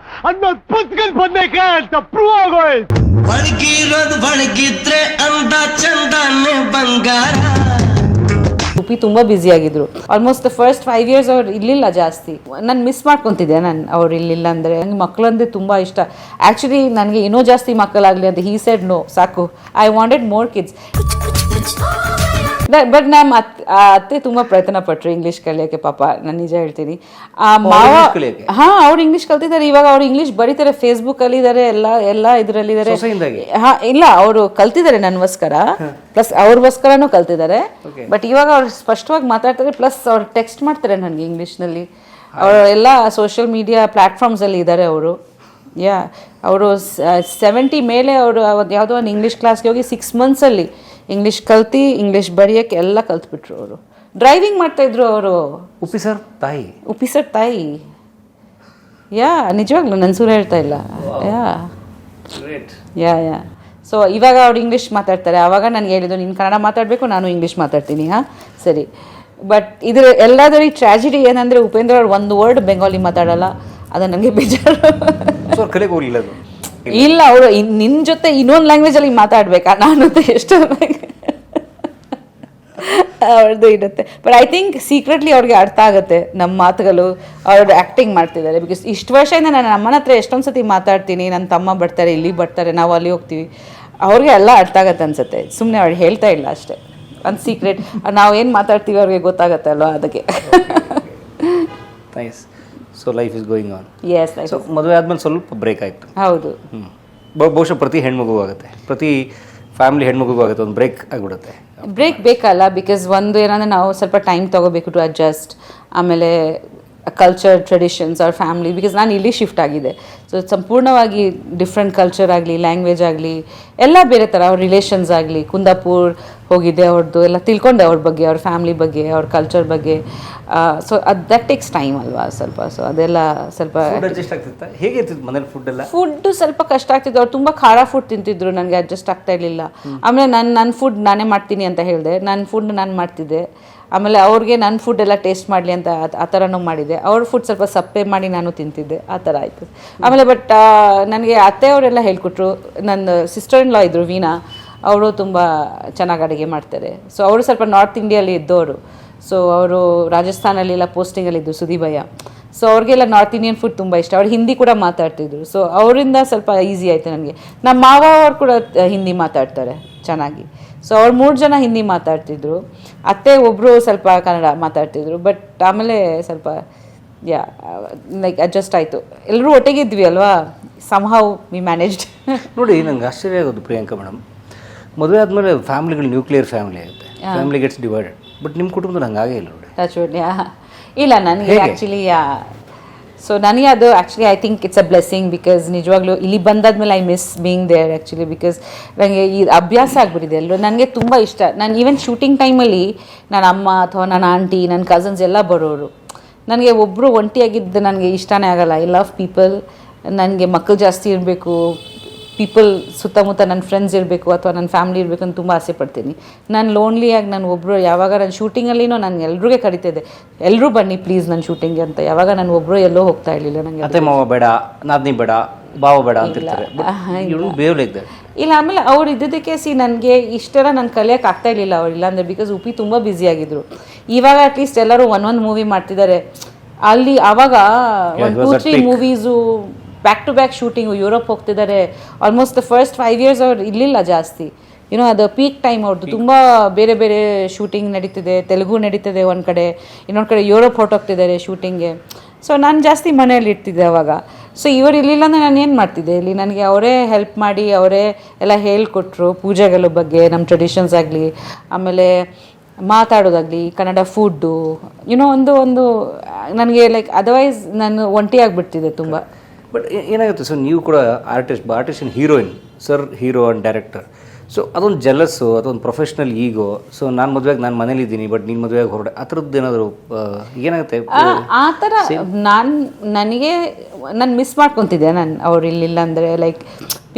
ಅನ್ನೋದು ಪುಸ್ತಕದ ಬಂದಕ್ಕೆ ಅಂತ ಪ್ರೂವ್ ಆಗೋಯ್ತು. ಒಣಗಿರೋದು ಒಣಗಿದ್ರೆ ಅಂದ ಚಂದನೆ ಬಂಗಾರ. ಉಪಿ ತುಂಬ ಬ್ಯುಸಿ ಆಗಿದ್ರು. ಆಲ್ಮೋಸ್ಟ್ ದ ಫಸ್ಟ್ 5 years ಅವ್ರು ಇರಲಿಲ್ಲ ಜಾಸ್ತಿ. ನಾನು ಮಿಸ್ ಮಾಡ್ಕೊತಿದ್ದೆ ಅವ್ರು ಇಲ್ಲಿಲ್ಲ ಅಂದರೆ. ನನಗೆ ಮಕ್ಕಳಂದ್ರೆ ತುಂಬ ಇಷ್ಟ. ಆ್ಯಕ್ಚುಲಿ ನನಗೆ ಇನ್ನೂ ಜಾಸ್ತಿ ಮಕ್ಕಳಾಗಲಿ ಅಂತ ಹೀ ಸೆಡ್ ನೋ, ಸಾಕು, I wanted more kids. But ನಮ್ಮ ಅತ್ತೆ ತುಂಬ ಪ್ರಯತ್ನ ಪಟ್ಟರು ಇಂಗ್ಲೀಷ್ ಕಲಿಯೋಕ್ಕೆ. ಪಾಪ ನಾನು ನಿಜ ಹೇಳ್ತೀನಿ, ಮಾವ ಅವ್ರು ಇಂಗ್ಲೀಷ್ ಕಲ್ತಿದ್ದಾರೆ. ಇವಾಗ ಅವ್ರು ಇಂಗ್ಲೀಷ್ ಬರೀತಾರೆ, ಫೇಸ್ಬುಕ್ ಅಲ್ಲಿ ಇದ್ದಾರೆ, ಎಲ್ಲ ಇದರಲ್ಲಿದ್ದಾರೆ. ಇಲ್ಲ, ಅವರು ಕಲ್ತಿದ್ದಾರೆ ನನಗೋಸ್ಕರ, ಪ್ಲಸ್ ಅವ್ರಿಗೋಸ್ಕರನೂ ಕಲ್ತಿದ್ದಾರೆ. ಬಟ್ ಇವಾಗ ಅವ್ರು ಸ್ಪಷ್ಟವಾಗಿ ಮಾತಾಡ್ತಾರೆ, ಪ್ಲಸ್ ಅವ್ರು ಟೆಕ್ಸ್ಟ್ ಮಾಡ್ತಾರೆ ನನಗೆ ಇಂಗ್ಲೀಷ್ನಲ್ಲಿ. ಅವರು ಎಲ್ಲ ಸೋಷಿಯಲ್ ಮೀಡಿಯಾ ಪ್ಲ್ಯಾಟ್ಫಾರ್ಮ್ಸಲ್ಲಿ ಇದ್ದಾರೆ ಅವರು. ಅವರು 70 ಮೇಲೆ ಅವರು ಯಾವುದೋ ಒಂದು ಇಂಗ್ಲೀಷ್ ಕ್ಲಾಸ್ಗೆ ಹೋಗಿ 6 monthsಲ್ಲಿ ಇಂಗ್ಲೀಷ್ ಕಲ್ತು ಇಂಗ್ಲೀಷ್ ಬರೆಯೋಕ್ಕೆ ಎಲ್ಲ ಕಲ್ತ್ಬಿಟ್ರು ಅವರು. ಡ್ರೈವಿಂಗ್ ಮಾಡ್ತಾಯಿದ್ರು ಅವರು. ಉಪಿ ಸರ್ ತಾಯಿ ನಿಜವಾಗ್ಲೂ ನನ್ನ ಸುಳ್ಳು ಹೇಳ್ತಾ ಇಲ್ಲ. ಸೊ ಇವಾಗ ಅವ್ರು ಇಂಗ್ಲೀಷ್ ಮಾತಾಡ್ತಾರೆ. ಆವಾಗ ನನಗೆ ಹೇಳಿದ್ದು, ನೀನು ಕನ್ನಡ ಮಾತಾಡಬೇಕು, ನಾನು ಇಂಗ್ಲೀಷ್ ಮಾತಾಡ್ತೀನಿ. ಸರಿ. ಬಟ್ ಇದ್ರ ಎಲ್ಲದರ ಟ್ರ್ಯಾಜಿಡಿ ಏನಂದರೆ, ಉಪೇಂದ್ರ ಅವ್ರು ಒಂದು ವರ್ಡ್ ಬೆಂಗಾಲಿ ಮಾತಾಡಲ್ಲ. ಅದು ನನಗೆ ಬೇಜಾರು. ಇಲ್ಲ, ಅವರು ನಿನ್ನ ಜೊತೆ ಇನ್ನೊಂದು ಲ್ಯಾಂಗ್ವೇಜಲ್ಲಿ ಮಾತಾಡ್ಬೇಕಾ ನಾನು ಅಂತ ಎಷ್ಟು ಅವ್ರದ್ದು ಇರುತ್ತೆ. ಬಟ್ ಐ ಥಿಂಕ್ ಸೀಕ್ರೆಟ್ಲಿ ಅವ್ರಿಗೆ ಅರ್ಥ ಆಗುತ್ತೆ ನಮ್ಮ ಮಾತುಗಳು. ಅವ್ರು ಆ್ಯಕ್ಟಿಂಗ್ ಮಾಡ್ತಿದ್ದಾರೆ. ಬಿಕಾಸ್ ಇಷ್ಟು ವರ್ಷದಿಂದ ನಾನು ಅಮ್ಮನ ಹತ್ರ ಎಷ್ಟೊಂದು ಸತಿ ಮಾತಾಡ್ತೀನಿ, ನನ್ನ ತಮ್ಮ ಬರ್ತಾರೆ, ಇಲ್ಲಿ ಬರ್ತಾರೆ, ನಾವು ಅಲ್ಲಿ ಹೋಗ್ತೀವಿ, ಅವ್ರಿಗೆ ಎಲ್ಲ ಅರ್ಥ ಆಗತ್ತೆ ಅನ್ಸುತ್ತೆ. ಸುಮ್ಮನೆ ಅವ್ರು ಹೇಳ್ತಾ ಇಲ್ಲ ಅಷ್ಟೇ, ಒಂದು ಸೀಕ್ರೆಟ್. ನಾವು ಏನು ಮಾತಾಡ್ತೀವಿ ಅವ್ರಿಗೆ ಗೊತ್ತಾಗತ್ತೆ ಅಲ್ವಾ, ಅದಕ್ಕೆ. Nice. So life is going on. Yes like so ಮದುವೆ ಆದ್ಮೇಲೆ ಸ್ವಲ್ಪ ಬ್ರೇಕ್ ಆಯಿತು. ಹೌದು. ಬಹುಶಃ ಪ್ರತಿ ಹೆಣ್ಮಗುಗೂ ಆಗುತ್ತೆ, ಪ್ರತಿ ಫ್ಯಾಮಿಲಿ ಹೆಣ್ಮಗುಗೂ ಆಗುತ್ತೆ, ಒಂದು ಬ್ರೇಕ್ ಆಗಿಬಿಡುತ್ತೆ. ಬ್ರೇಕ್ ಬೇಕಲ್ಲ, ಬಿಕಾಸ್ ಒಂದು ಏನಂದರೆ ನಾವು ಸ್ವಲ್ಪ ಟೈಮ್ ತೊಗೋಬೇಕು ಟು ಅಡ್ಜಸ್ಟ್. ಆಮೇಲೆ ಕಲ್ಚರ್, ಟ್ರೆಡಿಷನ್ಸ್, ಅವ್ರ ಫ್ಯಾಮ್ಲಿ, ಬಿಕಾಸ್ ನಾನು ಇಲ್ಲಿ ಶಿಫ್ಟ್ ಆಗಿದೆ. ಸೊ ಸಂಪೂರ್ಣವಾಗಿ ಡಿಫ್ರೆಂಟ್ ಕಲ್ಚರ್ ಆಗಲಿ, ಲ್ಯಾಂಗ್ವೇಜ್ ಆಗಲಿ ಎಲ್ಲ ಬೇರೆ ಥರ. ಅವ್ರ ರಿಲೇಷನ್ಸ್ ಆಗಲಿ, ಕುಂದಾಪುರ್ ಹೋಗಿದ್ದೆ, ಅವ್ರದ್ದು ಎಲ್ಲ ತಿಳ್ಕೊಂಡೆ, ಅವ್ರ ಬಗ್ಗೆ, ಅವ್ರ ಫ್ಯಾಮ್ಲಿ ಬಗ್ಗೆ, ಅವ್ರ ಕಲ್ಚರ್ ಬಗ್ಗೆ. ಸೊ ದಟ್ ಟೇಕ್ಸ್ ಟೈಮ್ ಅಲ್ವಾ ಸ್ವಲ್ಪ. ಸೊ ಅದೆಲ್ಲ ಸ್ವಲ್ಪ ಅಡ್ಜಸ್ಟ್ ಆಗ್ತಿತ್ತು. ಹೇಗೆ ಇರ್ತಿತ್ತು ಮನೇಲಿ ಫುಡ್ ಎಲ್ಲ? ಫುಡ್ಡು ಸ್ವಲ್ಪ ಕಷ್ಟ ಆಗ್ತಿತ್ತು. ಅವ್ರು ತುಂಬ ಖಾರ ಫುಡ್ ತಿಂತಿದ್ರು, ನನಗೆ ಅಡ್ಜಸ್ಟ್ ಆಗ್ತಾ ಇರಲಿಲ್ಲ. ಆಮೇಲೆ ನನ್ನ ಫುಡ್ ನಾನೇ ಮಾಡ್ತೀನಿ ಅಂತ ಹೇಳಿದೆ, ನನ್ನ ಫುಡ್ ನಾನು ಮಾಡ್ತಿದ್ದೆ. ಆಮೇಲೆ ಅವ್ರಿಗೆ ನನ್ನ ಫುಡ್ ಎಲ್ಲ ಟೇಸ್ಟ್ ಮಾಡಲಿ ಅಂತ ಆ ಥರನೂ ಮಾಡಿದೆ. ಅವ್ರ ಫುಡ್ ಸ್ವಲ್ಪ ಸಪ್ಪೆ ಮಾಡಿ ನಾನು ತಿಂತಿದ್ದೆ, ಆ ಥರ ಆಯಿತು. ಆಮೇಲೆ ಬಟ್ ನನಗೆ ಅತ್ತೆಯವರೆಲ್ಲ ಹೇಳ್ಕೊಟ್ರು. ನನ್ನ ಸಿಸ್ಟರ್ ಇನ್ ಲಾ ಇದ್ದರು ವೀಣಾ, ಅವರು ತುಂಬ ಚೆನ್ನಾಗಿ ಅಡುಗೆ ಮಾಡ್ತಾರೆ. ಸೊ ಅವರು ಸ್ವಲ್ಪ ನಾರ್ತ್ ಇಂಡಿಯಲ್ಲಿ ಇದ್ದವರು. ಸೊ ಅವರು ರಾಜಸ್ಥಾನಲ್ಲೆಲ್ಲ ಪೋಸ್ಟಿಂಗಲ್ಲಿದ್ದು ಸುದೀಭಯ್ಯ. ಸೊ ಅವ್ರಿಗೆಲ್ಲ ನಾರ್ತ್ ಇಂಡಿಯನ್ ಫುಡ್ ತುಂಬ ಇಷ್ಟ. ಅವ್ರು ಹಿಂದಿ ಕೂಡ ಮಾತಾಡ್ತಿದ್ರು. ಸೊ ಅವರಿಂದ ಸ್ವಲ್ಪ ಈಸಿ ಆಯಿತು ನನಗೆ. ನಮ್ಮ ಮಾವ ಅವ್ರು ಕೂಡ ಹಿಂದಿ ಮಾತಾಡ್ತಾರೆ ಚೆನ್ನಾಗಿ. ಸೊ ಅವ್ರು 3 ಜನ ಹಿಂದಿ ಮಾತಾಡ್ತಿದ್ರು, ಅತ್ತೆ ಒಬ್ಬರು ಸ್ವಲ್ಪ ಕನ್ನಡ ಮಾತಾಡ್ತಿದ್ರು. ಬಟ್ ಆಮೇಲೆ ಸ್ವಲ್ಪ ಲೈಕ್ ಅಡ್ಜಸ್ಟ್ ಆಯಿತು. ಎಲ್ಲರೂ ಒಟ್ಟಿಗಿದ್ವಿ ಅಲ್ವಾ, ಸಮ್ಹೌ ವಿ ಮ್ಯಾನೇಜ್ಡ್. ನೋಡಿ, ನಂಗೆ ಆಶ್ಚರ್ಯ ಆಗೋದು ಪ್ರಿಯಾಂಕಾ ಮೇಡಮ್, ಮದುವೆ ಆದಮೇಲೆ ಫ್ಯಾಮಿಲಿಗಳು ನ್ಯೂಕ್ಲಿಯರ್ ಫ್ಯಾಮಿಲಿ ಆಗುತ್ತೆ, ಫ್ಯಾಮಿಲಿ ಗೆಟ್ಸ್ ಡಿವೈಡೆಡ್. ಬಟ್ ನಿಮ್ಮ ಕುಟುಂಬದಲ್ಲಿ ಹಂಗಾಗೇ ಇಲ್ಲ ನೋಡಿ. ಇಲ್ಲ, ನನಗೆ ಆ್ಯಕ್ಚುಲಿ ಸೊ ನನಗೆ ಅದು actually I think it's a blessing. Because ನಿಜವಾಗ್ಲೂ ಇಲ್ಲಿ ಬಂದಾದ್ಮೇಲೆ I miss being there actually. Because ನನಗೆ ಈ ಅಭ್ಯಾಸ ಆಗಿಬಿಟ್ಟಿದೆ ಎಲ್ಲರೂ. ನನಗೆ ತುಂಬ ಇಷ್ಟ. ನಾನು ಈವನ್ ಶೂಟಿಂಗ್ ಟೈಮಲ್ಲಿ ನನ್ನ ಅಮ್ಮ ಅಥವಾ ನನ್ನ ಆಂಟಿ, ನನ್ನ ಕಸಿನ್ಸ್ ಎಲ್ಲ ಬರೋರು. ನನಗೆ ಒಬ್ಬರು ಒಂಟಿಯಾಗಿದ್ದು ನನಗೆ ಇಷ್ಟನೇ ಆಗಲ್ಲ. I love people. ನನಗೆ ಮಕ್ಕಳು ಜಾಸ್ತಿ ಇರಬೇಕು, ಪೀಪಲ್ ಸುತ್ತಮುತ್ತ ನನ್ನ ಫ್ರೆಂಡ್ಸ್ ಇರಬೇಕು ಅಥವಾ ನನ್ನ ಫ್ಯಾಮಿಲಿ ಇರಬೇಕು ಅಂತ ತುಂಬ ಆಸೆ ಪಡ್ತೀನಿ. ನಾನು ಲೋನ್ಲಿಯಾಗಿ ನಾನು ಒಬ್ಬರು ಯಾವಾಗ ನನ್ನ ಶೂಟಿಂಗಲ್ಲಿನೂ ನಾನು ಎಲ್ರಿಗೂ ಕರಿತಿದ್ದೆ, ಎಲ್ಲರೂ ಬನ್ನಿ ಪ್ಲೀಸ್ ನನ್ನ ಶೂಟಿಂಗ್ಗೆ ಅಂತ. ಯಾವಾಗ ನಾನು ಒಬ್ಬರು ಎಲ್ಲೋ ಹೋಗ್ತಾ ಇರಲಿಲ್ಲ. ನನಗೆ ಅತ್ತೆ ಮಾವ ಬೇಡ, ನಾದ್ನಿ ಬೇಡ, ಬಾವ ಬೇಡ ಅಂತಿರ್ತಾರೆ. ಇಲ್ಲ, ಆಮೇಲೆ ಅವ್ರು ಇದ್ದದಕ್ಕೆ ನನಗೆ ಇಷ್ಟೆಲ್ಲ ನಾನು ಕಲಿಯೋಕೆ ಆಗ್ತಾ ಇರಲಿಲ್ಲ ಅವ್ರು ಇಲ್ಲಾಂದರೆ. ಬಿಕಾಸ್ ಉಪಿ ತುಂಬ ಬ್ಯುಸಿಯಾಗಿದ್ದರು. ಇವಾಗ ಅಟ್ಲೀಸ್ಟ್ ಎಲ್ಲರೂ ಒಂದೊಂದು ಮೂವಿ ಮಾಡ್ತಿದ್ದಾರೆ. ಅಲ್ಲಿ ಆವಾಗ 2-3 movies back to back shooting, Europe ಹೋಗ್ತಿದ್ದಾರೆ. ಆಲ್ಮೋಸ್ಟ್ ದ ಫಸ್ಟ್ 5 years ಅವ್ರು ಇರಲಿಲ್ಲ ಜಾಸ್ತಿ. ಅದು ಪೀಕ್ ಟೈಮ್ ಅವ್ರದ್ದು. ತುಂಬ ಬೇರೆ ಬೇರೆ ಶೂಟಿಂಗ್ ನಡೀತಿದೆ, ತೆಲುಗು ನಡೀತಿದೆ ಒಂದು ಕಡೆ, ಇನ್ನೊಂದು ಕಡೆ ಯುರೋಪ್ ಹೊರಟೋಗ್ತಿದ್ದಾರೆ ಶೂಟಿಂಗ್ಗೆ. ಸೊ ನಾನು ಜಾಸ್ತಿ ಮನೆಯಲ್ಲಿ ಇರ್ತಿದ್ದೆ ಅವಾಗ. ಸೊ ಇವರು ಇರಲಿಲ್ಲ ಅಂದರೆ ನಾನು ಏನು ಮಾಡ್ತಿದ್ದೆ ಇಲ್ಲಿ? ನನಗೆ ಅವರೇ ಹೆಲ್ಪ್ ಮಾಡಿ, ಅವರೇ ಎಲ್ಲ ಹೇಳಿಕೊಟ್ರು ಪೂಜೆಗಳ ಬಗ್ಗೆ, ನಮ್ಮ ಟ್ರೆಡಿಷನ್ಸ್ ಆಗಲಿ, ಆಮೇಲೆ ಮಾತಾಡೋದಾಗಲಿ, ಕನ್ನಡ ಫುಡ್ಡು, ಒಂದು ನನಗೆ ಲೈಕ್ ಅದರ್ವೈಸ್ ನಾನು ಒಂಟಿ ಆಗಿಬಿಡ್ತಿದ್ದೆ ತುಂಬ. ಬಟ್ ಏನಾಗುತ್ತೆ ಸರ್, ನೀವು ಕೂಡ artist and heroine, sir hero and director. So ಅದೊಂದು ಜಲಸ್ಸು, ಅದೊಂದು ಪ್ರೊಫೆಷ್ನಲ್ ಈಗೋ. ಸೊ ನಾನು ಮದುವೆಗೆ ನಾನು ಮನೇಲಿದ್ದೀನಿ, ಬಟ್ ನೀನು ಮದುವೆಗೆ ಹೊರಡೆ, ಆ ಥರದ್ದು ಏನಾದರೂ ಏನಾಗುತ್ತೆ? ಆ ಥರ ನಾನು ಮಿಸ್ ಮಾಡ್ಕೊತಿದ್ದೆ ನಾನು ಅವ್ರು ಇಲ್ಲಿಲ್ಲ ಅಂದರೆ. ಲೈಕ್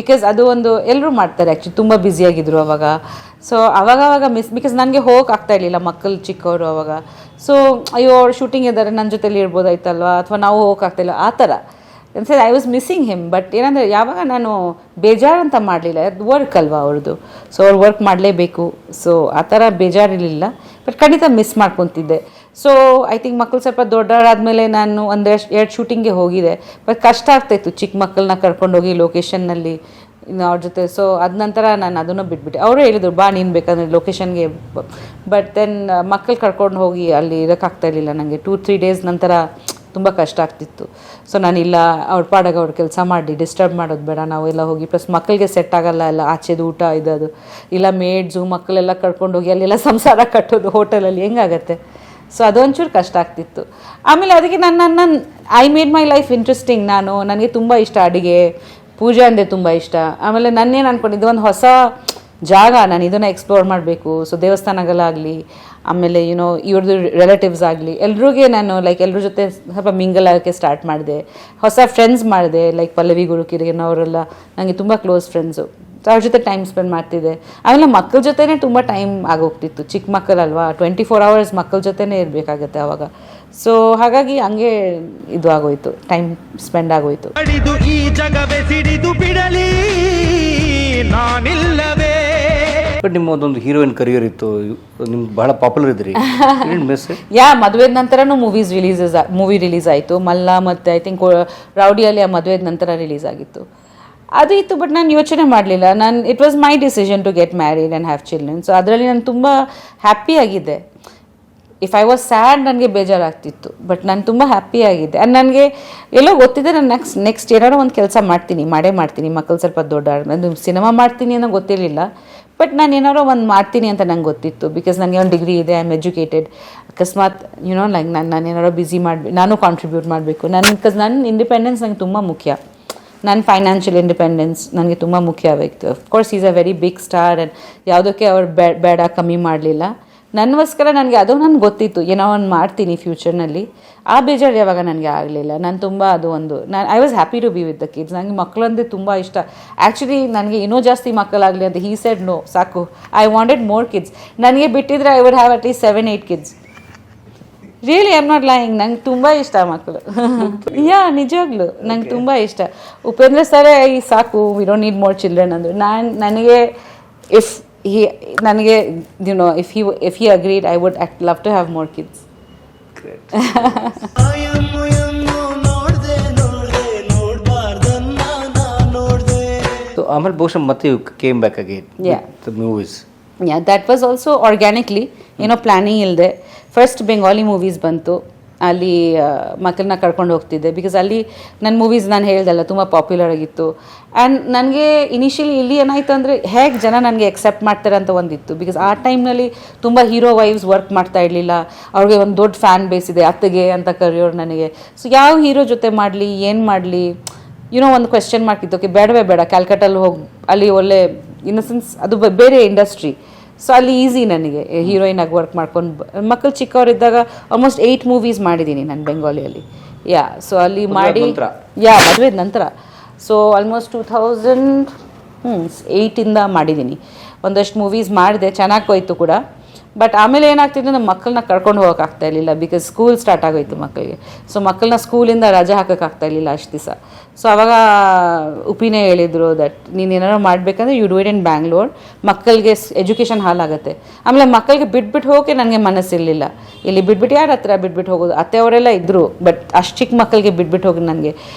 ಬಿಕಾಸ್ ಅದು ಒಂದು ಎಲ್ಲರೂ ಮಾಡ್ತಾರೆ ಆ್ಯಕ್ಚುಲಿ, ತುಂಬ ಬ್ಯುಸಿಯಾಗಿದ್ದರು ಅವಾಗ. ಸೊ ಅವಾಗವಾಗ ಮಿಸ್, ಬಿಕಾಸ್ ನನಗೆ ಹೋಗಕ್ಕೆ ಆಗ್ತಾ ಇರಲಿಲ್ಲ, ಮಕ್ಕಳು ಚಿಕ್ಕವರು ಅವಾಗ. ಸೊ ಅಯ್ಯೋ ಅವ್ರು ಶೂಟಿಂಗ್ ಇದ್ದಾರೆ, ನನ್ನ ಜೊತೆಲಿ ಇರ್ಬೋದಾಯ್ತಲ್ವಾ, ಅಥವಾ ನಾವು ಹೋಗೋಕ್ಕಾಗ್ತಾಯಿಲ್ಲ, ಆ ಥರ. I was missing him. But ಏನಂದರೆ ಯಾವಾಗ ನಾನು ಬೇಜಾರು ಅಂತ ಮಾಡಲಿಲ್ಲ, ಅದು ವರ್ಕ್ ಅಲ್ವಾ ಅವ್ರದ್ದು. ಸೊ ಅವ್ರು ವರ್ಕ್ ಮಾಡಲೇಬೇಕು. ಸೊ ಆ ಥರ ಬೇಜಾರಿರಲಿಲ್ಲ. ಬಟ್ ಖಂಡಿತ ಮಿಸ್ ಮಾಡ್ಕೊತಿದ್ದೆ. ಸೊ ಐ ಥಿಂಕ್ ಮಕ್ಕಳು ಸ್ವಲ್ಪ ದೊಡ್ಡವರಾದಮೇಲೆ ನಾನು 1-2 ಶೂಟಿಂಗ್ಗೆ ಹೋಗಿದೆ. ಬಟ್ ಕಷ್ಟ ಆಗ್ತಾಯಿತ್ತು ಚಿಕ್ಕ ಮಕ್ಕಳನ್ನ ಕರ್ಕೊಂಡೋಗಿ ಲೊಕೇಶನ್ನಲ್ಲಿ ಅವ್ರ ಜೊತೆ. ಸೊ ಅದ ನಂತರ ನಾನು ಅದನ್ನು ಬಿಟ್ಬಿಟ್ಟೆ. ಅವರು ಹೇಳಿದರು ಬಾ ನೀನು ಬೇಕಂದರೆ ಲೊಕೇಶನ್ಗೆ. ಬಟ್ ದೆನ್ ಮಕ್ಕಳು ಕರ್ಕೊಂಡು ಹೋಗಿ ಅಲ್ಲಿ ಇರೋಕ್ಕಾಗ್ತಾ ಇರಲಿಲ್ಲ ನನಗೆ. 2-3 days ನಂತರ ತುಂಬ ಕಷ್ಟ ಆಗ್ತಿತ್ತು. ಸೊ ನಾನಿಲ್ಲ, ಅವ್ರ ಪಾಡಾಗ ಅವ್ರ ಕೆಲಸ ಮಾಡಿ ಡಿಸ್ಟರ್ಬ್ ಮಾಡೋದು ಬೇಡ, ನಾವೆಲ್ಲ ಹೋಗಿ. ಪ್ಲಸ್ ಮಕ್ಕಳಿಗೆ ಸೆಟ್ ಆಗಲ್ಲ ಎಲ್ಲ ಆಚೆದು ಊಟ ಇದು ಇಲ್ಲ, ಮೇಡ್ಸು ಮಕ್ಕಳೆಲ್ಲ ಕರ್ಕೊಂಡೋಗಿ ಅಲ್ಲೆಲ್ಲ ಸಂಸಾರ ಕಟ್ಟೋದು ಹೋಟೆಲಲ್ಲಿ ಹೆಂಗಾಗತ್ತೆ. ಸೊ ಅದೊಂಚೂರು ಕಷ್ಟ ಆಗ್ತಿತ್ತು. ಆಮೇಲೆ ಅದಕ್ಕೆ ನನ್ನ I made my life interesting. ನನಗೆ ತುಂಬ ಇಷ್ಟ ಅಡುಗೆ, ಪೂಜೆ ಅಂದರೆ ತುಂಬ ಇಷ್ಟ. ಆಮೇಲೆ ನಾನೇನು ಅಂದ್ಕೊಂಡಿದ್ದು, ಒಂದು ಹೊಸ ಜಾಗ, ನಾನು ಇದನ್ನು ಎಕ್ಸ್ಪ್ಲೋರ್ ಮಾಡಬೇಕು. ಸೊ ದೇವಸ್ಥಾನಗಳಾಗಲಿ, ಆಮೇಲೆ ಇವ್ರದ್ದು ರಿಲೇಟಿವ್ಸ್ ಆಗಲಿ, ಎಲ್ರಿಗೂ ನಾನು ಲೈಕ್ ಎಲ್ರ ಜೊತೆ ಸ್ವಲ್ಪ ಮಿಂಗಲ್ ಆಗೋಕ್ಕೆ ಸ್ಟಾರ್ಟ್ ಮಾಡಿದೆ. ಹೊಸ ಫ್ರೆಂಡ್ಸ್ ಮಾಡಿದೆ, ಲೈಕ್ ಪಲ್ಲವಿ ಗುರುಕಿರಿಯನ್ ಅವರೆಲ್ಲ ನನಗೆ ತುಂಬ ಕ್ಲೋಸ್ ಫ್ರೆಂಡ್ಸು. ಸೊ ಅವ್ರ ಜೊತೆ ಟೈಮ್ ಸ್ಪೆಂಡ್ ಮಾಡ್ತಿದ್ದೆ. ಆಮೇಲೆ ಮಕ್ಕಳ ಜೊತೆನೇ ತುಂಬ ಟೈಮ್ ಆಗೋಗ್ತಿತ್ತು. ಚಿಕ್ಕ ಮಕ್ಕಳಲ್ವಾ, 24 hours ಮಕ್ಕಳ ಜೊತೆನೇ ಇರಬೇಕಾಗತ್ತೆ ಆವಾಗ. ಸೊ ಹಾಗಾಗಿ ಹಂಗೆ ಇದು ಆಗೋಯ್ತು, ಟೈಮ್ ಸ್ಪೆಂಡ್ ಆಗೋಯ್ತು. ಈ ಜಗವೇ ಸಿಡಿದು ಬಿಡಲಿ ನಾನಿಲ್ಲವೇ. ಬಟ್ ನಿಮ್ಮ ಒಂದೊಂದು ಹೀರೋಯಿನ್ ಕರಿಯರ್ ಇತ್ತು, ನಿಮ್ಗೆ ಬಹಳ ಪಾಪ್ಯುಲರ್ ಇದ್ರಿ. ಮದುವೆ ನಂತರನೂ ಮೂವಿ ರಿಲೀಸ್ ಆಯಿತು. ಮಲ್ಲ ಮತ್ತು ಐ ಥಿಂಕ್ ರೌಡಿಯಲ್ಲಿ ಆ ಮದುವೆ ನಂತರ ರಿಲೀಸ್ ಆಗಿತ್ತು. ಅದು ಇತ್ತು. ಬಟ್ ನಾನು ಯೋಚನೆ ಮಾಡಲಿಲ್ಲ. It was my decision to get married and have children. So ಅದರಲ್ಲಿ ನಾನು ತುಂಬ ಹ್ಯಾಪಿಯಾಗಿದ್ದೆ. ಇಫ್ ಐ ವಾಸ್ ಸ್ಯಾಡ್ ನನಗೆ ಬೇಜಾರಾಗ್ತಿತ್ತು, ಬಟ್ ನಾನು ತುಂಬ ಹ್ಯಾಪಿಯಾಗಿದ್ದೆ. ಆ್ಯಂಡ್ ನನಗೆ ಎಲ್ಲೋ ಗೊತ್ತಿದೆ ನಾನು ನೆಕ್ಸ್ಟ್ ಏನಾರೋ ಒಂದು ಕೆಲಸ ಮಾಡ್ತೀನಿ, ಮಕ್ಕಳು ಸ್ವಲ್ಪ ದೊಡ್ಡ ನಾನು ಸಿನಿಮಾ ಮಾಡ್ತೀನಿ ಅನ್ನೋ ಗೊತ್ತಿರಲಿಲ್ಲ, ಬಟ್ ನಾನು ಏನಾರೋ ಒಂದು ಮಾಡ್ತೀನಿ ಅಂತ ನಂಗೆ ಗೊತ್ತಿತ್ತು. ಬಿಕಾಸ್ ನನಗೆ ಒಂದು ಡಿಗ್ರಿ ಇದೆ, ಐ ಆಮ್ ಎಜುಕೇಟೆಡ್. ಅಕಸ್ಮಾತ್ ಲೈಕ್ ನಾನು ಏನಾರೋ ಬ್ಯುಸಿ ನಾನು ಕಾಂಟ್ರಿಬ್ಯೂಟ್ ಮಾಡಬೇಕು. ಬಿಕಾಸ್ ನನ್ನ ಇಂಡಿಪೆಂಡೆನ್ಸ್ ನಂಗೆ ತುಂಬ ಮುಖ್ಯ. ನನ್ನ ಫೈನಾನ್ಷಿಯಲ್ ಇಂಡಿಪೆಂಡೆನ್ಸ್ ನನಗೆ ತುಂಬ ಮುಖ್ಯ ಆಗೋಯ್ತು. Of course is a very big star and ಯಾವುದಕ್ಕೆ ಅವ್ರು ಬೇಡ ಕಮ್ಮಿ ಮಾಡಲಿಲ್ಲ. ನನಗೋಸ್ಕರ ನನಗೆ ಅದು ನನಗೆ ಗೊತ್ತಿತ್ತು, ಏನೋ ಒಂದು ಮಾಡ್ತೀನಿ ಫ್ಯೂಚರ್ನಲ್ಲಿ. ಆ ಬೇಜಾರು ಯಾವಾಗ ನನಗೆ ಆಗಲಿಲ್ಲ. ನಾನು ತುಂಬ I was happy to be with the kids. ನನಗೆ ಮಕ್ಕಳಂದರೆ ತುಂಬ ಇಷ್ಟ. ಆ್ಯಕ್ಚುಲಿ ನನಗೆ ಇನ್ನೂ ಜಾಸ್ತಿ ಮಕ್ಕಳಾಗಲಿ ಅಂತ ಹೀ ಸೆಡ್ ನೋ, ಸಾಕು, ಐ ವಾಂಟೆಡ್ ಮೋರ್ ಕಿಡ್ಸ್. ನನಗೆ ಬಿಟ್ಟಿದ್ರೆ I would have at least 7-8 kids. Really I am not lying. ನಂಗೆ ತುಂಬ ಇಷ್ಟ ಮಕ್ಕಳು. ನಿಜವಾಗ್ಲು ನಂಗೆ ತುಂಬ ಇಷ್ಟ. ಉಪೇಂದ್ರ ಸರೇ ಈ ಸಾಕು, we don't need more children ಅಂದರು. ನನಗೆ if he agreed, I would love to have more kids. So ಆಮೇಲೆ ಬಹುಶಃ ಮತ್ತೆ you came back again the movies. Yeah, that was also organically, planning ಇಲ್ಲದೆ. ಫಸ್ಟ್ ಬೆಂಗಾಲಿ ಮೂವೀಸ್ ಬಂತು, ಅಲ್ಲಿ ಮಕ್ಕಳನ್ನ ಕರ್ಕೊಂಡು ಹೋಗ್ತಿದ್ದೆ. ಬಿಕಾಸ್ ಅಲ್ಲಿ ನನ್ನ ಮೂವೀಸ್ ನಾನು ಹೇಳ್ದಲ್ಲ ತುಂಬ ಪಾಪ್ಯುಲರ್ ಆಗಿತ್ತು. ಆ್ಯಂಡ್ ನನಗೆ ಇನಿಷಿಯಲಿ ಇಲ್ಲಿ ಏನಾಯ್ತು ಅಂದರೆ ಹೇಗೆ ಜನ ನನಗೆ ಎಕ್ಸೆಪ್ಟ್ ಮಾಡ್ತಾರೆ ಅಂತ ಒಂದಿತ್ತು. ಬಿಕಾಸ್ ಆ ಟೈಮ್ನಲ್ಲಿ ತುಂಬ ಹೀರೋ ವೈವ್ಸ್ ವರ್ಕ್ ಮಾಡ್ತಾ ಇರಲಿಲ್ಲ. ಅವ್ರಿಗೆ ಒಂದು ದೊಡ್ಡ ಫ್ಯಾನ್ ಬೇಸ್ ಇದೆ, ಅತ್ತಿಗೆ ಅಂತ ಕರೆಯೋರು ನನಗೆ. ಸೊ ಯಾವ ಹೀರೋ ಜೊತೆ ಮಾಡಲಿ, ಏನು ಮಾಡಲಿ, ಒಂದು ಕ್ವೆಶ್ಚನ್ ಮಾರ್ಕ್ ಇತ್ತು. ಓಕೆ, ಬೇಡ ಕ್ಯಾಲ್ಕಟ್ಟಲ್ಲಿ ಹೋಗಿ ಅಲ್ಲಿ ಒಳ್ಳೆ ಇನ್ನಸೆನ್ಸ್, ಅದು ಬೇರೆ ಇಂಡಸ್ಟ್ರಿ. ಸೊ ಅಲ್ಲಿ ಈಸಿ ನನಗೆ ಹೀರೋಯಿನಾಗಿ ವರ್ಕ್ ಮಾಡ್ಕೊಂಡು. ಮಕ್ಕಳು ಚಿಕ್ಕವರಿದ್ದಾಗ ಆಲ್ಮೋಸ್ಟ್ 8 ಮೂವೀಸ್ ಮಾಡಿದ್ದೀನಿ ನಾನು ಬೆಂಗಾಲಿಯಲ್ಲಿ. ಸೊ ಅಲ್ಲಿ ಮಾಡಿ ಮದುವೆ ನಂತರ. ಸೊ ಆಲ್ಮೋಸ್ಟ್ 2008 ಮಾಡಿದ್ದೀನಿ. ಒಂದಷ್ಟು ಮೂವೀಸ್ ಮಾಡಿದೆ, ಚೆನ್ನಾಗಿ ಹೋಯ್ತು ಕೂಡ. ಬಟ್ ಆಮೇಲೆ ಏನಾಗ್ತಿತ್ತು, ನಮ್ಮ ಮಕ್ಕಳನ್ನ ಕರ್ಕೊಂಡು ಹೋಗೋಕ್ಕಾಗ್ತಾ ಇರಲಿಲ್ಲ. ಬಿಕಾಸ್ ಸ್ಕೂಲ್ ಸ್ಟಾರ್ಟ್ ಆಗೋಯ್ತು ಮಕ್ಕಳಿಗೆ. ಸೊ ಮಕ್ಕಳನ್ನ ಸ್ಕೂಲಿಂದ ರಜೆ ಹಾಕೋಕ್ಕಾಗ್ತಾ ಇರಲಿಲ್ಲ ಅಷ್ಟು ದಿವಸ. ಸೊ ಆವಾಗ ಉಪಿನೇ ಹೇಳಿದರು ದಟ್ ನೀನು ಏನಾರು ಮಾಡಬೇಕಂದ್ರೆ you do it in Bangalore, ಮಕ್ಕಳಿಗೆ ಎಜುಕೇಷನ್ ಹಾಲಾಗುತ್ತೆ. ಆಮೇಲೆ ಮಕ್ಕಳಿಗೆ ಬಿಟ್ಬಿಟ್ಟು ಹೋಗೋಕೆ ನನಗೆ ಮನಸ್ಸಿರಲಿಲ್ಲ. ಇಲ್ಲಿ ಬಿಟ್ಬಿಟ್ಟು ಯಾರ ಹತ್ರ ಬಿಟ್ಬಿಟ್ಟು ಹೋಗೋದು, ಅತ್ತೆಯವರೆಲ್ಲ ಇದ್ದರು, ಬಟ್ ಅಷ್ಟು ಚಿಕ್ಕ ಮಕ್ಕಳಿಗೆ ಬಿಟ್ಬಿಟ್ಟು ಹೋಗಿ ನನಗೆ.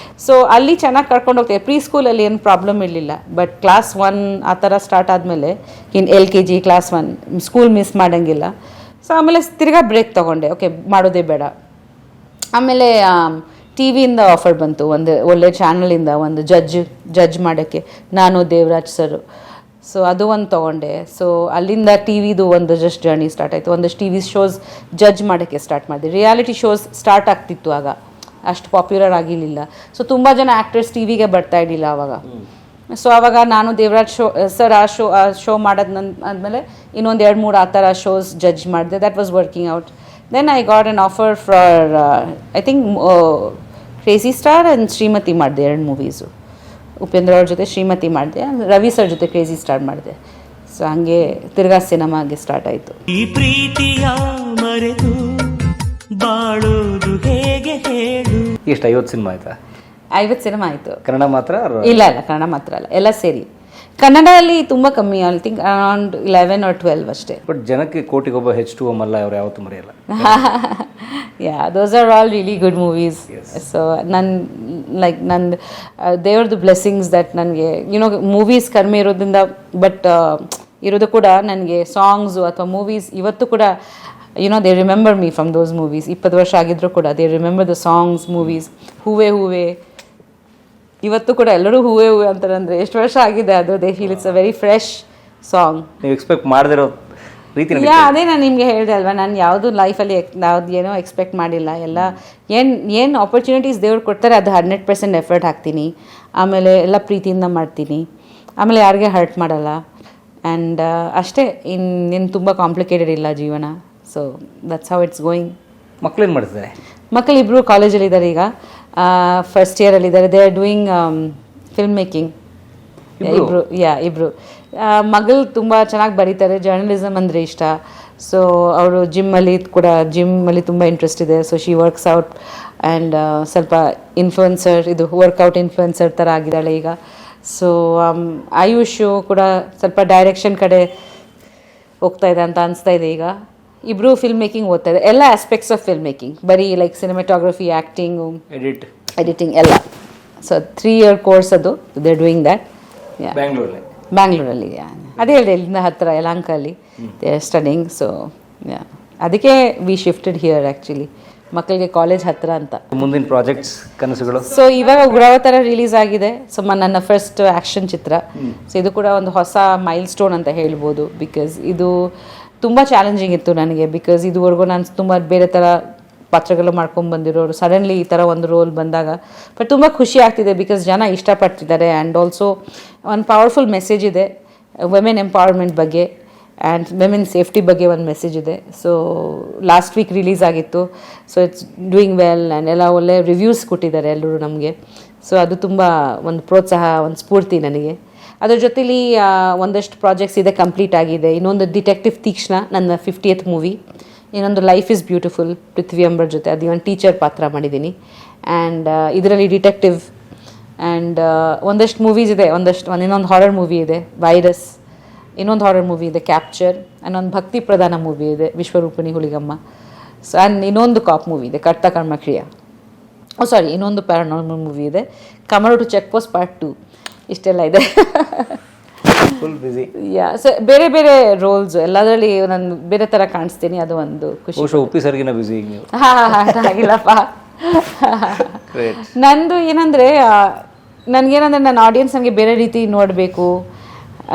ಸೊ ಅಲ್ಲಿ ಚೆನ್ನಾಗಿ ಕರ್ಕೊಂಡು ಹೋಗ್ತೇವೆ. ಪ್ರೀ ಸ್ಕೂಲಲ್ಲಿ ಏನು ಪ್ರಾಬ್ಲಮ್ ಇರಲಿಲ್ಲ. ಬಟ್ ಕ್ಲಾಸ್ 1 ಆ ಥರ ಸ್ಟಾರ್ಟ್ ಆದಮೇಲೆ ಇನ್ನು LKG ಕ್ಲಾಸ್ 1 ಸ್ಕೂಲ್ ಮಿಸ್ ಮಾಡೋಂಗಿಲ್ಲ. ಸೊ ಆಮೇಲೆ ತಿರ್ಗಾ ಬ್ರೇಕ್ ತೊಗೊಂಡೆ, ಓಕೆ ಮಾಡೋದೇ ಬೇಡ. ಆಮೇಲೆ ಟಿ ವಿಯಿಂದ ಆಫರ್ ಬಂತು, ಒಂದು ಒಳ್ಳೆ ಚಾನಲಿಂದ ಒಂದು ಜಡ್ಜ್ ಮಾಡೋಕ್ಕೆ, ನಾನು ದೇವರಾಜ್ ಸರ್. ಸೊ ಅದು ಒಂದು ತೊಗೊಂಡೆ. ಸೊ ಅಲ್ಲಿಂದ ಟಿ ವಿದು ಒಂದು ಜಸ್ಟ್ ಜರ್ನಿ ಸ್ಟಾರ್ಟ್ ಆಯಿತು. ಒಂದಷ್ಟು ಟಿ ವಿ ಶೋಸ್ ಜಡ್ಜ್ ಮಾಡೋಕ್ಕೆ ಸ್ಟಾರ್ಟ್ ಮಾಡಿದೆ. ರಿಯಾಲಿಟಿ ಶೋಸ್ ಸ್ಟಾರ್ಟ್ ಆಗ್ತಿತ್ತು ಆಗ, ಅಷ್ಟು ಪಾಪ್ಯುಲರ್ ಆಗಿರಲಿಲ್ಲ. ಸೊ ತುಂಬ ಜನ ಆ್ಯಕ್ಟರ್ಸ್ ಟಿ ವಿಗೆ ಬರ್ತಾ ಇರಲಿಲ್ಲ ಆವಾಗ. ಸೊ ಆವಾಗ ನಾನು ದೇವರಾಜ್ ಸರ್ ಆ ಶೋ ಆದಮೇಲೆ ಇನ್ನೊಂದು 2-3 ಆ ಥರ ಶೋಸ್ ಜಡ್ಜ್ ಮಾಡಿದೆ. That was working out. Then I got an offer for I think crazy star and Shrimathi ಮಾಡಿದೆ. 2 ಮೂವೀಸು ಉಪೇಂದ್ರ ಅವ್ರ ಜೊತೆ ಶ್ರೀಮತಿ ಮಾಡಿದೆ, ರವಿ ಸರ್ ಜೊತೆ ಕ್ರೇಜಿ ಸ್ಟಾರ್ ಮಾಡಿದೆ. ಸೊ ಹಂಗೆ ತಿರ್ಗಾ ಸಿನಿಮಾಗೆ ಸ್ಟಾರ್ಟ್ ಆಯಿತು. ಈ ಪ್ರೀತಿಯ ಮರೆತು ಬಾಳೋದು ಹೇಗೆ ಹೇಳು. ಎಷ್ಟು 50 ಸಿನಿಮಾ ಆಯ್ತಾ? 50 ಸಿನಿಮಾ ಆಯಿತು. ಕನ್ನಡ ಮಾತ್ರ? ಇಲ್ಲ ಕನ್ನಡ ಮಾತ್ರ ಅಲ್ಲ, ಎಲ್ಲ ಸೇರಿ. ಕನ್ನಡದಲ್ಲಿ ತುಂಬ ಕಮ್ಮಿ, ಐ ಥಿಂಕ್ ಅರೌಂಡ್ 11 or 12 ಅಷ್ಟೇ. ಬಟ್ ಜನಕ್ಕೆ ಕೋಟಿಗೊಬ್ಬ H2O ಮಲ್ಲ ಅವ್ರು ಯಾವತ್ತೂ ಮರೆಯಲ್ಲ. Those are all really good movies. So ನನ್ನ ದೇವ್ರದ್ದು ಬ್ಲೆಸ್ಸಿಂಗ್ಸ್ ದಟ್ ನನಗೆ ಮೂವೀಸ್ ಕಡಿಮೆ ಇರೋದ್ರಿಂದ, ಬಟ್ ಇರೋದು ಕೂಡ ನನಗೆ ಸಾಂಗ್ಸು ಅಥವಾ ಮೂವೀಸ್ ಇವತ್ತು ಕೂಡ they remember me from those movies. 20 ವರ್ಷ ಆಗಿದ್ರು ಕೂಡ they remember the songs, movies. ಹೂವೆ ಇವತ್ತು ಕೂಡ ಎಲ್ಲರೂ ಹೂವೆ ಅಂತಾರೆ. ಅಂದರೆ ಎಷ್ಟು ವರ್ಷ ಆಗಿದೆ ಅದು, they feel it's a very fresh song. ನೀವು ಎಕ್ಸ್ಪೆಕ್ಟ್ ಮಾಡದಿರೋ ರೀತಿ. ಅದೇ ನಾನು ನಿಮಗೆ ಹೇಳಿದೆ ಅಲ್ವಾ, ನಾನು ಯಾವುದು ಲೈಫಲ್ಲಿ ಏನೋ ಎಕ್ಸ್ಪೆಕ್ಟ್ ಮಾಡಿಲ್ಲ. ಎಲ್ಲ ಏನು ಆಪರ್ಚುನಿಟೀಸ್ ದೇವ್ರು ಕೊಡ್ತಾರೆ ಅದು 100% ಎಫರ್ಟ್ ಹಾಕ್ತೀನಿ. ಆಮೇಲೆ ಎಲ್ಲ ಪ್ರೀತಿಯಿಂದ ಮಾಡ್ತೀನಿ. ಆಮೇಲೆ ಯಾರಿಗೆ ಹರ್ಟ್ ಮಾಡಲ್ಲ. ಆ್ಯಂಡ್ ಅಷ್ಟೇ, ಇನ್ನೇನು ತುಂಬ ಕಾಂಪ್ಲಿಕೇಟೆಡ್ ಇಲ್ಲ ಜೀವನ. So that's how it's going. ಮಕ್ಕಳೇನು ಮಾಡ್ತಿದ್ದಾರೆ? ಮಕ್ಕಳು ಇಬ್ಬರು ಕಾಲೇಜಲ್ಲಿದ್ದಾರೆ. ಈಗ ಫಸ್ಟ್ ಇಯರಲ್ಲಿದ್ದಾರೆ. They are doing film making. ಇಬ್ಬರು. ಮಗಳು ತುಂಬ ಚೆನ್ನಾಗಿ ಬರೀತಾರೆ, ಜರ್ನಲಿಸಮ್ ಅಂದರೆ ಇಷ್ಟ. ಸೊ ಅವರು ಜಿಮ್ಮಲ್ಲಿ ತುಂಬ ಇಂಟ್ರೆಸ್ಟ್ ಇದೆ. So she works out and ಸ್ವಲ್ಪ ಇನ್ಫ್ಲುಯೆನ್ಸರ್, ಇದು ವರ್ಕೌಟ್ ಇನ್ಫ್ಲುಯೆನ್ಸರ್ ಥರ ಆಗಿದ್ದಾಳೆ ಈಗ. ಸೊ ಆಯುಷು ಕೂಡ ಸ್ವಲ್ಪ ಡೈರೆಕ್ಷನ್ ಕಡೆ ಹೋಗ್ತಾ ಇದೆ ಅಂತ ಅನಿಸ್ತಾ ಇದೆ ಈಗ. ಇಬ್ಬರು ಫಿಲ್ಮ್ ಮೇಕಿಂಗ್ ಓದ್ತಾ ಇದೆ, ಎಲ್ಲ ಆಸ್ಪೆಕ್ಟ್ಸ್ ಆಫ್ ಫಿಲ್ಮ್ ಮೇಕಿಂಗ್, ಬರೀ ಲೈಕ್ ಸಿನಿಮಾಟೋಗ್ರಫಿ, ಆ್ಯಕ್ಟಿಂಗು, ಎಡಿಟಿಂಗ್ ಎಲ್ಲ. ಸೊ 3 year ಕೋರ್ಸ್ ಅದು, ದೇ ಆರ್ ಡೂಯಿಂಗ್ ದ್ಯಾಟ್. ಬ್ಯಾಂಗ್ಳೂರಲ್ಲಿ. ಅದೇ ಹೇಳಿದೆ, ಇಲ್ಲಿಂದ ಹತ್ತಿರ ಯಲಹಂಕಲ್ಲಿ ದೇ ಆರ್ ಸ್ಟಡಿಂಗ್. ಸೊ ಅದಕ್ಕೆ ವಿ ಶಿಫ್ಟೆಡ್ ಹಿಯರ್ ಆ್ಯಕ್ಚುಲಿ, ಮಕ್ಕಳಿಗೆ ಕಾಲೇಜ್ ಹತ್ತಿರ ಅಂತ. ಮುಂದಿನ ಪ್ರಾಜೆಕ್ಟ್ಸ್ ಕನಸುಗಳು? ಸೊ ಇವಾಗ ಉಗ್ರಾವತಾರ ರಿಲೀಸ್ ಆಗಿದೆ. ಸೊ ನನ್ನ ಫಸ್ಟ್ ಆ್ಯಕ್ಷನ್ ಚಿತ್ರ. ಸೊ ಇದು ಕೂಡ ಒಂದು ಹೊಸ ಮೈಲ್ ಸ್ಟೋನ್ ಅಂತ ಹೇಳ್ಬೋದು. ಬಿಕಾಸ್ ಇದು ತುಂಬ ಚಾಲೆಂಜಿಂಗ್ ಇತ್ತು ನನಗೆ. ಬಿಕಾಸ್ ಇದುವರೆಗೂ ನಾನು ತುಂಬ ಬೇರೆ ಥರ ಪಾತ್ರಗಳು ಮಾಡ್ಕೊಂಡು ಬಂದಿರೋರು, ಸಡನ್ಲಿ ಈ ಥರ ಒಂದು ರೋಲ್ ಬಂದಾಗ ಬಟ್ ತುಂಬ ಖುಷಿ ಆಗ್ತಿದೆ. ಬಿಕಾಸ್ ಜನ ಇಷ್ಟಪಡ್ತಿದ್ದಾರೆ. ಆ್ಯಂಡ್ ಆಲ್ಸೋ ಒಂದು ಪವರ್ಫುಲ್ ಮೆಸೇಜ್ ಇದೆ ವುಮೆನ್ ಎಂಪವರ್ಮೆಂಟ್ ಬಗ್ಗೆ ಆ್ಯಂಡ್ ವುಮೆನ್ ಸೇಫ್ಟಿ ಬಗ್ಗೆ ಒಂದು ಮೆಸೇಜ್ ಇದೆ. ಸೊ ಲಾಸ್ಟ್ ವೀಕ್ ರಿಲೀಸ್ ಆಗಿತ್ತು. So it's doing well and ಎಲ್ಲ ಒಳ್ಳೆ ರಿವ್ಯೂಸ್ ಕೊಟ್ಟಿದ್ದಾರೆ ಎಲ್ಲರೂ ನಮಗೆ. ಸೊ ಅದು ತುಂಬ ಒಂದು ಪ್ರೋತ್ಸಾಹ, ಒಂದು ಸ್ಫೂರ್ತಿ ನನಗೆ. ಅದ್ರ ಜೊತೆಲಿ ಒಂದಷ್ಟು ಪ್ರಾಜೆಕ್ಟ್ಸ್ ಇದೆ, ಕಂಪ್ಲೀಟ್ ಆಗಿದೆ. ಇನ್ನೊಂದು ಡಿಟೆಕ್ಟಿವ್ ತೀಕ್ಷ್ಣ, ನನ್ನ 50th ಮೂವಿ. ಇನ್ನೊಂದು ಲೈಫ್ ಇಸ್ ಬ್ಯೂಟಿಫುಲ್ ಪೃಥ್ವಿ ಅಂಬರ್ ಜೊತೆ, ಅದು ಒಂದು ಟೀಚರ್ ಪಾತ್ರ ಮಾಡಿದ್ದೀನಿ. ಆ್ಯಂಡ್ ಇದರಲ್ಲಿ ಡಿಟೆಕ್ಟಿವ್ ಆ್ಯಂಡ್ ಒಂದಷ್ಟು ಮೂವೀಸ್ ಇದೆ. ಇನ್ನೊಂದು ಹಾರರ್ ಮೂವಿ ಇದೆ ವೈರಸ್, ಇನ್ನೊಂದು ಹಾರರ್ ಮೂವಿ ಇದೆ ಕ್ಯಾಪ್ಚರ್, ಇನ್ನೊಂದು ಭಕ್ತಿ ಪ್ರಧಾನ ಮೂವಿ ಇದೆ ವಿಶ್ವರೂಪಿಣಿ ಹುಲಿಗಮ್ಮ. ಸೊ ಆ್ಯಂಡ್ ಇನ್ನೊಂದು ಕಾಪ್ ಮೂವಿ ಇದೆ ಕರ್ತ ಕರ್ಮ ಕ್ರಿಯಾ. ಇನ್ನೊಂದು ಪ್ಯಾರಾನಾರ್ಮಲ್ ಮೂವಿ ಇದೆ, ಕಮರ್ ಟು ಚೆಕ್ ಪೋಸ್ಟ್ ಪಾರ್ಟ್ 2. ಇಷ್ಟೆಲ್ಲ ಇದೆ. ಫುಲ್ ಬಿಸಿ. ಸೊ ಬೇರೆ ಬೇರೆ ರೋಲ್ಸ್ ಎಲ್ಲದರಲ್ಲಿ ನಾನು ಬೇರೆ ಥರ ಕಾಣಿಸ್ತೀನಿ. ಅದು ಒಂದು ಖುಷಿ. ಉಪ್ಪಿ ಸರ್ಗಿನ ಬಿಸಿ ಈಗ ನೀವು? ಆಗಿಲ್ಲಪ್ಪ. ನಂದು ಏನಂದರೆ ನನಗೇನಂದರೆ ನನ್ನ ಆಡಿಯನ್ಸ್ ನನಗೆ ಬೇರೆ ರೀತಿ ನೋಡಬೇಕು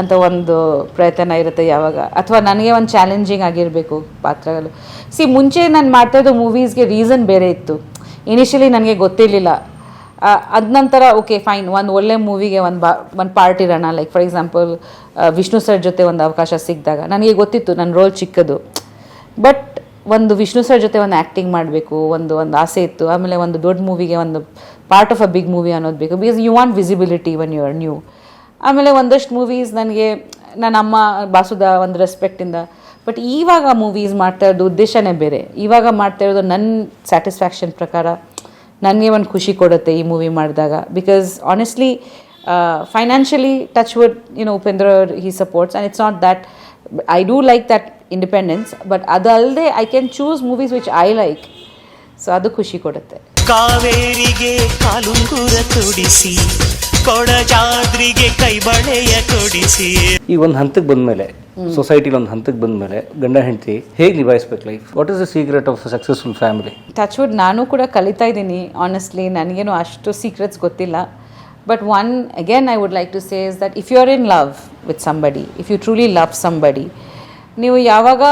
ಅಂತ ಒಂದು ಪ್ರಯತ್ನ ಇರುತ್ತೆ ಯಾವಾಗ, ಅಥವಾ ನನಗೆ ಒಂದು ಚಾಲೆಂಜಿಂಗ್ ಆಗಿರಬೇಕು ಪಾತ್ರಗಳು. ಮುಂಚೆ ನಾನು ಮಾಡ್ತಾಯಿದ್ದು ಮೂವೀಸ್ಗೆ ರೀಸನ್ ಬೇರೆ ಇತ್ತು. ಇನಿಷಿಯಲಿ ನನಗೆ ಗೊತ್ತಿರಲಿಲ್ಲ. ಅದ ನಂತರ ಓಕೆ ಫೈನ್, ಒಂದು ಒಳ್ಳೆ ಮೂವಿಗೆ ಒಂದು ಪಾರ್ಟ್ ಇರೋಣ. Like for example Vishnu sir ಜೊತೆ ಒಂದು ಅವಕಾಶ ಸಿಕ್ಕಿದಾಗ ನನಗೆ ಗೊತ್ತಿತ್ತು ನನ್ನ ರೋಲ್ ಚಿಕ್ಕದು, ಬಟ್ ಒಂದು ವಿಷ್ಣು ಸರ್ ಜೊತೆ ಒಂದು ಆ್ಯಕ್ಟಿಂಗ್ ಮಾಡಬೇಕು ಒಂದು ಆಸೆ ಇತ್ತು. ಆಮೇಲೆ ಒಂದು ದೊಡ್ಡ ಮೂವಿಗೆ ಒಂದು part of a big movie ಅನ್ನೋದು ಬೇಕು. Because you want visibility when you are new. ಆಮೇಲೆ ಒಂದಷ್ಟು ಮೂವೀಸ್ ನನಗೆ ನನ್ನ ಅಮ್ಮ ಬಾಸುದ ಒಂದು ರೆಸ್ಪೆಕ್ಟಿಂದ. ಬಟ್ ಇವಾಗ ಮೂವೀಸ್ ಮಾಡ್ತಾ ಇರೋದು ಉದ್ದೇಶನೇ ಬೇರೆ. ಇವಾಗ ಮಾಡ್ತಾ ಇರೋದು ನನ್ನ ಸ್ಯಾಟಿಸ್ಫ್ಯಾಕ್ಷನ್ ಪ್ರಕಾರ ನನಗೆ ಒಂದು ಖುಷಿ ಕೊಡುತ್ತೆ ಈ ಮೂವಿ ಮಾಡಿದಾಗ. Because honestly financially touch wood Upendra he supports and it's not that I do like that independence, but ಅದಲ್ಲದೆ I can choose movies which I like. So ಅದು ಖುಷಿ ಕೊಡುತ್ತೆ. ಕಾವೇರಿಗೆ ಕಾಲುಂಗುರ ತೊಡಿಸಿ, ಕೊಡಜಾದ್ರಿಗೆ ಕೈಬಳೆಯ ಕೊಡಿಸಿ. ಈ ಒಂದು ಹಂತಕ್ಕೆ ಬಂದಮೇಲೆ, ಸೊಸೈಟಿಲಿ ಒಂದು ಹಂತಕ್ಕೆ ಬಂದಮೇಲೆ ಗಂಡ ಹೆಂಡತಿ ಹೇಗೆ ನಿಭಾಯಿಸ್ಬೇಕು life? What is the secret of successful family? Touch wood ನಾನು ಕೂಡ ಕಲಿತಾ ಇದ್ದೀನಿ. ಆನೆಸ್ಟ್ಲಿ ನನಗೇನು ಅಷ್ಟು ಸೀಕ್ರೆಟ್ಸ್ ಗೊತ್ತಿಲ್ಲ. But one again I would like to say is that if you are in love with somebody, if you truly love somebody, ನೀವು ಯಾವಾಗ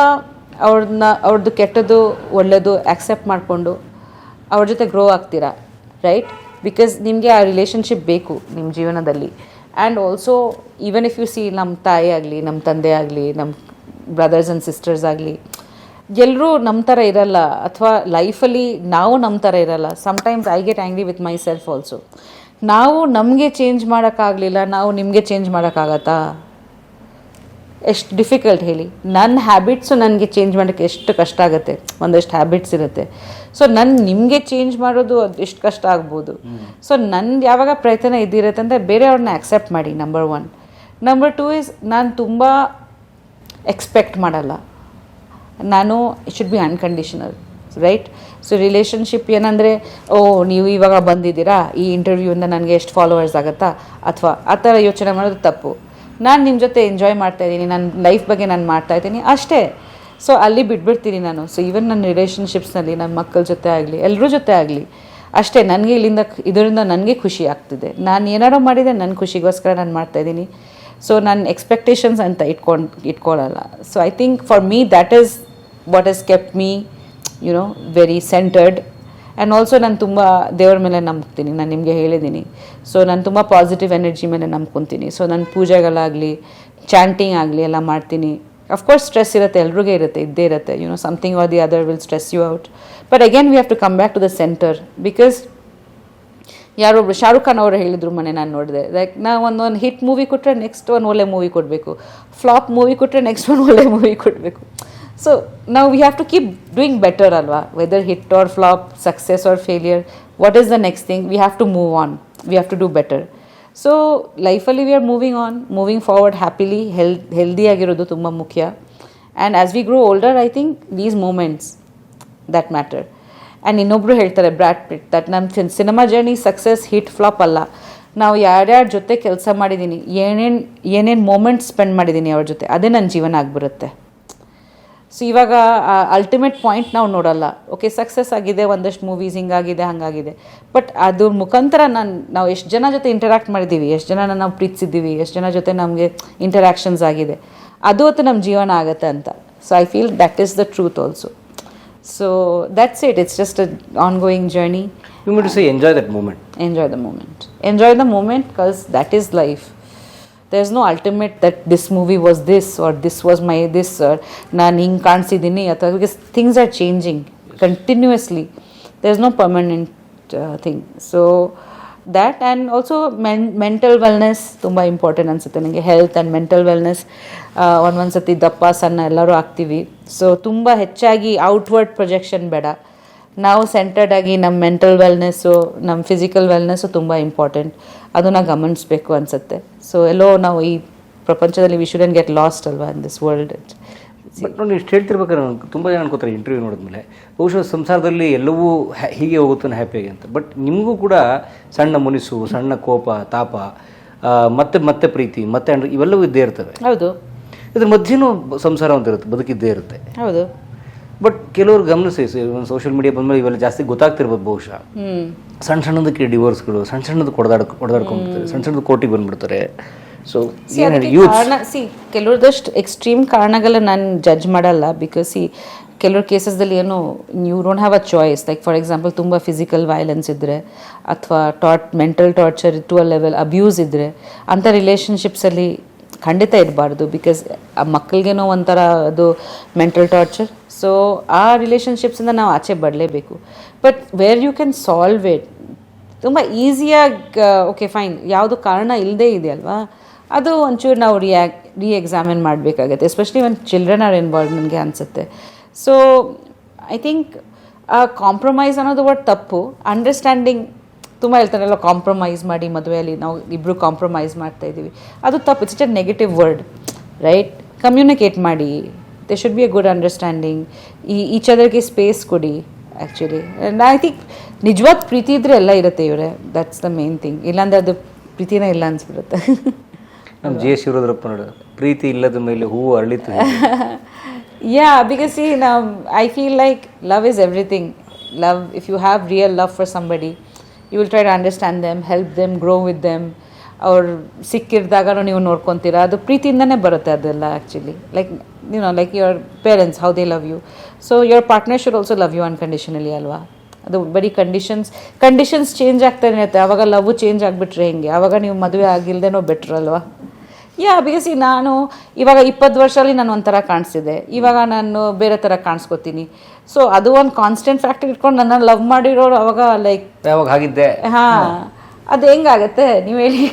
ಅವ್ರದ್ದು ಕೆಟ್ಟದ್ದು ಒಳ್ಳೆಯದು ಆ್ಯಕ್ಸೆಪ್ಟ್ ಮಾಡಿಕೊಂಡು ಅವ್ರ ಜೊತೆ ಗ್ರೋ ಆಗ್ತೀರಾ, ರೈಟ್? ಬಿಕಾಸ್ ನಿಮಗೆ ಆ ರಿಲೇಷನ್ಶಿಪ್ ಬೇಕು ನಿಮ್ಮ ಜೀವನದಲ್ಲಿ. And also even if U C ನಮ್ಮ ತಾಯಿ ಆಗಲಿ, ನಮ್ಮ ತಂದೆ ಆಗಲಿ, ನಮ್ಮ ಬ್ರದರ್ಸ್ ಆ್ಯಂಡ್ ಸಿಸ್ಟರ್ಸ್ ಆಗಲಿ, ಎಲ್ಲರೂ ನಮ್ಮ ಥರ ಇರಲ್ಲ. ಅಥವಾ ಲೈಫಲ್ಲಿ ನಾವು ನಮ್ಮ ಥರ ಇರಲ್ಲ. Sometimes I get angry with my self also. ನಾವು ನಮಗೆ ಚೇಂಜ್ ಮಾಡೋಕ್ಕಾಗಲಿಲ್ಲ, ನಾವು ನಿಮಗೆ ಚೇಂಜ್ ಮಾಡೋಕ್ಕಾಗತ್ತಾ? ಎಷ್ಟು ಡಿಫಿಕಲ್ಟ್ ಹೇಳಿ. ನನ್ನ ಹ್ಯಾಬಿಟ್ಸು ನನಗೆ ಚೇಂಜ್ ಮಾಡೋಕ್ಕೆ ಎಷ್ಟು ಕಷ್ಟ ಆಗುತ್ತೆ. ಒಂದಷ್ಟು ಹ್ಯಾಬಿಟ್ಸ್ ಇರುತ್ತೆ. ಸೊ ನಿಮಗೆ ಚೇಂಜ್ ಮಾಡೋದು ಅದು ಎಷ್ಟು ಕಷ್ಟ ಆಗ್ಬೋದು. ಸೊ ನಂದು ಯಾವಾಗ ಪ್ರಯತ್ನ ಇದ್ದಿರುತ್ತೆ ಅಂದರೆ ಬೇರೆಯವ್ರನ್ನ ಆ್ಯಕ್ಸೆಪ್ಟ್ ಮಾಡಿ, ನಂಬರ್ 1. ನಂಬರ್ 2 ಇಸ್ ನಾನು ತುಂಬ ಎಕ್ಸ್ಪೆಕ್ಟ್ ಮಾಡಲ್ಲ. ನಾನು it should be unconditional, right? So relationship ಏನಂದರೆ ನೀವು ಇವಾಗ ಬಂದಿದ್ದೀರಾ, ಈ ಇಂಟರ್ವ್ಯೂಯಿಂದ ನನಗೆ ಎಷ್ಟು ಫಾಲೋವರ್ಸ್ ಆಗುತ್ತಾ, ಅಥವಾ ಆ ಥರ ಯೋಚನೆ ಮಾಡೋದು ತಪ್ಪು. ನಾನು ನಿಮ್ಮ ಜೊತೆ ಎಂಜಾಯ್ ಮಾಡ್ತಾಯಿದ್ದೀನಿ, ನನ್ನ ಲೈಫ್ ಬಗ್ಗೆ ನಾನು ಮಾಡ್ತಾಯಿದ್ದೀನಿ ಅಷ್ಟೇ. ಸೊ ಅಲ್ಲಿ ಬಿಟ್ಬಿಡ್ತೀನಿ ನಾನು. ಸೊ ಈವನ್ ನನ್ನ ರಿಲೇಷನ್ಶಿಪ್ಸ್ನಲ್ಲಿ ನನ್ನ ಮಕ್ಕಳ ಜೊತೆ ಆಗಲಿ, ಎಲ್ಲರ ಜೊತೆ ಆಗಲಿ ಅಷ್ಟೇ. ನನಗೆ ಇದರಿಂದ ನನಗೆ ಖುಷಿ ಆಗ್ತಿದೆ. ನಾನು ಏನಾರೋ ಮಾಡಿದೆ ನನ್ನ ಖುಷಿಗೋಸ್ಕರ ನಾನು ಮಾಡ್ತಾಯಿದ್ದೀನಿ. ಸೊ ನನ್ನ ಎಕ್ಸ್ಪೆಕ್ಟೇಷನ್ಸ್ ಅಂತ ಇಟ್ಕೊಳ್ಳಲ್ಲ. So I think for me that is what is kept me very centred. And also ನಾನು ತುಂಬ ದೇವ್ರ ಮೇಲೆ ನಂಬ್ತೀನಿ, ನಾನು ನಿಮಗೆ ಹೇಳಿದ್ದೀನಿ. ಸೊ ನಾನು ತುಂಬ ಪಾಸಿಟಿವ್ ಎನರ್ಜಿ ಮೇಲೆ ನಂಬ್ಕೊತೀನಿ. ಸೊ ನನ್ನ ಪೂಜೆಗಳಾಗಲಿ, ಚಾಂಟಿಂಗ್ ಆಗಲಿ ಎಲ್ಲ ಮಾಡ್ತೀನಿ. ಅಫ್ಕೋರ್ಸ್ ಸ್ಟ್ರೆಸ್ ಇರುತ್ತೆ, ಎಲ್ರಿಗೂ ಇರುತ್ತೆ, ಇದ್ದೇ ಇರುತ್ತೆ. Something or the other will stress you out. But again we have to come back to the centre. Because ಯಾರೊಬ್ರು ಶಾರುಖ್ ಖಾನ್ ಅವರು ಹೇಳಿದರು ಮೊನ್ನೆ, ನಾನು ನೋಡಿದೆ, ಲೈಕ್ ನಾವು ಒಂದು ಹಿಟ್ ಮೂವಿ ಕೊಟ್ಟರೆ ನೆಕ್ಸ್ಟ್ ಒಂದು ಒಳ್ಳೆ ಮೂವಿ ಕೊಡಬೇಕು, ಫ್ಲಾಪ್ ಮೂವಿ ಕೊಟ್ಟರೆ ನೆಕ್ಸ್ಟ್ ಒಂದು ಒಳ್ಳೆ ಮೂವಿ ಕೊಡಬೇಕು. ಸೊ ನಾವು we have to keep doing better ಅಲ್ವಾ? Whether hit or flop, success or failure, what is the next thing? We have to move on, we have to do better. So ಲೈಫಲ್ಲಿ we are moving forward happily, ಹೆಲ್ದಿಯಾಗಿರೋದು ತುಂಬ ಮುಖ್ಯ. And as we grow older, I think these moments that matter. And ಇನ್ನೊಬ್ಬರು ಹೇಳ್ತಾರೆ, Brad Pitt, that ನಮ್ಮ cinema journey success hit flop ಅಲ್ಲ, ನಾವು ಯಾರ್ಯಾರ ಜೊತೆ ಕೆಲಸ ಮಾಡಿದ್ದೀನಿ, ಏನೇನು ಮೂಮೆಂಟ್ಸ್ ಸ್ಪೆಂಡ್ ಮಾಡಿದ್ದೀನಿ ಅವ್ರ ಜೊತೆ, ಅದೇ ನನ್ನ ಜೀವನ ಆಗಿಬಿಡುತ್ತೆ. ಸೊ ಇವಾಗ ಅಲ್ಟಿಮೇಟ್ ಪಾಯಿಂಟ್ ನಾವು ನೋಡಲ್ಲ. ಓಕೆ, ಸಕ್ಸಸ್ ಆಗಿದೆ, ಒಂದಷ್ಟು ಮೂವೀಸ್ ಹಿಂಗಾಗಿದೆ ಹಾಗಾಗಿದೆ, ಬಟ್ ಅದ್ರ ಮುಖಾಂತರ ನಾವು ಎಷ್ಟು ಜನ ಜೊತೆ ಇಂಟರಾಕ್ಟ್ ಮಾಡಿದ್ದೀವಿ, ಎಷ್ಟು ಜನನ ನಾವು ಪ್ರೀತಿಸಿದ್ದೀವಿ, ಎಷ್ಟು ಜನ ಜೊತೆ ನಮಗೆ ಇಂಟರಾಕ್ಷನ್ಸ್ ಆಗಿದೆ, ಅದು ಹೊತ್ತು ನಮ್ಮ ಜೀವನ ಆಗುತ್ತೆ ಅಂತ. So I feel that is the truth also. So that's it, it's just a ongoing journey. You mean to say enjoy that moment. Enjoy the moment because that is life. There's no ultimate that this movie was this or this was my this or ನಾನು ಹಿಂಗೆ ಕಾಣಿಸಿದ್ದೀನಿ ಅಥವಾ, because things are changing continuously. There's no permanent thing. So that, and also mental wellness ತುಂಬ important ಅನಿಸುತ್ತೆ ನನಗೆ. Health and mental wellness ಒಂದೊಂದು ಸತಿ ದಪ್ಪ ಸಣ್ಣ ಎಲ್ಲರೂ ಆಗ್ತೀವಿ. ಸೊ ತುಂಬ ಹೆಚ್ಚಾಗಿ ಔಟ್ವರ್ಡ್ ಪ್ರೊಜೆಕ್ಷನ್ ಬೇಡ. ನಾವು ಸೆಂಟರ್ಡ್ ಆಗಿ ನಮ್ಮ ಮೆಂಟಲ್ ವೆಲ್ನೆಸ್ಸು, ನಮ್ಮ ಫಿಸಿಕಲ್ ವೆಲ್ನೆಸ್ಸು ತುಂಬ ಇಂಪಾರ್ಟೆಂಟ್. ಅದನ್ನು ಗಮನಿಸಬೇಕು ಅನಿಸುತ್ತೆ. ಸೊ ಎಲ್ಲೋ ನಾವು ಈ ಪ್ರಪಂಚದಲ್ಲಿ ವಿ ಶುಡಂಟ್ ಗೆಟ್ ಲಾಸ್ಟ್ ಅಲ್ವಾ ಇನ್ ದಿಸ್ ವರ್ಲ್ಡ್. ಬಟ್ ನೋಡಿ, ಇಷ್ಟು ಹೇಳ್ತಿರ್ಬೇಕಾದ್ರೆ ತುಂಬ ಜನ ಅನ್ಕೋತಾರೆ ಇಂಟರ್ವ್ಯೂ ನೋಡಿದ್ಮೇಲೆ ಬಹುಶಃ ಸಂಸಾರದಲ್ಲಿ ಎಲ್ಲವೂ ಹೀಗೆ ಹೋಗುತ್ತಾನೆ ಹ್ಯಾಪಿಯಾಗಿ ಅಂತ. ಬಟ್ ನಿಮಗೂ ಕೂಡ ಸಣ್ಣ ಮುನಿಸು, ಸಣ್ಣ ಕೋಪ, ತಾಪ, ಮತ್ತೆ ಪ್ರೀತಿ, ಮತ್ತೆ ಇವೆಲ್ಲವೂ ಇದ್ದೇ ಇರ್ತವೆ. ಹೌದು, ಇದ್ರ ಮಧ್ಯೆನೂ ಸಂಸಾರ ಅಂತ ಇರುತ್ತೆ, ಬದುಕಿದ್ದೇ ಇರುತ್ತೆ. ಹೌದು. ಬಟ್ ಕೆಲವರು ಗಮನಿಸಿ, ಸೋಷಿಯಲ್ ಮೀಡಿಯಾ ಬಂದಮೇಲೆ ಇವೆಲ್ಲ ಜಾಸ್ತಿ ಗೊತ್ತಾಗ್ತಿರ್ಬೋದು ಬಹುಶಃ. ಸಣ್ಣದಕ್ಕೆ ಡಿವೋರ್ಸ್ಗಳು, ಸಣ್ಣದು ಹೊಡೆದಾಡ್ಕೊಂಡ್ಬಿಡ್ತಾರೆ, ಸಣ್ಣದು ಕೋರ್ಟಿಗೆ ಬಂದ್ಬಿಡ್ತಾರೆ. ಸೊ ಕೆಲವ್ರದಷ್ಟು ಎಕ್ಸ್ಟ್ರೀಮ್ ಕಾರಣಗಳ ನಾನು ಜಡ್ಜ್ ಮಾಡಲ್ಲ. ಬಿಕಾಸ್ ಕೆಲವ್ರ ಕೇಸಸ್ದಲ್ಲಿ ಏನು, you don't have a choice. Like for example ತುಂಬ ಫಿಸಿಕಲ್ ವೈಲೆನ್ಸ್ ಇದ್ದರೆ ಅಥವಾ mental torture to a level abuse ಇದ್ದರೆ ಅಂಥ ರಿಲೇಷನ್ಶಿಪ್ಸಲ್ಲಿ ಖಂಡಿತ ಇರಬಾರ್ದು. ಬಿಕಾಸ್ ಆ ಮಕ್ಕಳಿಗೇನೋ ಒಂಥರ ಅದು ಮೆಂಟಲ್ ಟಾರ್ಚರ್. ಸೊ ಆ ರಿಲೇಷನ್ಶಿಪ್ಸಿಂದ ನಾವು ಆಚೆ ಬರಲೇಬೇಕು. But where you can solve it ತುಂಬ ಈಸಿಯಾಗಿ, ಓಕೆ ಫೈನ್, ಯಾವುದು ಕಾರಣ ಇಲ್ಲದೇ ಇದೆಯಲ್ವಾ, ಅದು ಒಂಚೂರು ನಾವು ರೀಎಕ್ಸಾಮಿನ್ ಮಾಡಬೇಕಾಗತ್ತೆ. Especially when children are involve ನನಗೆ ಅನಿಸುತ್ತೆ. ಸೊ ಐ ಥಿಂಕ್ ಕಾಂಪ್ರಮೈಸ್ ಅನ್ನೋದು ವರ್ಡ್ ತಪ್ಪು. ಅಂಡರ್ಸ್ಟ್ಯಾಂಡಿಂಗ್ ತುಂಬ ಹೇಳ್ತಾರಲ್ಲ, ಕಾಂಪ್ರಮೈಸ್ ಮಾಡಿ ಮದುವೆಯಲ್ಲಿ ನಾವು ಇಬ್ಬರು ಕಾಂಪ್ರಮೈಸ್ ಮಾಡ್ತಾಯಿದ್ದೀವಿ, ಅದು ತಪ್ಪು. It's a negative word, right? Communicate ಮಾಡಿ. They should be a good understanding. Each ಅದರ್ಗೆ ಸ್ಪೇಸ್ ಕೊಡಿ. ಆ್ಯಕ್ಚುಲಿ ಐ ಥಿಂಕ್ ನಿಜವಾದ ಪ್ರೀತಿ ಇದ್ದರೆ ಎಲ್ಲ ಇರುತ್ತೆ ಇವರೇ. That's the main thing. ಇಲ್ಲಾಂದರೆ ಅದು ಪ್ರೀತಿನೇ ಇಲ್ಲ ಅನ್ಸ್ಬಿಡುತ್ತೆ. ನಮ್ಮ ಜಿ ಎಸ್ ಶಿವರುದ್ರಪ್ಪ ನೋಡು, ಪ್ರೀತಿ ಇಲ್ಲದ ಮೇಲೆ ಹೂವು ಅರಳಿತು. Yeah, because I feel like love is everything. Love, if you have real love for somebody, you will try to understand them, help them, grow with them. ಅವ್ರು ಸಿಕ್ಕಿರಿದಾಗ ನೀವು ನೋಡ್ಕೊತೀರಾ, ಅದು ಪ್ರೀತಿಯಿಂದನೇ ಬರುತ್ತೆ ಅದೆಲ್ಲ. Actually like like your parents, how they love you. So your partner should also love you unconditionally ಅಲ್ವಾ. ಅದು ಬರೀ ಕಂಡೀಷನ್ಸ್ ಚೇಂಜ್ ಆಗ್ತಾನೆ ಇರುತ್ತೆ. ಆವಾಗ ಲವ್ ಚೇಂಜ್ ಆಗಿಬಿಟ್ರೆ ಹೆಂಗೆ? ಆವಾಗ ನೀವು ಮದುವೆ ಆಗಿಲ್ದೇನೋ ಬೆಟ್ರ್ ಅಲ್ವಾ. ಯಾ, ಬಿಕಾಸ್ ನಾನು ಇವಾಗ 20 ವರ್ಷದಲ್ಲಿ ನಾನು ಒಂಥರ ಕಾಣಿಸ್ತಿದ್ದೆ, ಇವಾಗ ನಾನು ಬೇರೆ ಥರ ಕಾಣಿಸ್ಕೊತೀನಿ. ಸೊ ಅದು ಒಂದು ಕಾನ್ಸ್ಟೆಂಟ್ ಫ್ಯಾಕ್ಟರ್ ಇಟ್ಕೊಂಡು ನನ್ನ ಲವ್ ಮಾಡಿರೋರು ಅವಾಗ ಲೈಕ್ ಯಾವಾಗ ಆಗಿದ್ದೆ. ಹಾಂ, ಅದು ಹೆಂಗಾಗತ್ತೆ ನೀವು ಹೇಳಿ?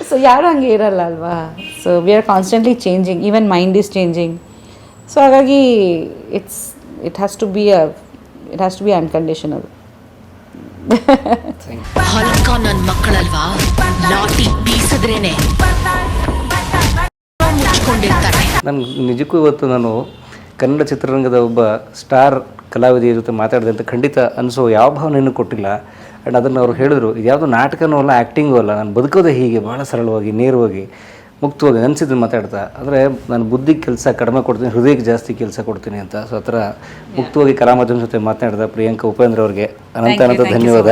ಸೊ ಯಾರು ಹಂಗೆ ಇರಲ್ಲ ಅಲ್ವಾ. So we are constantly changing, even mind is changing. So ಹಾಗಾಗಿ it has to be unconditional. ಹೊಲಕ ನನ್ನ ಮಕ್ಕಳಲ್ವಾ, ಲಾಟಿ ಬೀಸಿದ್ರೇನೆ ಮುಚ್ಕೊಂಡಿರ್ತಾರೆ. ನನ್ಗೆ ನಿಜಕ್ಕೂ ಇವತ್ತು ನಾನು ಕನ್ನಡ ಚಿತ್ರರಂಗದ ಒಬ್ಬ ಸ್ಟಾರ್ ಕಲಾವಿದೆಯ ಜೊತೆ ಮಾತಾಡಿದೆ ಅಂತ ಖಂಡಿತ ಅನಿಸೋ ಯಾವ ಭಾವನೆಯನ್ನು ಕೊಟ್ಟಿಲ್ಲ. ಆ್ಯಂಡ್ ಅದನ್ನು ಅವ್ರು ಹೇಳಿದ್ರು, ಇದು ಯಾವುದೋ ನಾಟಕನೂ ಅಲ್ಲ, ಆ್ಯಕ್ಟಿಂಗೂ ಅಲ್ಲ, ನಾನು ಬದುಕೋದೇ ಹೀಗೆ ಭಾಳ ಸರಳವಾಗಿ, ನೇರವಾಗಿ, ಮುಕ್ತವಾಗಿ ಅನಿಸಿದ್ದು ಮಾತಾಡ್ತಾ. ಅಂದರೆ ನಾನು ಬುದ್ಧಿಗೆ ಕೆಲಸ ಕಡಿಮೆ ಕೊಡ್ತೀನಿ, ಹೃದಯಕ್ಕೆ ಜಾಸ್ತಿ ಕೆಲಸ ಕೊಡ್ತೀನಿ ಅಂತ. ಸೊ ಆ ಥರ ಮುಕ್ತವಾಗಿ ಕಲಾ ಮಾಧ್ಯಮ ಜೊತೆ ಮಾತನಾಡಿದ ಪ್ರಿಯಾಂಕಾ ಉಪೇಂದ್ರ ಅವ್ರಿಗೆ ಅನಂತ ಧನ್ಯವಾದ.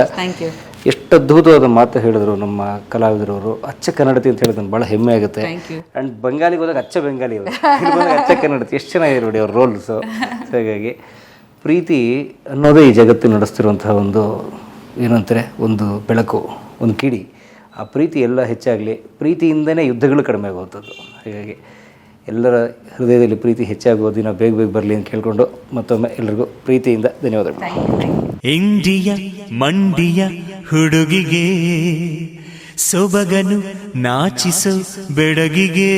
ಎಷ್ಟು ಅದ್ಭುತವಾದ ಮಾತು ಹೇಳಿದ್ರು ನಮ್ಮ ಕಲಾವಿದರವರು. ಅಚ್ಚ ಕನ್ನಡತಿ ಅಂತ ಹೇಳಿದ್ರೆ ಭಾಳ ಹೆಮ್ಮೆ ಆಗುತ್ತೆ. ಆ್ಯಂಡ್ ಬಂಗಾಲಿಗೆ ಹೋದಾಗ ಅಚ್ಚ ಬೆಂಗಾಲಿ, ಅಚ್ಚ ಕನ್ನಡತಿ, ಎಷ್ಟು ಚೆನ್ನಾಗಿದೆ ನೋಡಿ ಅವ್ರ ರೋಲ್ಸು. ಹಾಗಾಗಿ ಪ್ರೀತಿ ಅನ್ನೋದೇ ಈ ಜಗತ್ತು ನಡೆಸ್ತಿರುವಂತಹ ಒಂದು ಏನಂತಾರೆ, ಒಂದು ಬೆಳಕು, ಒಂದು ಕಿಡಿ. ಆ ಪ್ರೀತಿ ಎಲ್ಲ ಹೆಚ್ಚಾಗಲಿ, ಪ್ರೀತಿಯಿಂದನೇ ಯುದ್ಧಗಳು ಕಡಿಮೆ ಆಗುವಂಥದ್ದು. ಹಾಗಾಗಿ ಎಲ್ಲರ ಹೃದಯದಲ್ಲಿ ಪ್ರೀತಿ ಹೆಚ್ಚಾಗುವ ದಿನ ಬೇಗ ಬರಲಿ ಅಂತ ಕೇಳಿಕೊಂಡು ಮತ್ತೊಮ್ಮೆ ಎಲ್ಲರಿಗೂ ಪ್ರೀತಿಯಿಂದ ಧನ್ಯವಾದಗಳು. ಇಂಡಿಯ ಮಂಡಿಯ ಹುಡುಗಿಗೆ ಸೊಬಗನು ನಾಚಿಸೋ ಬೆಡಗಿಗೆ